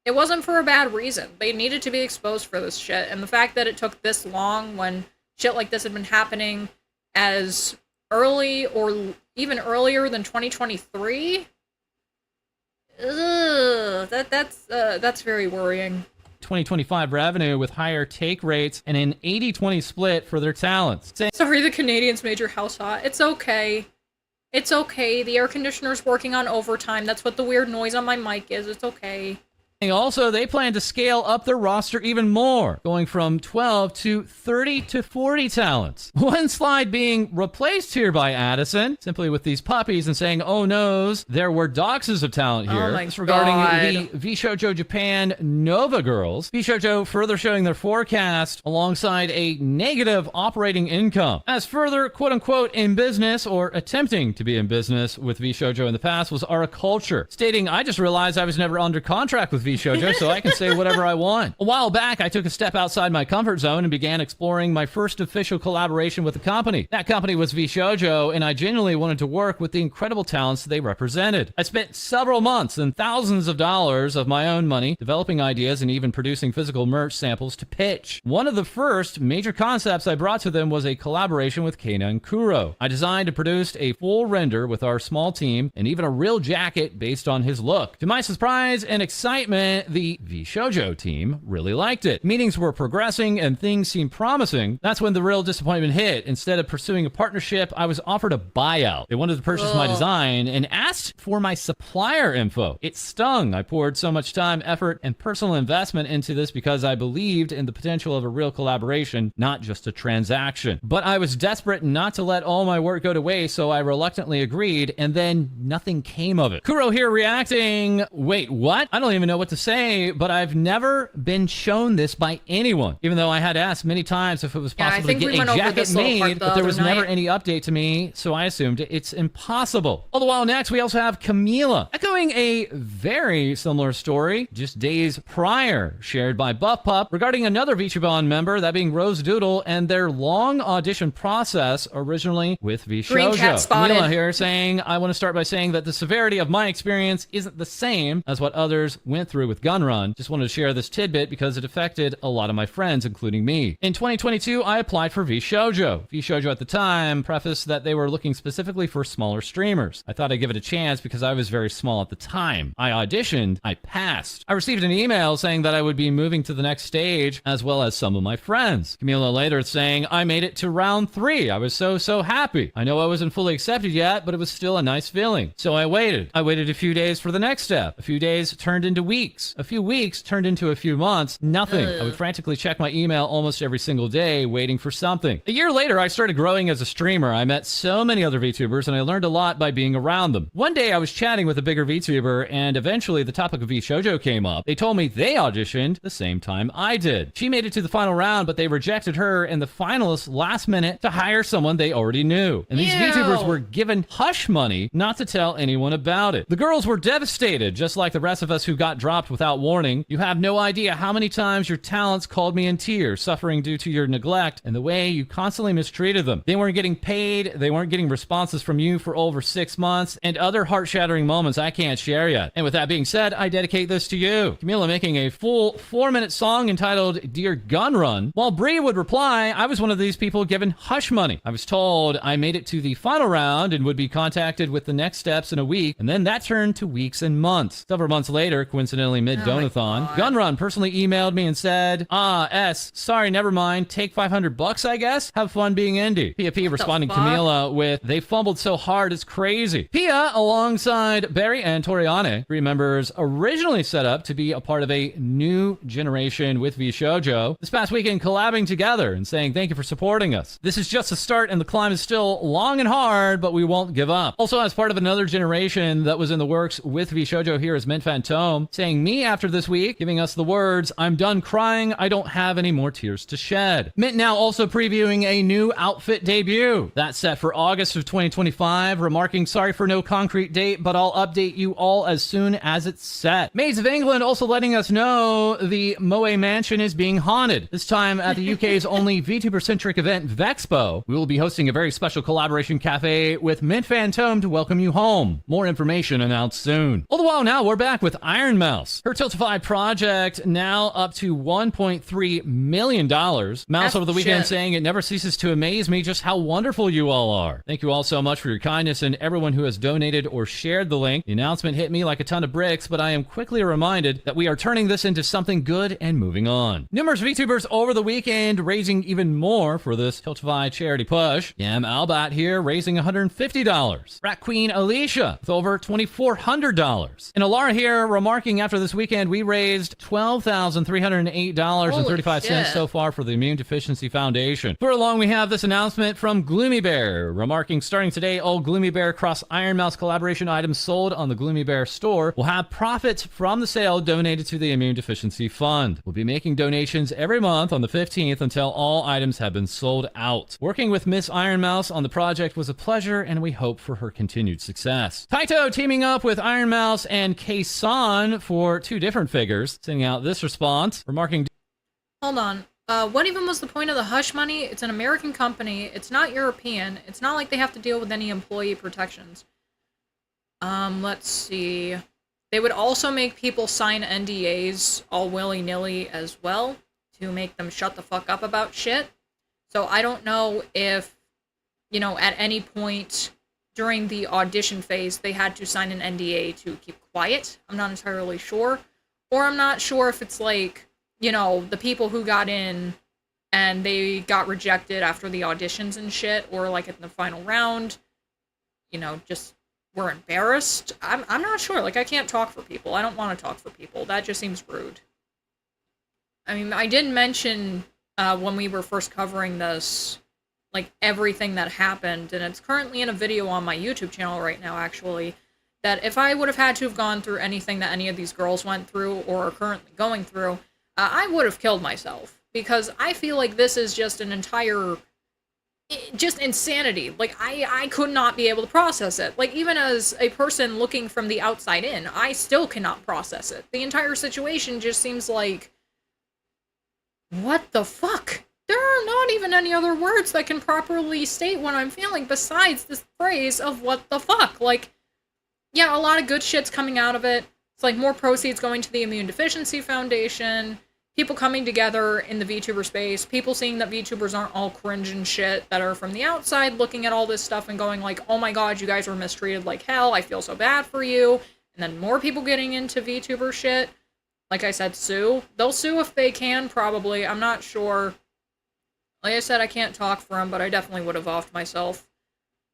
It wasn't for a bad reason. They needed to be exposed for this shit, and the fact that it took this long when shit like this had been happening as early or even earlier than 2023, that's very worrying. 2025 revenue with higher take rates and an 80-20 split for their talents. Sorry, the Canadians made your house hot. It's okay. It's okay. The air conditioner's working on overtime. That's what the weird noise on my mic is. It's okay. Also, they plan to scale up their roster even more, going from 12 to 30 to 40 talents. One slide being replaced here by Addison, simply with these puppies and saying, oh noes, there were doxes of talent here. Oh my It's regarding God. the VShojo Japan Nova Girls. VShojo further showing their forecast alongside a negative operating income. As further, quote-unquote, in business or attempting to be in business with VShojo in the past was Ara Culture, stating, I just realized I was never under contract with VShojo, so I can say whatever I want. A while back, I took a step outside my comfort zone and began exploring my first official collaboration with the company. That company was VShojo, and I genuinely wanted to work with the incredible talents they represented. I spent several months and thousands of dollars of my own money developing ideas and even producing physical merch samples to pitch. One of the first major concepts I brought to them was a collaboration with Kana and Kuro. I designed and produced a full render with our small team and even a real jacket based on his look. To my surprise and excitement, the VShojo team really liked it. Meetings were progressing and things seemed promising. That's when the real disappointment hit. Instead of pursuing a partnership, I was offered a buyout. They wanted to purchase my design and asked for my supplier info. It stung. I poured so much time, effort, and personal investment into this because I believed in the potential of a real collaboration, not just a transaction. But I was desperate not to let all my work go to waste, so I reluctantly agreed, and then nothing came of it. Kuro here reacting, wait, what? I don't even know what to say, but I've never been shown this by anyone, even though I had asked many times if it was possible to get a jacket made, but there was never any update to me, so I assumed it's impossible. All the while next, we also have Camila, echoing a very similar story just days prior, shared by Buff Pup, regarding another VTuber member, that being Rose Doodle, and their long audition process originally with VShojo. Camila here saying, I want to start by saying that the severity of my experience isn't the same as what others went through with Gunrun. Just wanted to share this tidbit because it affected a lot of my friends, including me. In 2022, I applied for VShojo. VShojo at the time prefaced that they were looking specifically for smaller streamers. I thought I'd give it a chance because I was very small at the time. I auditioned, I passed. I received an email saying that I would be moving to the next stage, as well as some of my friends. Camila later saying, I made it to round 3. I was so happy. I know I wasn't fully accepted yet, but it was still a nice feeling. So I waited. I waited a few days for the next step. A few days turned into weeks. A few weeks turned into a few months. Nothing. I would frantically check my email almost every single day, waiting for something. A year later, I started growing as a streamer. I met so many other VTubers, and I learned a lot by being around them. One day, I was chatting with a bigger VTuber, and eventually the topic of VShojo came up. They told me they auditioned the same time I did. She made it to the final round, but they rejected her and the finalists last minute to hire someone they already knew. And these VTubers were given hush money not to tell anyone about it. The girls were devastated, just like the rest of us who got dropped without warning. You have no idea how many times your talents called me in tears, suffering due to your neglect and the way you constantly mistreated them. They weren't getting paid, they weren't getting responses from you for over 6 months, and other heart-shattering moments I can't share yet. And with that being said, I dedicate this to you. Camila making a full 4-minute song entitled Dear Gunrun. While Bree would reply, I was one of these people given hush money. I was told I made it to the final round and would be contacted with the next steps in a week, and then that turned to weeks and months. Several months later, coincidentally mid-donathon, Gunrun personally emailed me and said, sorry, never mind, take $500 I guess? Have fun being indie. Pia responding to Camila with, they fumbled so hard it's crazy. Pia, alongside Barry and Toriane, 3 members originally set up to be a part of a new generation with VShojo, this past weekend collabing together and saying thank you for supporting us. This is just a start and the climb is still long and hard, but we won't give up. Also, as part of another generation that was in the works with VShojo, here is Mint Phantom saying me after this week, giving us the words, "I'm done crying, I don't have any more tears to shed." Mint now also previewing a new outfit debut. That's set for August of 2025, remarking, "Sorry for no concrete date, but I'll update you all as soon as it's set." Maids of England also letting us know the Moe Mansion is being haunted. This time at the UK's only VTuber-centric event, Vexpo. We will be hosting a very special collaboration cafe with Mint Phantom to welcome you home. More information announced soon. All the while now, we're back with Iron Mouse. Her Tiltify project now up to $1.3 million. Mouse over the weekend saying, "It never ceases to amaze me just how wonderful you all are. Thank you all so much for your kindness and everyone who has donated or shared the link. The announcement hit me like a ton of bricks, but I am quickly reminded that we are turning this into something good and moving on." Numerous VTubers over the weekend raising even more for this Tiltify charity push. Yam Albat here raising $150. Rat Queen Alicia with over $2,400. And Alara here remarking, after this weekend, we raised $12,308.35 so far for the Immune Deficiency Foundation. For along, we have this announcement from Gloomy Bear, remarking, "Starting today, all Gloomy Bear cross Iron Mouse collaboration items sold on the Gloomy Bear store will have profits from the sale donated to the Immune Deficiency Fund. We'll be making donations every month on the 15th until all items have been sold out. Working with Miss Iron Mouse on the project was a pleasure, and we hope for her continued success." Taito teaming up with Iron Mouse and Kei-san for 2 different figures, sending out this response, remarking, "Hold on. What even was the point of the hush money? It's an American company. It's not European. It's not like they have to deal with any employee protections. Let's see. They would also make people sign NDAs all willy-nilly as well to make them shut the fuck up about shit. So I don't know if, you know, at any point during the audition phase they had to sign an NDA to keep quiet. I'm not entirely sure. Or I'm not sure if it's like, you know, the people who got in and they got rejected after the auditions and shit, or like in the final round, you know, just were embarrassed. I'm not sure. Like, I can't talk for people. I don't want to talk for people. That just seems rude. I mean, I did mention when we were first covering this, like, everything that happened, and it's currently in a video on my YouTube channel right now, actually, that if I would have had to have gone through anything that any of these girls went through or are currently going through, I would have killed myself, because I feel like this is just an entire, just insanity. Like, I could not be able to process it. Like, even as a person looking from the outside in, I still cannot process it. The entire situation just seems like, what the fuck? There are not even any other words that can properly state what I'm feeling besides this phrase of what the fuck. Like, yeah, a lot of good shit's coming out of it. It's like more proceeds going to the Immune Deficiency Foundation, people coming together in the VTuber space, people seeing that VTubers aren't all cringe and shit, that are from the outside looking at all this stuff and going like, oh my god, you guys were mistreated like hell, I feel so bad for you. And then more people getting into VTuber shit. Like I said, sue. They'll sue if they can, probably. I'm not sure. Like I said, I can't talk for them, but I definitely would have offed myself.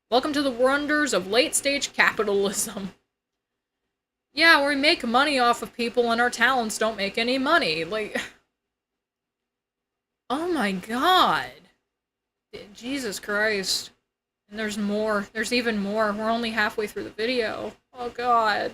Welcome to the wonders of late-stage capitalism. Yeah, we make money off of people and our talents don't make any money. Like, oh my god. Jesus Christ. And there's more. There's even more. We're only halfway through the video. Oh god.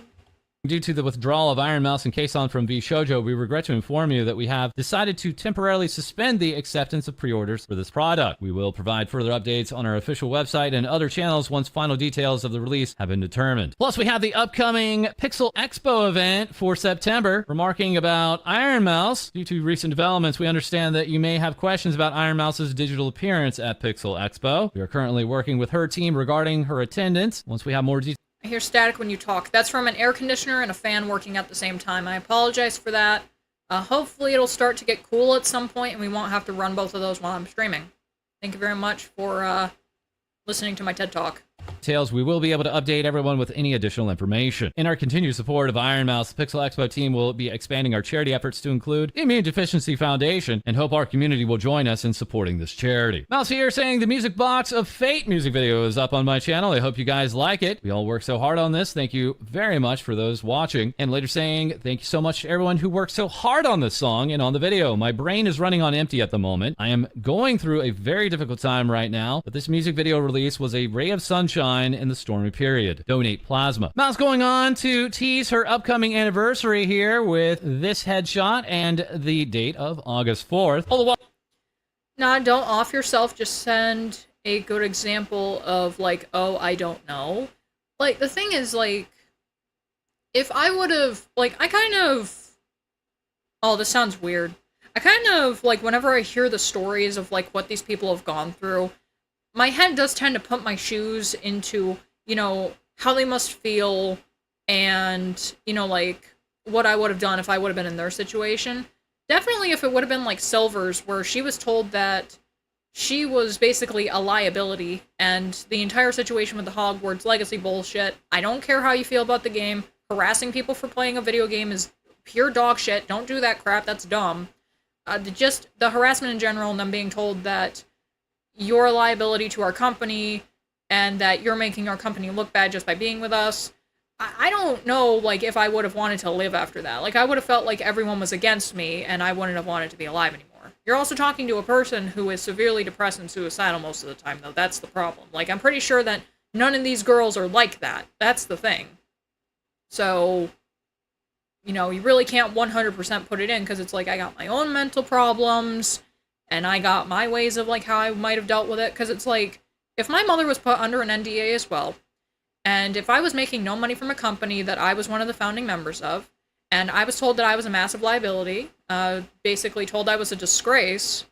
Due to the withdrawal of Iron Mouse and Kei-san from VShojo, we regret to inform you that we have decided to temporarily suspend the acceptance of pre-orders for this product. We will provide further updates on our official website and other channels once final details of the release have been determined. Plus, we have the upcoming Pixel Expo event for September. Remarking about Iron Mouse, due to recent developments, we understand that you may have questions about Iron Mouse's digital appearance at Pixel Expo. We are currently working with her team regarding her attendance. Once we have more details, I hear static when you talk. That's from an air conditioner and a fan working at the same time. I apologize for that. Hopefully it'll start to get cool at some point and we won't have to run both of those while I'm streaming. Thank you very much for listening to my TED Talk. details, we will be able to update everyone with any additional information. In our continued support of Iron Mouse, the Pixel Expo team will be expanding our charity efforts to include the Immune Deficiency Foundation, and hope our community will join us in supporting this charity. Mouse here saying the Music Box of Fate music video is up on my channel. I hope you guys like it. We all worked so hard on this. Thank you very much for those watching. And later saying thank you so much to everyone who worked so hard on this song and on the video. My brain is running on empty at the moment. I am going through a very difficult time right now, but this music video release was a ray of sunshine in the stormy period. Donate plasma. Mouse going on to tease her upcoming anniversary here with this headshot and the date of August 4th. All the while. Nah, don't off yourself. Just send a good example of, like, oh, I don't know. Like, the thing is, like, if I would have, like, I kind of... Oh, this sounds weird. I kind of, like, whenever I hear the stories of, like, what these people have gone through, my head does tend to put my shoes into, you know, how they must feel and, you know, like, what I would have done if I would have been in their situation. Definitely if it would have been like Silver's, where she was told that she was basically a liability, and the entire situation with the Hogwarts Legacy bullshit. I don't care how you feel about the game. Harassing people for playing a video game is pure dog shit. Don't do that crap. That's dumb. Just the harassment in general, and them being told that you're a liability to our company, and that you're making our company look bad just by being with us. I don't know, like, if I would have wanted to live after that. Like, I would have felt like everyone was against me, and I wouldn't have wanted to be alive anymore. You're also talking to a person who is severely depressed and suicidal most of the time, though. That's the problem. Like, I'm pretty sure that none of these girls are like that. That's the thing. So, you know, you really can't 100% put it in, because it's like, I got my own mental problems, and I got my ways of, like, how I might have dealt with it, because it's like, if my mother was put under an NDA as well, and if I was making no money from a company that I was one of the founding members of, and I was told that I was a massive liability, basically told I was a disgrace,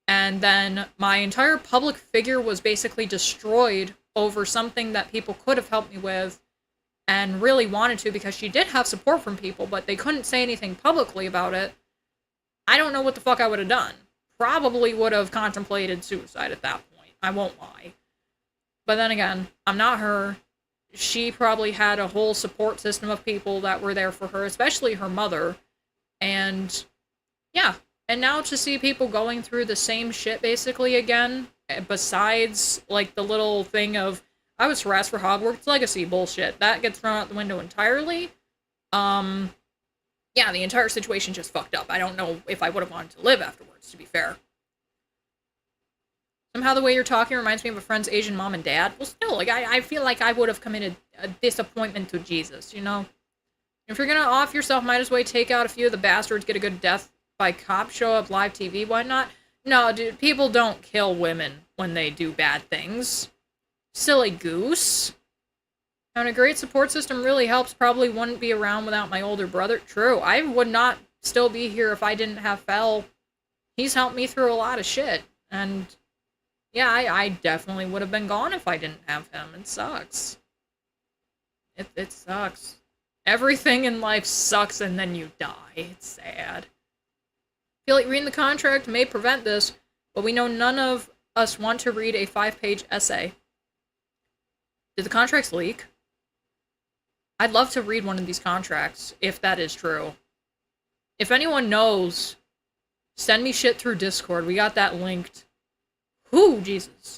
and then my entire public figure was basically destroyed over something that people could have helped me with, and really wanted to, because she did have support from people, but they couldn't say anything publicly about it, I don't know what the fuck I would have done. Probably would have contemplated suicide at that point. I won't lie. But then again, I'm not her. She probably had a whole support system of people that were there for her, especially her mother. And yeah, and now to see people going through the same shit basically again, besides like the little thing of, I was harassed for Hogwarts Legacy bullshit, that gets thrown out the window entirely. Yeah, the entire situation just fucked up. I don't know if I would have wanted to live afterwards, to be fair. Somehow the way you're talking reminds me of a friend's Asian mom and dad. Well, still, like, I feel like I would have committed a disappointment to Jesus, you know? If you're gonna off yourself, might as well take out a few of the bastards, get a good death by cop, show up live TV, why not? No, dude, people don't kill women when they do bad things. Silly goose. Having a great support system really helps. Probably wouldn't be around without my older brother. True, I would not still be here if I didn't have Fel. He's helped me through a lot of shit, and yeah, I definitely would have been gone if I didn't have him. It sucks. It sucks. Everything in life sucks and then you die. It's sad. I feel like reading the contract may prevent this, but we know none of us want to read a 5-page essay. Did the contracts leak? I'd love to read one of these contracts, if that is true. If anyone knows, send me shit through Discord. We got that linked. Whew, Jesus.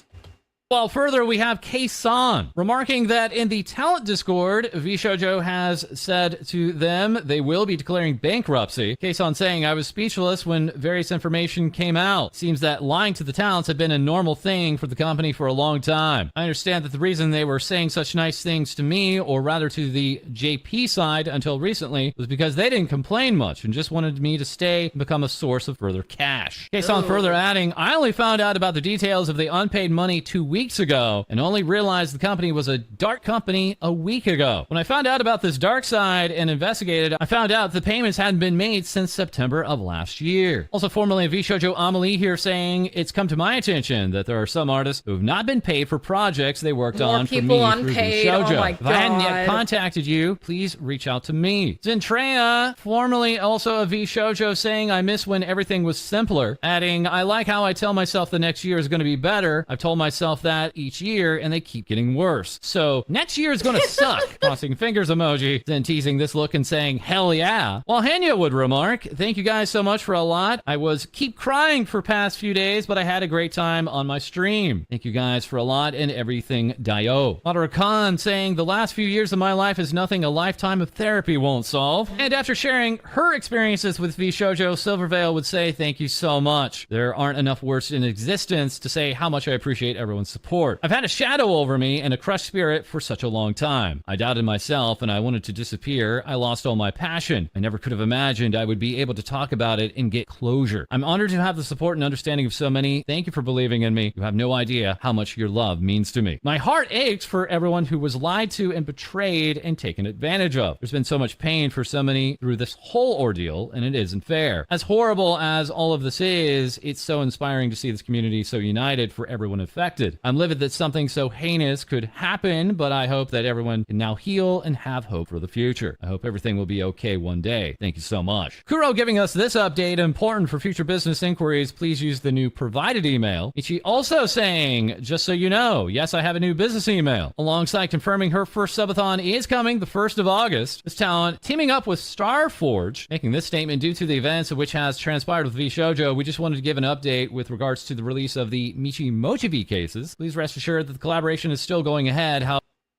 While further, we have Kei-san remarking that in the talent Discord, VShojo has said to them they will be declaring bankruptcy. Kei-san saying, I was speechless when various information came out. Seems that lying to the talents had been a normal thing for the company for a long time. I understand that the reason they were saying such nice things to me, or rather to the JP side until recently, was because they didn't complain much and just wanted me to stay and become a source of further cash. Kei-san further adding, I only found out about the details of the unpaid money 2 weeks ago and only realized the company was a dark company a week ago. When I found out about this dark side and investigated, I found out the payments hadn't been made since September of last year. Also formerly VShojo Amelie here saying it's come to my attention that there are some artists who have not been paid for projects they worked on for me unpaid. through VShojo. Oh my If I hadn't yet God. contacted you, please reach out to me. Zentrea, formerly also a VShojo, saying I miss when everything was simpler, adding I like how I tell myself the next year is going to be better. I've told myself that that each year, and they keep getting worse. So next year is gonna suck. Crossing fingers emoji, then teasing this look and saying, hell yeah. While Henya would remark, thank you guys so much for a lot. I was keep crying for past few days, but I had a great time on my stream. Thank you guys for a lot and everything, Dio. Madara Khan saying, the last few years of my life is nothing a lifetime of therapy won't solve. And after sharing her experiences with VShojo, Silvervale would say, thank you so much. There aren't enough words in existence to say how much I appreciate everyone's support. I've had a shadow over me and a crushed spirit for such a long time. I doubted myself and I wanted to disappear. I lost all my passion. I never could have imagined I would be able to talk about it and get closure. I'm honored to have the support and understanding of so many. Thank you for believing in me. You have no idea how much your love means to me. My heart aches for everyone who was lied to and betrayed and taken advantage of. There's been so much pain for so many through this whole ordeal, and it isn't fair. As horrible as all of this is, it's so inspiring to see this community so united for everyone affected. I'm livid that something so heinous could happen, but I hope that everyone can now heal and have hope for the future. I hope everything will be okay one day. Thank you so much. Kuro giving us this update, important for future business inquiries, please use the new provided email. Ichi also saying, just so you know, yes, I have a new business email. Alongside confirming her first subathon is coming the 1st of August. This talent teaming up with Starforge, making this statement due to the events of which has transpired with VShojo. We just wanted to give an update with regards to the release of the Michi Mochibi cases. Please rest assured that the collaboration is still going ahead.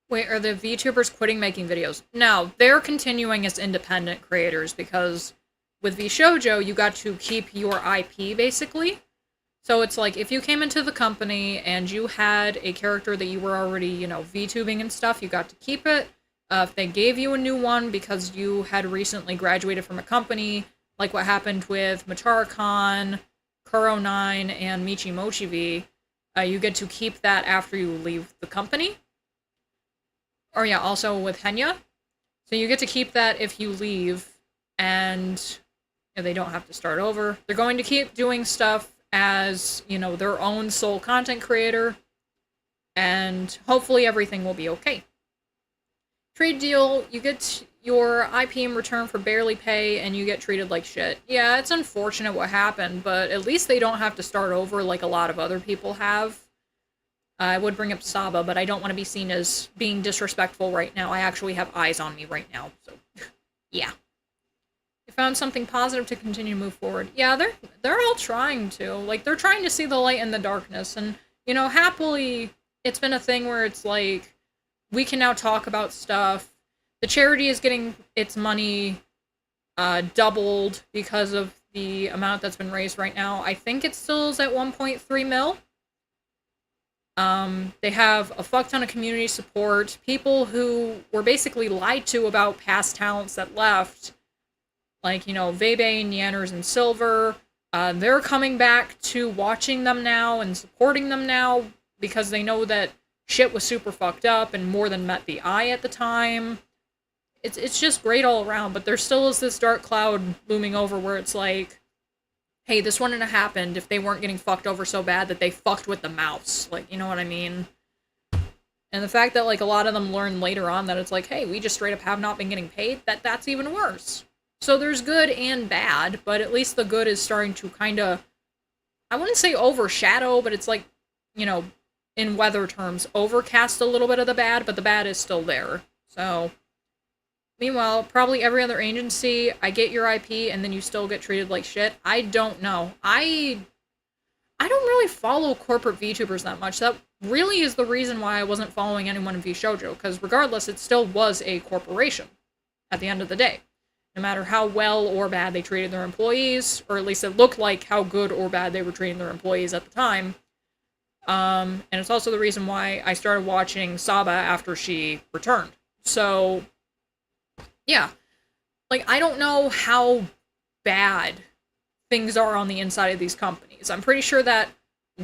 Wait, are the VTubers quitting making videos? No, they're continuing as independent creators because with VShojo, you got to keep your IP, basically. So it's like, if you came into the company and you had a character that you were already, you know, VTubing and stuff, you got to keep it. If they gave you a new one because you had recently graduated from a company, like what happened with Matara-Khan, Kuro9, and Michi Mochibi, you get to keep that after you leave the company. Or yeah, also with Henya. So you get to keep that if you leave, and you know, they don't have to start over. They're going to keep doing stuff as, you know, their own sole content creator, and hopefully everything will be okay. Trade deal, you get your IP in return for barely pay, and you get treated like shit. Yeah, it's unfortunate what happened, but at least they don't have to start over like a lot of other people have. I would bring up Saba, but I don't want to be seen as being disrespectful right now. I actually have eyes on me right now, so yeah. They found something positive to continue to move forward. Yeah, they're all trying to. Like, they're trying to see the light in the darkness, and, you know, happily, it's been a thing where it's like, we can now talk about stuff. The charity is getting its money doubled because of the amount that's been raised right now. I think it still is at 1.3 mil. They have a fuck ton of community support. People who were basically lied to about past talents that left, like, you know, Vebe, Nyanners, and Silver, they're coming back to watching them now and supporting them now because they know that shit was super fucked up and more than met the eye at the time. It's just great all around, but there still is this dark cloud looming over where it's like, hey, this wouldn't have happened if they weren't getting fucked over so bad that they fucked with the mouse. Like, you know what I mean? And the fact that, like, a lot of them learn later on that it's like, hey, we just straight up have not been getting paid, that's even worse. So there's good and bad, but at least the good is starting to kind of, I wouldn't say overshadow, but it's like, you know, in weather terms, overcast a little bit of the bad, but the bad is still there. So, meanwhile, probably every other agency, I get your IP and then you still get treated like shit. I don't know. I don't really follow corporate VTubers that much. That really is the reason why I wasn't following anyone in VShojo, because regardless, it still was a corporation at the end of the day. No matter how well or bad they treated their employees, or at least it looked like how good or bad they were treating their employees at the time. And it's also the reason why I started watching Saba after she returned. So, yeah. Like, I don't know how bad things are on the inside of these companies. I'm pretty sure that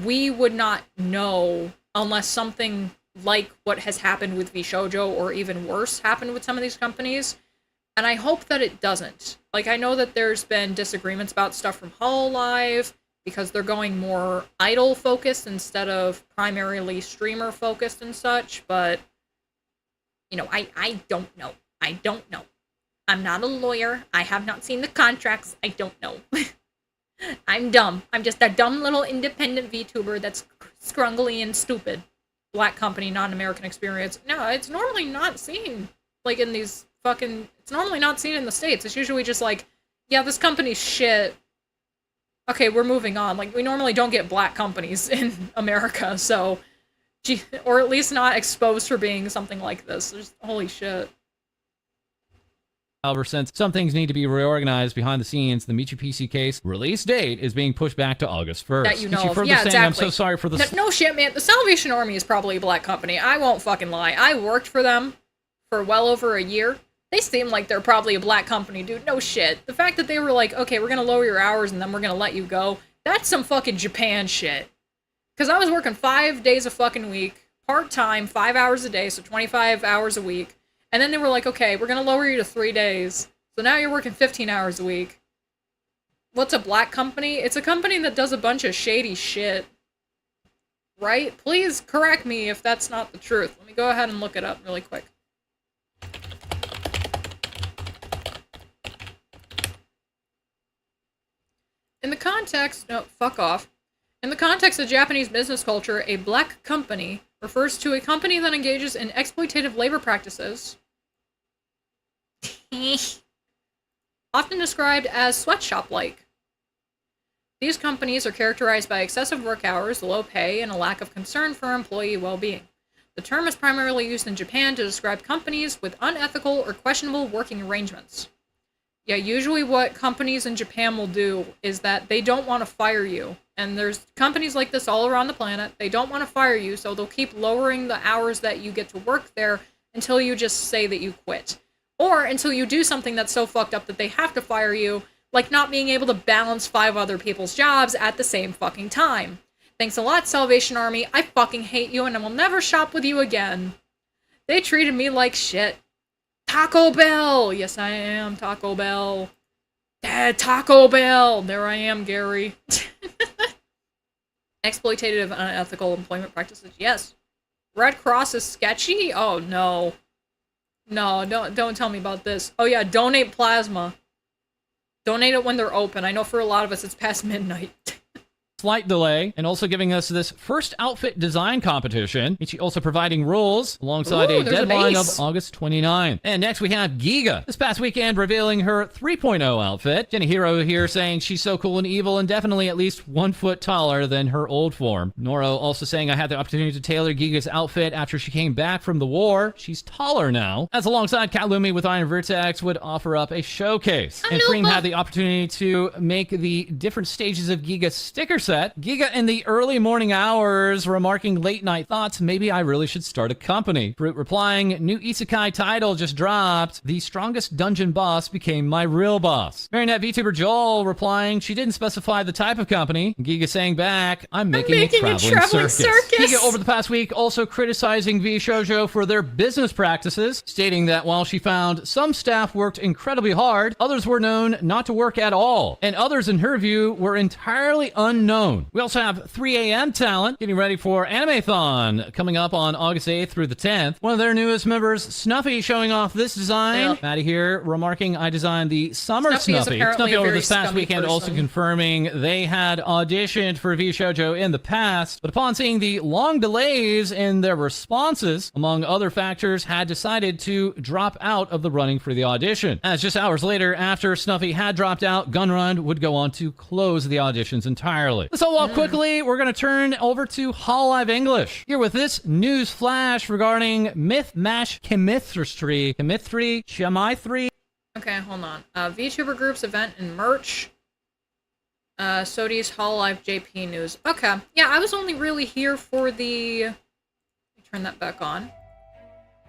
we would not know unless something like what has happened with VShojo, or even worse, happened with some of these companies. And I hope that it doesn't. Like, I know that there's been disagreements about stuff from Hololive, because they're going more idol-focused instead of primarily streamer-focused and such, but, you know, I don't know. I don't know. I'm not a lawyer. I have not seen the contracts. I don't know. I'm dumb. I'm just a dumb little independent VTuber that's scrungly and stupid. black company, not an American experience. No, it's normally not seen, like, in these fucking... It's normally not seen in the States. It's usually just like, yeah, this company's shit. Okay, we're moving on. Like, we normally don't get black companies in America, so... Or at least not exposed for being something like this. Just, holy shit. However, since some things need to be reorganized behind the scenes, the Michi PC case release date is being pushed back to August 1st. That you know of. Further Yeah, saying, exactly. I'm so sorry for this. No shit, man. The Salvation Army is probably a black company. I won't fucking lie. I worked for them for well over a year. They seem like they're probably a black company, dude. No shit. The fact that they were like, okay, we're gonna lower your hours and then we're gonna let you go, that's some fucking Japan shit. Because I was working 5 days a fucking week, part-time, 5 hours a day, so 25 hours a week. And then they were like, okay, we're gonna lower you to 3 days. So now you're working 15 hours a week. What's a black company? It's a company that does a bunch of shady shit. Right? Please correct me if that's not the truth. Let me go ahead and look it up really quick. In the context... No, fuck off. In the context of Japanese business culture, a black company refers to a company that engages in exploitative labor practices. Often described as sweatshop-like. These companies are characterized by excessive work hours, low pay, and a lack of concern for employee well-being. The term is primarily used in Japan to describe companies with unethical or questionable working arrangements. Yeah, usually what companies in Japan will do is that they don't want to fire you. And there's companies like this all around the planet. They don't want to fire you, so they'll keep lowering the hours that you get to work there until you just say that you quit. Or until you do something that's so fucked up that they have to fire you, like not being able to balance 5 other people's jobs at the same fucking time. Thanks a lot, Salvation Army. I fucking hate you and I will never shop with you again. They treated me like shit. Taco Bell! Yes, I am, Taco Bell. Dad, Taco Bell! There I am, Gary. Exploitative and unethical employment practices. Yes. Red Cross is sketchy? Oh, no. No, don't tell me about this. Oh yeah, donate plasma. Donate it when they're open. I know for a lot of us it's past midnight. Slight delay, and also giving us this first outfit design competition. Michi also providing rules alongside a deadline of August 29th. And next we have Giga, this past weekend revealing her 3.0 outfit. Jenny Hero here saying she's so cool and evil and definitely at least 1 foot taller than her old form. Noro also saying I had the opportunity to tailor Giga's outfit after she came back from the war. She's taller now. As alongside Kalumi with Iron Vertex would offer up a showcase. And Freem had the opportunity to make the different stages of Giga's sticker set. Giga in the early morning hours remarking late night thoughts, maybe I really should start a company. Fruit replying, new isekai title just dropped. The strongest dungeon boss became my real boss. Marionette VTuber Joel replying, she didn't specify the type of company. Giga saying back, I'm making a traveling circus. Giga over the past week also criticizing V Shoujo for their business practices, stating that while she found some staff worked incredibly hard, others were known not to work at all, and others in her view were entirely unknown. We also have 3 a.m. talent getting ready for Animathon coming up on August 8th through the 10th. One of their newest members, Snuffy, showing off this design. Maddie here remarking I designed the summer Snuffy. Snuffy over this past weekend also confirming they had auditioned for V Shoujo in the past, but upon seeing the long delays in their responses, among other factors, had decided to drop out of the running for the audition. As just hours later, after Snuffy had dropped out, Gunrun would go on to close the auditions entirely. So quickly, we're going to turn over to Hololive English. Here with this news flash regarding Myth Mash Chemistry. Chemistry? Okay, hold on. VTuber Group's event and merch. Sodi's Hololive JP news. Okay. Yeah, I was only really here for the... Let me turn that back on.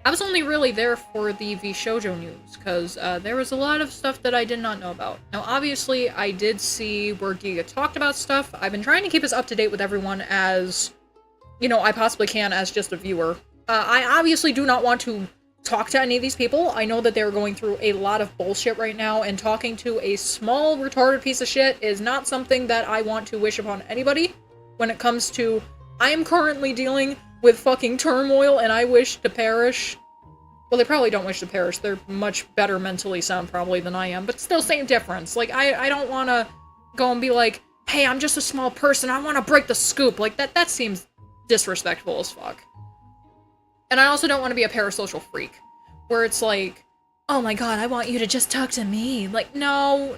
I was only really there for the V Shoujo news, because there was a lot of stuff that I did not know about. Now, obviously, I did see where Giga talked about stuff. I've been trying to keep us up to date with everyone as, you know, I possibly can as just a viewer. I obviously do not want to talk to any of these people. I know that they're going through a lot of bullshit right now, and talking to a small, retarded piece of shit is not something that I want to wish upon anybody when it comes to, I am currently dealing with fucking turmoil and I wish to perish. Well, they probably don't wish to perish. They're much better mentally sound probably than I am, but still same difference. Like, I don't want to go and be like, hey, I'm just a small person, I want to break the scoop. Like, that seems disrespectful as fuck. And I also don't want to be a parasocial freak, where it's like, oh my god, I want you to just talk to me. Like, no,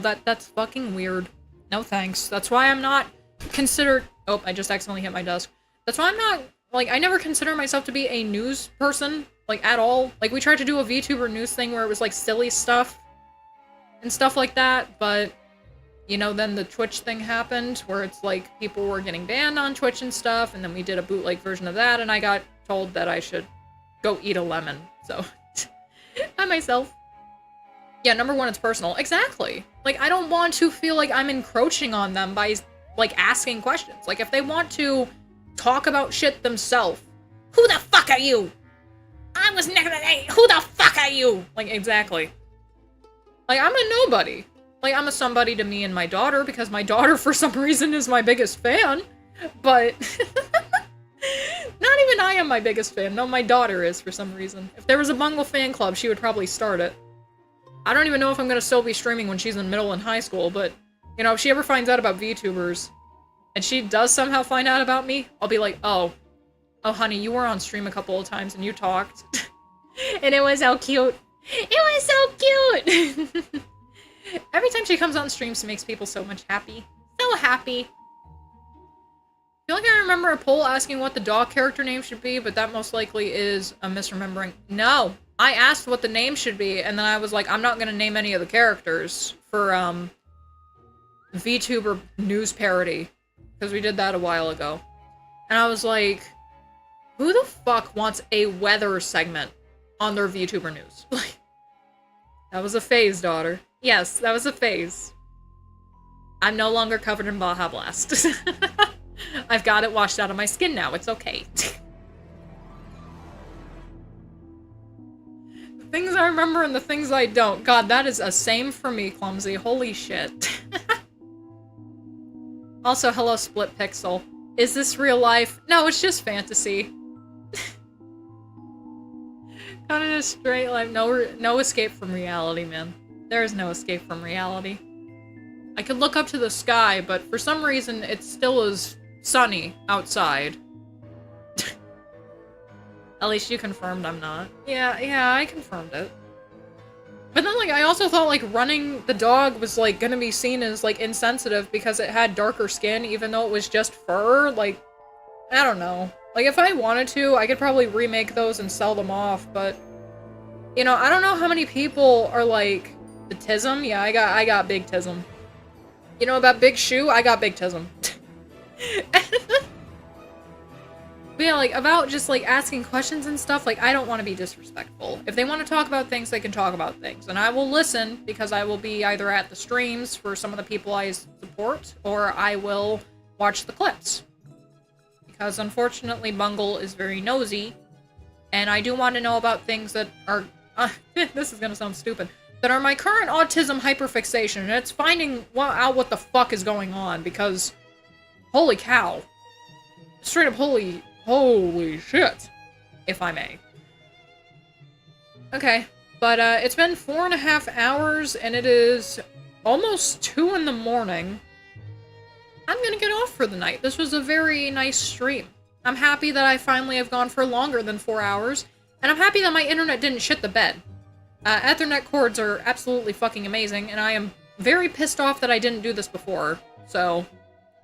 that's fucking weird. No thanks. That's why I'm not considered- oh, I just accidentally hit my desk. That's why I'm not, like, I never consider myself to be a news person, like, at all. Like, we tried to do a VTuber news thing where it was, like, silly stuff and stuff like that, but, you know, then the Twitch thing happened, where it's, like, people were getting banned on Twitch and stuff, and then we did a bootleg version of that, and I got told that I should go eat a lemon, so... I myself. Yeah, number one, it's personal. Exactly. Like, I don't want to feel like I'm encroaching on them by, like, asking questions. Like, if they want to talk about shit themselves, who the fuck are you? I was never- hey, who the fuck are you? Like, exactly. Like, I'm a nobody. Like, I'm a somebody to me and my daughter, because my daughter, for some reason, is my biggest fan. But... not even I am my biggest fan. No, my daughter is, for some reason. If there was a Bungle fan club, she would probably start it. I don't even know if I'm gonna still be streaming when she's in middle and high school, but, you know, if she ever finds out about VTubers, and she does somehow find out about me, I'll be like, oh, honey, you were on stream a couple of times and you talked. And it was so cute. It was so cute! Every time she comes on stream, she makes people so much happy. So happy. I feel like I remember a poll asking what the dog character name should be, but that most likely is a misremembering. No! I asked what the name should be, and then I was like, I'm not gonna name any of the characters for, VTuber news parody. Because we did that a while ago. And I was like, who the fuck wants a weather segment on their VTuber news? That was a phase, daughter. Yes, that was a phase. I'm no longer covered in Baja Blast. I've got it washed out of my skin now, it's okay. The things I remember and the things I don't. God, that is a same for me, Clumsy. Holy shit. Also, hello, Split Pixel. Is this real life? No, it's just fantasy. Kind of a straight life. No escape from reality, man. There is no escape from reality. I could look up to the sky, but for some reason, it still is sunny outside. At least you confirmed I'm not. Yeah, I confirmed it. But then, like, I also thought, like, running the dog was, like, gonna be seen as, like, insensitive because it had darker skin, even though it was just fur. Like, I don't know. Like, if I wanted to, I could probably remake those and sell them off, but... You know, I don't know how many people are, like, the tism? Yeah, I got big tism. You know about Big Shoe? I got big tism. But yeah, like, about just, like, asking questions and stuff, like, I don't want to be disrespectful. If they want to talk about things, they can talk about things. And I will listen, because I will be either at the streams for some of the people I support, or I will watch the clips. Because, unfortunately, Bungle is very nosy, and I do want to know about things that are... this is gonna sound stupid. That are my current autism hyperfixation, and it's finding out what the fuck is going on, because... Holy cow. Straight up holy shit, if I may. Okay, but it's been 4.5 hours, and it is almost 2 in the morning. I'm gonna get off for the night. This was a very nice stream. I'm happy that I finally have gone for longer than 4 hours, and I'm happy that my internet didn't shit the bed. Ethernet cords are absolutely fucking amazing, and I am very pissed off that I didn't do this before, so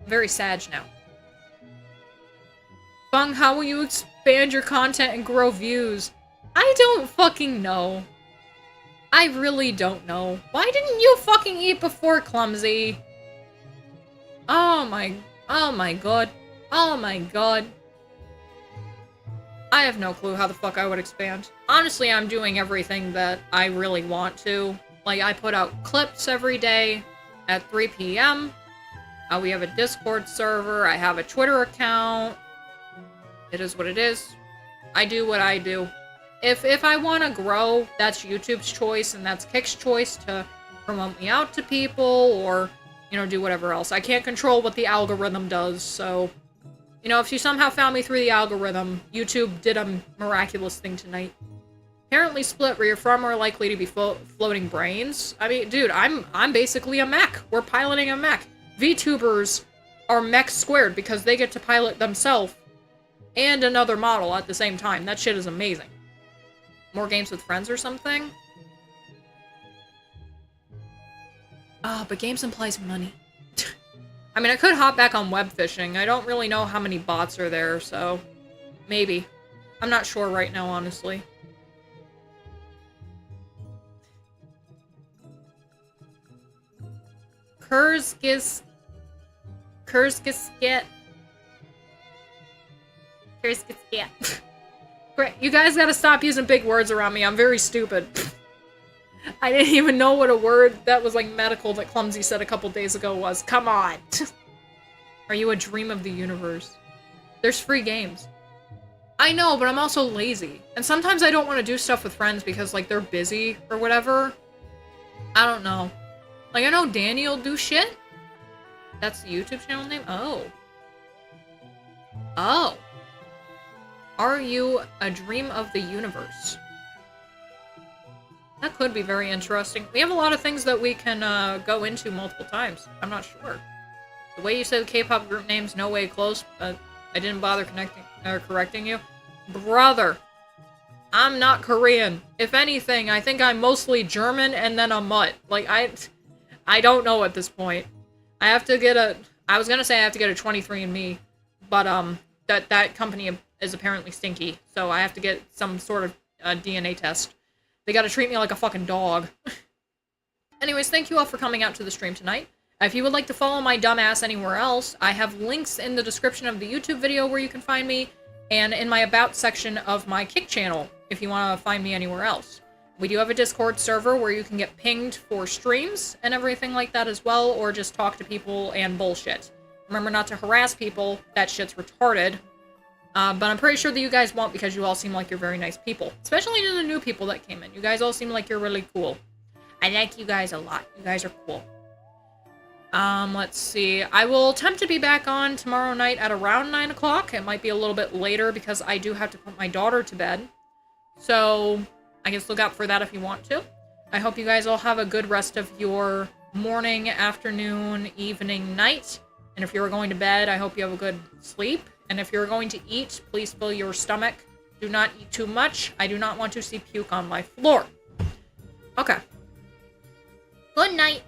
I'm very sad now. Bung, how will you expand your content and grow views? I don't fucking know. I really don't know. Why didn't you fucking eat before, Clumsy? Oh my god. Oh my god. I have no clue how the fuck I would expand. Honestly, I'm doing everything that I really want to. Like, I put out clips every day at 3 p.m. We have a Discord server. I have a Twitter account. It is what it is. I do what I do. If I want to grow, that's YouTube's choice, and that's Kick's choice to promote me out to people, or, you know, do whatever else. I can't control what the algorithm does, so... You know, if you somehow found me through the algorithm, YouTube did a miraculous thing tonight. Apparently Split, where you're far more likely to be floating brains. I mean, dude, I'm basically a mech. We're piloting a mech. VTubers are mechs squared, because they get to pilot themselves and another model at the same time. That shit is amazing. More games with friends or something? Oh, but games implies money. I mean, I could hop back on web fishing. I don't really know how many bots are there, so maybe. I'm not sure right now, honestly. Kurzgesket. Great. You guys gotta stop using big words around me. I'm very stupid. I didn't even know what a word that was like medical that Clumsy said a couple days ago was. Come on. Are you a dream of the universe? There's free games. I know, but I'm also lazy. And sometimes I don't want to do stuff with friends because, like, they're busy or whatever. I don't know. Like, I know Danny will do shit. That's the YouTube channel name? Oh. Oh. Are you a dream of the universe? That could be very interesting. We have a lot of things that we can go into multiple times. I'm not sure. The way you said K-pop group names, no way close, but I didn't bother correcting you. Brother, I'm not Korean. If anything, I think I'm mostly German and then a mutt. Like, I don't know at this point. I have to get I was gonna say I have to get a 23andMe, but that company is apparently stinky, so I have to get some sort of DNA test. They gotta treat me like a fucking dog. Anyways, thank you all for coming out to the stream tonight. If you would like to follow my dumbass anywhere else, I have links in the description of the YouTube video where you can find me, and in my About section of my Kick channel, if you want to find me anywhere else. We do have a Discord server where you can get pinged for streams and everything like that as well, or just talk to people and bullshit. Remember not to harass people, that shit's retarded. But I'm pretty sure that you guys won't because you all seem like you're very nice people. Especially to the new people that came in. You guys all seem like you're really cool. I like you guys a lot. You guys are cool. Let's see. I will attempt to be back on tomorrow night at around 9 o'clock. It might be a little bit later because I do have to put my daughter to bed. So, I guess look out for that if you want to. I hope you guys all have a good rest of your morning, afternoon, evening, night. And if you're going to bed, I hope you have a good sleep. And if you're going to eat, please fill your stomach. Do not eat too much. I do not want to see puke on my floor. Okay. Good night.